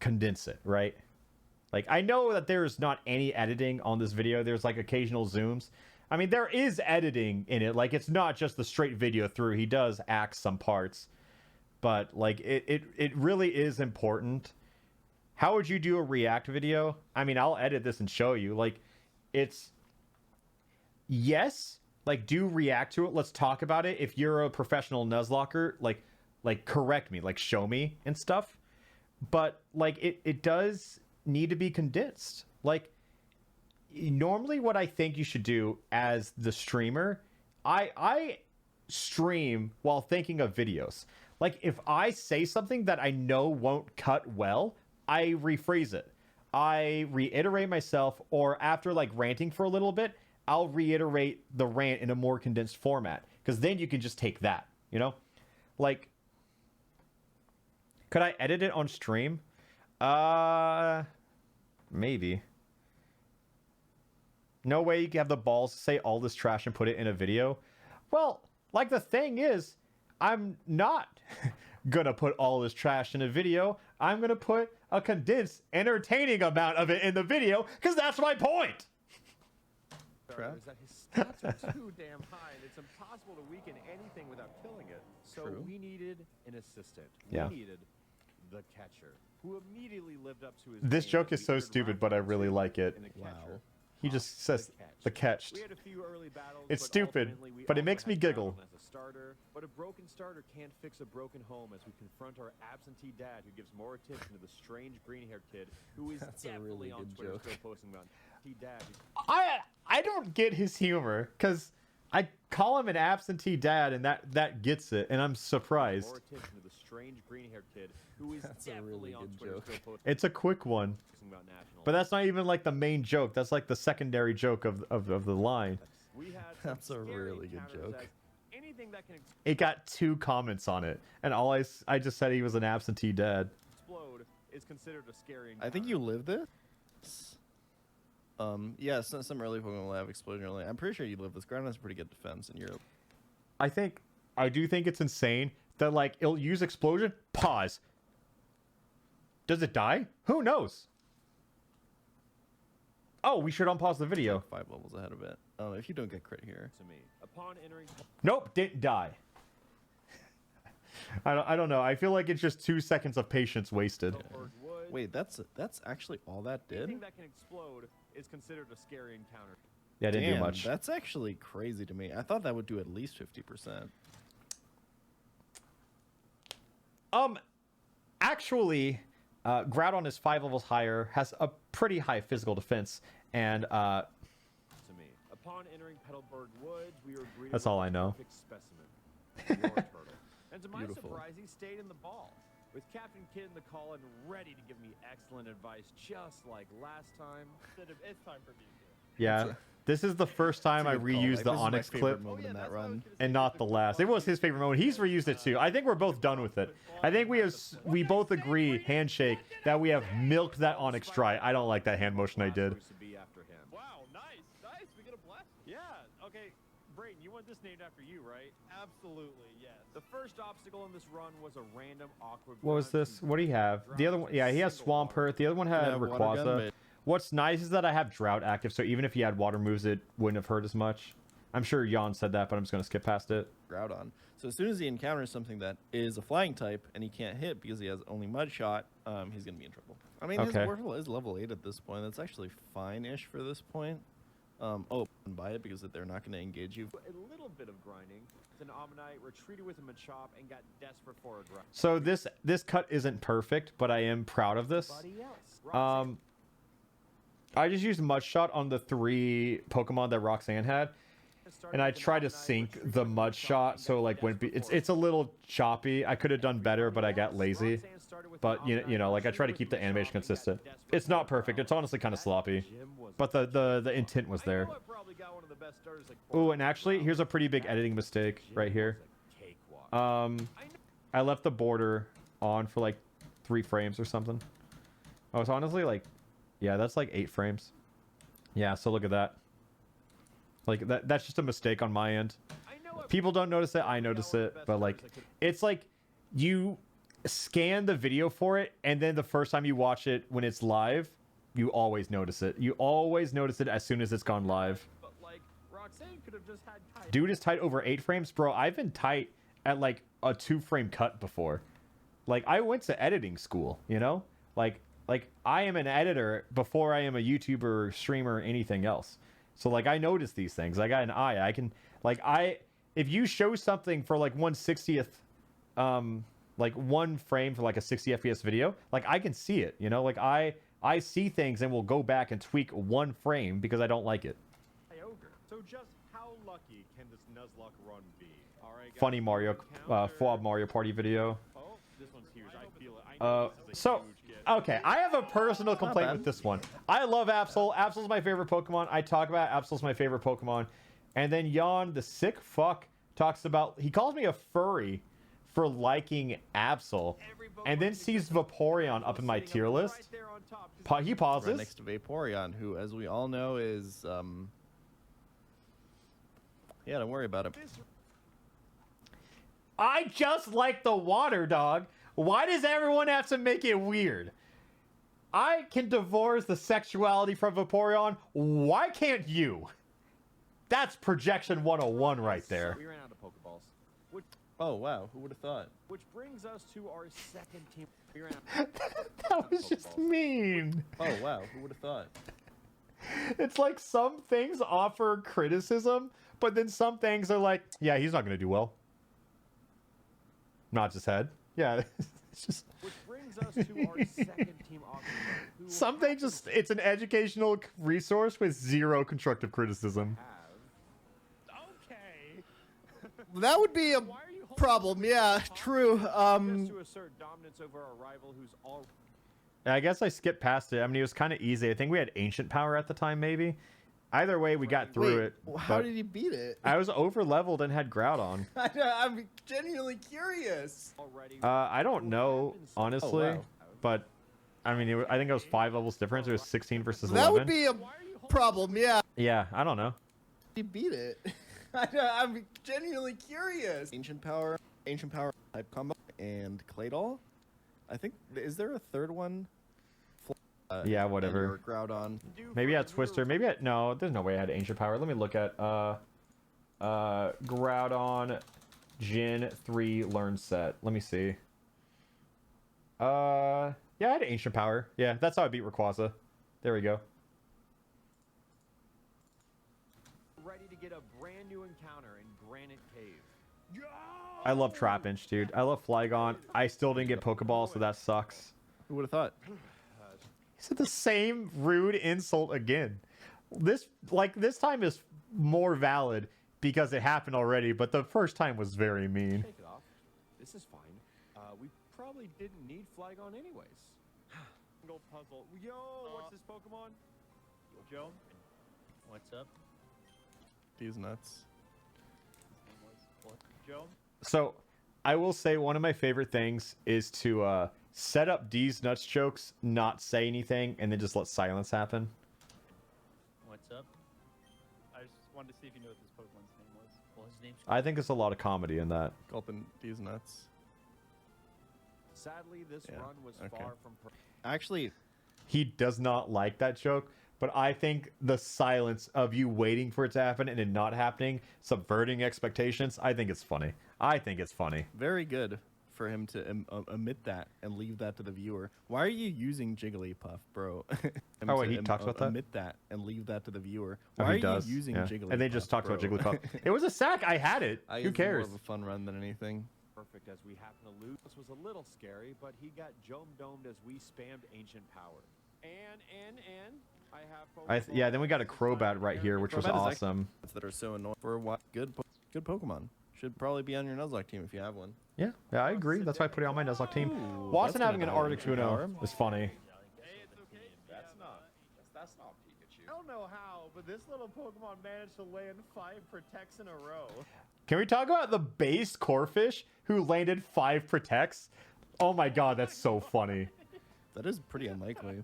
condense it, right? Like, I know that there's not any editing on this video. There's like occasional zooms. I mean, there is editing in it. Like, it's not just the straight video through. He does act some parts. But, like, it really is important. How would you do a react video? I mean, I'll edit this and show you. Like, it's... Yes, like, do react to it. Let's talk about it. If you're a professional Nuzlocker, like correct me. Like, show me and stuff. But, like, it does need to be condensed. Like... Normally what I think you should do as the streamer, I stream while thinking of videos. Like, if I say something that I know won't cut well, I rephrase it. I reiterate myself, or after like ranting for a little bit, I'll reiterate the rant in a more condensed format. Because then you can just take that, you know? Like, could I edit it on stream? Maybe. No way you can have the balls to say all this trash and put it in a video. Well, like, the thing is, I'm not gonna put all this trash in a video. I'm gonna put a condensed, entertaining amount of it in the video, because that's my point! Is that his stats are too damn high, and it's impossible to weaken anything without killing it. So we needed an assistant. Yeah. We needed the catcher, who immediately lived up to his This name joke as is the so stupid, but I really like it. Wow. He just says the catched. We had a few early battles, It's but stupid, ultimately we but it also makes me had giggle. Groudon as a starter. But a broken starter can't fix a broken home, as we confront our absentee dad, who gives more attention to the strange green-haired kid who is definitely on Twitter still posting about absentee dad. I don't get his humor, because I call him an absentee dad, and that gets it, and I'm surprised. More attention to the strange green-haired kid who is definitely on Twitter still posting. It's a quick one. About national. But that's not even like the main joke. That's like the secondary joke of the line. That's a really good joke. Anything that can It got 2 comments on it, and all I just said he was an absentee dad. explode is considered a scary I think you lived this. Yeah, some early Pokemon will have explosion early. I'm pretty sure you lived this. Groudon has pretty good defense in Europe. I do think it's insane that, like, it'll use explosion. Pause. Does it die? Who knows? Oh, we should unpause the video. 5 levels ahead of it. If you don't get crit here. To me, upon entering. Nope, didn't die. I don't know. I feel like it's just 2 seconds of patience wasted. Wait, that's actually all that did? Anything that can explode is considered a scary encounter. Yeah, I didn't do much. That's actually crazy to me. I thought that would do at least 50%. Actually, Groudon is 5 levels higher, has a pretty high physical defense, and To me, upon entering Petalburg Woods, we were greeted That's all with I a know. perfect specimen, your turtle. And to my Beautiful. surprise, he stayed in the ball, with Captain Kidd in the call and ready to give me excellent advice, just like last time. It's time for me. yeah, this is the first time I reused the Onyx clip, in that run. and not the last. It was his favorite moment. He's reused it too. I think we're both done with it. I think we both agree, handshake, that we have milked that Onyx dry. I don't like that hand motion I did. To be after him. Wow, nice. We get a blast. Yeah, okay. Brayden, you want this named after you, right? Absolutely, yes. The first obstacle in this run was a random awkward. What was this? What do you have? The other one, yeah, he has Swampert. The other one had Yeah, water gun, Rayquaza. but- What's nice is that I have Drought active, so even if he had water moves, it wouldn't have hurt as much. I'm sure Jan said that, but I'm just gonna skip past it. Groudon. So as soon as he encounters something that is a flying type and he can't hit because he has only Mud Shot, he's gonna be in trouble. I mean, his Okay. Wordle is level 8 at this point. That's actually fine-ish for this point. Oh, and buy it because they're not going to engage you. A little bit of grinding. Then Omanyte retreated with a Machop and got desperate for a grind. So this cut isn't perfect, but I am proud of this. I just used Mud Shot on the 3 Pokemon that Roxanne had, and I tried to sync the Mud Shot, so like when it's a little choppy. I could have done better, but I got lazy. But you know, like I try to keep the animation consistent. It's not perfect. It's honestly kind of sloppy, but the intent was there. Ooh, and actually, here's a pretty big editing mistake right here. I left the border on for like 3 frames or something. Oh, it's honestly like, yeah, that's like 8 frames. Yeah, so look at that. Like that's just a mistake on my end. People don't notice it, I notice it, but like it's like you scan the video for it, and then the first time you watch it when it's live, you always notice it. You always notice it as soon as it's gone live. But like Roxanne could have just had tight. Dude is tight over 8 frames, bro. I've been tight at like a 2-frame cut before. Like I went to editing school, you know? Like I am an editor before I am a YouTuber, streamer, anything else. So like I notice these things. I got an eye. I can if you show something for like 1/60th, like 1 frame for like a 60 FPS video, like I can see it, you know? Like I see things and will go back and tweak 1 frame because I don't like it. So just how lucky can this Nuzlocke run be? All right, guys, Funny Mario, Fwab Mario Party video. Oh, this one's huge. I feel it. I know this is a So, huge gift. okay, I have a personal complaint bad. with this one. I love Absol. Absol's my favorite Pokemon. I talk about Absol's my favorite Pokemon. And then Jan, the sick fuck, talks about, he calls me a furry for liking Absol, and then sees Vaporeon up in my tier list. He pauses. Right next to Vaporeon, who, as we all know, is yeah, don't worry about it. I just like the water, dog. Why does everyone have to make it weird? I can divorce the sexuality from Vaporeon. Why can't you? That's projection 101 right there. We ran out of Pokeballs. Oh wow, who would have thought? Which brings us to our second team. We ran out That was just mean. Oh wow, who would have thought? It's like some things offer criticism, but then some things are like, yeah, he's not going to do well. Nods his head. Yeah, it's just... Which brings us to our second team option. Some things just, it's an educational resource with 0 constructive criticism. Okay. That would be a problem. Yeah, true. To assert dominance over our rival, who's all. I guess I skipped past it. I mean, it was kind of easy. I think we had Ancient Power at the time, maybe. Either way, we got through it. How but did he beat it? I was over leveled and had Groudon. I'm genuinely curious. I don't know, honestly, Oh, wow. but I mean, I think it was 5 levels difference. It was 16 versus 11. That would be a problem. Yeah. Yeah, I don't know. He beat it. I'm genuinely curious. Ancient Power type combo, and Claydol. I think, is there a third one? Yeah, whatever. Or Groudon. Maybe I had Twister. Maybe I... No, there's no way I had Ancient Power. Let me look at... Groudon Gen 3 Learn Set. Let me see. Yeah, I had Ancient Power. Yeah, that's how I beat Rayquaza. There we go. Ready to get a brand new encounter in Granite Cave. I love Trapinch, dude. I love Flygon. I still didn't get Pokeball, so that sucks. Who would have thought? He said the same rude insult again. This time is more valid because it happened already, but the first time was very mean. Take it off. This is fine. We probably didn't need Flygon anyways. Single puzzle. Yo, what's this Pokemon? Joe? What's up? These nuts. Joe? So, I will say one of my favorite things is to set up D's nuts jokes, not say anything, and then just let silence happen. What's up? I just wanted to see if you knew what this Pokemon's name was. I think there's a lot of comedy in that. Gulping these nuts. Sadly, this Yeah, run was okay. far from Actually, He does not like that joke, but I think the silence of you waiting for it to happen and it not happening, subverting expectations, I think it's funny. I think it's funny. very good for him to omit that and leave that to the viewer. Why are you using Jigglypuff, bro? Oh, wait, he talks about that? Omit that and leave that to the viewer. Oh, Why he are does, you using yeah. Jigglypuff? And they just talked about bro? Jigglypuff. It was a sack. I had it. I Who used it more cares? of a fun run than anything. perfect as we happen to lose. This was a little scary, but he got domed as we spammed ancient power. And I have Yeah, then we got a Crobat right here, which was Crobat is awesome. That are so annoying for what good Pokemon. Should probably be on your Nuzlocke team if you have one. Yeah, I agree. That's why I put it on my Nuzlocke team. Ooh, Watson that's having gonna an die with Articuno power. is funny. That's not Pikachu. I don't know how, but this little Pokemon managed to land 5 Protects in a row. Can we talk about the base Corphish who landed 5 Protects? Oh my god, that's so funny. That is pretty unlikely.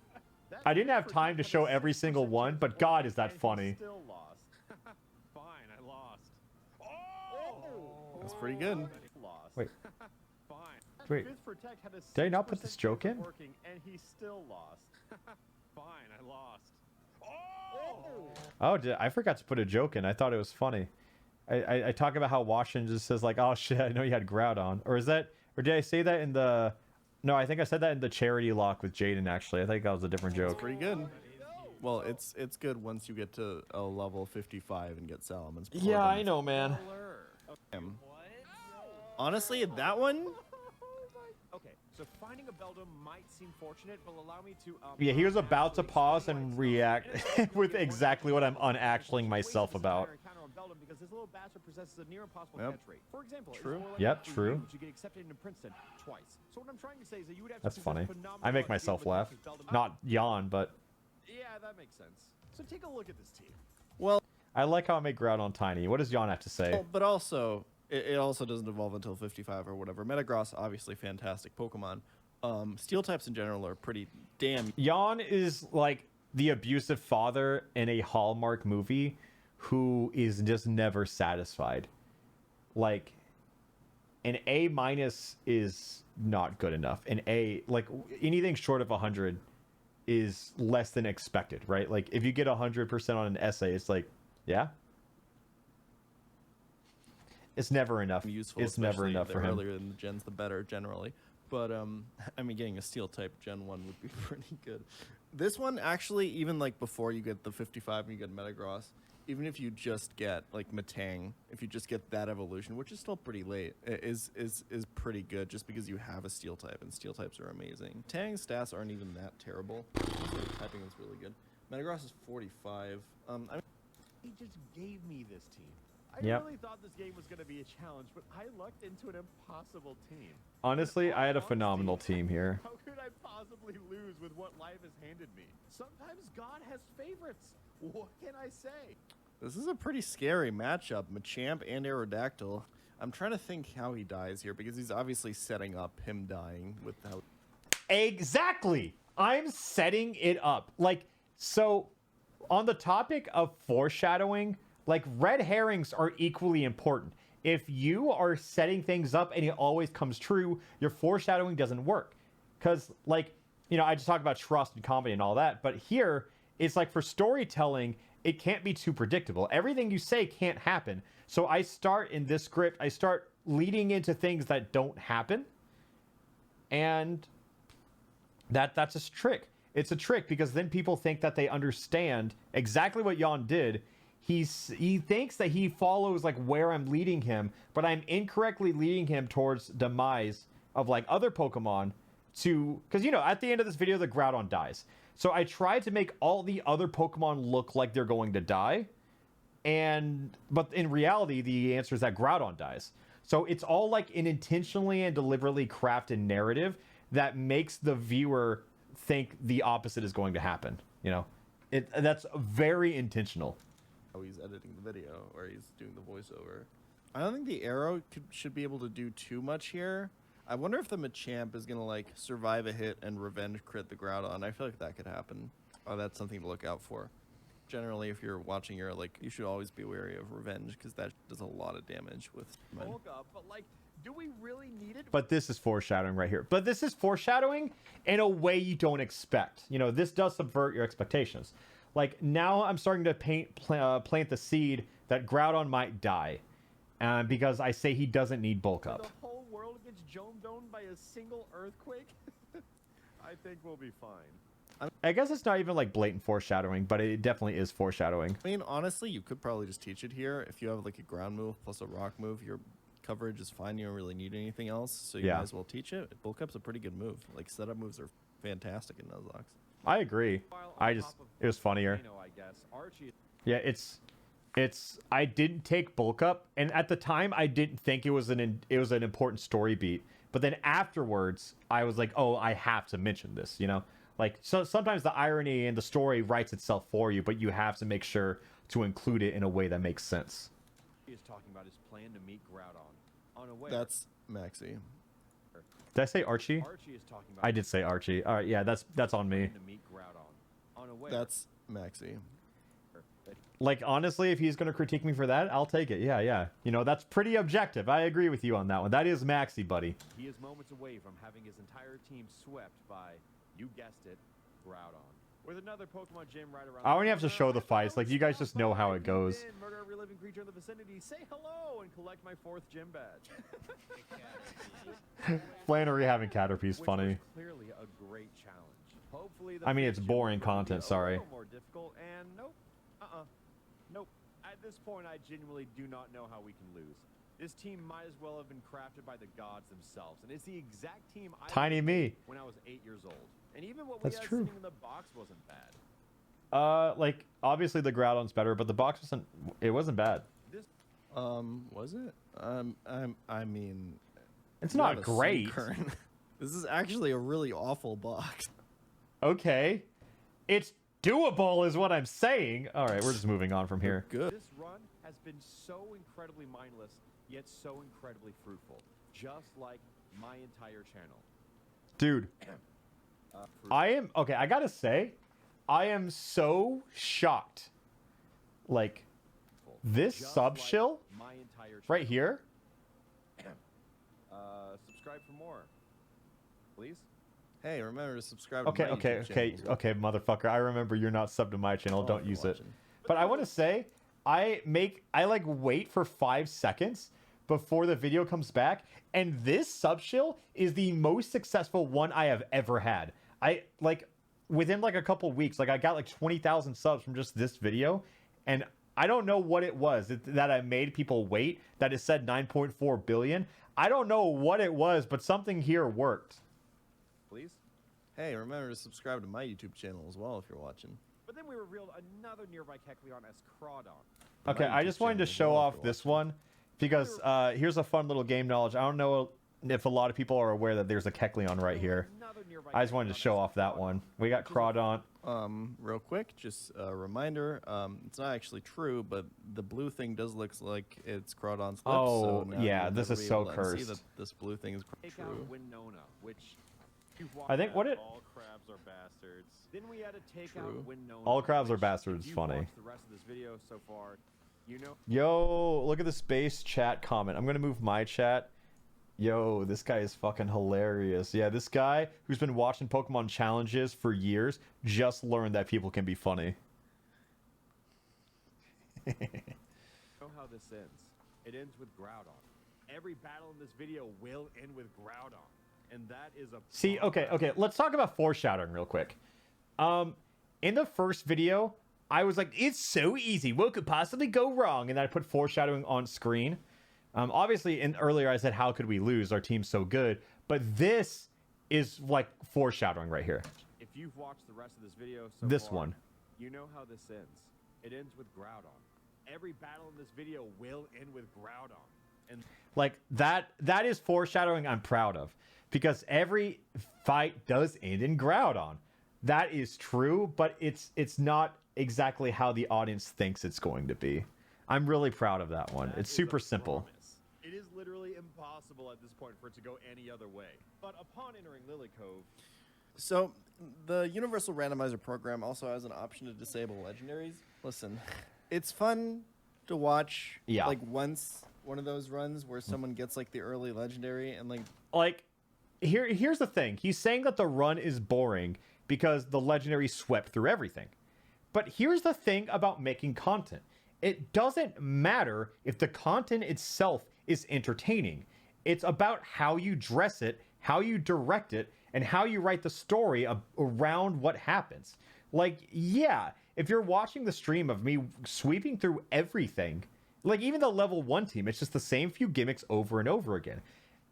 I didn't have time to show every single one, but god, is that funny. Still lost. Fine, I lost. That's pretty good. Lost. Wait. Fine. Wait. Fifth Protect had a Did I not put 6% this joke in? working, and he still lost. Fine, I lost. Oh, I forgot to put a joke in. I thought it was funny. I talk about how Washington just says like, "Oh shit, I know you had Groudon," or did I say that in the? No, I think I said that in the charity lock with Jaden. Actually, I think that was a different joke. That's pretty good. Well, it's good once you get to a level 55 and get Salamence. Yeah, I know, man. Honestly, that one. Okay, so finding a Beldum might seem fortunate, but allow me to. Yeah, he was about to pause and react with exactly what I'm unactualing myself about. Because this little bastard possesses a near impossible Yep. catch rate. For example, it's True. more likely Yep, for true. you to get accepted into Princeton twice. So what I'm trying to say is that you would have That's to funny. possess phenomenal I make luck to be myself able to laugh. use Beldum. Not yawn, but Yeah, that makes sense. So take a look at this team. Well, I like how I make Groudon tiny. What does yawn have to say? well, but also, it also doesn't evolve until 55 or whatever. Metagross, obviously fantastic Pokemon. Steel types in general are pretty damn. Yawn is like the abusive father in a Hallmark movie who is just never satisfied. Like, an A- is not good enough. An A, like, anything short of 100 is less than expected, right? Like, if you get 100% on an essay, it's like, yeah? It's never enough. Useful, It's never especially enough the for him. earlier in the gens, the better generally. But I mean, getting a Steel type Gen 1 would be pretty good. This one actually, even like before you get the 55 and you get Metagross, even if you just get like Metang, if you just get that evolution, which is still pretty late, is pretty good just because you have a Steel type and Steel types are amazing. Metang's stats aren't even that terrible. Also, typing is really good. Metagross is 45. I mean, He just gave me this team. I Yep. really thought this game was going to be a challenge, but I lucked into an impossible team. Honestly, I had a phenomenal team here. How could I possibly lose with what life has handed me? Sometimes God has favorites. What can I say? this is a pretty scary matchup, Machamp and Aerodactyl. I'm trying to think how he dies here because he's obviously setting up him dying with how. Exactly. I'm setting it up. Like, so on the topic of foreshadowing, like red herrings are equally important. If you are setting things up and it always comes true, your foreshadowing doesn't work. Because, like, you know, I just talked about trust and comedy and all that, but here it's like for storytelling, it can't be too predictable. Everything you say can't happen. So I start in this script, I start leading into things that don't happen. And that's a trick. It's a trick because then people think that they understand exactly what Jan did. He thinks that he follows like where I'm leading him, but I'm incorrectly leading him towards demise of like other Pokemon to, because you know, at the end of this video, the Groudon dies. So I tried to make all the other Pokemon look like they're going to die. But in reality, the answer is that Groudon dies. So it's all like an intentionally and deliberately crafted narrative that makes the viewer think the opposite is going to happen. You know, that's very intentional. How he's editing the video or he's doing the voiceover. I don't think the arrow should be able to do too much here. I wonder if the Machamp is gonna like survive a hit and revenge crit the Groudon. I feel like that could happen. Oh, that's something to look out for. generally, if you're watching, you're like, you should always be wary of revenge because that does a lot of damage with men. But like, do we really need it? But this is foreshadowing right here. But this is foreshadowing in a way you don't expect. You know, this does subvert your expectations. Like, now I'm starting to plant the seed that Groudon might die. Because I say he doesn't need bulk up. The whole world gets domed by a single earthquake? I think we'll be fine. I guess it's not even like blatant foreshadowing, but it definitely is foreshadowing. I mean, honestly, you could probably just teach it here. If you have like a ground move plus a rock move, your coverage is fine. You don't really need anything else, so you might as well teach it. Bulk up's a pretty good move. Like, setup moves are fantastic in Nuzlocke. I agree. It was funnier. Yeah, I didn't take bulk up, and at the time I didn't think it was an important story beat. But then afterwards, I was like, oh, I have to mention this, you know? Like, so sometimes the irony in the story writes itself for you, but you have to make sure to include it in a way that makes sense. He is talking about his plan to meet Groudon. Unaware. That's Maxi. Did I say Archie? Archie is talking about I did say Archie. All right, yeah, that's on me. to meet Groudon. Unaware. That's Maxi. Like, honestly, if he's going to critique me for that, I'll take it. Yeah. You know, that's pretty objective. I agree with you on that one. That is Maxi, buddy. He is moments away from having his entire team swept by, you guessed it, Groudon. With another Pokemon gym right around I don't even have to show the fights. Like, you guys just know how it goes. Murder a living creature in the vicinity. Say hello and collect my 4th gym badge. Flannery having Caterpie's funny. Clearly a great challenge. Hopefully I mean, it's boring content, sorry. A little more difficult, and nope. Nope. At this point, I genuinely do not know how we can lose. This team might as well have been crafted by the gods themselves, and it's the exact team I Tiny me. when I was 8 years old. And even what we had true. sitting in the box wasn't bad. Like, obviously the Groudon's better, but the box wasn't bad. Was it? I mean, it's not great. This is actually a really awful box. Okay. It's doable is what I'm saying. All right, we're just moving on from here. Good. This run has been so incredibly mindless, yet so incredibly fruitful. Just like my entire channel. Dude. I gotta say, I am so shocked. Like, this sub-shill right here. Subscribe for more, please. Hey, remember to subscribe Okay, to my YouTube channel. okay, motherfucker. I remember you're not subbed to my channel. Don't use it. But I want to say, I like wait for 5 seconds before the video comes back, and this sub-shill is the most successful one I have ever had. I, like, within like a couple weeks, like I got like 20,000 subs from just this video, and I don't know what it was that I made people wait, that it said 9.4 billion. I don't know what it was, but something here worked. Please? Hey, remember to subscribe to my YouTube channel as well if you're watching. But then we revealed another nearby Kecleon as Crawdon. Okay, I just wanted to show off this one because here's a fun little game knowledge. I don't know if a lot of people are aware that there's a Kecleon right here. I just wanted to show off that one. We got Crawdon. Real quick, just a reminder, it's not actually true, but the blue thing does look like it's Crawdon's lips. Oh, so now yeah, you'll this never is be able so to cursed. see that this blue thing is true. Winona, which I think what it... all crabs are bastards. Then we had to take out Winona. All crabs are bastards. Funny. The rest of this video so far, you know. Yo, look at the space chat comment. I'm gonna move my chat. Yo, this guy is fucking hilarious. Yeah, this guy who's been watching Pokemon challenges for years just learned that people can be funny. You know how this ends. It ends with Groudon. Every battle in this video will end with Groudon. And that is a... See, okay, let's talk about foreshadowing real quick. In the first video, I was like, it's so easy. What could possibly go wrong? And then I put foreshadowing on screen. Obviously, earlier I said, how could we lose? Our team's so good. But this is like foreshadowing right here. If you've watched the rest of this video so This far, one. you know how this ends. It ends with Groudon. Every battle in this video will end with Groudon. And Like, that is foreshadowing I'm proud of. Because every fight does end in Groudon. That is true, but it's not exactly how the audience thinks it's going to be. I'm really proud of that one. It's super simple. it is literally impossible at this point for it to go any other way. But upon entering Lily Cove, So the Universal Randomizer program also has an option to disable legendaries. Listen, it's fun to watch. Yeah. Like once one of those runs where someone gets like the early legendary and like here's the thing. He's saying that the run is boring because the legendary swept through everything. But here's the thing about making content. It doesn't matter if the content itself is entertaining. It's about how you dress it, how you direct it, and how you write the story around what happens. Like, yeah, if you're watching the stream of me sweeping through everything, like even the level 1 team, it's just the same few gimmicks over and over again.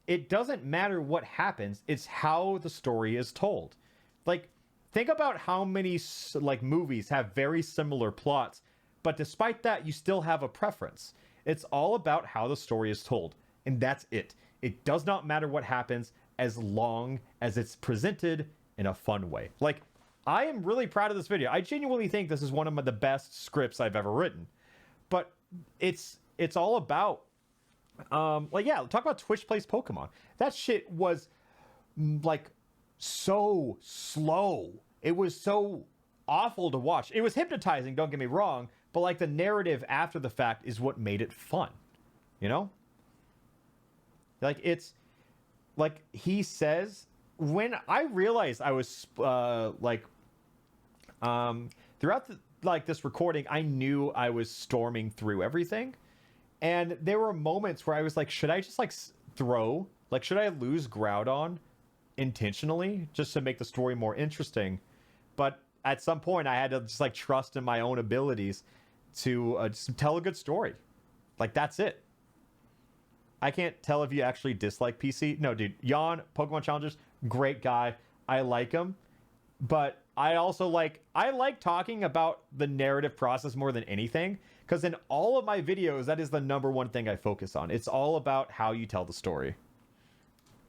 It doesn't matter what happens, it's how the story is told. Like, think about how many like movies have very similar plots, but despite that, you still have a preference. It's all about how the story is told, and that's it. It does not matter what happens as long as it's presented in a fun way. Like, I am really proud of this video. I genuinely think this is one of the best scripts I've ever written. But it's all about, like, yeah, talk about Twitch Plays Pokemon. That shit was, like, so slow. It was so awful to watch. It was hypnotizing, don't get me wrong, but, like, the narrative after the fact is what made it fun. You know? Like, it's, like, he says, when I realized I was, throughout this recording, I knew I was storming through everything. And there were moments where I was like, should I just, like, throw? Like, should I lose Groudon intentionally just to make the story more interesting? But at some point, I had to just, like, trust in my own abilities to just tell a good story. Like, that's it. I can't tell if you actually dislike PC. No, dude. Jan, Pokemon Challengers, great guy. I like him. But I also like talking about the narrative process more than anything. Because in all of my videos, that is the #1 thing I focus on. It's all about how you tell the story.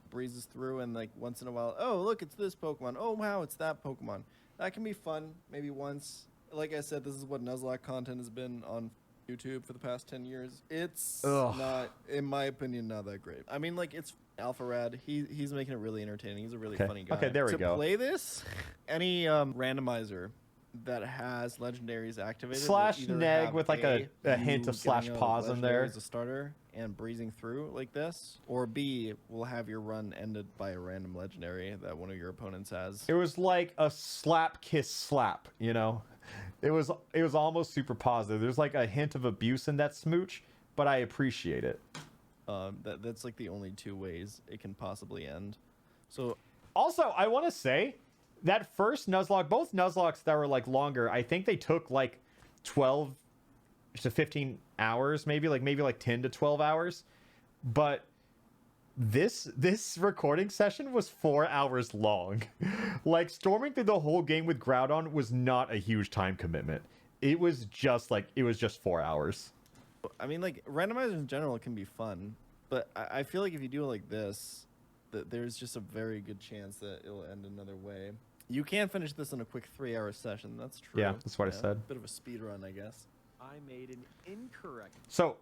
breezes through and like once in a while, oh, look, it's this Pokemon. Oh, wow, it's that Pokemon. That can be fun. Maybe once. Like I said, this is what Nuzlocke content has been on YouTube for the past 10 years. It's not, in my opinion, not that great. I mean, like, it's alpharad. He's making it really entertaining. He's a really funny guy. Okay, there we go. To play this, any randomizer that has legendaries activated slash neg with like a hint of slash pause in there as a starter and breezing through like this, or B will have your run ended by a random legendary that one of your opponents has. It was like a slap kiss slap, you know. It was almost super positive. There's like a hint of abuse in that smooch, but I appreciate it. That's like the only two ways it can possibly end. So also, I want to say that first Nuzlocke, both Nuzlockes that were like longer, I think they took like 12 to 15 hours, maybe like 10 to 12 hours. But this recording session was 4 hours long. Like, storming through the whole game with Groudon was not a huge time commitment. It was just 4 hours. I mean, like, randomizers in general can be fun, but I feel like if you do it like this, that there's just a very good chance that it'll end another way. You can finish this in a quick 3-hour session. That's true. Yeah, that's what I said. Bit of a speed run, I guess. I made an incorrect. So,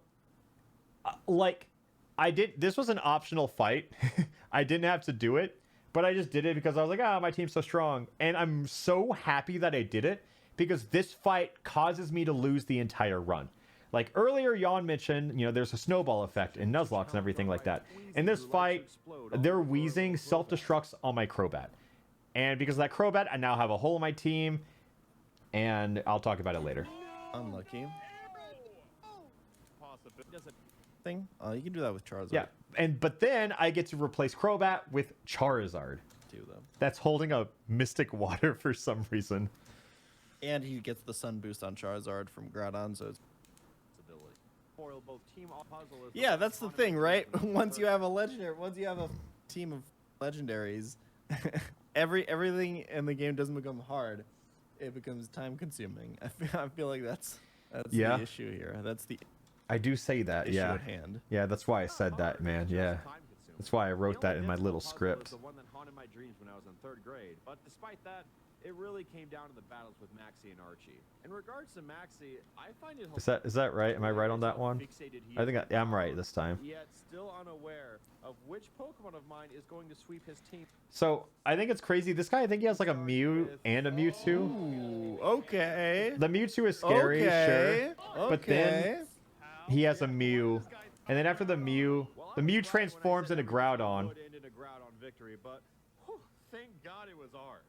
this was an optional fight. I didn't have to do it, but I just did it because I was like, my team's so strong. And I'm so happy that I did it because this fight causes me to lose the entire run. Like earlier, Jan mentioned, there's a snowball effect in Nuzlocke and everything like that. In this fight, their Wheezing self-destructs on my Crobat. And because of that Crobat, I now have a hole in my team, and I'll talk about it later. Unlucky. Thing? Oh, you can do that with Charizard. Yeah, but then I get to replace Crobat with Charizard. That's holding a Mystic Water for some reason. And he gets the Sun Boost on Charizard from Groudon, so it's... Yeah, that's the thing, right? Once you have a legendary, once you have a team of legendaries, everything in the game doesn't become hard. It becomes time consuming. I feel like that's the issue here. That's the I do say that, issue yeah. at hand. Yeah, that's why I said that, man. Yeah. That's why I wrote that in my little script. The one that haunted my dreams when I was in 3rd grade. But despite that, it really came down to the battles with Maxi and Archie. In regards to Maxi, I find it Is that right? Am I right on that one? I think I'm right this time. Yet still unaware of which Pokemon of mine is going to sweep his team. So I think it's crazy. This guy, I think he has like a Mew and a Mewtwo. Ooh, okay. The Mewtwo is scary, Okay. sure. But then he has a Mew, and then after the Mew transforms into Groudon. Into Groudon victory, but thank God it was ours.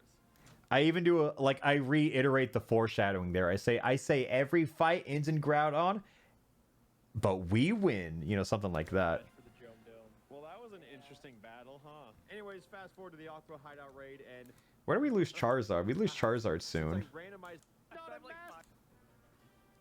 I even do I reiterate the foreshadowing there. I say every fight ends in Groudon, but we win. You know, something like that. Well, that was an interesting battle, huh? Anyways, fast forward to the Aqua Hideout raid, and Where do we lose Charizard? We lose Charizard soon.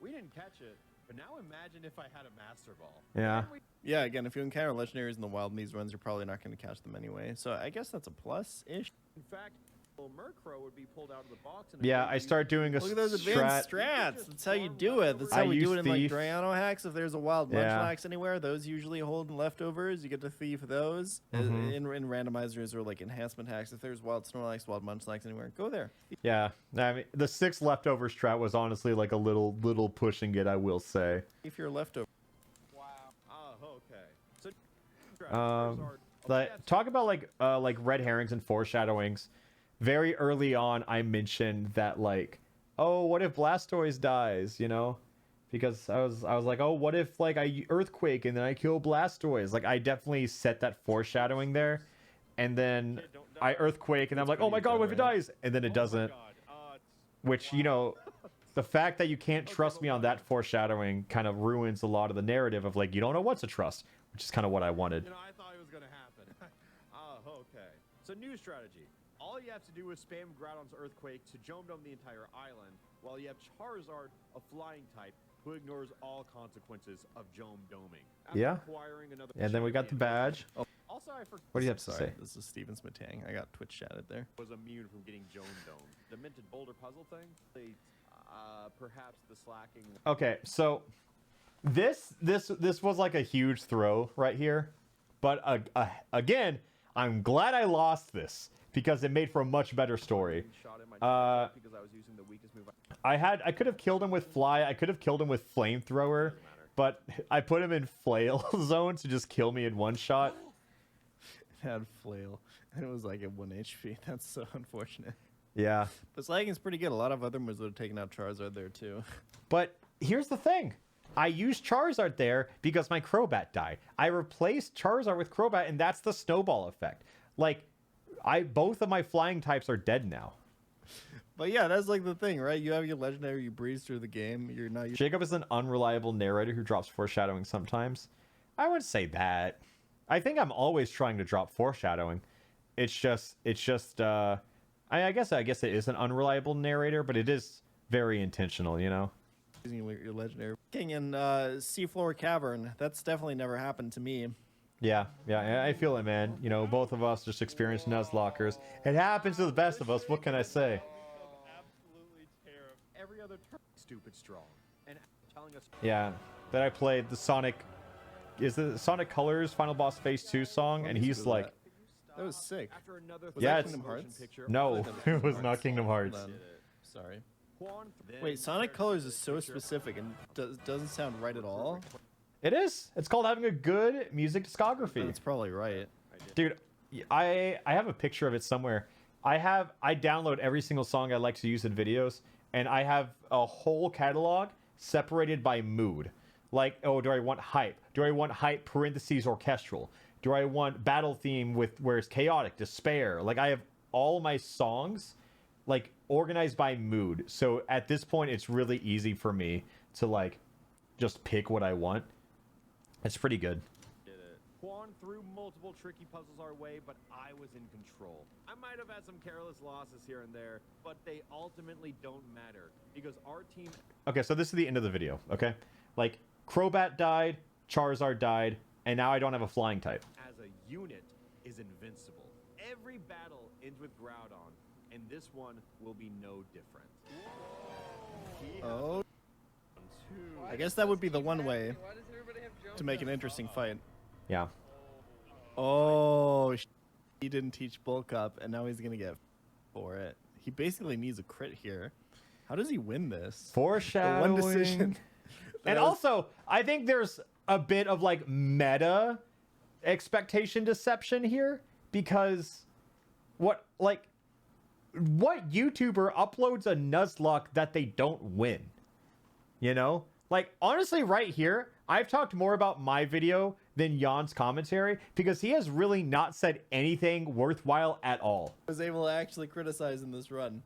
We didn't catch it, but now imagine if I had a Master Ball. Yeah. Yeah, again, if you encounter legendaries in the wild in these runs, you're probably not going to catch them anyway. So I guess that's a plus-ish. In fact, Murkrow would be pulled out of the box. Yeah, I start doing a Look at those advanced strats. That's how you do it. That's how we do it in like Drayano hacks. If there's a wild Munchlax anywhere, those usually hold leftovers. You get to thief those. In randomizers or like enhancement hacks, if there's wild Snorlax, wild Munchlax anywhere, go there. Yeah, I mean the 6 leftover strat was honestly like a little push and get, I will say. If you're leftover. Wow. Oh, okay. So talk about like red herrings and foreshadowings. Very early on, I mentioned that like, oh, what if Blastoise dies? You know, because I was like, oh, what if like I earthquake and then I kill Blastoise? Like I definitely set that foreshadowing there, and then I earthquake and I'm like, oh my god, what if it dies? And then it doesn't. Which, you know, the fact that you can't trust me on that foreshadowing kind of ruins a lot of the narrative of like you don't know what to trust, which is kind of what I wanted. You know, I thought it was gonna happen. Okay. So new strategy. All you have to do is spam Groudon's Earthquake to Jome Dome the entire island, while you have Charizard, a flying type, who ignores all consequences of Jome Doming. Yeah. And then we got the badge. Also, What do you have to say? This is Steven Smatang. I got Twitch chatted there. Was immune from getting Jome Dome. The minted boulder puzzle thing? Perhaps the slacking. Okay, so this was like a huge throw right here, but again, I'm glad I lost this because it made for a much better story. I could have killed him with Fly. I could have killed him with Flamethrower, but I put him in Flail zone to just kill me in one shot. It had Flail, and it was like at 1 HP. That's so unfortunate. Yeah. But slagging's pretty good. A lot of other moves would have taken out Charizard there too. But here's the thing. I used Charizard there because my Crobat died. I replaced Charizard with Crobat, and that's the snowball effect. Like, both of my flying types are dead now. But yeah, that's like the thing, right? You have your legendary, you breeze through the game. You're not. Jacob is an unreliable narrator who drops foreshadowing sometimes. I wouldn't say that. I think I'm always trying to drop foreshadowing. It's just. I guess it is an unreliable narrator, but it is very intentional, you know. Using your legendary king in Seafloor Cavern. That's definitely never happened to me. Yeah, I feel it, man. You know, both of us just experienced Nuzlockers. It happens to the best of us. What can I say? Absolutely terrible. Every other turn, stupid strong, and telling us. Yeah, that I played the Sonic. Is the Sonic Colors Final Boss Phase 2 song, and he's like. That was sick. Was yeah, that it's Kingdom Hearts? No, it was not Kingdom Hearts. Sorry. Wait, Sonic Colors is so specific and doesn't sound right at all. It is. It's called having a good music discography. That's probably right. Dude, I have a picture of it somewhere. I download every single song I like to use in videos, and I have a whole catalog separated by mood. Like, oh, do I want hype? Do I want hype parentheses orchestral? Do I want battle theme where it's chaotic, despair? Like, I have all my songs like organized by mood. So at this point, it's really easy for me to like just pick what I want. It's pretty good. Quan threw multiple tricky puzzles our way, but I was in control. I might have had some careless losses here and there, but they ultimately don't matter because our team. Okay, so this is the end of the video. Okay, like Crobat died, Charizard died, and now I don't have a flying type. As a unit, is invincible. Every battle ends with Groudon, and this one will be no different. Oh. I guess that would be the one way to make an interesting fight. Yeah. Oh, he didn't teach Bulk Up, and now he's gonna get for it. He basically needs a crit here. How does he win this? Foreshadowing. The one decision. And also, I think there's a bit of like meta expectation deception here, because what YouTuber uploads a Nuzlocke that they don't win? You know? Like, honestly, right here, I've talked more about my video than Jan's commentary, because he has really not said anything worthwhile at all. I was able to actually criticize in this run.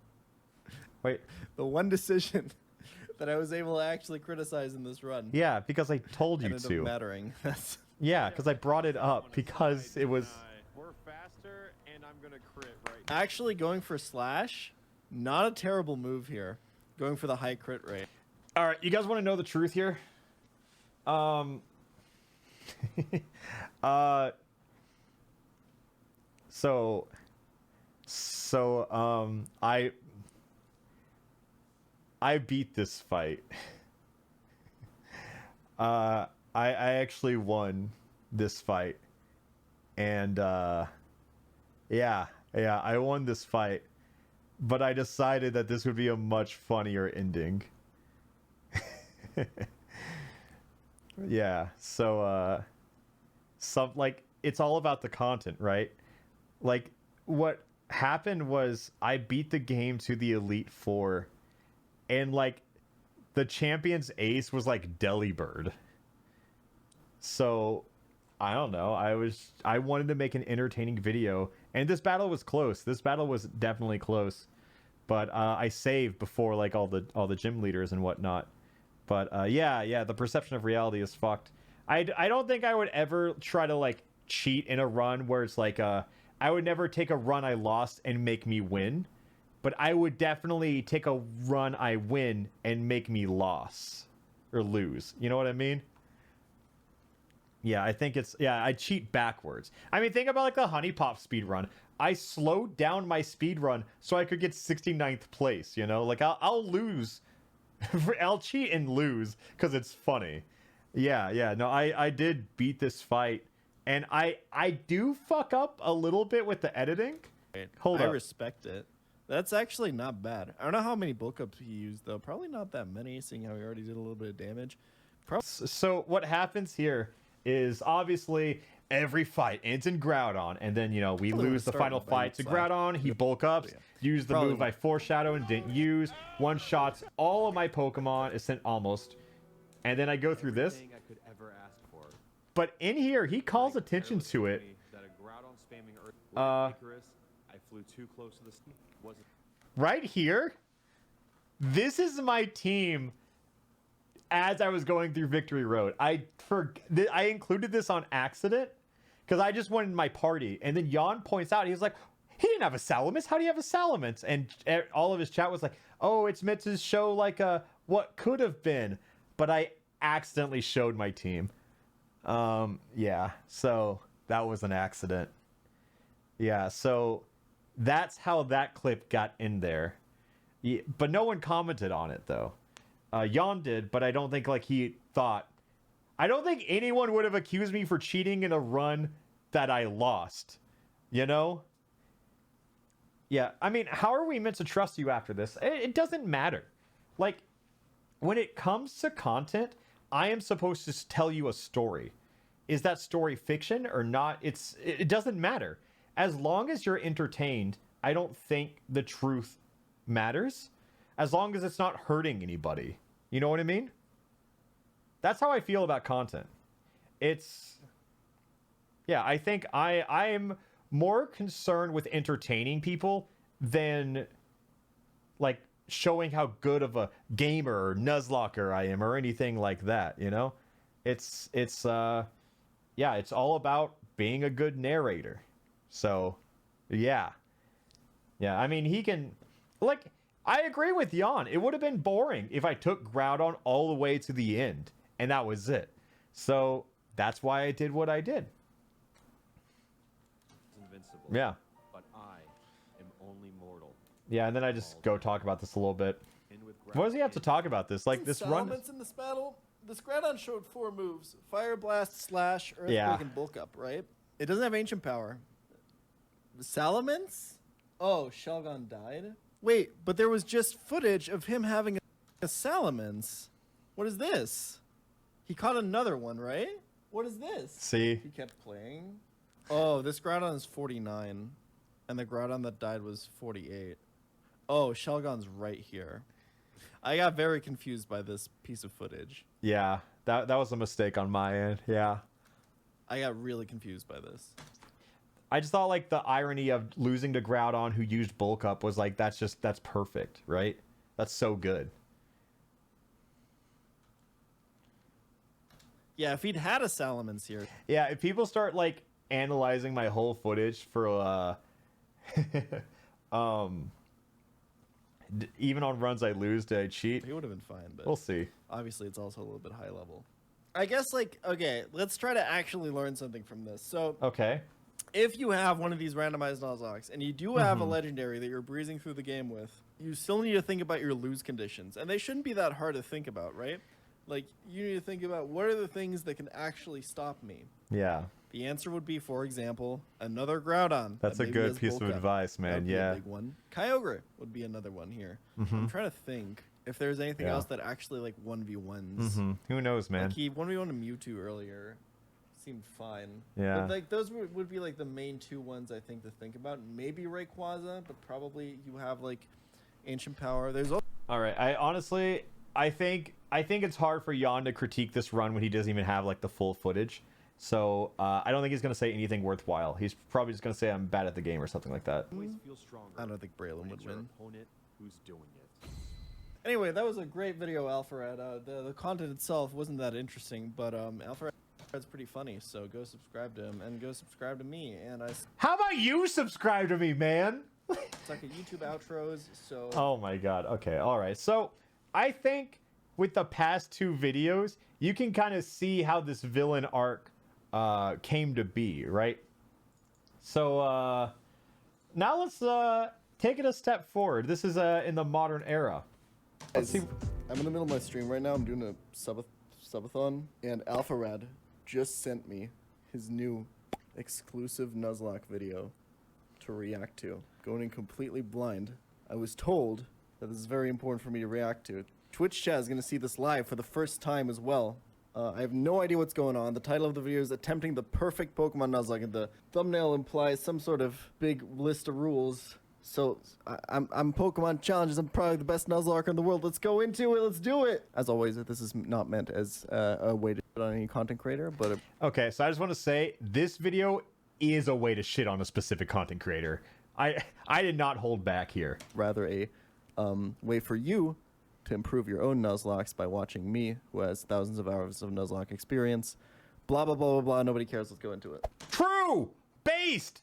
Wait. The one decision that I was able to actually criticize in this run. Yeah, because I told you ended to. up mattering. Yeah, because I brought it up because it was... We're faster, and I'm going to crit right now. Actually, going for slash, not a terrible move here. Going for the high crit rate. All right, you guys want to know the truth here? I beat this fight. I actually won this fight. And yeah, I won this fight. But I decided that this would be a much funnier ending. Yeah, so it's all about the content, right? Like, what happened was I beat the game to the Elite Four, and like the champion's ace was like Delibird. So I don't know, I wanted to make an entertaining video, and this battle was close. This battle was definitely close, but I saved before like all the gym leaders and whatnot. But yeah, the perception of reality is fucked. I don't think I would ever try to like cheat in a run where it's like I would never take a run I lost and make me win, but I would definitely take a run I win and make me lose. You know what I mean? Yeah, I think I cheat backwards. I mean, think about like the Honey Pop speed run. I slowed down my speed run so I could get 69th place, you know? Like I'll lose. I'll cheat and lose because it's funny. Yeah. No, I did beat this fight, and I do fuck up a little bit with the editing. Hold I up. respect it. That's actually not bad. I don't know how many bulk ups he used though. Probably not that many, seeing how he already did a little bit of damage. So what happens here is obviously every fight ends in Groudon, and then we lose the final fight to Groudon. He bulk ups, use the move I foreshadowed and didn't use, one shots all of my Pokemon, is sent almost, and then I go through this. But in here, he calls attention to it. I flew too close to the right here, this is my team. As I was going through Victory Road, I included this on accident because I just wanted my party. And then Jan points out, he was like, he didn't have a Salamence. How do you have a Salamence? And all of his chat was like, oh, it's meant to show like what could have been. But I accidentally showed my team. Yeah, so that was an accident. Yeah, so that's how that clip got in there. Yeah, but no one commented on it, though. Jan did, but I don't think he thought. I don't think anyone would have accused me for cheating in a run that I lost. You know? Yeah, I mean, how are we meant to trust you after this? It doesn't matter. Like, when it comes to content, I am supposed to tell you a story. Is that story fiction or not? It doesn't matter. As long as you're entertained, I don't think the truth matters. As long as it's not hurting anybody. You know what I mean? That's how I feel about content. Yeah, I think I'm more concerned with entertaining people than like showing how good of a gamer or Nuzlocker I am or anything like that, you know? It's all about being a good narrator. So, yeah. Yeah, I mean, he can I agree with Jan. It would have been boring if I took Groudon all the way to the end, and that was it. So that's why I did what I did. Invincible. Yeah. But I am only mortal. Yeah, and then I just go talk about this a little bit. What does he have to talk about this? Like this run. In this battle, this Groudon showed 4 moves: Fire Blast, Slash, Earthquake, and Bulk Up. Right? It doesn't have Ancient Power. Salamence? Oh, Shelgon died. Wait, but there was just footage of him having a salamence. What is this? He caught another one, right? What is this? See? He kept playing. Oh, this Groudon is 49. And the Groudon that died was 48. Oh, Shelgon's right here. I got very confused by this piece of footage. Yeah, that was a mistake on my end. Yeah. I got really confused by this. I just thought like the irony of losing to Groudon who used bulk up was like, that's perfect, right? That's so good. Yeah, if he'd had a salamence here. Yeah, if people start like analyzing my whole footage for even on runs I lose, did I cheat? He would have been fine, but we'll see. Obviously, it's also a little bit high level. I guess, like, okay, let's try to actually learn something from this. So, okay, if you have one of these randomized Nuzlocke and you do have a legendary that you're breezing through the game with, you still need to think about your lose conditions, and they shouldn't be that hard to think about, right? Like, you need to think about what are the things that can actually stop me. Yeah. The answer would be, for example, another Groudon. That's a good piece of advice, man. Yeah. A big one. Kyogre would be another one here. I'm trying to think if there's anything else that actually like 1v1s. Who knows, man? Like he 1v1 Mewtwo earlier seemed fine. Yeah. But like those would be like the main two ones I think to think about. Maybe Rayquaza, but probably you have like Ancient Power. There's also all right. I think it's hard for Jan to critique this run when he doesn't even have like the full footage. So I don't think he's going to say anything worthwhile. He's probably just going to say I'm bad at the game or something like that. I don't think Braylon would win. Opponent who's doing it. Anyway, that was a great video, Alpharad. The content itself wasn't that interesting, but Alpharad's pretty funny. So go subscribe to him and go subscribe to me. And how about you subscribe to me, man? It's like a YouTube outros. So. Oh my God. Okay. All right. So I think with the past two videos, you can kind of see how this villain arc came to be, right? So now let's take it a step forward. This is in the modern era. Let's see. I'm in the middle of my stream right now. I'm doing a subathon, and Alpharad just sent me his new exclusive Nuzlocke video to react to. Going in completely blind. I was told that this is very important for me to react to. Twitch chat is going to see this live for the first time as well. I have no idea what's going on. The title of the video is Attempting the Perfect Pokemon Nuzlocke, and the thumbnail implies some sort of big list of rules. So, I'm Pokemon Challenges. I'm probably the best Nuzlocke in the world. Let's go into it. Let's do it. As always, this is not meant as a way to shit on any content creator, but... Okay, so I just want to say, this video is a way to shit on a specific content creator. I did not hold back here. Rather a way for you to improve your own Nuzlocke by watching me, who has thousands of hours of Nuzlocke experience. Blah, blah, blah, blah, blah. Nobody cares. Let's go into it. True! Based!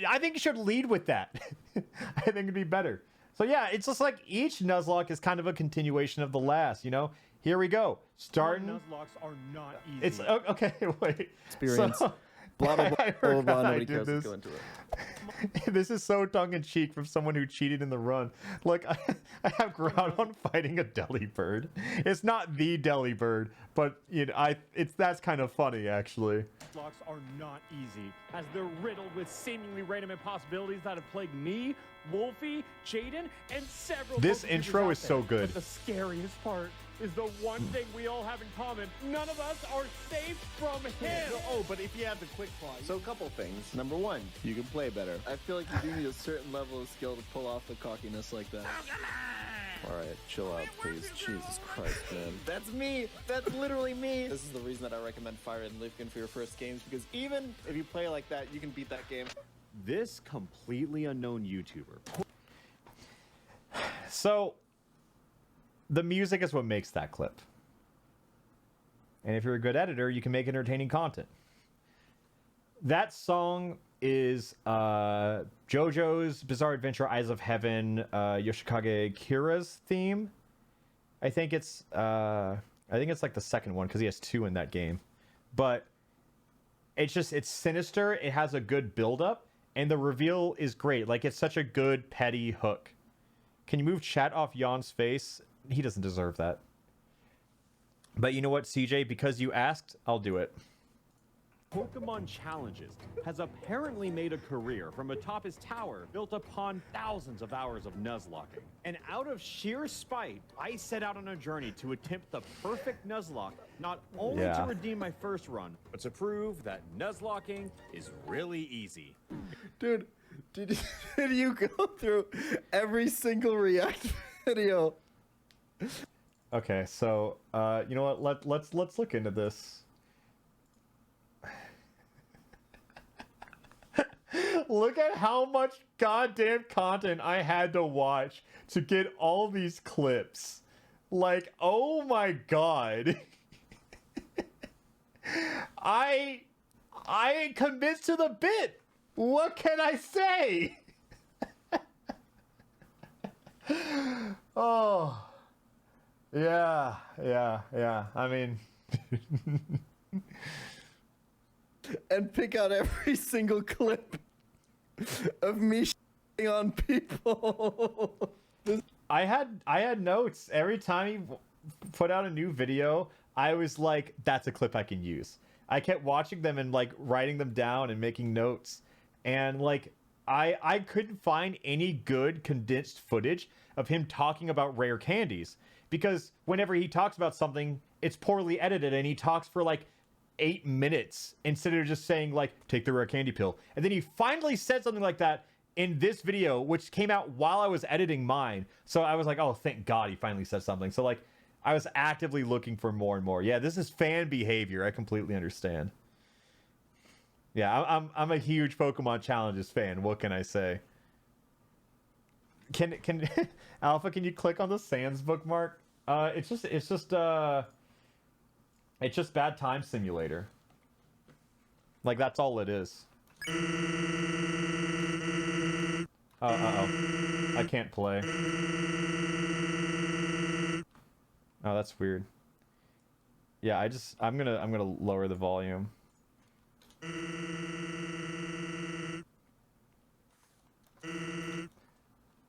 I think you should lead with that. I think it'd be better. So yeah, it's just like each Nuzlocke is kind of a continuation of the last, you know? Here we go. Starting... Nuzlocks are not easy. It's... Okay, wait. Experience. So, blah, blah, blah, blah, blah. Nobody did cares. This. Let's go into it. This is so tongue-in-cheek from someone who cheated in the run. Like, I have Groudon fighting a Delibird. It's not the Delibird, but you know, that's kind of funny, actually. Nuzlocks are not easy, as they're riddled with seemingly random impossibilities that have plagued me, Wolfie, Jaden, and several. This Pokemon intro is out there. so good. But the scariest part is the one thing we all have in common. None of us are safe from him. Oh, but if you have the quick claw. So a couple things. Number one, you can play better. I feel like you do need a certain level of skill to pull off the cockiness like that. Alright, chill out, please. Jesus Christ, man. That's me! That's literally me! This is the reason that I recommend Fire and Lifkin for your first games, because even if you play like that, you can beat that game. This completely unknown YouTuber. So, the music is what makes that clip. And if you're a good editor, you can make entertaining content. That song is JoJo's Bizarre Adventure Eyes of Heaven, Yoshikage Kira's theme. I think it's like the second one because he has two in that game. But it's sinister, it has a good build-up, and the reveal is great. Like, it's such a good petty hook. Can you move chat off Jan's face? He doesn't deserve that. But you know what, CJ? Because you asked, I'll do it. Pokemon challenges, has apparently made a career from atop his tower built upon thousands of hours of Nuzlocking. And out of sheer spite, I set out on a journey to attempt the perfect Nuzlocke, not only to redeem my first run, but to prove that Nuzlocking is really easy. Dude, did you go through every single React video? Okay, so you know what? Let's look into this. Look at how much goddamn content I had to watch to get all these clips. Like, oh my god. I ain't convinced to the bit. What can I say? Oh. Yeah. I mean... And pick out every single clip of me shitting on people. I had notes. Every time he put out a new video, I was like, that's a clip I can use. I kept watching them and like writing them down and making notes. And like, I couldn't find any good condensed footage of him talking about rare candies. Because whenever he talks about something, it's poorly edited and he talks for like 8 minutes instead of just saying like, take the rare candy pill. And then he finally said something like that in this video, which came out while I was editing mine. So I was like, oh, thank God he finally said something. So like, I was actively looking for more and more. Yeah, this is fan behavior. I completely understand. Yeah, I'm a huge Pokemon Challenges fan. What can I say? Can Alpha, can you click on the Sans bookmark? It's just Bad Time Simulator. Like, that's all it is. Uh-oh. I can't play. Oh, that's weird. Yeah, I'm gonna lower the volume.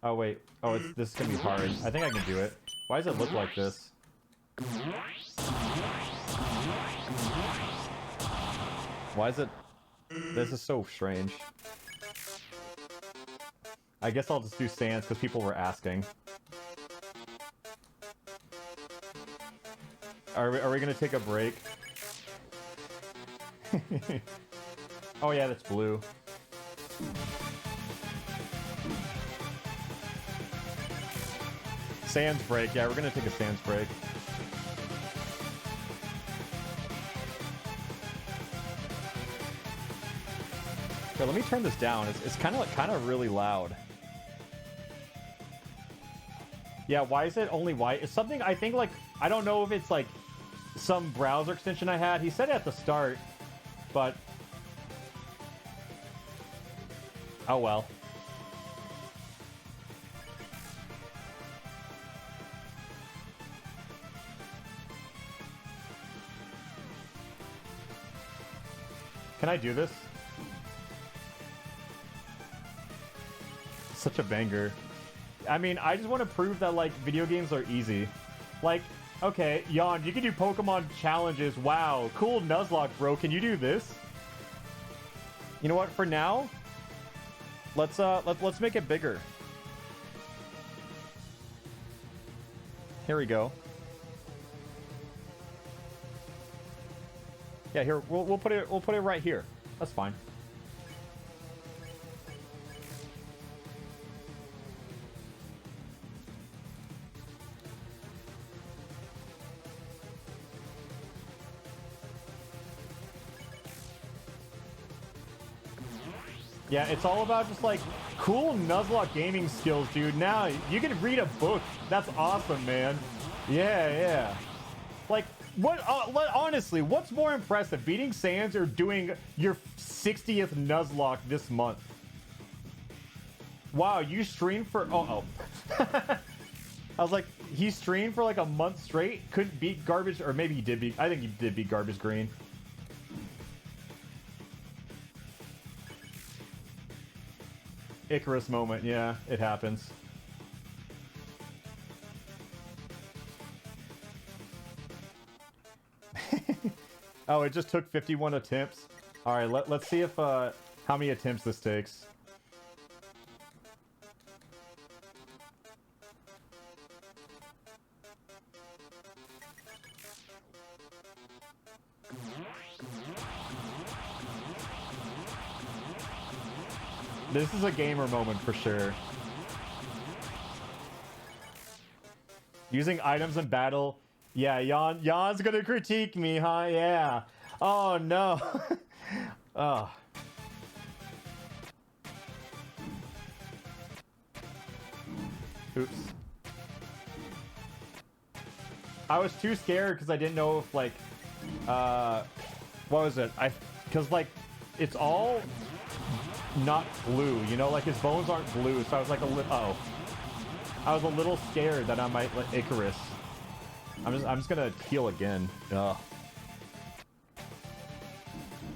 Oh wait. Oh, this is gonna be hard. I think I can do it. Why does it look like this? Why is it... This is so strange. I guess I'll just do Sans because people were asking. Are we gonna take a break? Oh yeah, that's blue. Sans break. Yeah, we're gonna take a Sans break. Here, let me turn this down. It's kind of really loud. Yeah, why is it only white? It's something I think like I don't know if it's like some browser extension I had. He said it at the start, but oh well. Can I do this? Such a banger. I mean, I just want to prove that, like, video games are easy. Like, okay, Yon, you can do Pokemon challenges. Wow, cool Nuzlocke, bro. Can you do this? You know what? For now, let's make it bigger. Here we go. Yeah, here we'll put it right here. That's fine. Yeah, it's all about just like cool Nuzlocke gaming skills, dude. Now you can read a book. That's awesome, man. Yeah. Like, what? Honestly, what's more impressive, beating Sans or doing your 60th Nuzlocke this month? Wow, you streamed for... Oh. I was like, he streamed for like a month straight, couldn't beat Garbage... Or maybe he did beat... I think he did beat Garbage Green. Icarus moment, yeah, it happens. Oh, it just took 51 attempts. All right, let's see if how many attempts this takes. This is a gamer moment for sure. Using items in battle. Yeah, Jan's gonna critique me, huh? Yeah. Oh no. Oh. Oops. I was too scared because I didn't know if like what was it? Because like it's all not blue, you know, like his bones aren't blue, so I was like I was a little scared that I might let Icarus. I'm just gonna heal again. Ugh.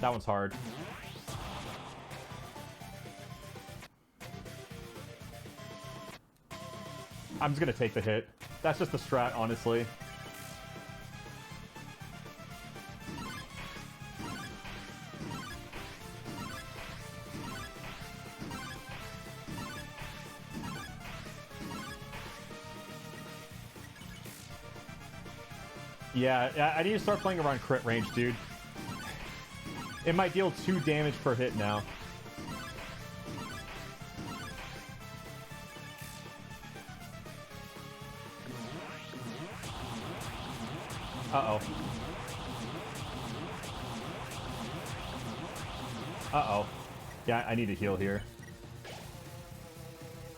That one's hard. I'm just gonna take the hit. That's just the strat, honestly. Yeah, I need to start playing around crit range, dude. It might deal 2 damage per hit now. Uh-oh. Uh-oh. Yeah, I need to heal here.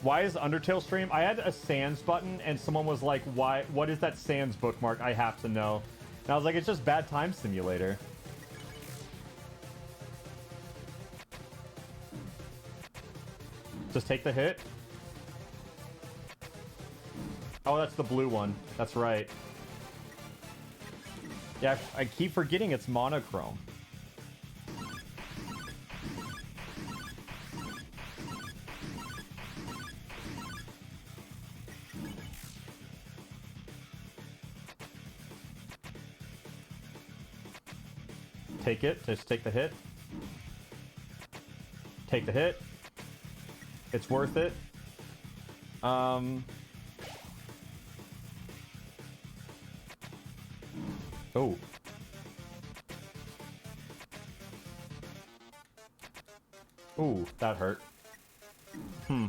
Why is Undertale stream? I had a Sans button and someone was like, what is that Sans bookmark? I have to know. And I was like, it's just Bad Time Simulator. Just take the hit. Oh, that's the blue one. That's right. Yeah, I keep forgetting it's monochrome. Take it. Just take the hit. Take the hit. It's worth it. Oh. Ooh, that hurt. Hmm.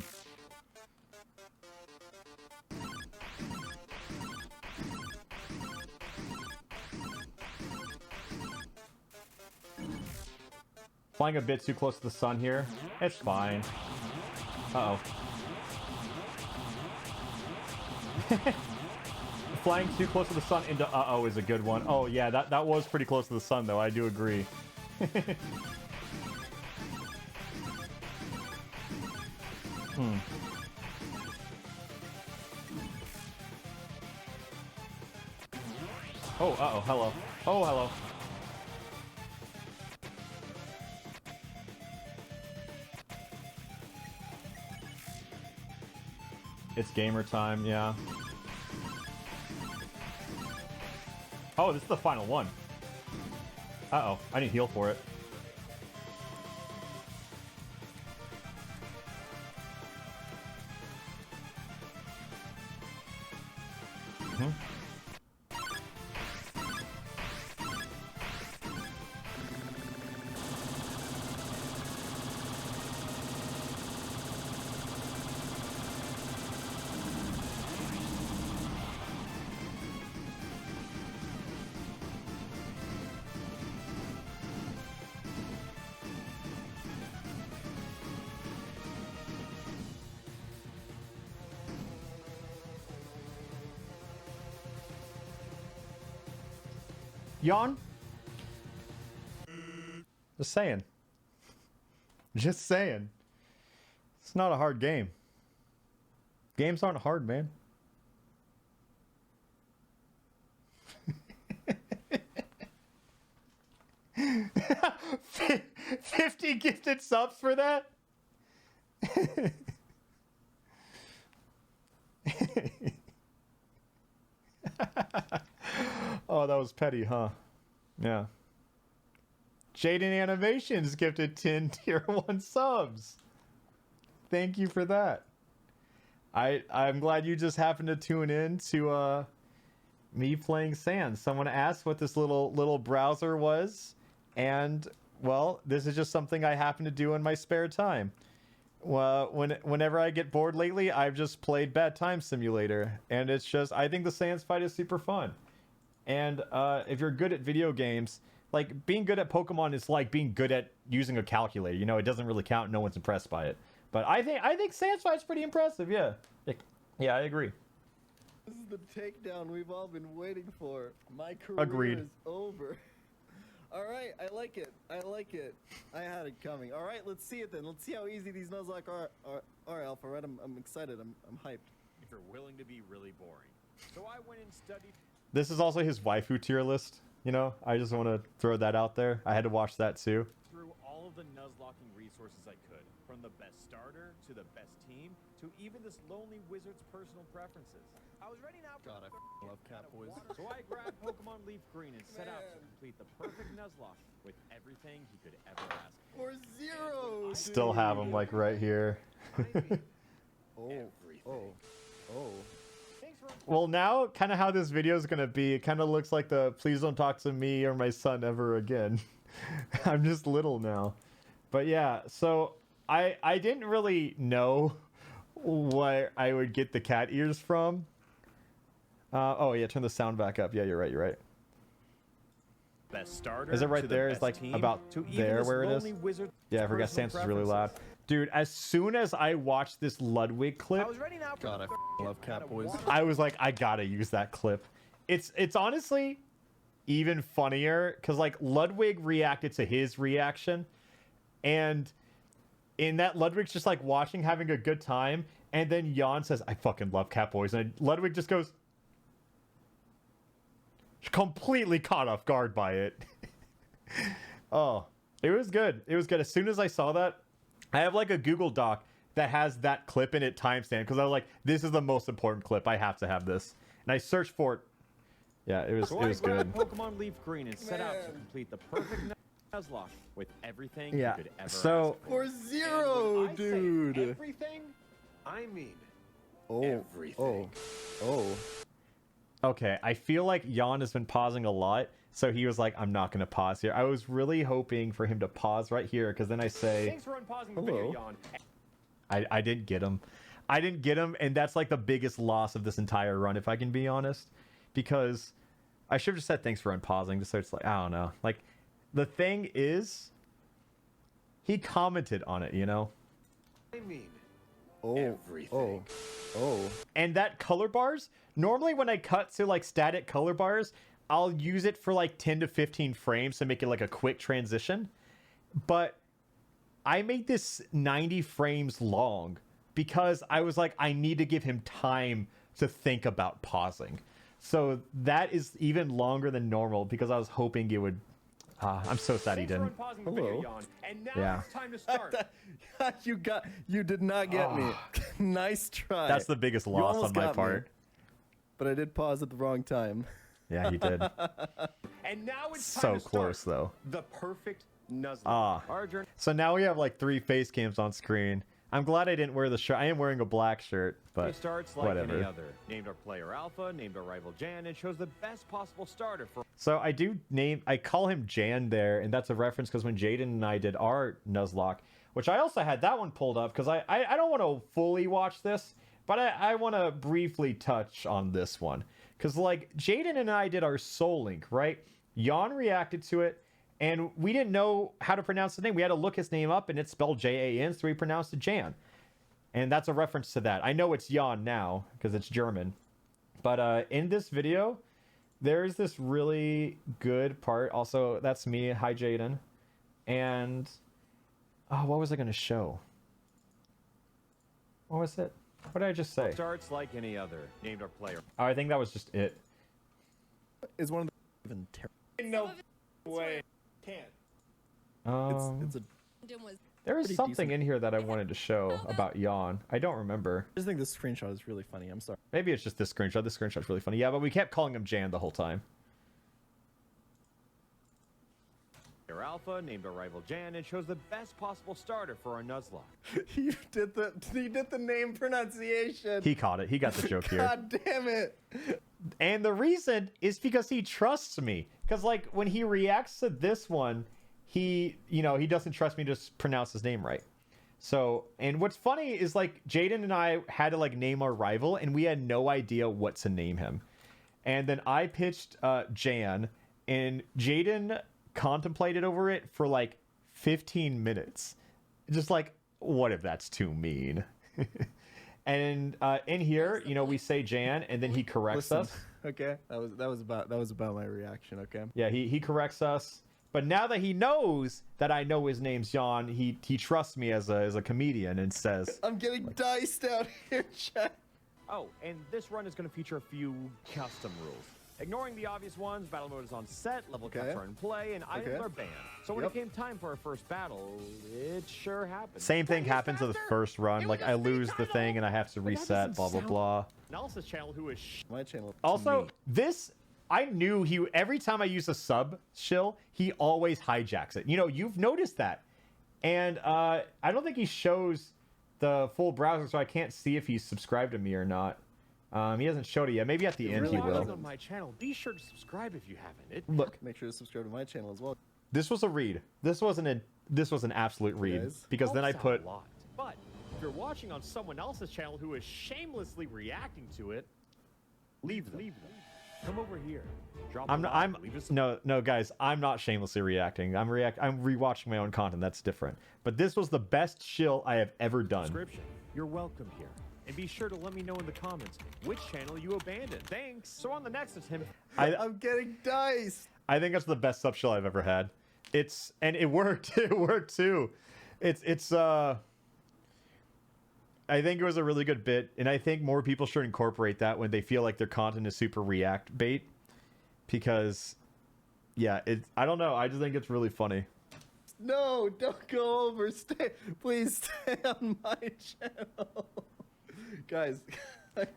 Flying a bit too close to the sun here. It's fine. Uh-oh. Flying too close to the sun into uh-oh is a good one. Oh yeah, that was pretty close to the sun though, I do agree. Hmm. Oh, uh-oh, hello. Oh, hello. It's gamer time, yeah. Oh, this is the final one. Uh-oh, I need heal for it. Mm-hmm. Yawn? Just saying. Just saying. It's not a hard game. Games aren't hard, man. 50 gifted subs for that? Oh, that was petty, huh? Yeah. Jaden Animations gifted 10 tier 1 subs. Thank you for that. I'm glad you just happened to tune in to me playing Sans. Someone asked what this little browser was, and well, this is just something I happen to do in my spare time. Well, whenever I get bored lately, I've just played Bad Time Simulator, and it's just, I think the Sans fight is super fun. And if you're good at video games, like being good at Pokemon is like being good at using a calculator. You know, it doesn't really count. No one's impressed by it. But I think Sans fight's pretty impressive. Yeah, yeah, I agree. This is the takedown we've all been waiting for. My career Agreed. is over. All right, I like it. I like it. I had it coming. All right, let's see it then. Let's see how easy these Nuzlocke are. All right, alpharad. I'm excited. I'm hyped. If you're willing to be really boring. So I went and studied. This is also his waifu tier list. You know, I just want to throw that out there. I had to watch that too. Through all of the Nuzlocking resources I could, from the best starter to the best team to even this lonely wizard's personal preferences. I was ready now. God, I love Catboys. So I grabbed Pokemon Leaf Green and set out to complete the perfect Nuzlocke with everything he could ever ask for. Zero. Still have him like right here. Oh. Well, now kind of how this video is gonna be. It kind of looks like the "please don't talk to me or my son ever again." I'm just little now, but yeah. So I didn't really know where I would get the cat ears from. Oh yeah, turn the sound back up. Yeah, you're right. You're right. Best starter. Is it right there? It's like about there where it is. Yeah, I forgot Sans is really loud. Dude, as soon as I watched this Ludwig clip, God, I love Catboys. I was like, I gotta use that clip. It's honestly even funnier because like Ludwig reacted to his reaction, and in that Ludwig's just like watching, having a good time, and then Jan says, "I fucking love Catboys," and Ludwig just goes completely caught off guard by it. Oh, it was good. It was good. As soon as I saw that, I have like a Google Doc that has that clip in it timestamped because I was like, this is the most important clip. I have to have this. And I searched for it. Yeah, it was good. Pokemon Leaf Green and set out to complete the perfect Nuzlocke with everything Yeah. you could ever So ask for. For zero, dude. Everything? I mean, everything. Oh. Okay, I feel like Jan has been pausing a lot, so he was like, I'm not going to pause here. I was really hoping for him to pause right here, because then I say, Thanks for unpausing the hello. video, Jan. I didn't get him. I didn't get him, and that's like the biggest loss of this entire run, if I can be honest. Because I should have just said thanks for unpausing, just so it's like, I don't know. Like, the thing is, he commented on it, you know? I mean, everything. And that color bars, normally when I cut to like static color bars, I'll use it for like 10 to 15 frames to make it like a quick transition. But I made this 90 frames long because I was like, I need to give him time to think about pausing. So that is even longer than normal because I was hoping it would. I'm so sad he didn't. Hello. And now Yeah. it's time to start. You did not get me. Nice try. That's the biggest loss almost on my got me. part. But I did pause at the wrong time. Yeah, he did. And now it's So time to close, start though. the perfect Nuzlocke. Our journey So now we have like 3 face cams on screen. I'm glad I didn't wear the shirt. I am wearing a black shirt, but starts like whatever. any other. Named our player Alpha, named our rival Jan, and chose the best possible starter for. So I call him Jan there, and that's a reference because when Jaden and I did our Nuzlocke, which I also had that one pulled up because I don't want to fully watch this, but I want to briefly touch on this one. Because like Jaden and I did our Soul Link, right? Jan reacted to it, and we didn't know how to pronounce the name. We had to look his name up, and it's spelled Jan, so we pronounced it Jan. And that's a reference to that. I know it's Jan now because it's German. But in this video, there's this really good part. Also, that's me. Hi, Jaden. And what was I going to show? What was it? What did I just say? Starts like any other. Named our player. Oh, I think that was just it. Is one of the even terrible. No way. Can't. It's a. There is pretty something decent. in here that I wanted to show about Jan. I don't remember. I just think this screenshot is really funny. I'm sorry. Maybe it's just this screenshot. This screenshot's really funny. Yeah, but we kept calling him Jan the whole time. Alpha named our rival Jan and chose the best possible starter for our Nuzlocke. He did the name pronunciation. He caught it. He got the joke here. God damn it. And the reason is because he trusts me. Because, like, when he reacts to this one, he doesn't trust me to pronounce his name right. So, and what's funny is, like, Jaden and I had to, like, name our rival, and we had no idea what to name him. And then I pitched Jan, and Jaden contemplated over it for, like, 15 minutes. Just like, what if that's too mean? And in here, we say Jan, and then he corrects us. Okay, that was about my reaction. Okay. Yeah, he corrects us. But now that he knows that I know his name's Jan, he trusts me as a comedian and says, I'm getting diced out here, chat. Oh, and this run is going to feature a few custom rules. Ignoring the obvious ones, battle mode is on set, level caps are in play, and items are banned. So when it came time for our first battle, it sure happened. Same thing happens to the first run. Like, I lose the thing and I have to reset, blah, blah, blah. Analysis channel who is my channel. Also, this, I knew every time I use a sub shill, he always hijacks it. You've noticed that. And I don't think he shows the full browser, so I can't see if he's subscribed to me or not. He hasn't showed it yet. Maybe at the end he will. On my channel. Be sure to subscribe if you haven't. Look, make sure to subscribe to my channel as well. This was a read. This was an absolute read because then I put. But if you're watching on someone else's channel who is shamelessly reacting to it, leave them. Come over here. No, guys. I'm not shamelessly reacting. I'm rewatching my own content. That's different. But this was the best shill I have ever done. You're welcome here. And be sure to let me know in the comments which channel you abandoned. Thanks. So on the next attempt, I'm getting diced. I think that's the best sub shill I've ever had. And it worked. It worked too. I think it was a really good bit, and I think more people should incorporate that when they feel like their content is super react bait, because, yeah, I don't know. I just think it's really funny. No, don't go over. Please stay on my channel. Guys,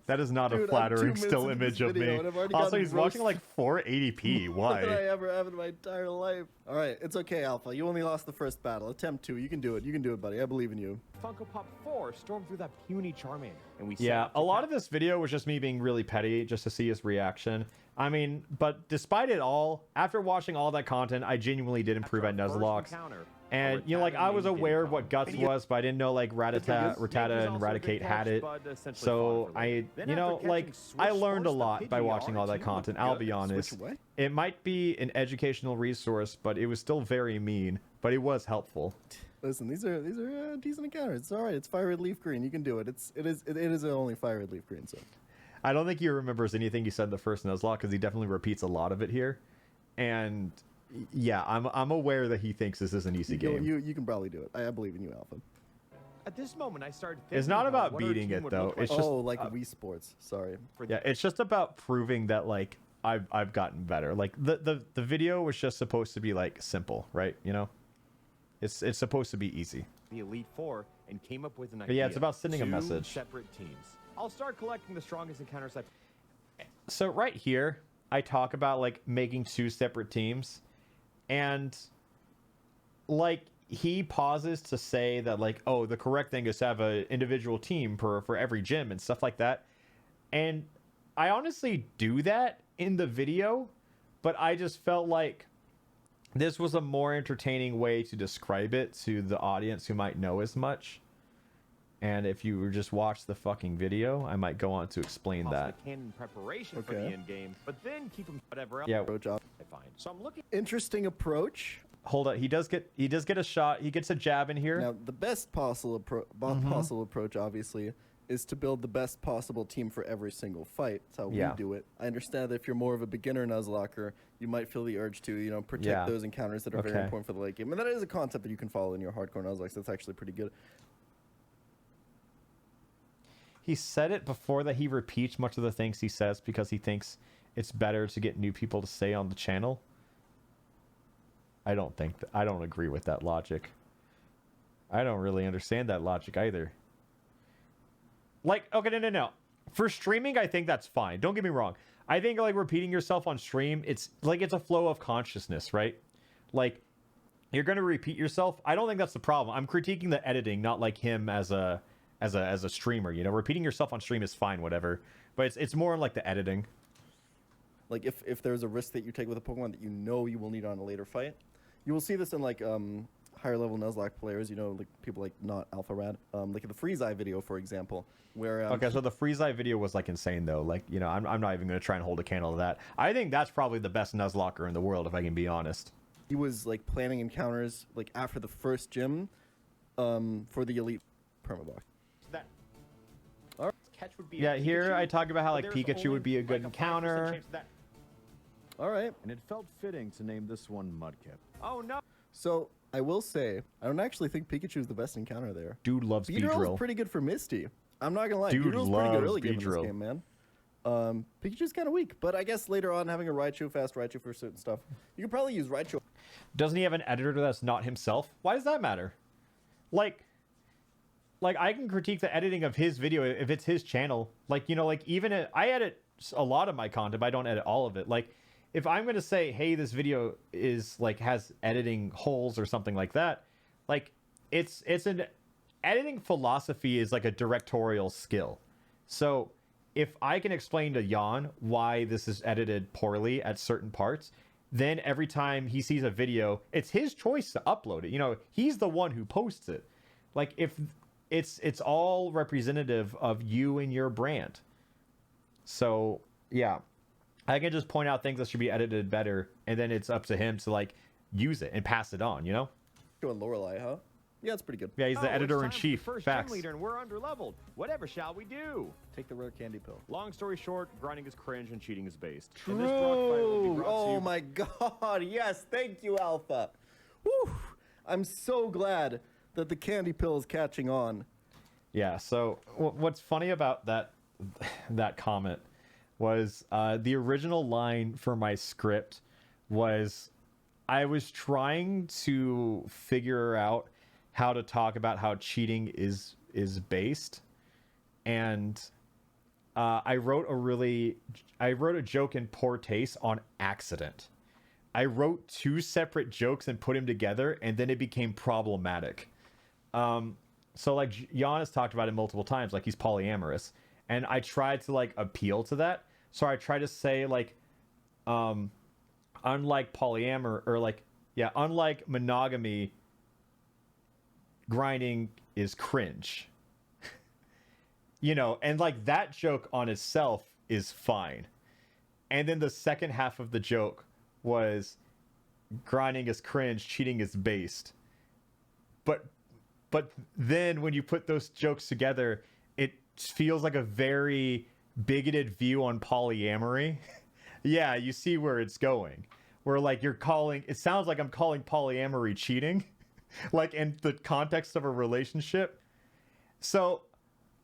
that is not a flattering still image of me. Also, he's watching like 480p. Why? More than I ever have in my entire life. All right, it's okay, Alpha. You only lost the first battle. Attempt 2. You can do it. You can do it, buddy. I believe in you. Funko Pop 4 stormed through that puny Charmander, and we a lot of this video was just me being really petty just to see his reaction. I mean, but despite it all, after watching all that content, I genuinely did improve at Nuzlocke. And, like, I was aware of what Guts was, but I didn't know, like, Rattata and Raticate had it. So, I learned a lot by watching all that content, I'll be honest. It might be an educational resource, but it was still very mean, but it was helpful. Listen, these are decent encounters. It's all right. It's fire red leaf green. You can do it. It is only fire red leaf green, so. I don't think he remembers anything he said in the first Nuzlocke, because he definitely repeats a lot of it here. And... yeah, I'm aware that he thinks this is an easy game. You can probably do it. I believe in you, Alpha. At this moment, I started thinking it's not about beating it, though. It's just like Wii Sports. Sorry. Yeah, it's just about proving that, like, I've gotten better. Like, the video was just supposed to be, like, simple, right? It's supposed to be easy. The Elite Four and came up with an idea. But yeah, it's about sending a message. Separate teams. I'll start collecting the strongest encounters. So right here, I talk about, like, making 2 separate teams. And, like, he pauses to say that, like, oh, the correct thing is to have an individual team for every gym and stuff like that. And I honestly do that in the video, but I just felt like this was a more entertaining way to describe it to the audience who might know as much. And if you were just watch the fucking video, I might go on to explain that. In preparation for the end game, but then keep them whatever else. Yeah. I find. So I'm looking. Interesting approach. Hold on. He does get a shot. He gets a jab in here. Now, the best possible approach, obviously, is to build the best possible team for every single fight. That's how we do it. I understand that if you're more of a beginner Nuzlocker, you might feel the urge to, protect those encounters that are very important for the late game. And that is a concept that you can follow in your hardcore Nuzlocks. That's actually pretty good. He said it before that he repeats much of the things he says because he thinks it's better to get new people to stay on the channel. I don't agree with that logic. I don't really understand that logic either. Like, okay, no. For streaming, I think that's fine. Don't get me wrong. I think, like, repeating yourself on stream, it's like it's a flow of consciousness, right? Like, you're going to repeat yourself. I don't think that's the problem. I'm critiquing the editing, not like him as a streamer. You know, repeating yourself on stream is fine, whatever. But it's more like the editing. Like if there's a risk that you take with a Pokemon that you know you will need on a later fight, you will see this in like higher level Nuzlocke players. You know, like people like not alpharad, like in the Freeze Eye video, for example, where okay, so the Freeze Eye video was like insane though. Like, you know, I'm not even going to try and hold a candle to that. I think that's probably the best Nuzlocker in the world, if I can be honest. He was like planning encounters like after the first gym, for the elite permabox. That catch would be yeah, here I talk about how like Pikachu would be a good encounter. All right. And it felt fitting to name this one Mudkip. Oh no. So I will say, I don't actually think Pikachu is the best encounter there. Dude loves Beedrill. Is pretty good for Misty. I'm not gonna lie. Dude Beedrill's loves pretty good early game in Beedrill. this game, man. Pikachu's kind of weak, but I guess later on having a Raichu, fast Raichu for certain stuff, you could probably use Raichu. Doesn't he have an editor that's not himself? Why does that matter? Like I can critique the editing of his video if it's his channel. Like, you know, like even I edit a lot of my content, but I don't edit all of it. Like, if I'm going to say, hey, this video is like has editing holes or something like that, like it's an editing philosophy is like a directorial skill. So if I can explain to Jan why this is edited poorly at certain parts, then every time he sees a video, it's his choice to upload it. You know, he's the one who posts it. Like, if it's all representative of you and your brand. So yeah, I can just point out things that should be edited better, and then it's up to him to like use it and pass it on, you know? Doing Lorelei, huh? Yeah, it's pretty good. Yeah, he's the editor-in-chief. First Facts. gym leader, and we're underleveled. Whatever shall we do? Take the rare candy pill. Long story short, grinding is cringe and cheating is based. True. Oh my god, yes, thank you, Alpha. Woo! I'm so glad that the candy pill is catching on. Yeah, so what's funny about that comment was the original line for my script was I was trying to figure out how to talk about how cheating is based, and I wrote a joke in poor taste on accident. I wrote two separate jokes and put them together, and then it became problematic. So like Jan has talked about it multiple times, like he's polyamorous, and I tried to like appeal to that. So I tried to say like, unlike polyamory, or like, yeah, unlike monogamy, grinding is cringe. You know, and like that joke on itself is fine. And then the second half of the joke was grinding is cringe, cheating is based. But then when you put those jokes together, it feels like a very bigoted view on polyamory. Yeah, you see where it's going. Where like it sounds like I'm calling polyamory cheating. Like in the context of a relationship. So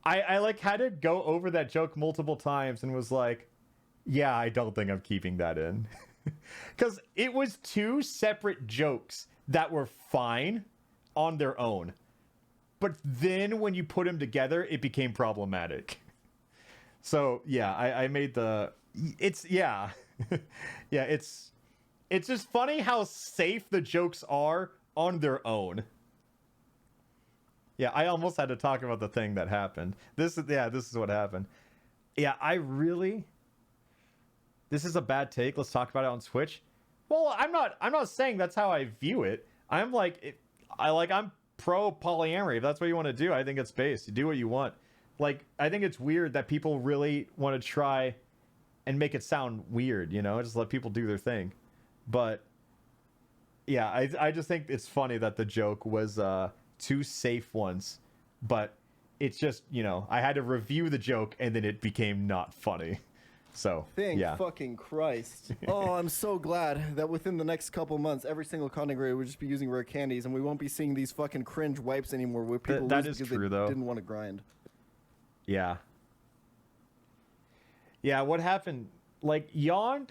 I like had to go over that joke multiple times and was like, yeah, I don't think I'm keeping that in. Because it was two separate jokes that were fine on their own. But then when you put them together, it became problematic. So yeah, I made yeah, it's just funny how safe the jokes are on their own. Yeah, I almost had to talk about the thing that happened. This is what happened. Yeah, this is a bad take. Let's talk about it on Twitch. Well, I'm not saying that's how I view it. I'm like, I'm pro polyamory. If that's what you want to do, I think it's based. You do what you want. Like, I think it's weird that people really want to try and make it sound weird, you know? Just let people do their thing. But yeah, I just think it's funny that the joke was two safe ones, but it's just, you know, I had to review the joke and then it became not funny. So Thank yeah. fucking Christ. Oh, I'm so glad that within the next couple months, every single content creator would just be using rare candies, and we won't be seeing these fucking cringe wipes anymore where people that lose is because true, they though. didn't want to grind. Yeah. Yeah, what happened, like, Jan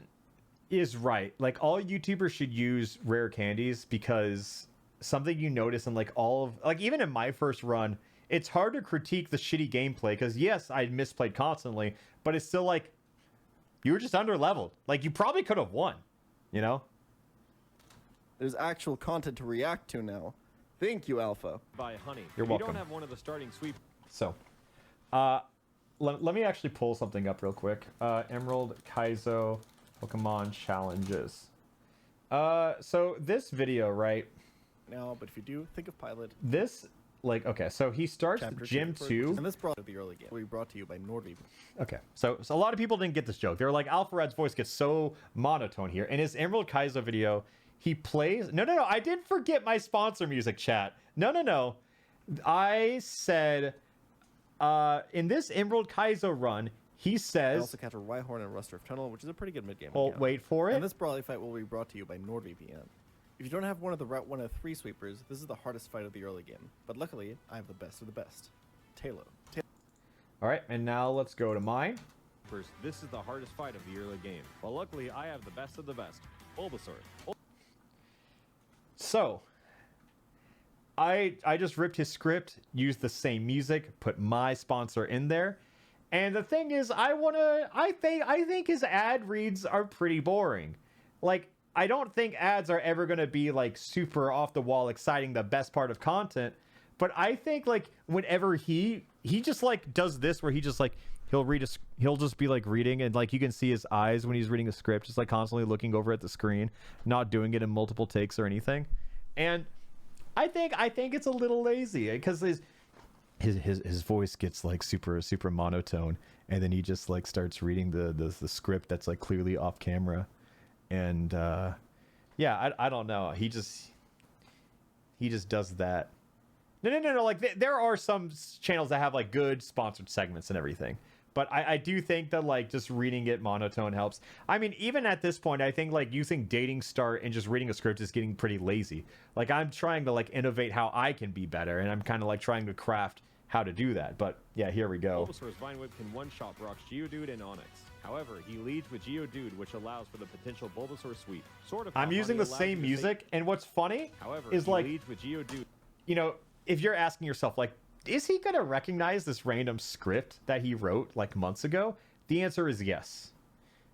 is right. Like, all YouTubers should use rare candies, because something you notice in, like, all of... Like, even in my first run, it's hard to critique the shitty gameplay, because, yes, I misplayed constantly, but it's still, like, you were just under-leveled. Like, you probably could have won, you know? There's actual content to react to now. Thank you, Alpha. By Honey. You're If welcome. You don't have one of the starting sweep. So, let me actually pull something up real quick. Emerald Kaizo Pokemon challenges. So this video, right? Now, but if you do, think of Pilot. This, like, okay, so he starts Chapter Gym 2. And this brought to the early game. We brought to you by NordVPN. Okay, so a lot of people didn't get this joke. They were like, alpharad's voice gets so monotone here. In his Emerald Kaizo video, he plays... No, I didn't forget my sponsor music, chat. No. I said, in this Emerald Kaizo run, he I says... also captured Rhyhorn and Rusturf Tunnel, which is a pretty good mid-game. Well, wait for it. And this Brawly fight will be brought to you by NordVPN. If you don't have one of the Route 103 sweepers, this is the hardest fight of the early game. But luckily, I have the best of the best. Talo. All right, and now let's go to mine. First, this is the hardest fight of the early game. Well, luckily, I have the best of the best. Bulbasaur. So, I just ripped his script, used the same music, put my sponsor in there. And the thing is, I think his ad reads are pretty boring. Like, I don't think ads are ever going to be like super off the wall exciting, the best part of content. But I think like whenever he just like does this where he just like he'll just be like reading and like you can see his eyes when he's reading a script, just like constantly looking over at the screen, not doing it in multiple takes or anything. And I think it's a little lazy because his voice gets like super monotone, and then he just like starts reading the script that's like clearly off camera. And yeah, I don't know. He just does that. No. Like there are some channels that have like good sponsored segments and everything, but I do think that like just reading it monotone helps. I mean, even at this point, I think like using dating start and just reading a script is getting pretty lazy. Like I'm trying to like innovate how I can be better, and I'm kind of like trying to craft how to do that. But yeah, here we go. Bulbasaur's Vine Whip can one-shot Brock's Geodude and Onix. However, he leads with Geodude, which allows for the potential Bulbasaur sweep. Sort of. I'm using the same music, and what's funny is like, leads with Geodude. You know, if you're asking yourself like, is he gonna recognize this random script that he wrote like months ago? The answer is yes.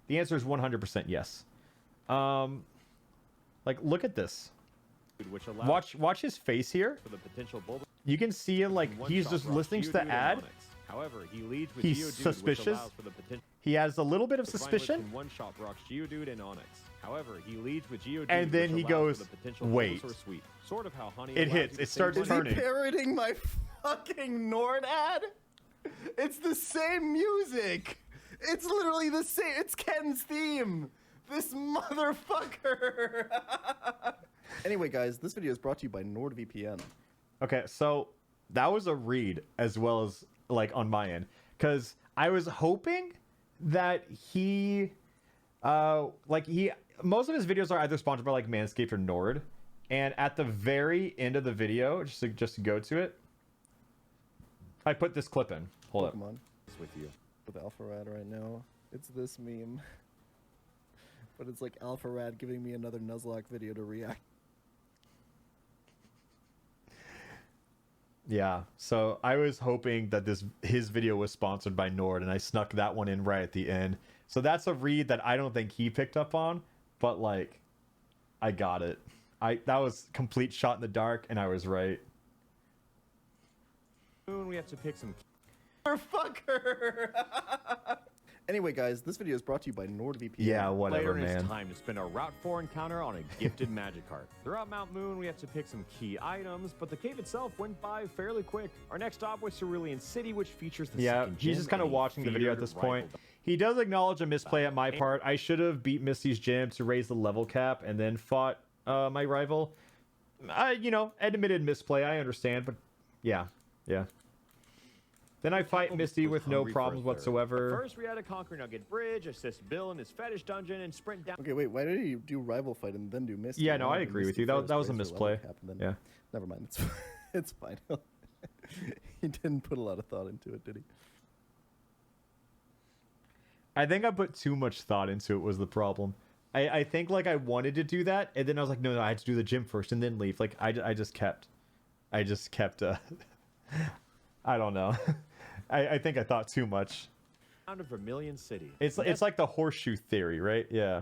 The answer is 100% yes. Like look at this. Which allows Watch his face here. For the potential Bulbasaur. You can see him like he's just listening to the ad. However, he leads with He's Geodude, suspicious. Which allows for the potential. He has a little bit of suspicion. One-shot Brock's Geodude and Onix. However, he leads with Geodude, and then which he allows goes, for the potential wait. Bulbasaur sweep. Sort of how Honey It allows hits. you to It starts save turning. Is he parroting my fucking Nord ad? It's the same music. It's literally the same. It's Ken's theme. This motherfucker. Anyway, guys, this video is brought to you by NordVPN. Okay, so that was a read as well as like on my end, because I was hoping that he most of his videos are either sponsored by like Manscaped or Nord, and at the very end of the video, just to go to it, I put this clip in. Hold up. Pokemon. With you. With alpharad right now. It's this meme. But it's like alpharad giving me another Nuzlocke video to react. Yeah, so I was hoping that his video was sponsored by Nord, and I snuck that one in right at the end. So that's a read that I don't think he picked up on, but like, I got it. That was complete shot in the dark, and I was right. We have to pick some. Motherfucker! Anyway, guys, this video is brought to you by NordVPN. Yeah, whatever, Later, man. It's time to spin a Route 4 encounter on a gifted magic card. Throughout Mount Moon, we have to pick some key items, but the cave itself went by fairly quick. Our next stop was Cerulean City, which feets the second He's gym just kind of and a watching the video at feared this point. rival. He does acknowledge a misplay at my part. I should have beat Misty's gym to raise the level cap and then fought my rival. Admitted misplay. I understand, but yeah. Then I fight Misty with no problems whatsoever. First, we had to conquer Nugget Bridge, assist Bill in his fetish dungeon, and sprint down. Okay, wait, why did he do rival fight and then do Misty? Yeah, no, I agree with you. That was a misplay. Yeah. Never mind, it's fine. He didn't put a lot of thought into it, did he? I think I put too much thought into it was the problem. I think like I wanted to do that, and then I was like, no, I had to do the gym first and then leave. Like I just kept I don't know. I think I thought too much. Out of Vermilion City. It's like the horseshoe theory, right? Yeah.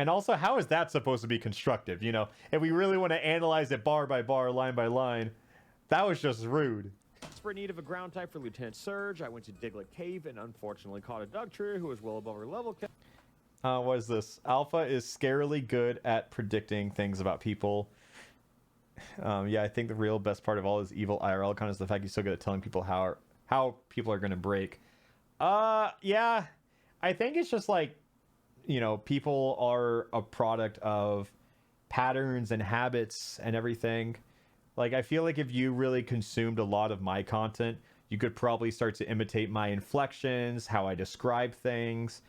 And also, how is that supposed to be constructive? You know, if we really want to analyze it bar by bar, line by line, that was just rude. For need of a ground type for Lieutenant Surge, I went to Diglett Cave and unfortunately caught a Dugtrio who was well above her level. What is this? Alpha is scarily good at predicting things about people. Yeah, I think the real best part of all is evil IRL kind of is the fact he's so good at telling people how people are going to break. Yeah, I think it's just like, you know, people are a product of patterns and habits and everything. Like, I feel like if you really consumed a lot of my content, you could probably start to imitate my inflections, how I describe things.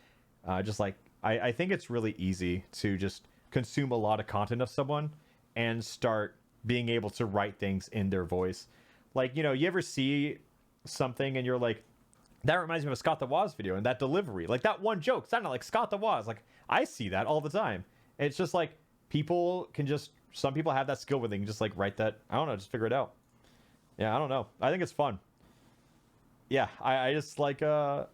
Just like, I think it's really easy to just consume a lot of content of someone and start being able to write things in their voice. Like, you know, you ever see something and you're like, that reminds me of a Scott the Woz video, and that delivery, like that one joke sounded like Scott the Woz. Like, I see that all the time. It's just like people can just, some people have that skill where they can just like write that. I don't know, just figure it out. Yeah, I don't know. I think it's fun. Yeah, I just like, I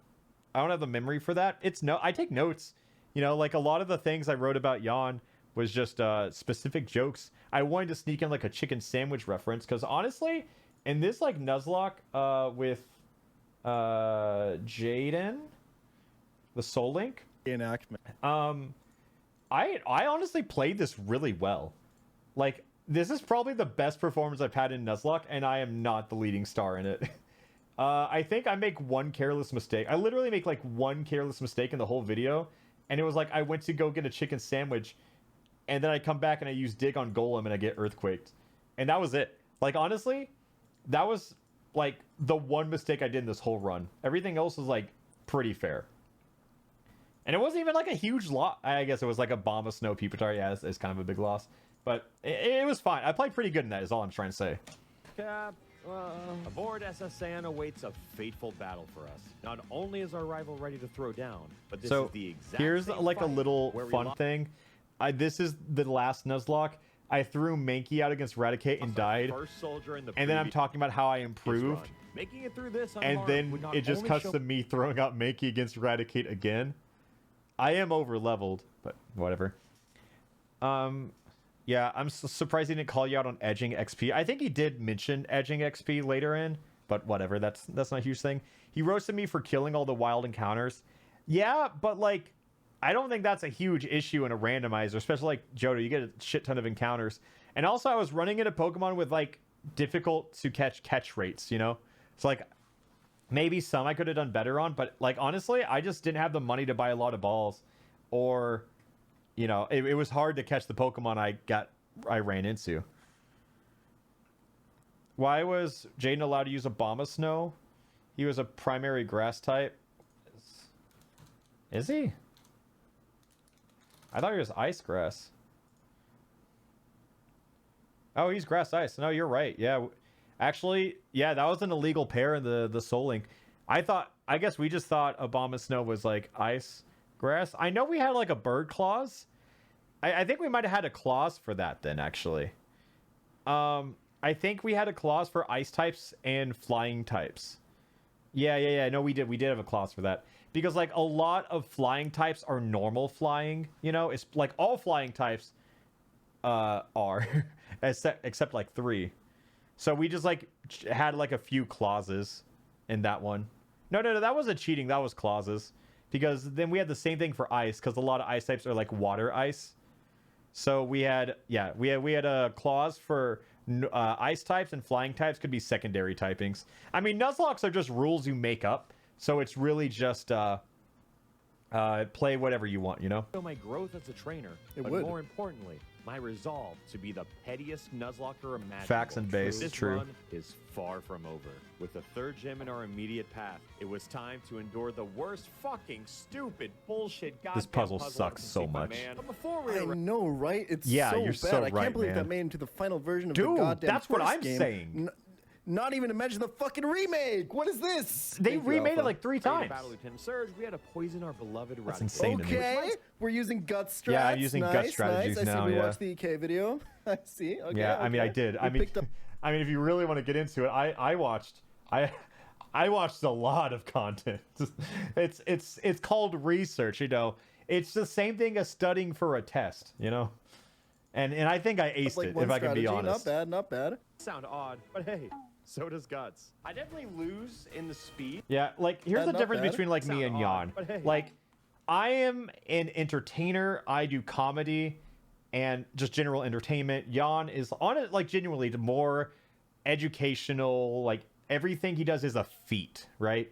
don't have the memory for that. I take notes. You know, like a lot of the things I wrote about Jan was just specific jokes. I wanted to sneak in like a chicken sandwich reference because honestly, in this like Nuzlocke with Jaden, the Soul Link enactment. I honestly played this really well. Like, this is probably the best performance I've had in Nuzlocke, and I am not the leading star in it. I think I make one careless mistake. I literally make like one careless mistake in the whole video, and it was like I went to go get a chicken sandwich, and then I come back and I use dig on Golem and I get earthquaked, and that was it. Like, honestly, that was like the one mistake I did in this whole run. Everything else was like pretty fair. And it wasn't even like a huge loss. I guess it was like a bomb of snow Pupitar. Yeah, it's kind of a big loss. But it was fine. I played pretty good in that is all I'm trying to say. Cap, aboard SSN awaits a fateful battle for us. Not only is our rival ready to throw down, but this is the exact here's same like a fight little where we fun lost. thing. This is the last Nuzlocke. I threw Mankey out against Raticate and died. First soldier in the And then I'm talking about how I improved. Making it through this And unharmed then would not it just only cuts show- to me throwing out Mankey against Raticate again. I am over leveled, but whatever. Yeah, I'm surprised he didn't call you out on edging XP. I think he did mention edging XP later in, but whatever. That's not a huge thing. He roasted me for killing all the wild encounters. Yeah, but like, I don't think that's a huge issue in a randomizer, especially like Johto. You get a shit ton of encounters, and also I was running into Pokemon with like difficult to catch rates. You know, so like maybe some I could have done better on, but like honestly, I just didn't have the money to buy a lot of balls, or you know, it was hard to catch the Pokemon I ran into. Why was Jaden allowed to use a Bomb of Snow? He was a primary grass type. Is he? I thought he was ice grass. Oh, he's grass ice. No, you're right. Yeah, actually, yeah, that was an illegal pair in the Soul Link. I guess we just thought a Bomb of Snow was like ice grass. I know we had like a bird clause. I think we might have had a clause for that then, actually. I think we had a clause for ice types and flying types. Yeah. No, we did. We did have a clause for that. Because, like, a lot of flying types are normal flying, you know? It's like all flying types are, except like 3. So we just, like, had, like, a few clauses in that one. No, that wasn't cheating. That was clauses. Because then we had the same thing for ice, because a lot of ice types are, like, water ice. So we had a clause for ice types, and flying types could be secondary typings. I mean, Nuzlocks are just rules you make up, so it's really just play whatever you want, you know? Show my growth as a trainer, It but would. more importantly, my resolve to be the pettiest Nuzlocker imaginable. Facts and base, This true. run is far from over. With the 3rd gym in our immediate path, it was time to endure the worst fucking stupid bullshit goddamn This puzzle puzzle sucks I can so see, my much. man. But before we I know, right? It's Yeah, so you're bad. so I right, can't believe man. that made it into the final version of Dude, the goddamn that's what first I'm game. saying. Not even to mention the fucking remake. What is this? They Thank you, remade it Alpha. like 3 Ready to times. battle Lieutenant Surge, we had to poison our beloved That's Raticate. insane to me. Okay, we're using gut strats. Yeah, I'm using gut nice, strategies nice. now, I see we yeah. watched the EK video. I see. Okay, Yeah, I mean, I okay. did. We I mean, picked up I mean, if you really want to get into it, I watched a lot of content. It's called research, you know. it's the same thing as studying for a test, you know? And I think I aced Like it, one if I can be strategy, honest. Not bad, not bad. Sound odd, but hey, so does Guts. I definitely lose in the speed. Yeah, like, here's the Not difference bad. between, like, me and Jan. but hey. Like, I am an entertainer. I do comedy and just general entertainment. Jan is on it, like, genuinely more educational. Like, everything he does is a feat, right?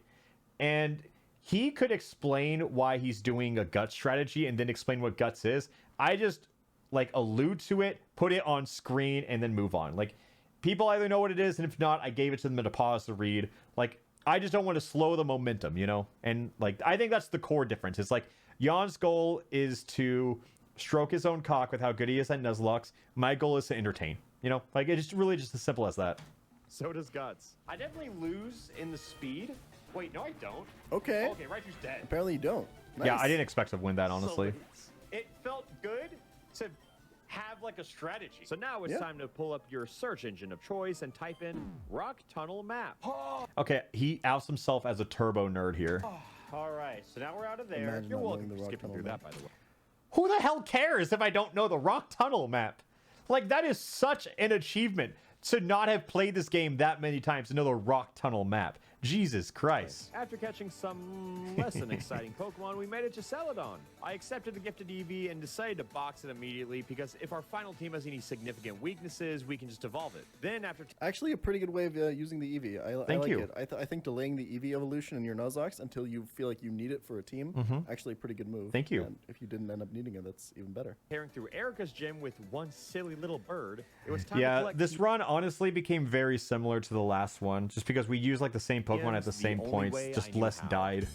And he could explain why he's doing a Guts strategy and then explain what Guts is. I just, like, allude to it, put it on screen, and then move on. Like, people either know what it is, and if not, I gave it to them in a pause to read. Like, I just don't want to slow the momentum, you know? And, like, I think that's the core difference. It's like, Jan's goal is to stroke his own cock with how good he is at Nuzlocke. My goal is to entertain, you know? Like, it's really just as simple as that. So does Guts. I definitely lose in the speed. Wait, no, I don't. Okay. Okay, Raichu's dead. Apparently you don't. Nice. Yeah, I didn't expect to win that, honestly. It felt good to have like a strategy. So now it's time to pull up your search engine of choice and type in Rock Tunnel Map. Okay, he outs himself as a turbo nerd here. All right, so now we're out of there. Imagine You're not welcome knowing the for Rock skipping Tunnel through map. that, by the way. Who the hell cares if I don't know the Rock Tunnel map? Like, that is such an achievement to not have played this game that many times to know the Rock Tunnel map. Jesus Christ. After catching some less than exciting Pokemon, we made it to Celadon. I accepted the gifted EV and decided to box it immediately because if our final team has any significant weaknesses, we can just evolve it. Then after... Actually, a pretty good way of using the Eevee. I like you. it. I think delaying the Eevee evolution in your Nuzlocke until you feel like you need it for a team, actually a pretty good move. Thank you. And if you didn't end up needing it, that's even better. Tearing through Erica's gym with one silly little bird, it was time to Yeah, collect... this run honestly became very similar to the last one, just because we used like the same Pokemon at the same points, just less died.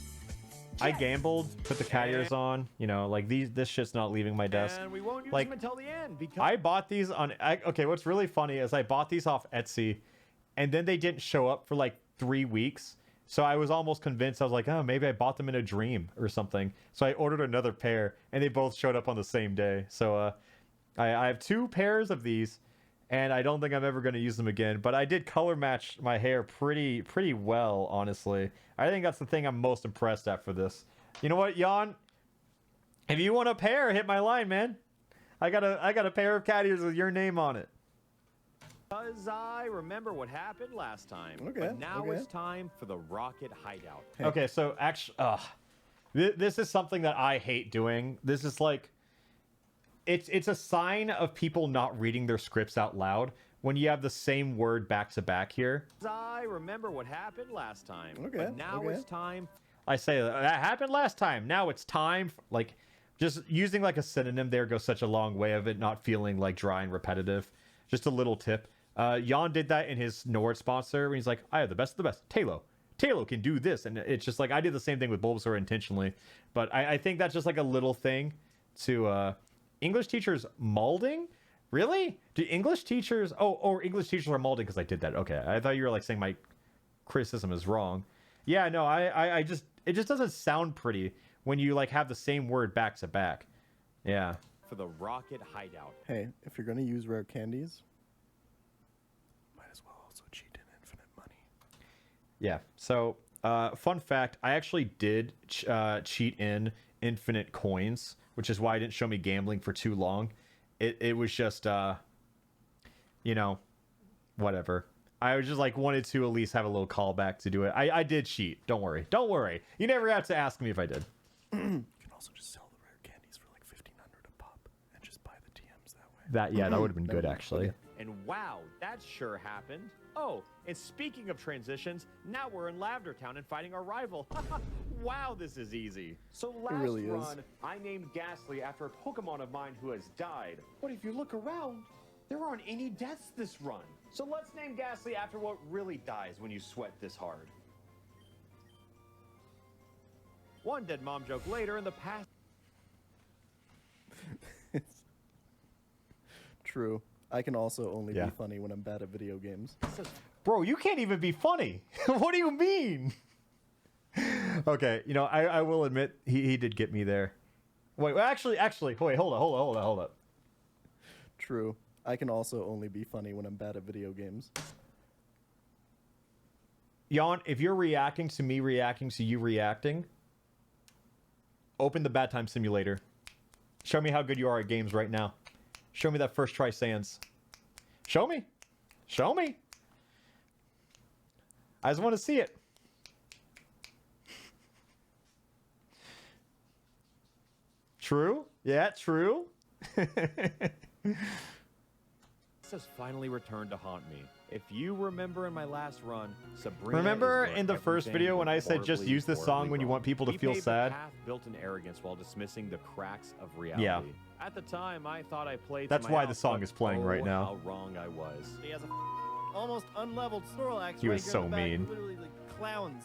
I gambled, put the cat ears on, you know, like this shit's not leaving my desk. And we won't use Like, them until the end because... I bought these on, okay, what's really funny is I bought these off Etsy, and then they didn't show up for like 3 weeks. So I was almost convinced, I was like, oh, maybe I bought them in a dream or something. So I ordered another pair, and they both showed up on the same day. So I have 2 pairs of these, and I don't think I'm ever going to use them again. But I did color match my hair pretty well, honestly. I think that's the thing I'm most impressed at for this. You know what, Jan? If you want a pair, hit my line, man. I got a pair of cat ears with your name on it. Because I remember what happened last time. Okay, But now okay. it's time for the Rocket Hideout. Okay, so actually, this is something that I hate doing. This is like, it's a sign of people not reading their scripts out loud when you have the same word back to back here. I remember what happened last time. Okay, But now okay. it's time. I say that happened last time. Now it's time. Like, just using like a synonym there goes such a long way of it not feeling like dry and repetitive. Just a little tip. Jan did that in his Nord sponsor when he's like, I have the best of the best. Talo can do this. And it's just like, I did the same thing with Bulbasaur intentionally. But I think that's just like a little thing to English teachers molding. Really? Do English teachers... Oh, English teachers are molding because I did that. Okay, I thought you were like saying my criticism is wrong. Yeah, no, I just... It just doesn't sound pretty when you like have the same word back to back. Yeah. For the Rocket Hideout. Hey, if you're going to use rare candies, might as well also cheat in infinite money. Yeah. So, fun fact, I actually did cheat in infinite coins, which is why it didn't show me gambling for too long. It was just, you know, whatever. I was just like wanted to at least have a little callback to do it. I did cheat. Don't worry. Don't worry. You never have to ask me if I did. You can also just sell the rare candies for like $1,500 a pop and just buy the TMs that way. That would have been good, actually. And wow, that sure happened. Oh, and speaking of transitions, now we're in Lavender Town and fighting our rival. Wow, this is easy. So last really is. run, I named Ghastly after a Pokemon of mine who has died. But if you look around, there aren't any deaths this run. So let's name Ghastly after what really dies when you sweat this hard. One dead mom joke later in the past. True. I can also only be funny when I'm bad at video games. Bro, you can't even be funny. What do you mean? Okay, you know, I will admit he did get me there. Wait, actually, wait, hold up. True. I can also only be funny when I'm bad at video games. Jan, if you're reacting to me reacting to you reacting, Open the bad time simulator. Show me how good you are at games right now. Show me that first try Sans. Show me. Show me. I just want to see it. True? Yeah, true. This has finally returned to haunt me. If you remember in my last run, Sabrina Remember is where in the first everything video when I went said just horribly, use this song horribly when you wrong. want people to He feel paved sad? a path built in arrogance while dismissing the cracks of reality. Yeah. At the time, I thought I played. That's to my why the song output. is playing right Oh, now. How wrong I was. He has a almost unleveled Snorlax. He was right here so in the back, mean. Literally like clowns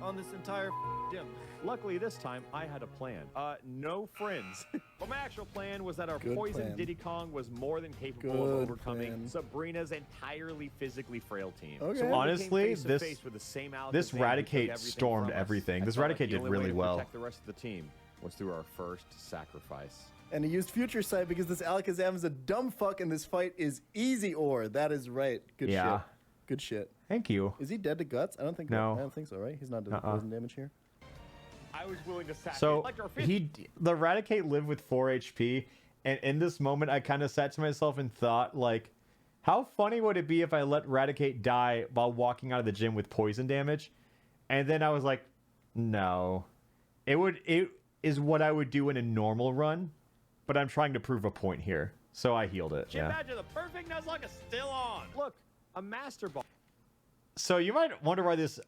on this entire gym. Luckily, this time I had a plan. No friends. But my actual plan was that our Good poison plan. Diddy Kong was more than capable Good of overcoming plan. Sabrina's entirely physically frail team. Okay. So when we Honestly, came face to this- face with the same this Alakazam who took Raticate everything stormed from us, everything. I This felt like Raticate the did only way really to well. protect the rest of the team was through our first sacrifice. And he used Future Sight because this Alakazam is a dumb fuck and this fight is easy ore. That is right. Good Yeah. shit. Good shit. Thank you. Is he dead to guts? I don't think No. I don't think so, right? He's not doing poison damage here. I was willing to sacrifice So like our fifth. the Raticate lived with 4 HP, and in this moment I kind of sat to myself and thought, like, how funny would it be if I let Raticate die while walking out of the gym with poison damage? And then I was like, no. It is what I would do in a normal run, but I'm trying to prove a point here. So I healed it. Jim Yeah. Badger, the perfect Nuzlocke is still on. Look, a Master Ball. So you might wonder why this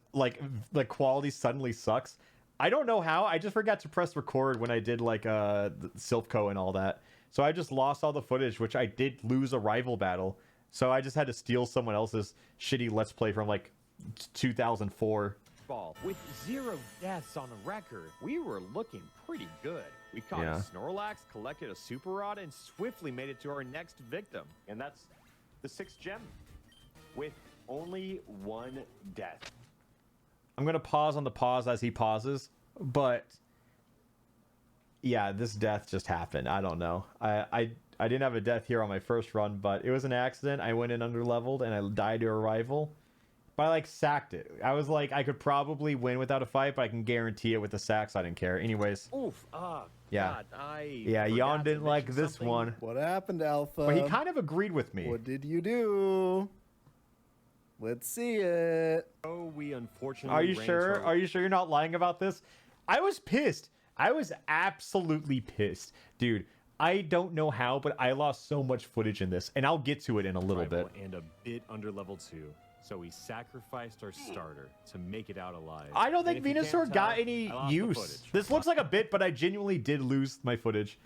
the quality suddenly sucks. I don't know how. I just forgot to press record when I did Silphco and all that. So I just lost all the footage, which I did lose a rival battle. So I just had to steal someone else's shitty Let's Play from 2004. Ball. With 0 deaths on the record, we were looking pretty good. We caught Yeah. a Snorlax, collected a Super Rod, and swiftly made it to our next victim. And that's the 6th gem. With only 1 death. I'm going to pause on the pause as he pauses, but yeah, this death just happened. I don't know. I didn't have a death here on my first run, but it was an accident. I went in underleveled and I died to a rival, but I sacked it. I was like, I could probably win without a fight, but I can guarantee it with the sack, so I didn't care. Anyways. Oof. Yeah. God, Yeah, Jan didn't like this one. What happened, Alpha? But he kind of agreed with me. What did you do? Let's see it. Oh, we unfortunately. Are you ran sure? into- Are you sure you're not lying about this? I was pissed. I was absolutely pissed. Dude, I don't know how, but I lost so much footage in this, and I'll get to it in a little bit. And a bit under level 2. So we sacrificed our starter to make it out alive. I don't think And if you Venusaur can't got tell, any I lost the use. footage. This looks like a bit, but I genuinely did lose my footage.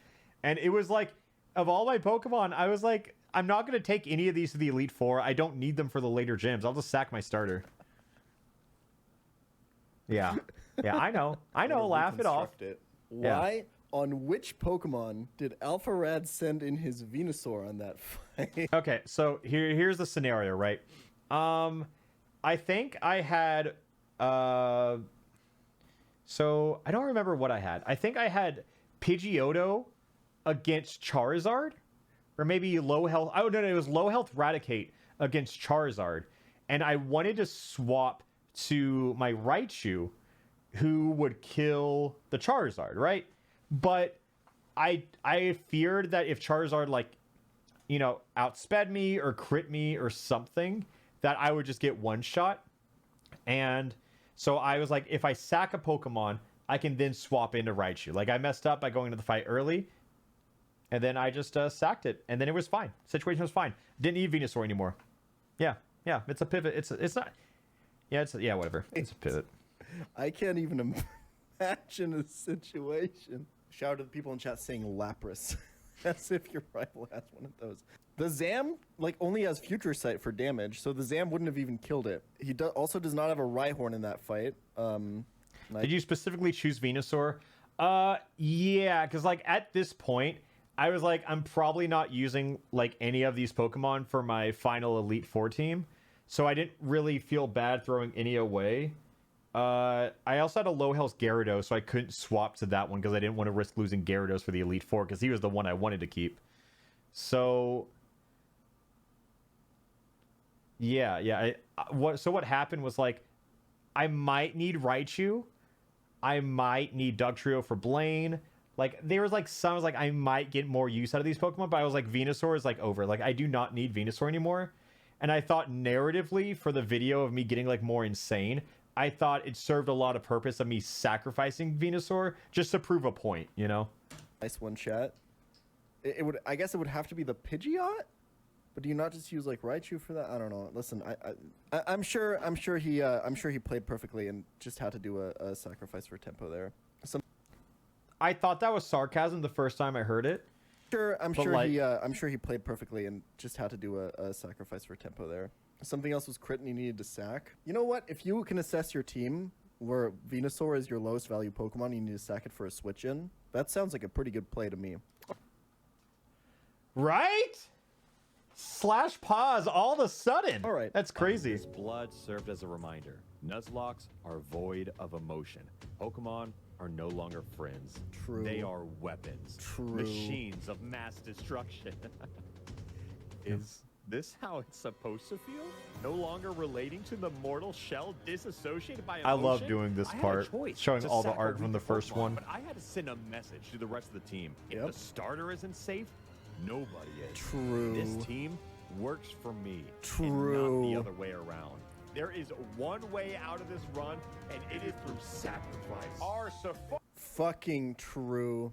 And it was like, of all my Pokemon, I was like, I'm not going to take any of these to the Elite Four. I don't need them for the later gyms. I'll just sack my starter. Yeah. Yeah, I know. I know. Laugh it off. Yeah. Why? On which Pokemon did Alpharad send in his Venusaur on that fight? Okay, so here's the scenario, right? I think I had so I don't remember what I had. I think I had Pidgeotto against Charizard, or maybe low health. Oh no, it was low health Raticate against Charizard, and I wanted to swap to my Raichu, who would kill the Charizard, right? But I feared that if Charizard outsped me or crit me or something, that I would just get one shot. And so I was like, if I sack a Pokemon, I can then swap into Raichu. Like, I messed up by going into the fight early, and then I just sacked it, and then it was fine. Situation was fine. Didn't need Venusaur anymore. Yeah, it's a pivot. It's not. Yeah, whatever. It's a pivot. I can't even imagine a situation. Shout out to the people in chat saying Lapras. As if your rival has one of those. The Zam only has Future Sight for damage, so the Zam wouldn't have even killed it. He also does not have a Rhyhorn in that fight. Did you specifically choose Venusaur? Yeah, because at this point, I was like, I'm probably not using any of these Pokemon for my final Elite Four team, so I didn't really feel bad throwing any away. I also had a low health Gyarados, so I couldn't swap to that one because I didn't want to risk losing Gyarados for the Elite Four because he was the one I wanted to keep. So yeah. What happened was I might need Raichu, I might need Dugtrio for Blaine. Like, there was like some, I was like, I might get more use out of these Pokemon, but I was like, Venusaur is like over. Like, I do not need Venusaur anymore. And I thought narratively for the video of me getting like more insane, I thought it served a lot of purpose of me sacrificing Venusaur just to prove a point, you know? Nice one, chat. It would, I guess it would have to be the Pidgeot, but do you not just use like Raichu for that? I don't know. Listen, I'm sure he played perfectly and just had to do a sacrifice for tempo there. I thought that was sarcasm the first time I heard it. I'm sure he played perfectly and just had to do a sacrifice for tempo there. Something else was crit and he needed to sack. You know what? If you can assess your team where Venusaur is your lowest value Pokemon, you need to sack it for a switch in. That sounds like a pretty good play to me. Right? Slash pause all of a sudden. All right. That's crazy. His blood served as a reminder. Nuzlocke are void of emotion. Pokemon are no longer friends. True. They are weapons. True. Machines of mass destruction. Is this how it's supposed to feel? No longer relating to the mortal shell, disassociated by emotion? I love doing this part, showing all the art from the first one. But I had to send a message to the rest of the team. If the starter isn't safe, nobody is. True. This team works for me. True. And not the other way around. There is one way out of this run, and it is through sacrifice. Fucking true.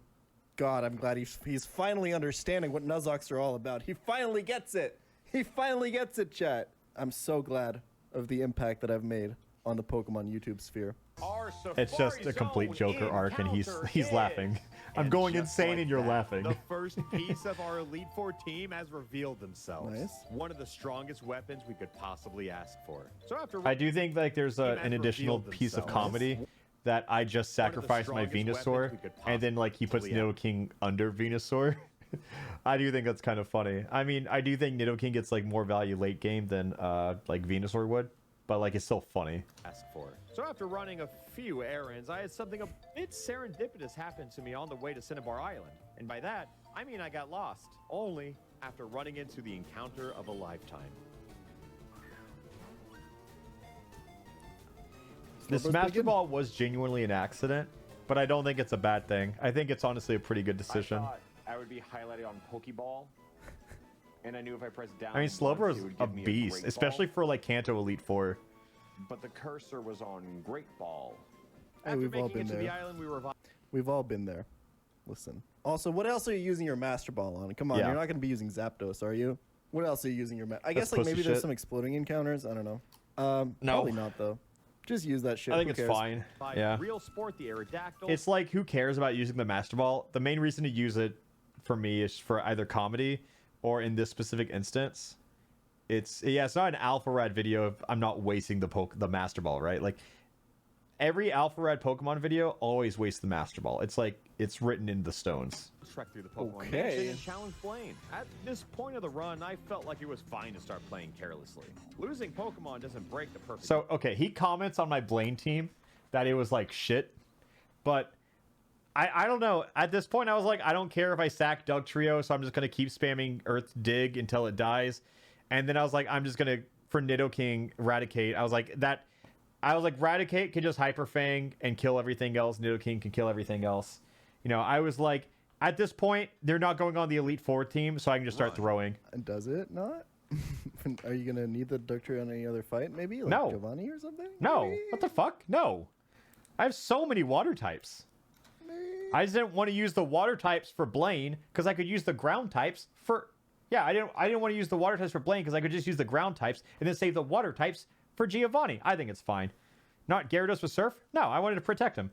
God, I'm glad he's finally understanding what Nuzlocke are all about. He finally gets it. He finally gets it, chat. I'm so glad of the impact that I've made on the Pokemon YouTube sphere. It's just a complete Joker arc, and he's laughing. I'm going insane, and you're laughing. The first piece of our Elite Four team has revealed themselves. Nice. One of the strongest weapons we could possibly ask for. So after I do think like there's an additional piece of comedy that I just sacrificed my Venusaur, and then like he puts Nidoking under Venusaur. I do think that's kind of funny. I mean, I do think Nidoking gets like more value late game than like Venusaur would, but like it's still funny. Ask for. So after running a few errands, I had something a bit serendipitous happen to me on the way to Cinnabar Island. And by that, I mean I got lost, only after running into the encounter of a lifetime. This Master Ball was genuinely an accident, but I don't think it's a bad thing. I think it's honestly a pretty good decision. I thought I would be highlighted on Pokeball, and I knew if I pressed down. I mean, Slowbro is a beast, especially for like Kanto Elite Four. But the cursor was on Great Ball. Hey, we've all been there. We've all been there. Listen. Also, what else are you using your Master Ball on? Come on, you're not going to be using Zapdos, are you? What else are you using your I guess like maybe there's some exploding encounters. I don't know. No. Probably not though. Just use that shit. I think it's fine. Yeah. Real Sport, the Aerodactyl. It's like, who cares about using the Master Ball? The main reason to use it for me is for either comedy or in this specific instance. It's not an alpharad video if I'm not wasting the Master Ball, right? Like every alpharad Pokemon video always wastes the Master Ball. It's like it's written in the stones. Trek through the Pokemon Mansion and challenge Blaine. At this point of the run, I felt like it was fine to start playing carelessly. Losing Pokemon doesn't break the perfect. So okay, he comments on my Blaine team that it was like shit, but I don't know. At this point, I was like, I don't care if I sack Dugtrio, so I'm just gonna keep spamming Earth Dig until it dies. And then I was like, I'm just gonna for Nidoking Raticate. I was like Raticate can just Hyper Fang and kill everything else. Nidoking can kill everything else. You know, I was like, at this point, they're not going on the Elite Four team, so I can just start throwing. And does it not? Are you gonna need the Dugtrio on any other fight? Maybe like no. Giovanni or something? No. Maybe? What the fuck? No. I have so many water types. I just didn't want to use the water types for Blaine because I could use the ground types for. Yeah, I didn't want to use the water types for Blaine because I could just use the ground types and then save the water types for Giovanni. I think it's fine. Not Gyarados with Surf? No, I wanted to protect him.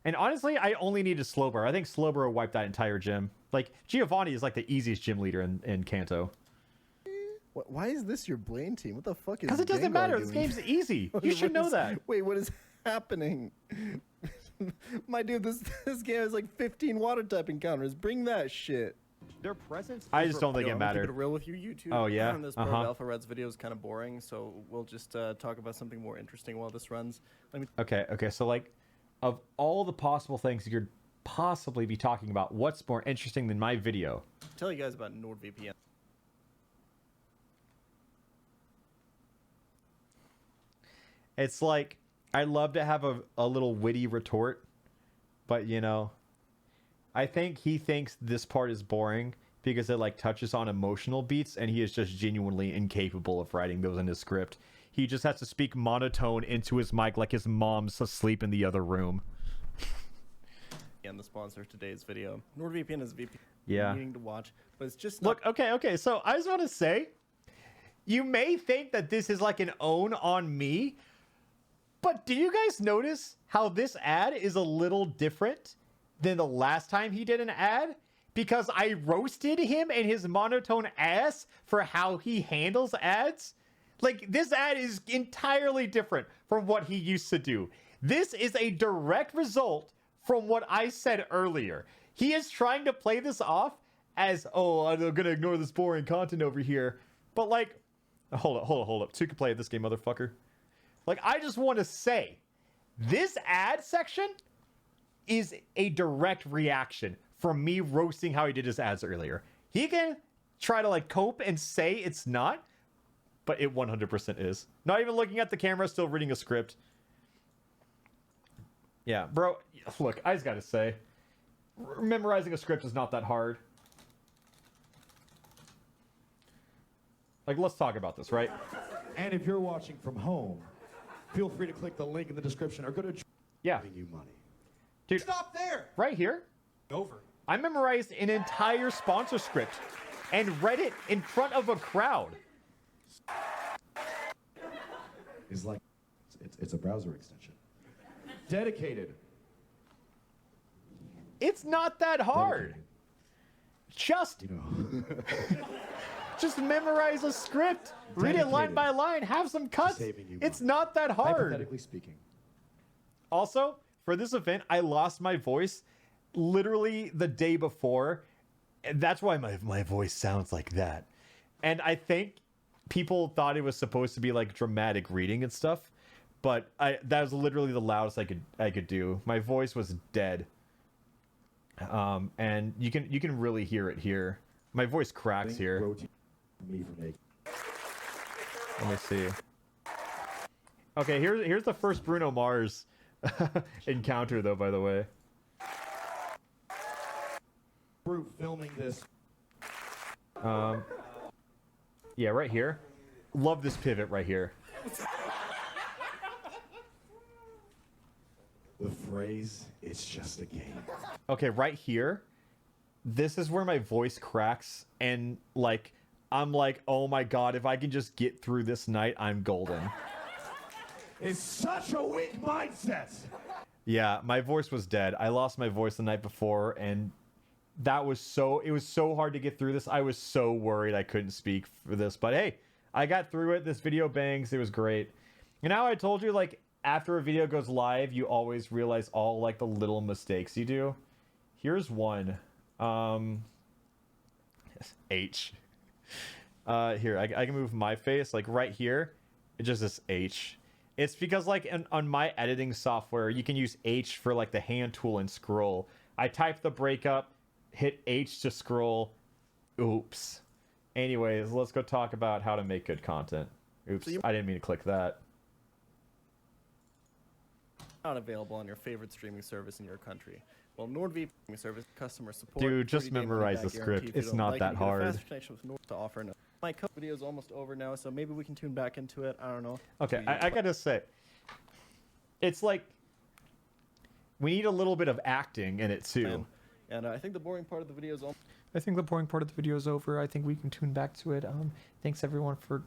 And honestly, I only needed Slowbro. I think Slowbro wiped that entire gym. Like, Giovanni is like the easiest gym leader in Kanto. Why is this your Blaine team? What the fuck is Because it doesn't Gengar matter. doing? This game's easy. You should know that. Wait, what is happening? My dude, this game has like 15 water type encounters. Bring that shit. Their presence. I just don't think it Keep mattered. it real with you, YouTube. Oh yeah. This part of Alpha Red's video is kind of boring, so we'll just talk about something more interesting while this runs. Okay. So like, of all the possible things you could possibly be talking about, what's more interesting than my video? Tell you guys about NordVPN. It's like, I love to have a little witty retort But, you know, I think he thinks this part is boring because it, like, touches on emotional beats, and he is just genuinely incapable of writing those in his script. He just has to speak monotone into his mic like his mom's asleep in the other room. And the sponsor of today's video. NordVPN is VPN. Yeah. Needing to watch, but it's just Look, okay, so I just want to say, you may think that this is like an own on me, but do you guys notice how this ad is a little different than the last time he did an ad? Because I roasted him and his monotone ass for how he handles ads. Like, this ad is entirely different from what he used to do. This is a direct result from what I said earlier. He is trying to play this off as, oh, I'm gonna ignore this boring content over here. But, like, hold up. 2 can play this game, motherfucker. Like, I just want to say, this ad section is a direct reaction from me roasting how he did his ads earlier. He can try to, like, cope and say it's not, but it 100% is. Not even looking at the camera, still reading a script. Yeah, bro, look, I just gotta say, memorizing a script is not that hard. Like, let's talk about this, right? And if you're watching from home, feel free to click the link in the description or go to giving you money. Dude, Stop there. right here, Over. I memorized an entire sponsor script and read it in front of a crowd. It's like, it's a browser extension. Dedicated. It's not that hard. Just, just memorize a script, read it line by line, have some cuts. It's not that hard. Hypothetically speaking. Also, for this event, I lost my voice literally the day before. And that's why my voice sounds like that. And I think people thought it was supposed to be like dramatic reading and stuff, but that was literally the loudest I could do. My voice was dead. And you can really hear it here. My voice cracks here. Let me see. Okay, here's the first Bruno Mars encounter, though, by the way. Filming this. Yeah, right here. Love this pivot right here. The phrase, it's just a game. Okay, right here. This is where my voice cracks, and like I'm like, oh my god, if I can just get through this night, I'm golden. It's such a weak mindset. Yeah, my voice was dead. I lost my voice the night before, and it was so hard to get through this. I was so worried I couldn't speak for this, but hey, I got through it. This video bangs. It was great. And now I told you, like, after a video goes live, you always realize all, like, the little mistakes you do. Here's one. H. Here, I can move my face, like, right here. It's just this H. It's because, like, on my editing software, you can use H for, like, the hand tool and scroll. I type the breakup, hit H to scroll. Oops. Anyways, let's go talk about how to make good content. Oops, I didn't mean to click that. Not available on your favorite streaming service in your country. Well, NordVPN service customer support. Dude, just memorize the script. It's not that hard. Fast connection with Nord to offer. No. My video is almost over now, so maybe we can tune back into it. I don't know. Okay, I gotta say, it's like we need a little bit of acting in it too. And I think the boring part of the video is all. I think the boring part of the video is over. I think we can tune back to it. Thanks everyone for.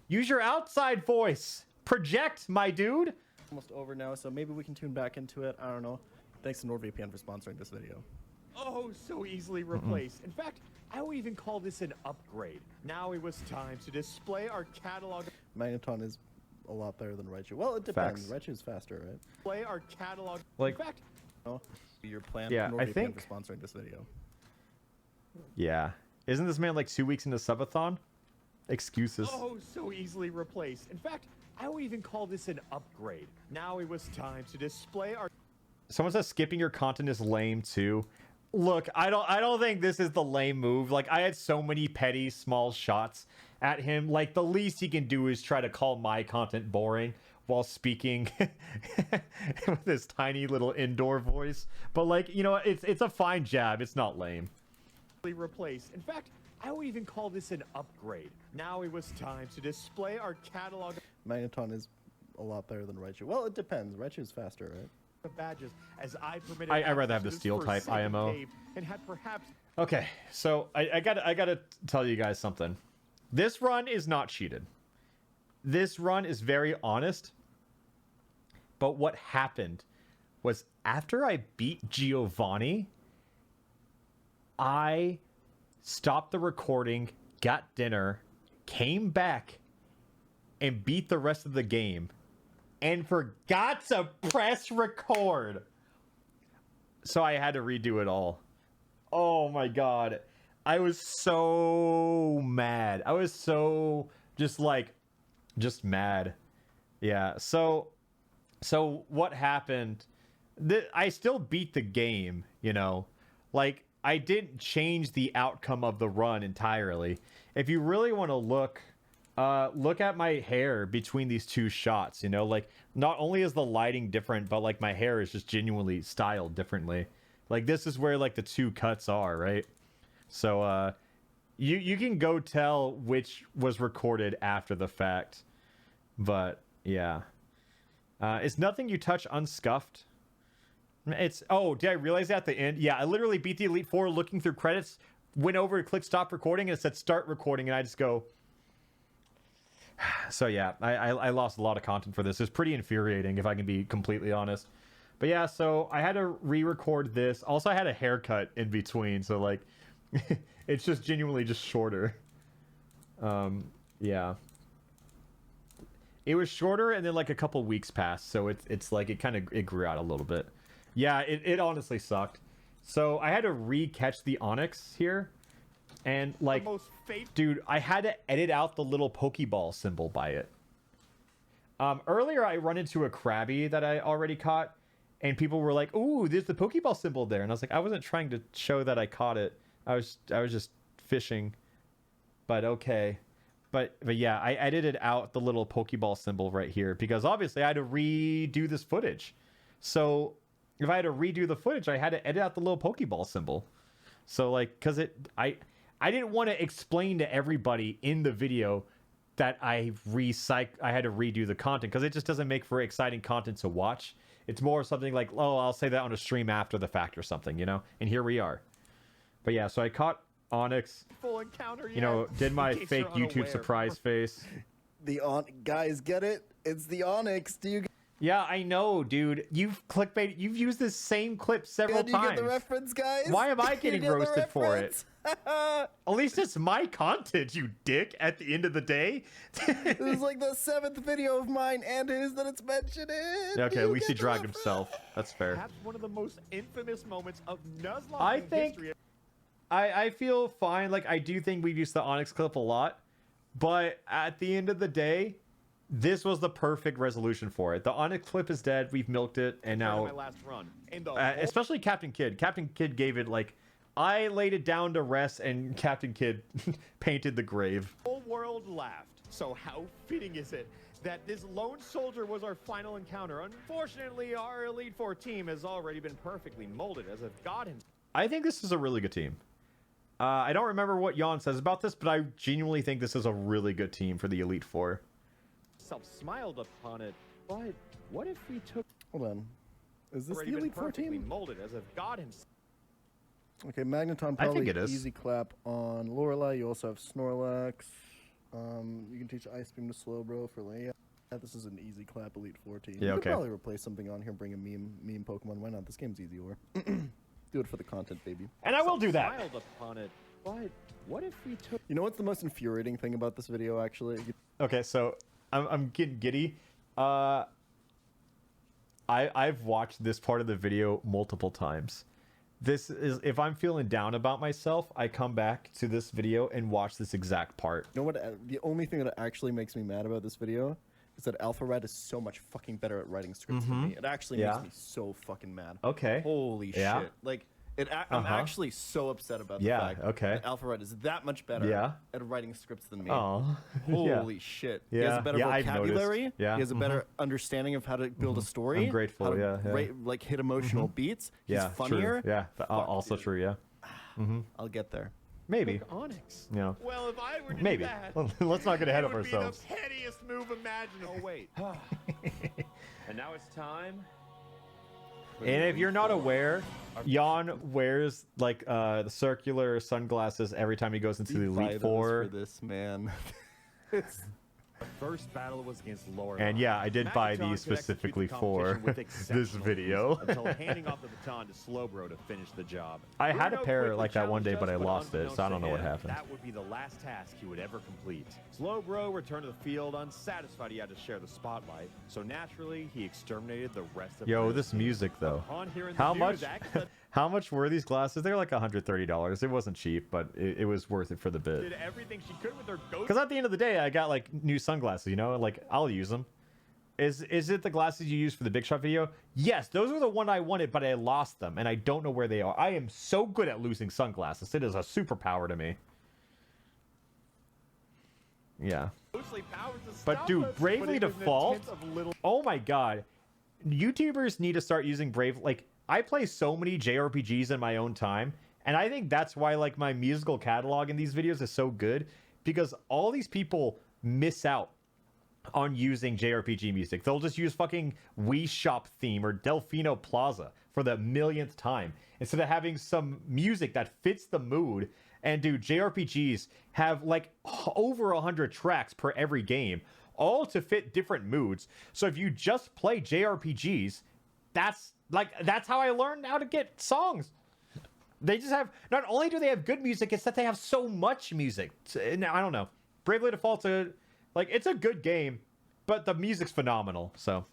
Use your outside voice. Project, my dude. Almost over now, so maybe we can tune back into it. I don't know. Thanks to NordVPN for sponsoring this video. Oh, so easily replaced. In fact, I would even call this an upgrade. Now it was time to display our catalog. Magneton is a lot better than Raichu. Well, it depends. Facts. Raichu is faster, right? Display our catalog. Like, in fact, your plan. Yeah, NordVPN I think for sponsoring this video. Yeah, isn't this man like 2 weeks into subathon? Excuses. Oh, so easily replaced. In fact, I would even call this an upgrade. Now it was time to display our. Someone says skipping your content is lame too. Look, I don't think this is the lame move. Like, I had so many petty small shots at him. Like, the least he can do is try to call my content boring while speaking with this tiny little indoor voice. But like, you know, it's a fine jab. It's not lame. Replace. In fact, I would even call this an upgrade. Now it was time to display our catalog Magneton is a lot better than Raichu. Well, it depends. Raichu is faster, right? of badges, as I permitted. I'd rather have the steel type IMO. And had perhaps. Okay, so I gotta tell you guys something. This run is not cheated. This run is very honest. But what happened was after I beat Giovanni, I stopped the recording, got dinner, came back, and beat the rest of the game, and forgot to press record. So I had to redo it all. Oh my god. I was so mad. I was so just mad. Yeah, so what happened? I still beat the game, you know? Like, I didn't change the outcome of the run entirely. If you really want to look at my hair between these two shots, you know? Like, not only is the lighting different, but, like, my hair is just genuinely styled differently. Like, this is where, like, the two cuts are, right? So, you can go tell which was recorded after the fact. But, yeah. It's nothing you touch unscuffed. It's, oh, did I realize that at the end? Yeah, I literally beat the Elite Four looking through credits, went over to click stop recording, and it said start recording, and I just go... So, yeah, I lost a lot of content for this. It's pretty infuriating, if I can be completely honest. But, yeah, so I had to re-record this. Also, I had a haircut in between, so, like, it's just genuinely just shorter. Yeah. It was shorter, and then, like, a couple weeks passed, so it's like, it grew out a little bit. Yeah, it honestly sucked. So I had to re-catch the Onyx here. And, like, dude, I had to edit out the little Pokeball symbol by it. Earlier, I run into a Krabby that I already caught. And people were like, ooh, there's the Pokeball symbol there. And I was like, I wasn't trying to show that I caught it. I was just fishing. But okay. But yeah, I edited out the little Pokeball symbol right here. Because obviously, I had to redo this footage. So... if I had to redo the footage, I had to edit out the little Pokeball symbol. So, like, because I didn't want to explain to everybody in the video that I had to redo the content, because it just doesn't make for exciting content to watch. It's more something like, oh, I'll say that on a stream after the fact or something, you know? And here we are. But yeah, so I caught Onyx. Full encounter, you know, did my fake YouTube surprise face. Guys, get it? It's the Onyx. Do you... Yeah, I know, dude. You've used this same clip several times. You get the reference, guys? Why am I getting roasted for it? At least it's my content, you dick, at the end of the day. This is like the 7th video of mine and his that it's mentioned in. Okay, at least he dragged himself. That's fair. Perhaps one of the most infamous moments of Nuzlocke history. I feel fine. Like, I do think we've used the Onyx clip a lot. But at the end of the day... this was the perfect resolution for it. The Onyx clip is dead. We've milked it, and now, my last run. Especially Captain Kidd. Captain Kidd gave it like, I laid it down to rest, and Captain Kidd painted the grave. The whole world laughed. So how fitting is it that this lone soldier was our final encounter? Unfortunately, our Elite Four team has already been perfectly molded as if God himself. I think this is a really good team. I don't remember what Jan says about this, but I genuinely think this is a really good team for the Elite Four. Smiled upon it, but what if we took... Hold on. Is this the Elite Four team? Molded as if God himself. Okay, Magneton probably I think it is. Easy clap on Lorelei. You also have Snorlax. You can teach Ice Beam to Slowbro for Leia. This is an easy clap Elite Four team. Yeah, you okay. could probably replace something on here and bring a meme Pokemon. Why not? This game's easy, or do it for the content, baby. And I will do that. Smiled upon it, but what if we took... You know what's the most infuriating thing about this video, actually? Okay, so... I'm getting giddy. I've watched this part of the video multiple times. This is, if I'm feeling down about myself, I come back to this video and watch this exact part. You know what? The only thing that actually makes me mad about this video is that alpharad is so much fucking better at writing scripts than me. It actually makes me so fucking mad. Okay. Holy shit. Like, I'm actually so upset about the fact that alpharad is that much better at writing scripts than me. Oh, holy shit! He has a better vocabulary. Yeah, he has a better understanding of how to build a story. I'm grateful. How to like hit emotional beats. He's funnier. True. Yeah, also true. Yeah. I'll get there. Maybe. Onyx. Yeah. Well, if I were to Maybe. do that, Let's not get ahead of it would ourselves. be the pettiest move imaginable. Oh wait. And now it's time. And if you're not aware, Jan wears like the circular sunglasses every time he goes into the Elite Four. For this man. The first battle was against Laura. And yeah, I did buy these specifically for this video. Until handing off the baton to Slowbro to finish the job. I had a pair like that one day, but I lost it, so I don't know what happened. That would be the last task he would ever complete. Slowbro returned to the field unsatisfied he had to share the spotlight, so naturally he exterminated the rest of Yo, this music though. How much? How much were these glasses? They're like $130. It wasn't cheap, but it was worth it for the bit. Did everything she could with her ghost. Because at the end of the day, I got like new sunglasses, you know, like I'll use them. Is it the glasses you used for the Big Shot video? Yes, those were the one I wanted, but I lost them, and I don't know where they are. I am so good at losing sunglasses. It is a superpower to me. Yeah. But dude, Bravely Default. Oh my god, YouTubers need to start using Brave. Like, I play so many JRPGs in my own time, and I think that's why like my musical catalog in these videos is so good, because all these people miss out on using JRPG music. They'll just use fucking Wii Shop theme or Delfino Plaza for the millionth time instead of having some music that fits the mood. And dude, JRPGs have like over 100 tracks per every game, all to fit different moods. So if you just play JRPGs, that's how I learned how to get songs. They just have, not only do they have good music, it's that they have so much music. And I don't know. Bravely Default's it's a good game, but the music's phenomenal. So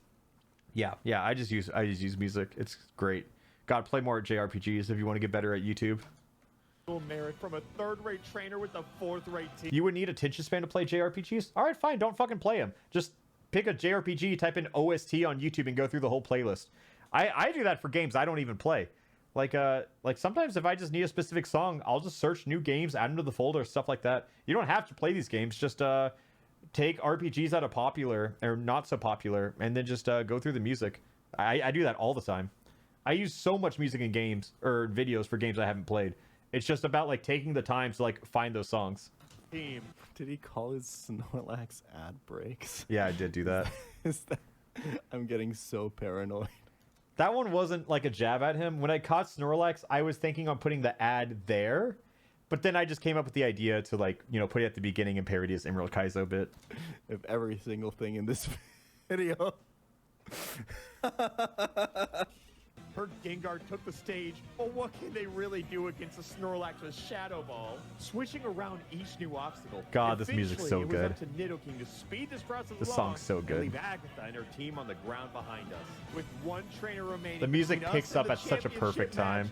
yeah, I just use music. It's great. God, play more JRPGs if you want to get better at YouTube. Merit from a third-rate trainer with a fourth-rate team. You would need attention span to play JRPGs? All right, fine. Don't fucking play them. Just pick a JRPG, type in OST on YouTube, and go through the whole playlist. I do that for games I don't even play. Like sometimes if I just need a specific song, I'll just search new games, add them to the folder, stuff like that. You don't have to play these games. Just take RPGs that are popular or not so popular, and then just go through the music. I do that all the time. I use so much music in games or videos for games I haven't played. It's just about like taking the time to like find those songs. Did he call his Snorlax ad breaks? Yeah, I did do that. I'm getting so paranoid. That one wasn't like a jab at him. When I caught Snorlax, I was thinking on putting the ad there, but then I just came up with the idea to like, you know, put it at the beginning and parody his Emerald Kaizo bit. If every single thing in this video. Her Gengar took the stage, but what can they really do against a Snorlax with Shadow Ball? Switching around each new obstacle. God, this music's so good. It was up to Nidoking to speed this process This along song's so good. Leave Agatha and her team on the ground behind us. With one trainer remaining. The music picks up at such a perfect time.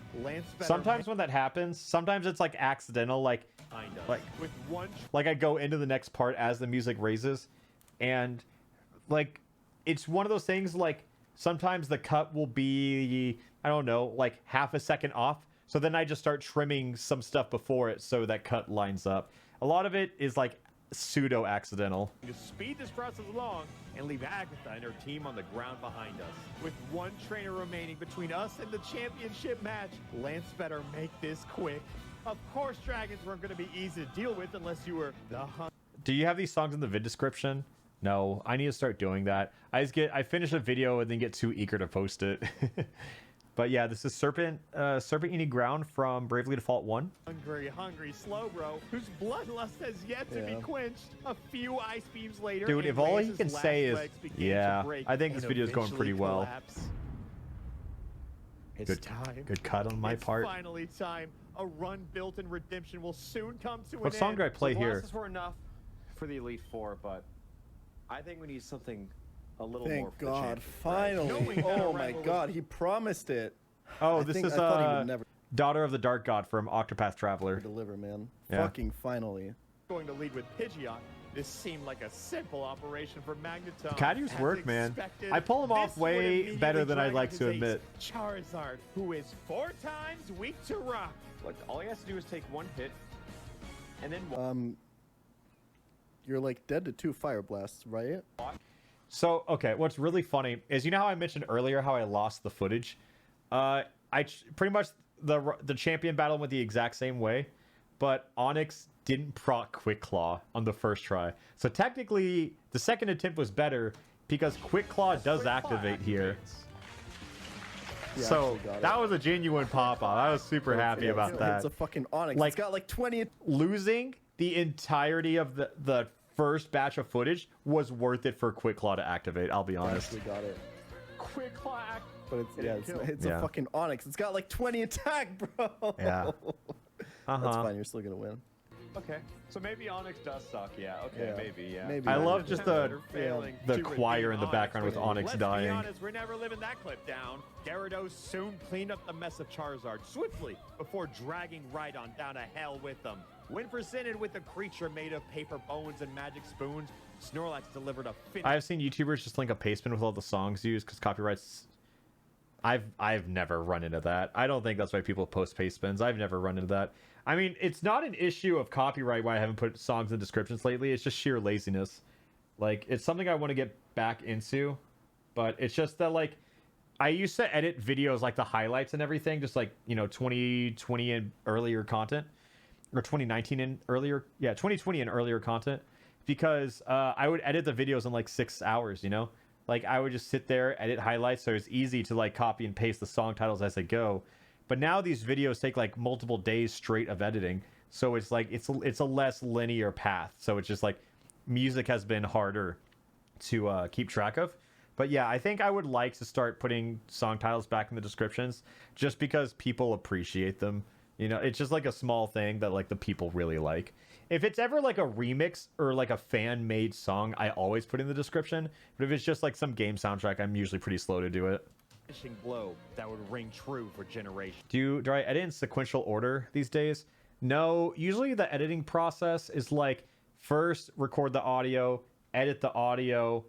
Sometimes when that happens, sometimes it's like accidental, like I go into the next part as the music raises, and like it's one of those things like sometimes the cut will be, I don't know, like half a second off. So then I just start trimming some stuff before it so that cut lines up. A lot of it is like pseudo accidental. To speed this process along and leave Agatha and her team on the ground behind us. With one trainer remaining between us and the championship match, Lance better make this quick. Of course, dragons weren't going to be easy to deal with unless you were the hunt. Do you have these songs in the vid description? No, I need to start doing that. I finish a video and then get too eager to post it. But yeah, this is Serpent Eating Ground from Bravely Default 1. Hungry Slowbro, whose bloodlust has yet to be quenched. A few ice beams later, dude, if all he can say is, yeah, I think this video is going pretty well. It's time. Good cut on my part. Finally time. A run built in redemption will soon come to an end. What song do I play here? Glasses were enough for the Elite Four, but I think we need something a little more. Thank God, finally! Oh my God, he promised it. Oh, this is Daughter of the Dark God from Octopath Traveler. Deliver, man. Yeah. Fucking finally. Going to lead with Pidgeot. This seemed like a simple operation for Magneton. Cadu's As work, man. expected, I pull him off this would way immediately better than I'd drag like out to his ace, admit. Charizard, who is 4 times weak to rock. Look, all he has to do is take 1 hit, and then You're like dead to 2 fire blasts, right? So, okay, what's really funny is, you know how I mentioned earlier how I lost the footage? Pretty much the champion battle went the exact same way, but Onyx didn't proc Quick Claw on the first try. So technically, the second attempt was better because Quick Claw does activate here. So that was a genuine pop-off. I was super happy about that. It's a fucking Onyx. Like, it's got like 20... Losing the entirety of the first batch of footage was worth it for Quick Claw to activate, I'll be honest. We got it. Quick Claw. But it's a fucking Onyx. It's got like 20 attack, bro. Yeah. That's fine. You're still gonna win. Okay, so maybe Onyx does suck. Yeah. Okay, maybe. Yeah. Maybe. I love just the choir in the background with Onyx dying. Let's be honest, we're never living that clip down. Gyarados soon cleaned up the mess of Charizard swiftly before dragging Rhydon down to hell with them. When presented with a creature made of paper bones and magic spoons, Snorlax delivered a finish. I've seen YouTubers just link a pastebin with all the songs used because copyrights. I've never run into that. I don't think that's why people post pastebins. I've never run into that. I mean, it's not an issue of copyright why I haven't put songs in descriptions lately. It's just sheer laziness. Like, it's something I want to get back into, but it's just that, like, I used to edit videos like the highlights and everything, just like, you know, 2020 and earlier content, or 2019 and earlier, 2020 and earlier content, because I would edit the videos in like 6 hours, you know? Like, I would just sit there, edit highlights, so it's easy to like copy and paste the song titles as they go. But now these videos take like multiple days straight of editing, so it's like it's a less linear path. So it's just like music has been harder to keep track of. But yeah, I think I would like to start putting song titles back in the descriptions just because people appreciate them. You know, it's just like a small thing that like the people really like. If it's ever like a remix or like a fan-made song, I always put in the description. But if it's just like some game soundtrack, I'm usually pretty slow to do it. finishing blow that would ring true for generations. Do I edit in sequential order these days? No, usually the editing process is like first record the audio, edit the audio,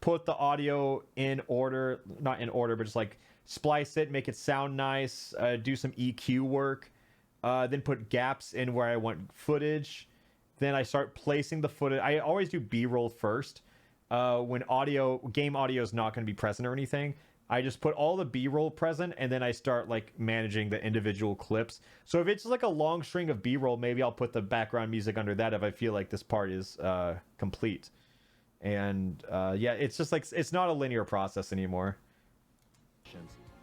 put the audio in order, not in order, but just like splice it, make it sound nice, do some EQ work, then put gaps in where I want footage. Then I start placing the footage. I always do B-roll first. When game audio is not going to be present or anything, I just put all the B-roll present, and then I start like managing the individual clips. So if it's like a long string of B-roll, maybe I'll put the background music under that if I feel like this part is complete. And yeah, it's just like, it's not a linear process anymore.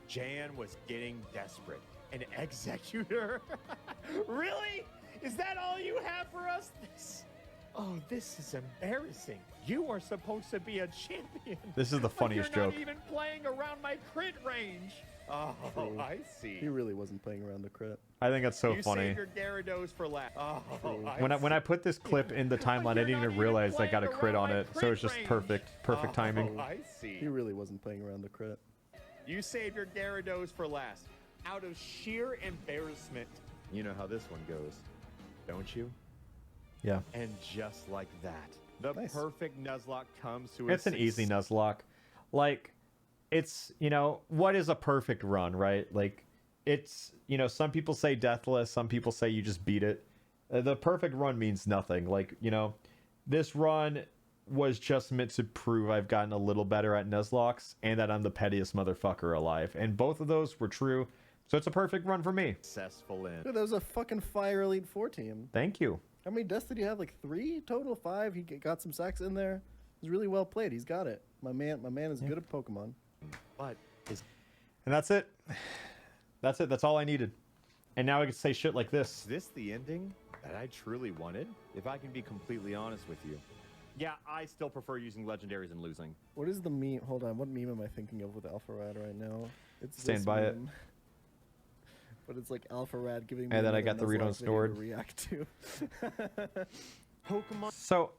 Jan was getting desperate. An executor? Really? Is that all you have for us? This is embarrassing. You are supposed to be a champion. This is the funniest but you're joke. not even playing around my crit range. Oh, True. I see. He really wasn't playing around the crit. I think that's so you funny. Save your Gyarados for last. Oh, When I put this clip in the timeline, I didn't even realize I got a crit on it, so it's just perfect timing. I see. He really wasn't playing around the crit. You save your Gyarados for last, out of sheer embarrassment. You know how this one goes, don't you? Yeah. And just like that, the perfect Nuzlocke comes to It's an easy Nuzlocke. Like, it's, you know, what is a perfect run, right? Like, it's, you know, some people say deathless, some people say you just beat it. The perfect run means nothing. Like, you know, this run was just meant to prove I've gotten a little better at Nuzlocks and that I'm the pettiest motherfucker alive. And both of those were true. So it's a perfect run for me. Successful in. Dude, that was a fucking Fire Elite 4 team. Thank you. How many deaths did he have? Like 3 total? 5? He got some sacks in there. It was really well played. He's got it. My man is good at Pokemon. But and that's it. That's it. That's all I needed. And now I can say shit like this. Is this the ending that I truly wanted? If I can be completely honest with you. Yeah, I still prefer using legendaries and losing. What is the meme? Hold on. What meme am I thinking of with Alpharad right now? It's Stand this by it. meme. But it's like Alpharad giving me And then I another got the read on Nuzlocke video stored. to react to. Pokemon. So,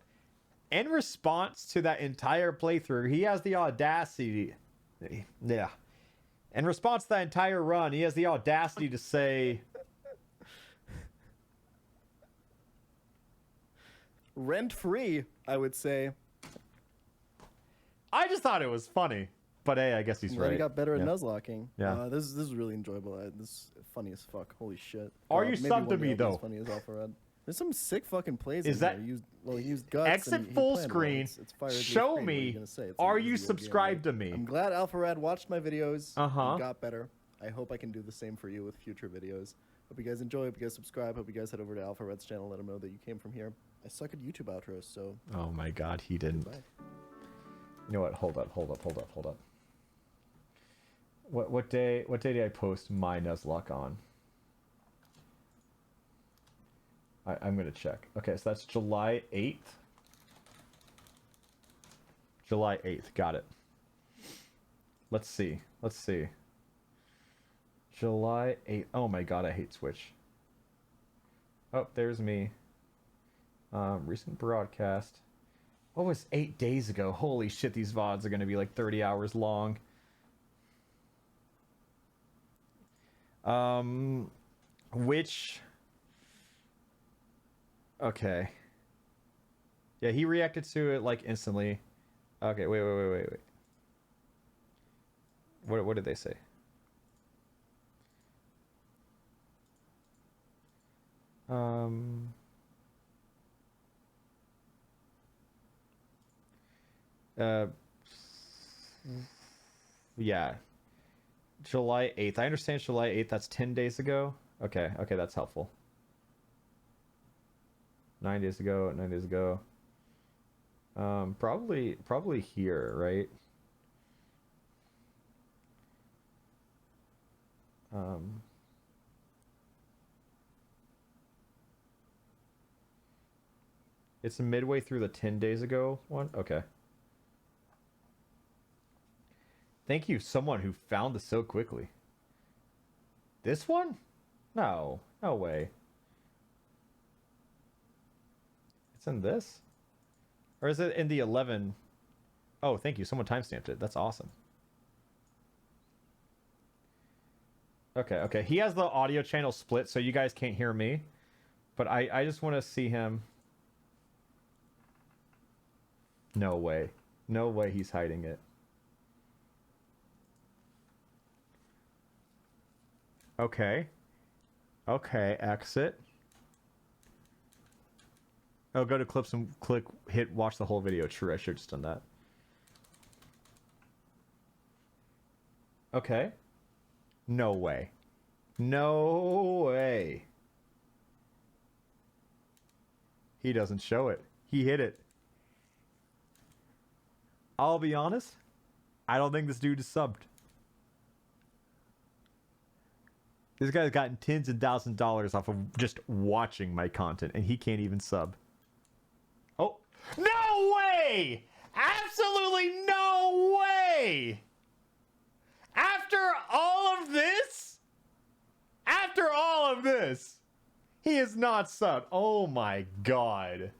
in response to that entire playthrough, he has the audacity. Yeah. In response to that entire run, he has the audacity to say, rent-free, I would say. I just thought it was funny. But hey, I guess he's right. He got better at Yeah. nuzlocking. Yeah. This is really enjoyable. This is funny as fuck. Holy shit. Are you maybe subbed to one day me, I'll be as though? Funny as alpharad. There's some sick fucking plays. Is in that- there. He used guts. Exit and he full planned well. screen. It's fire as Show leaf green. What are me. you gonna say? It's Are an you easy game, subscribed right? to me? I'm glad alpharad watched my videos. Uh-huh. And got better. I hope I can do the same for you with future videos. Hope you guys enjoy. Hope you guys subscribe. Hope you guys head over to alpharad's channel. Let him know that you came from here. I suck at YouTube outros, so. Oh my god, he didn't. Goodbye. You know what? Hold up. What day did I post my Nuzlocke on? I'm gonna check. Okay, so that's July 8th. July 8th, got it. Let's see. July 8th. Oh my god, I hate Switch. Oh, there's me. Recent broadcast. What was 8 days ago? Holy shit, these VODs are gonna be like 30 hours long. Which... Okay. Yeah, he reacted to it like instantly. Okay, wait. What did they say? Yeah. July 8th. I understand July 8th. That's 10 days ago. Okay, that's helpful. 9 days ago. Probably here, right? It's midway through the 10 days ago one? Okay. Thank you, someone who found this so quickly. This one? No way. It's in this? Or is it in the 11? Oh, thank you. Someone timestamped it. That's awesome. Okay. He has the audio channel split, so you guys can't hear me. But I just want to see him. No way. No way he's hiding it. Okay, exit. Oh, go to clips and hit watch the whole video. True, I should have just done that. Okay. No way. He doesn't show it. He hit it. I'll be honest, I don't think this dude is subbed. This guy's gotten tens and thousands of dollars off of just watching my content, and he can't even sub. Oh, no way! Absolutely no way! After all of this, he is not subbed. Oh my god.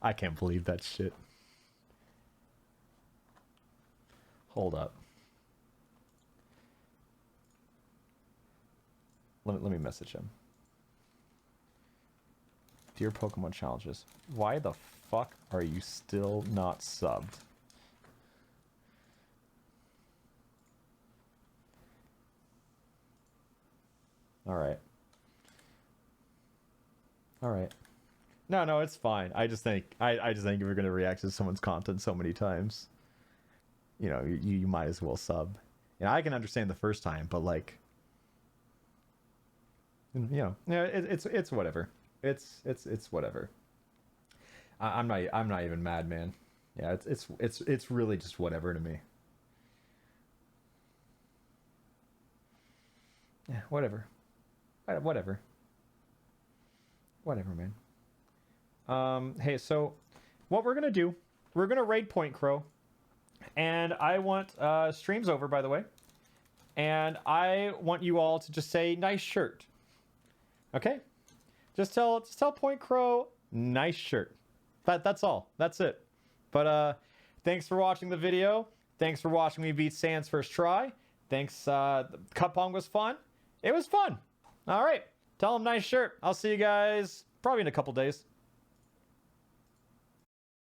I can't believe that shit. Hold up. Let me message him. Dear Pokemon Challenges, why the fuck are you still not subbed? Alright. No, it's fine. I just think if you're gonna react to someone's content so many times, you know, you might as well sub. And I can understand the first time, but like, you know, it's whatever. It's whatever. I'm not even mad, man. Yeah, it's really just whatever to me. Yeah, whatever, man. Hey, so what we're gonna do, we're gonna raid Point Crow, and I want streams over, by the way, and I want you all to just say nice shirt. Okay? Just tell Point Crow, nice shirt. That's all. That's it. But thanks for watching the video. Thanks for watching me beat Sans first try. Thanks. Cup Pong was fun. It was fun. All right. Tell him nice shirt. I'll see you guys probably in a couple days.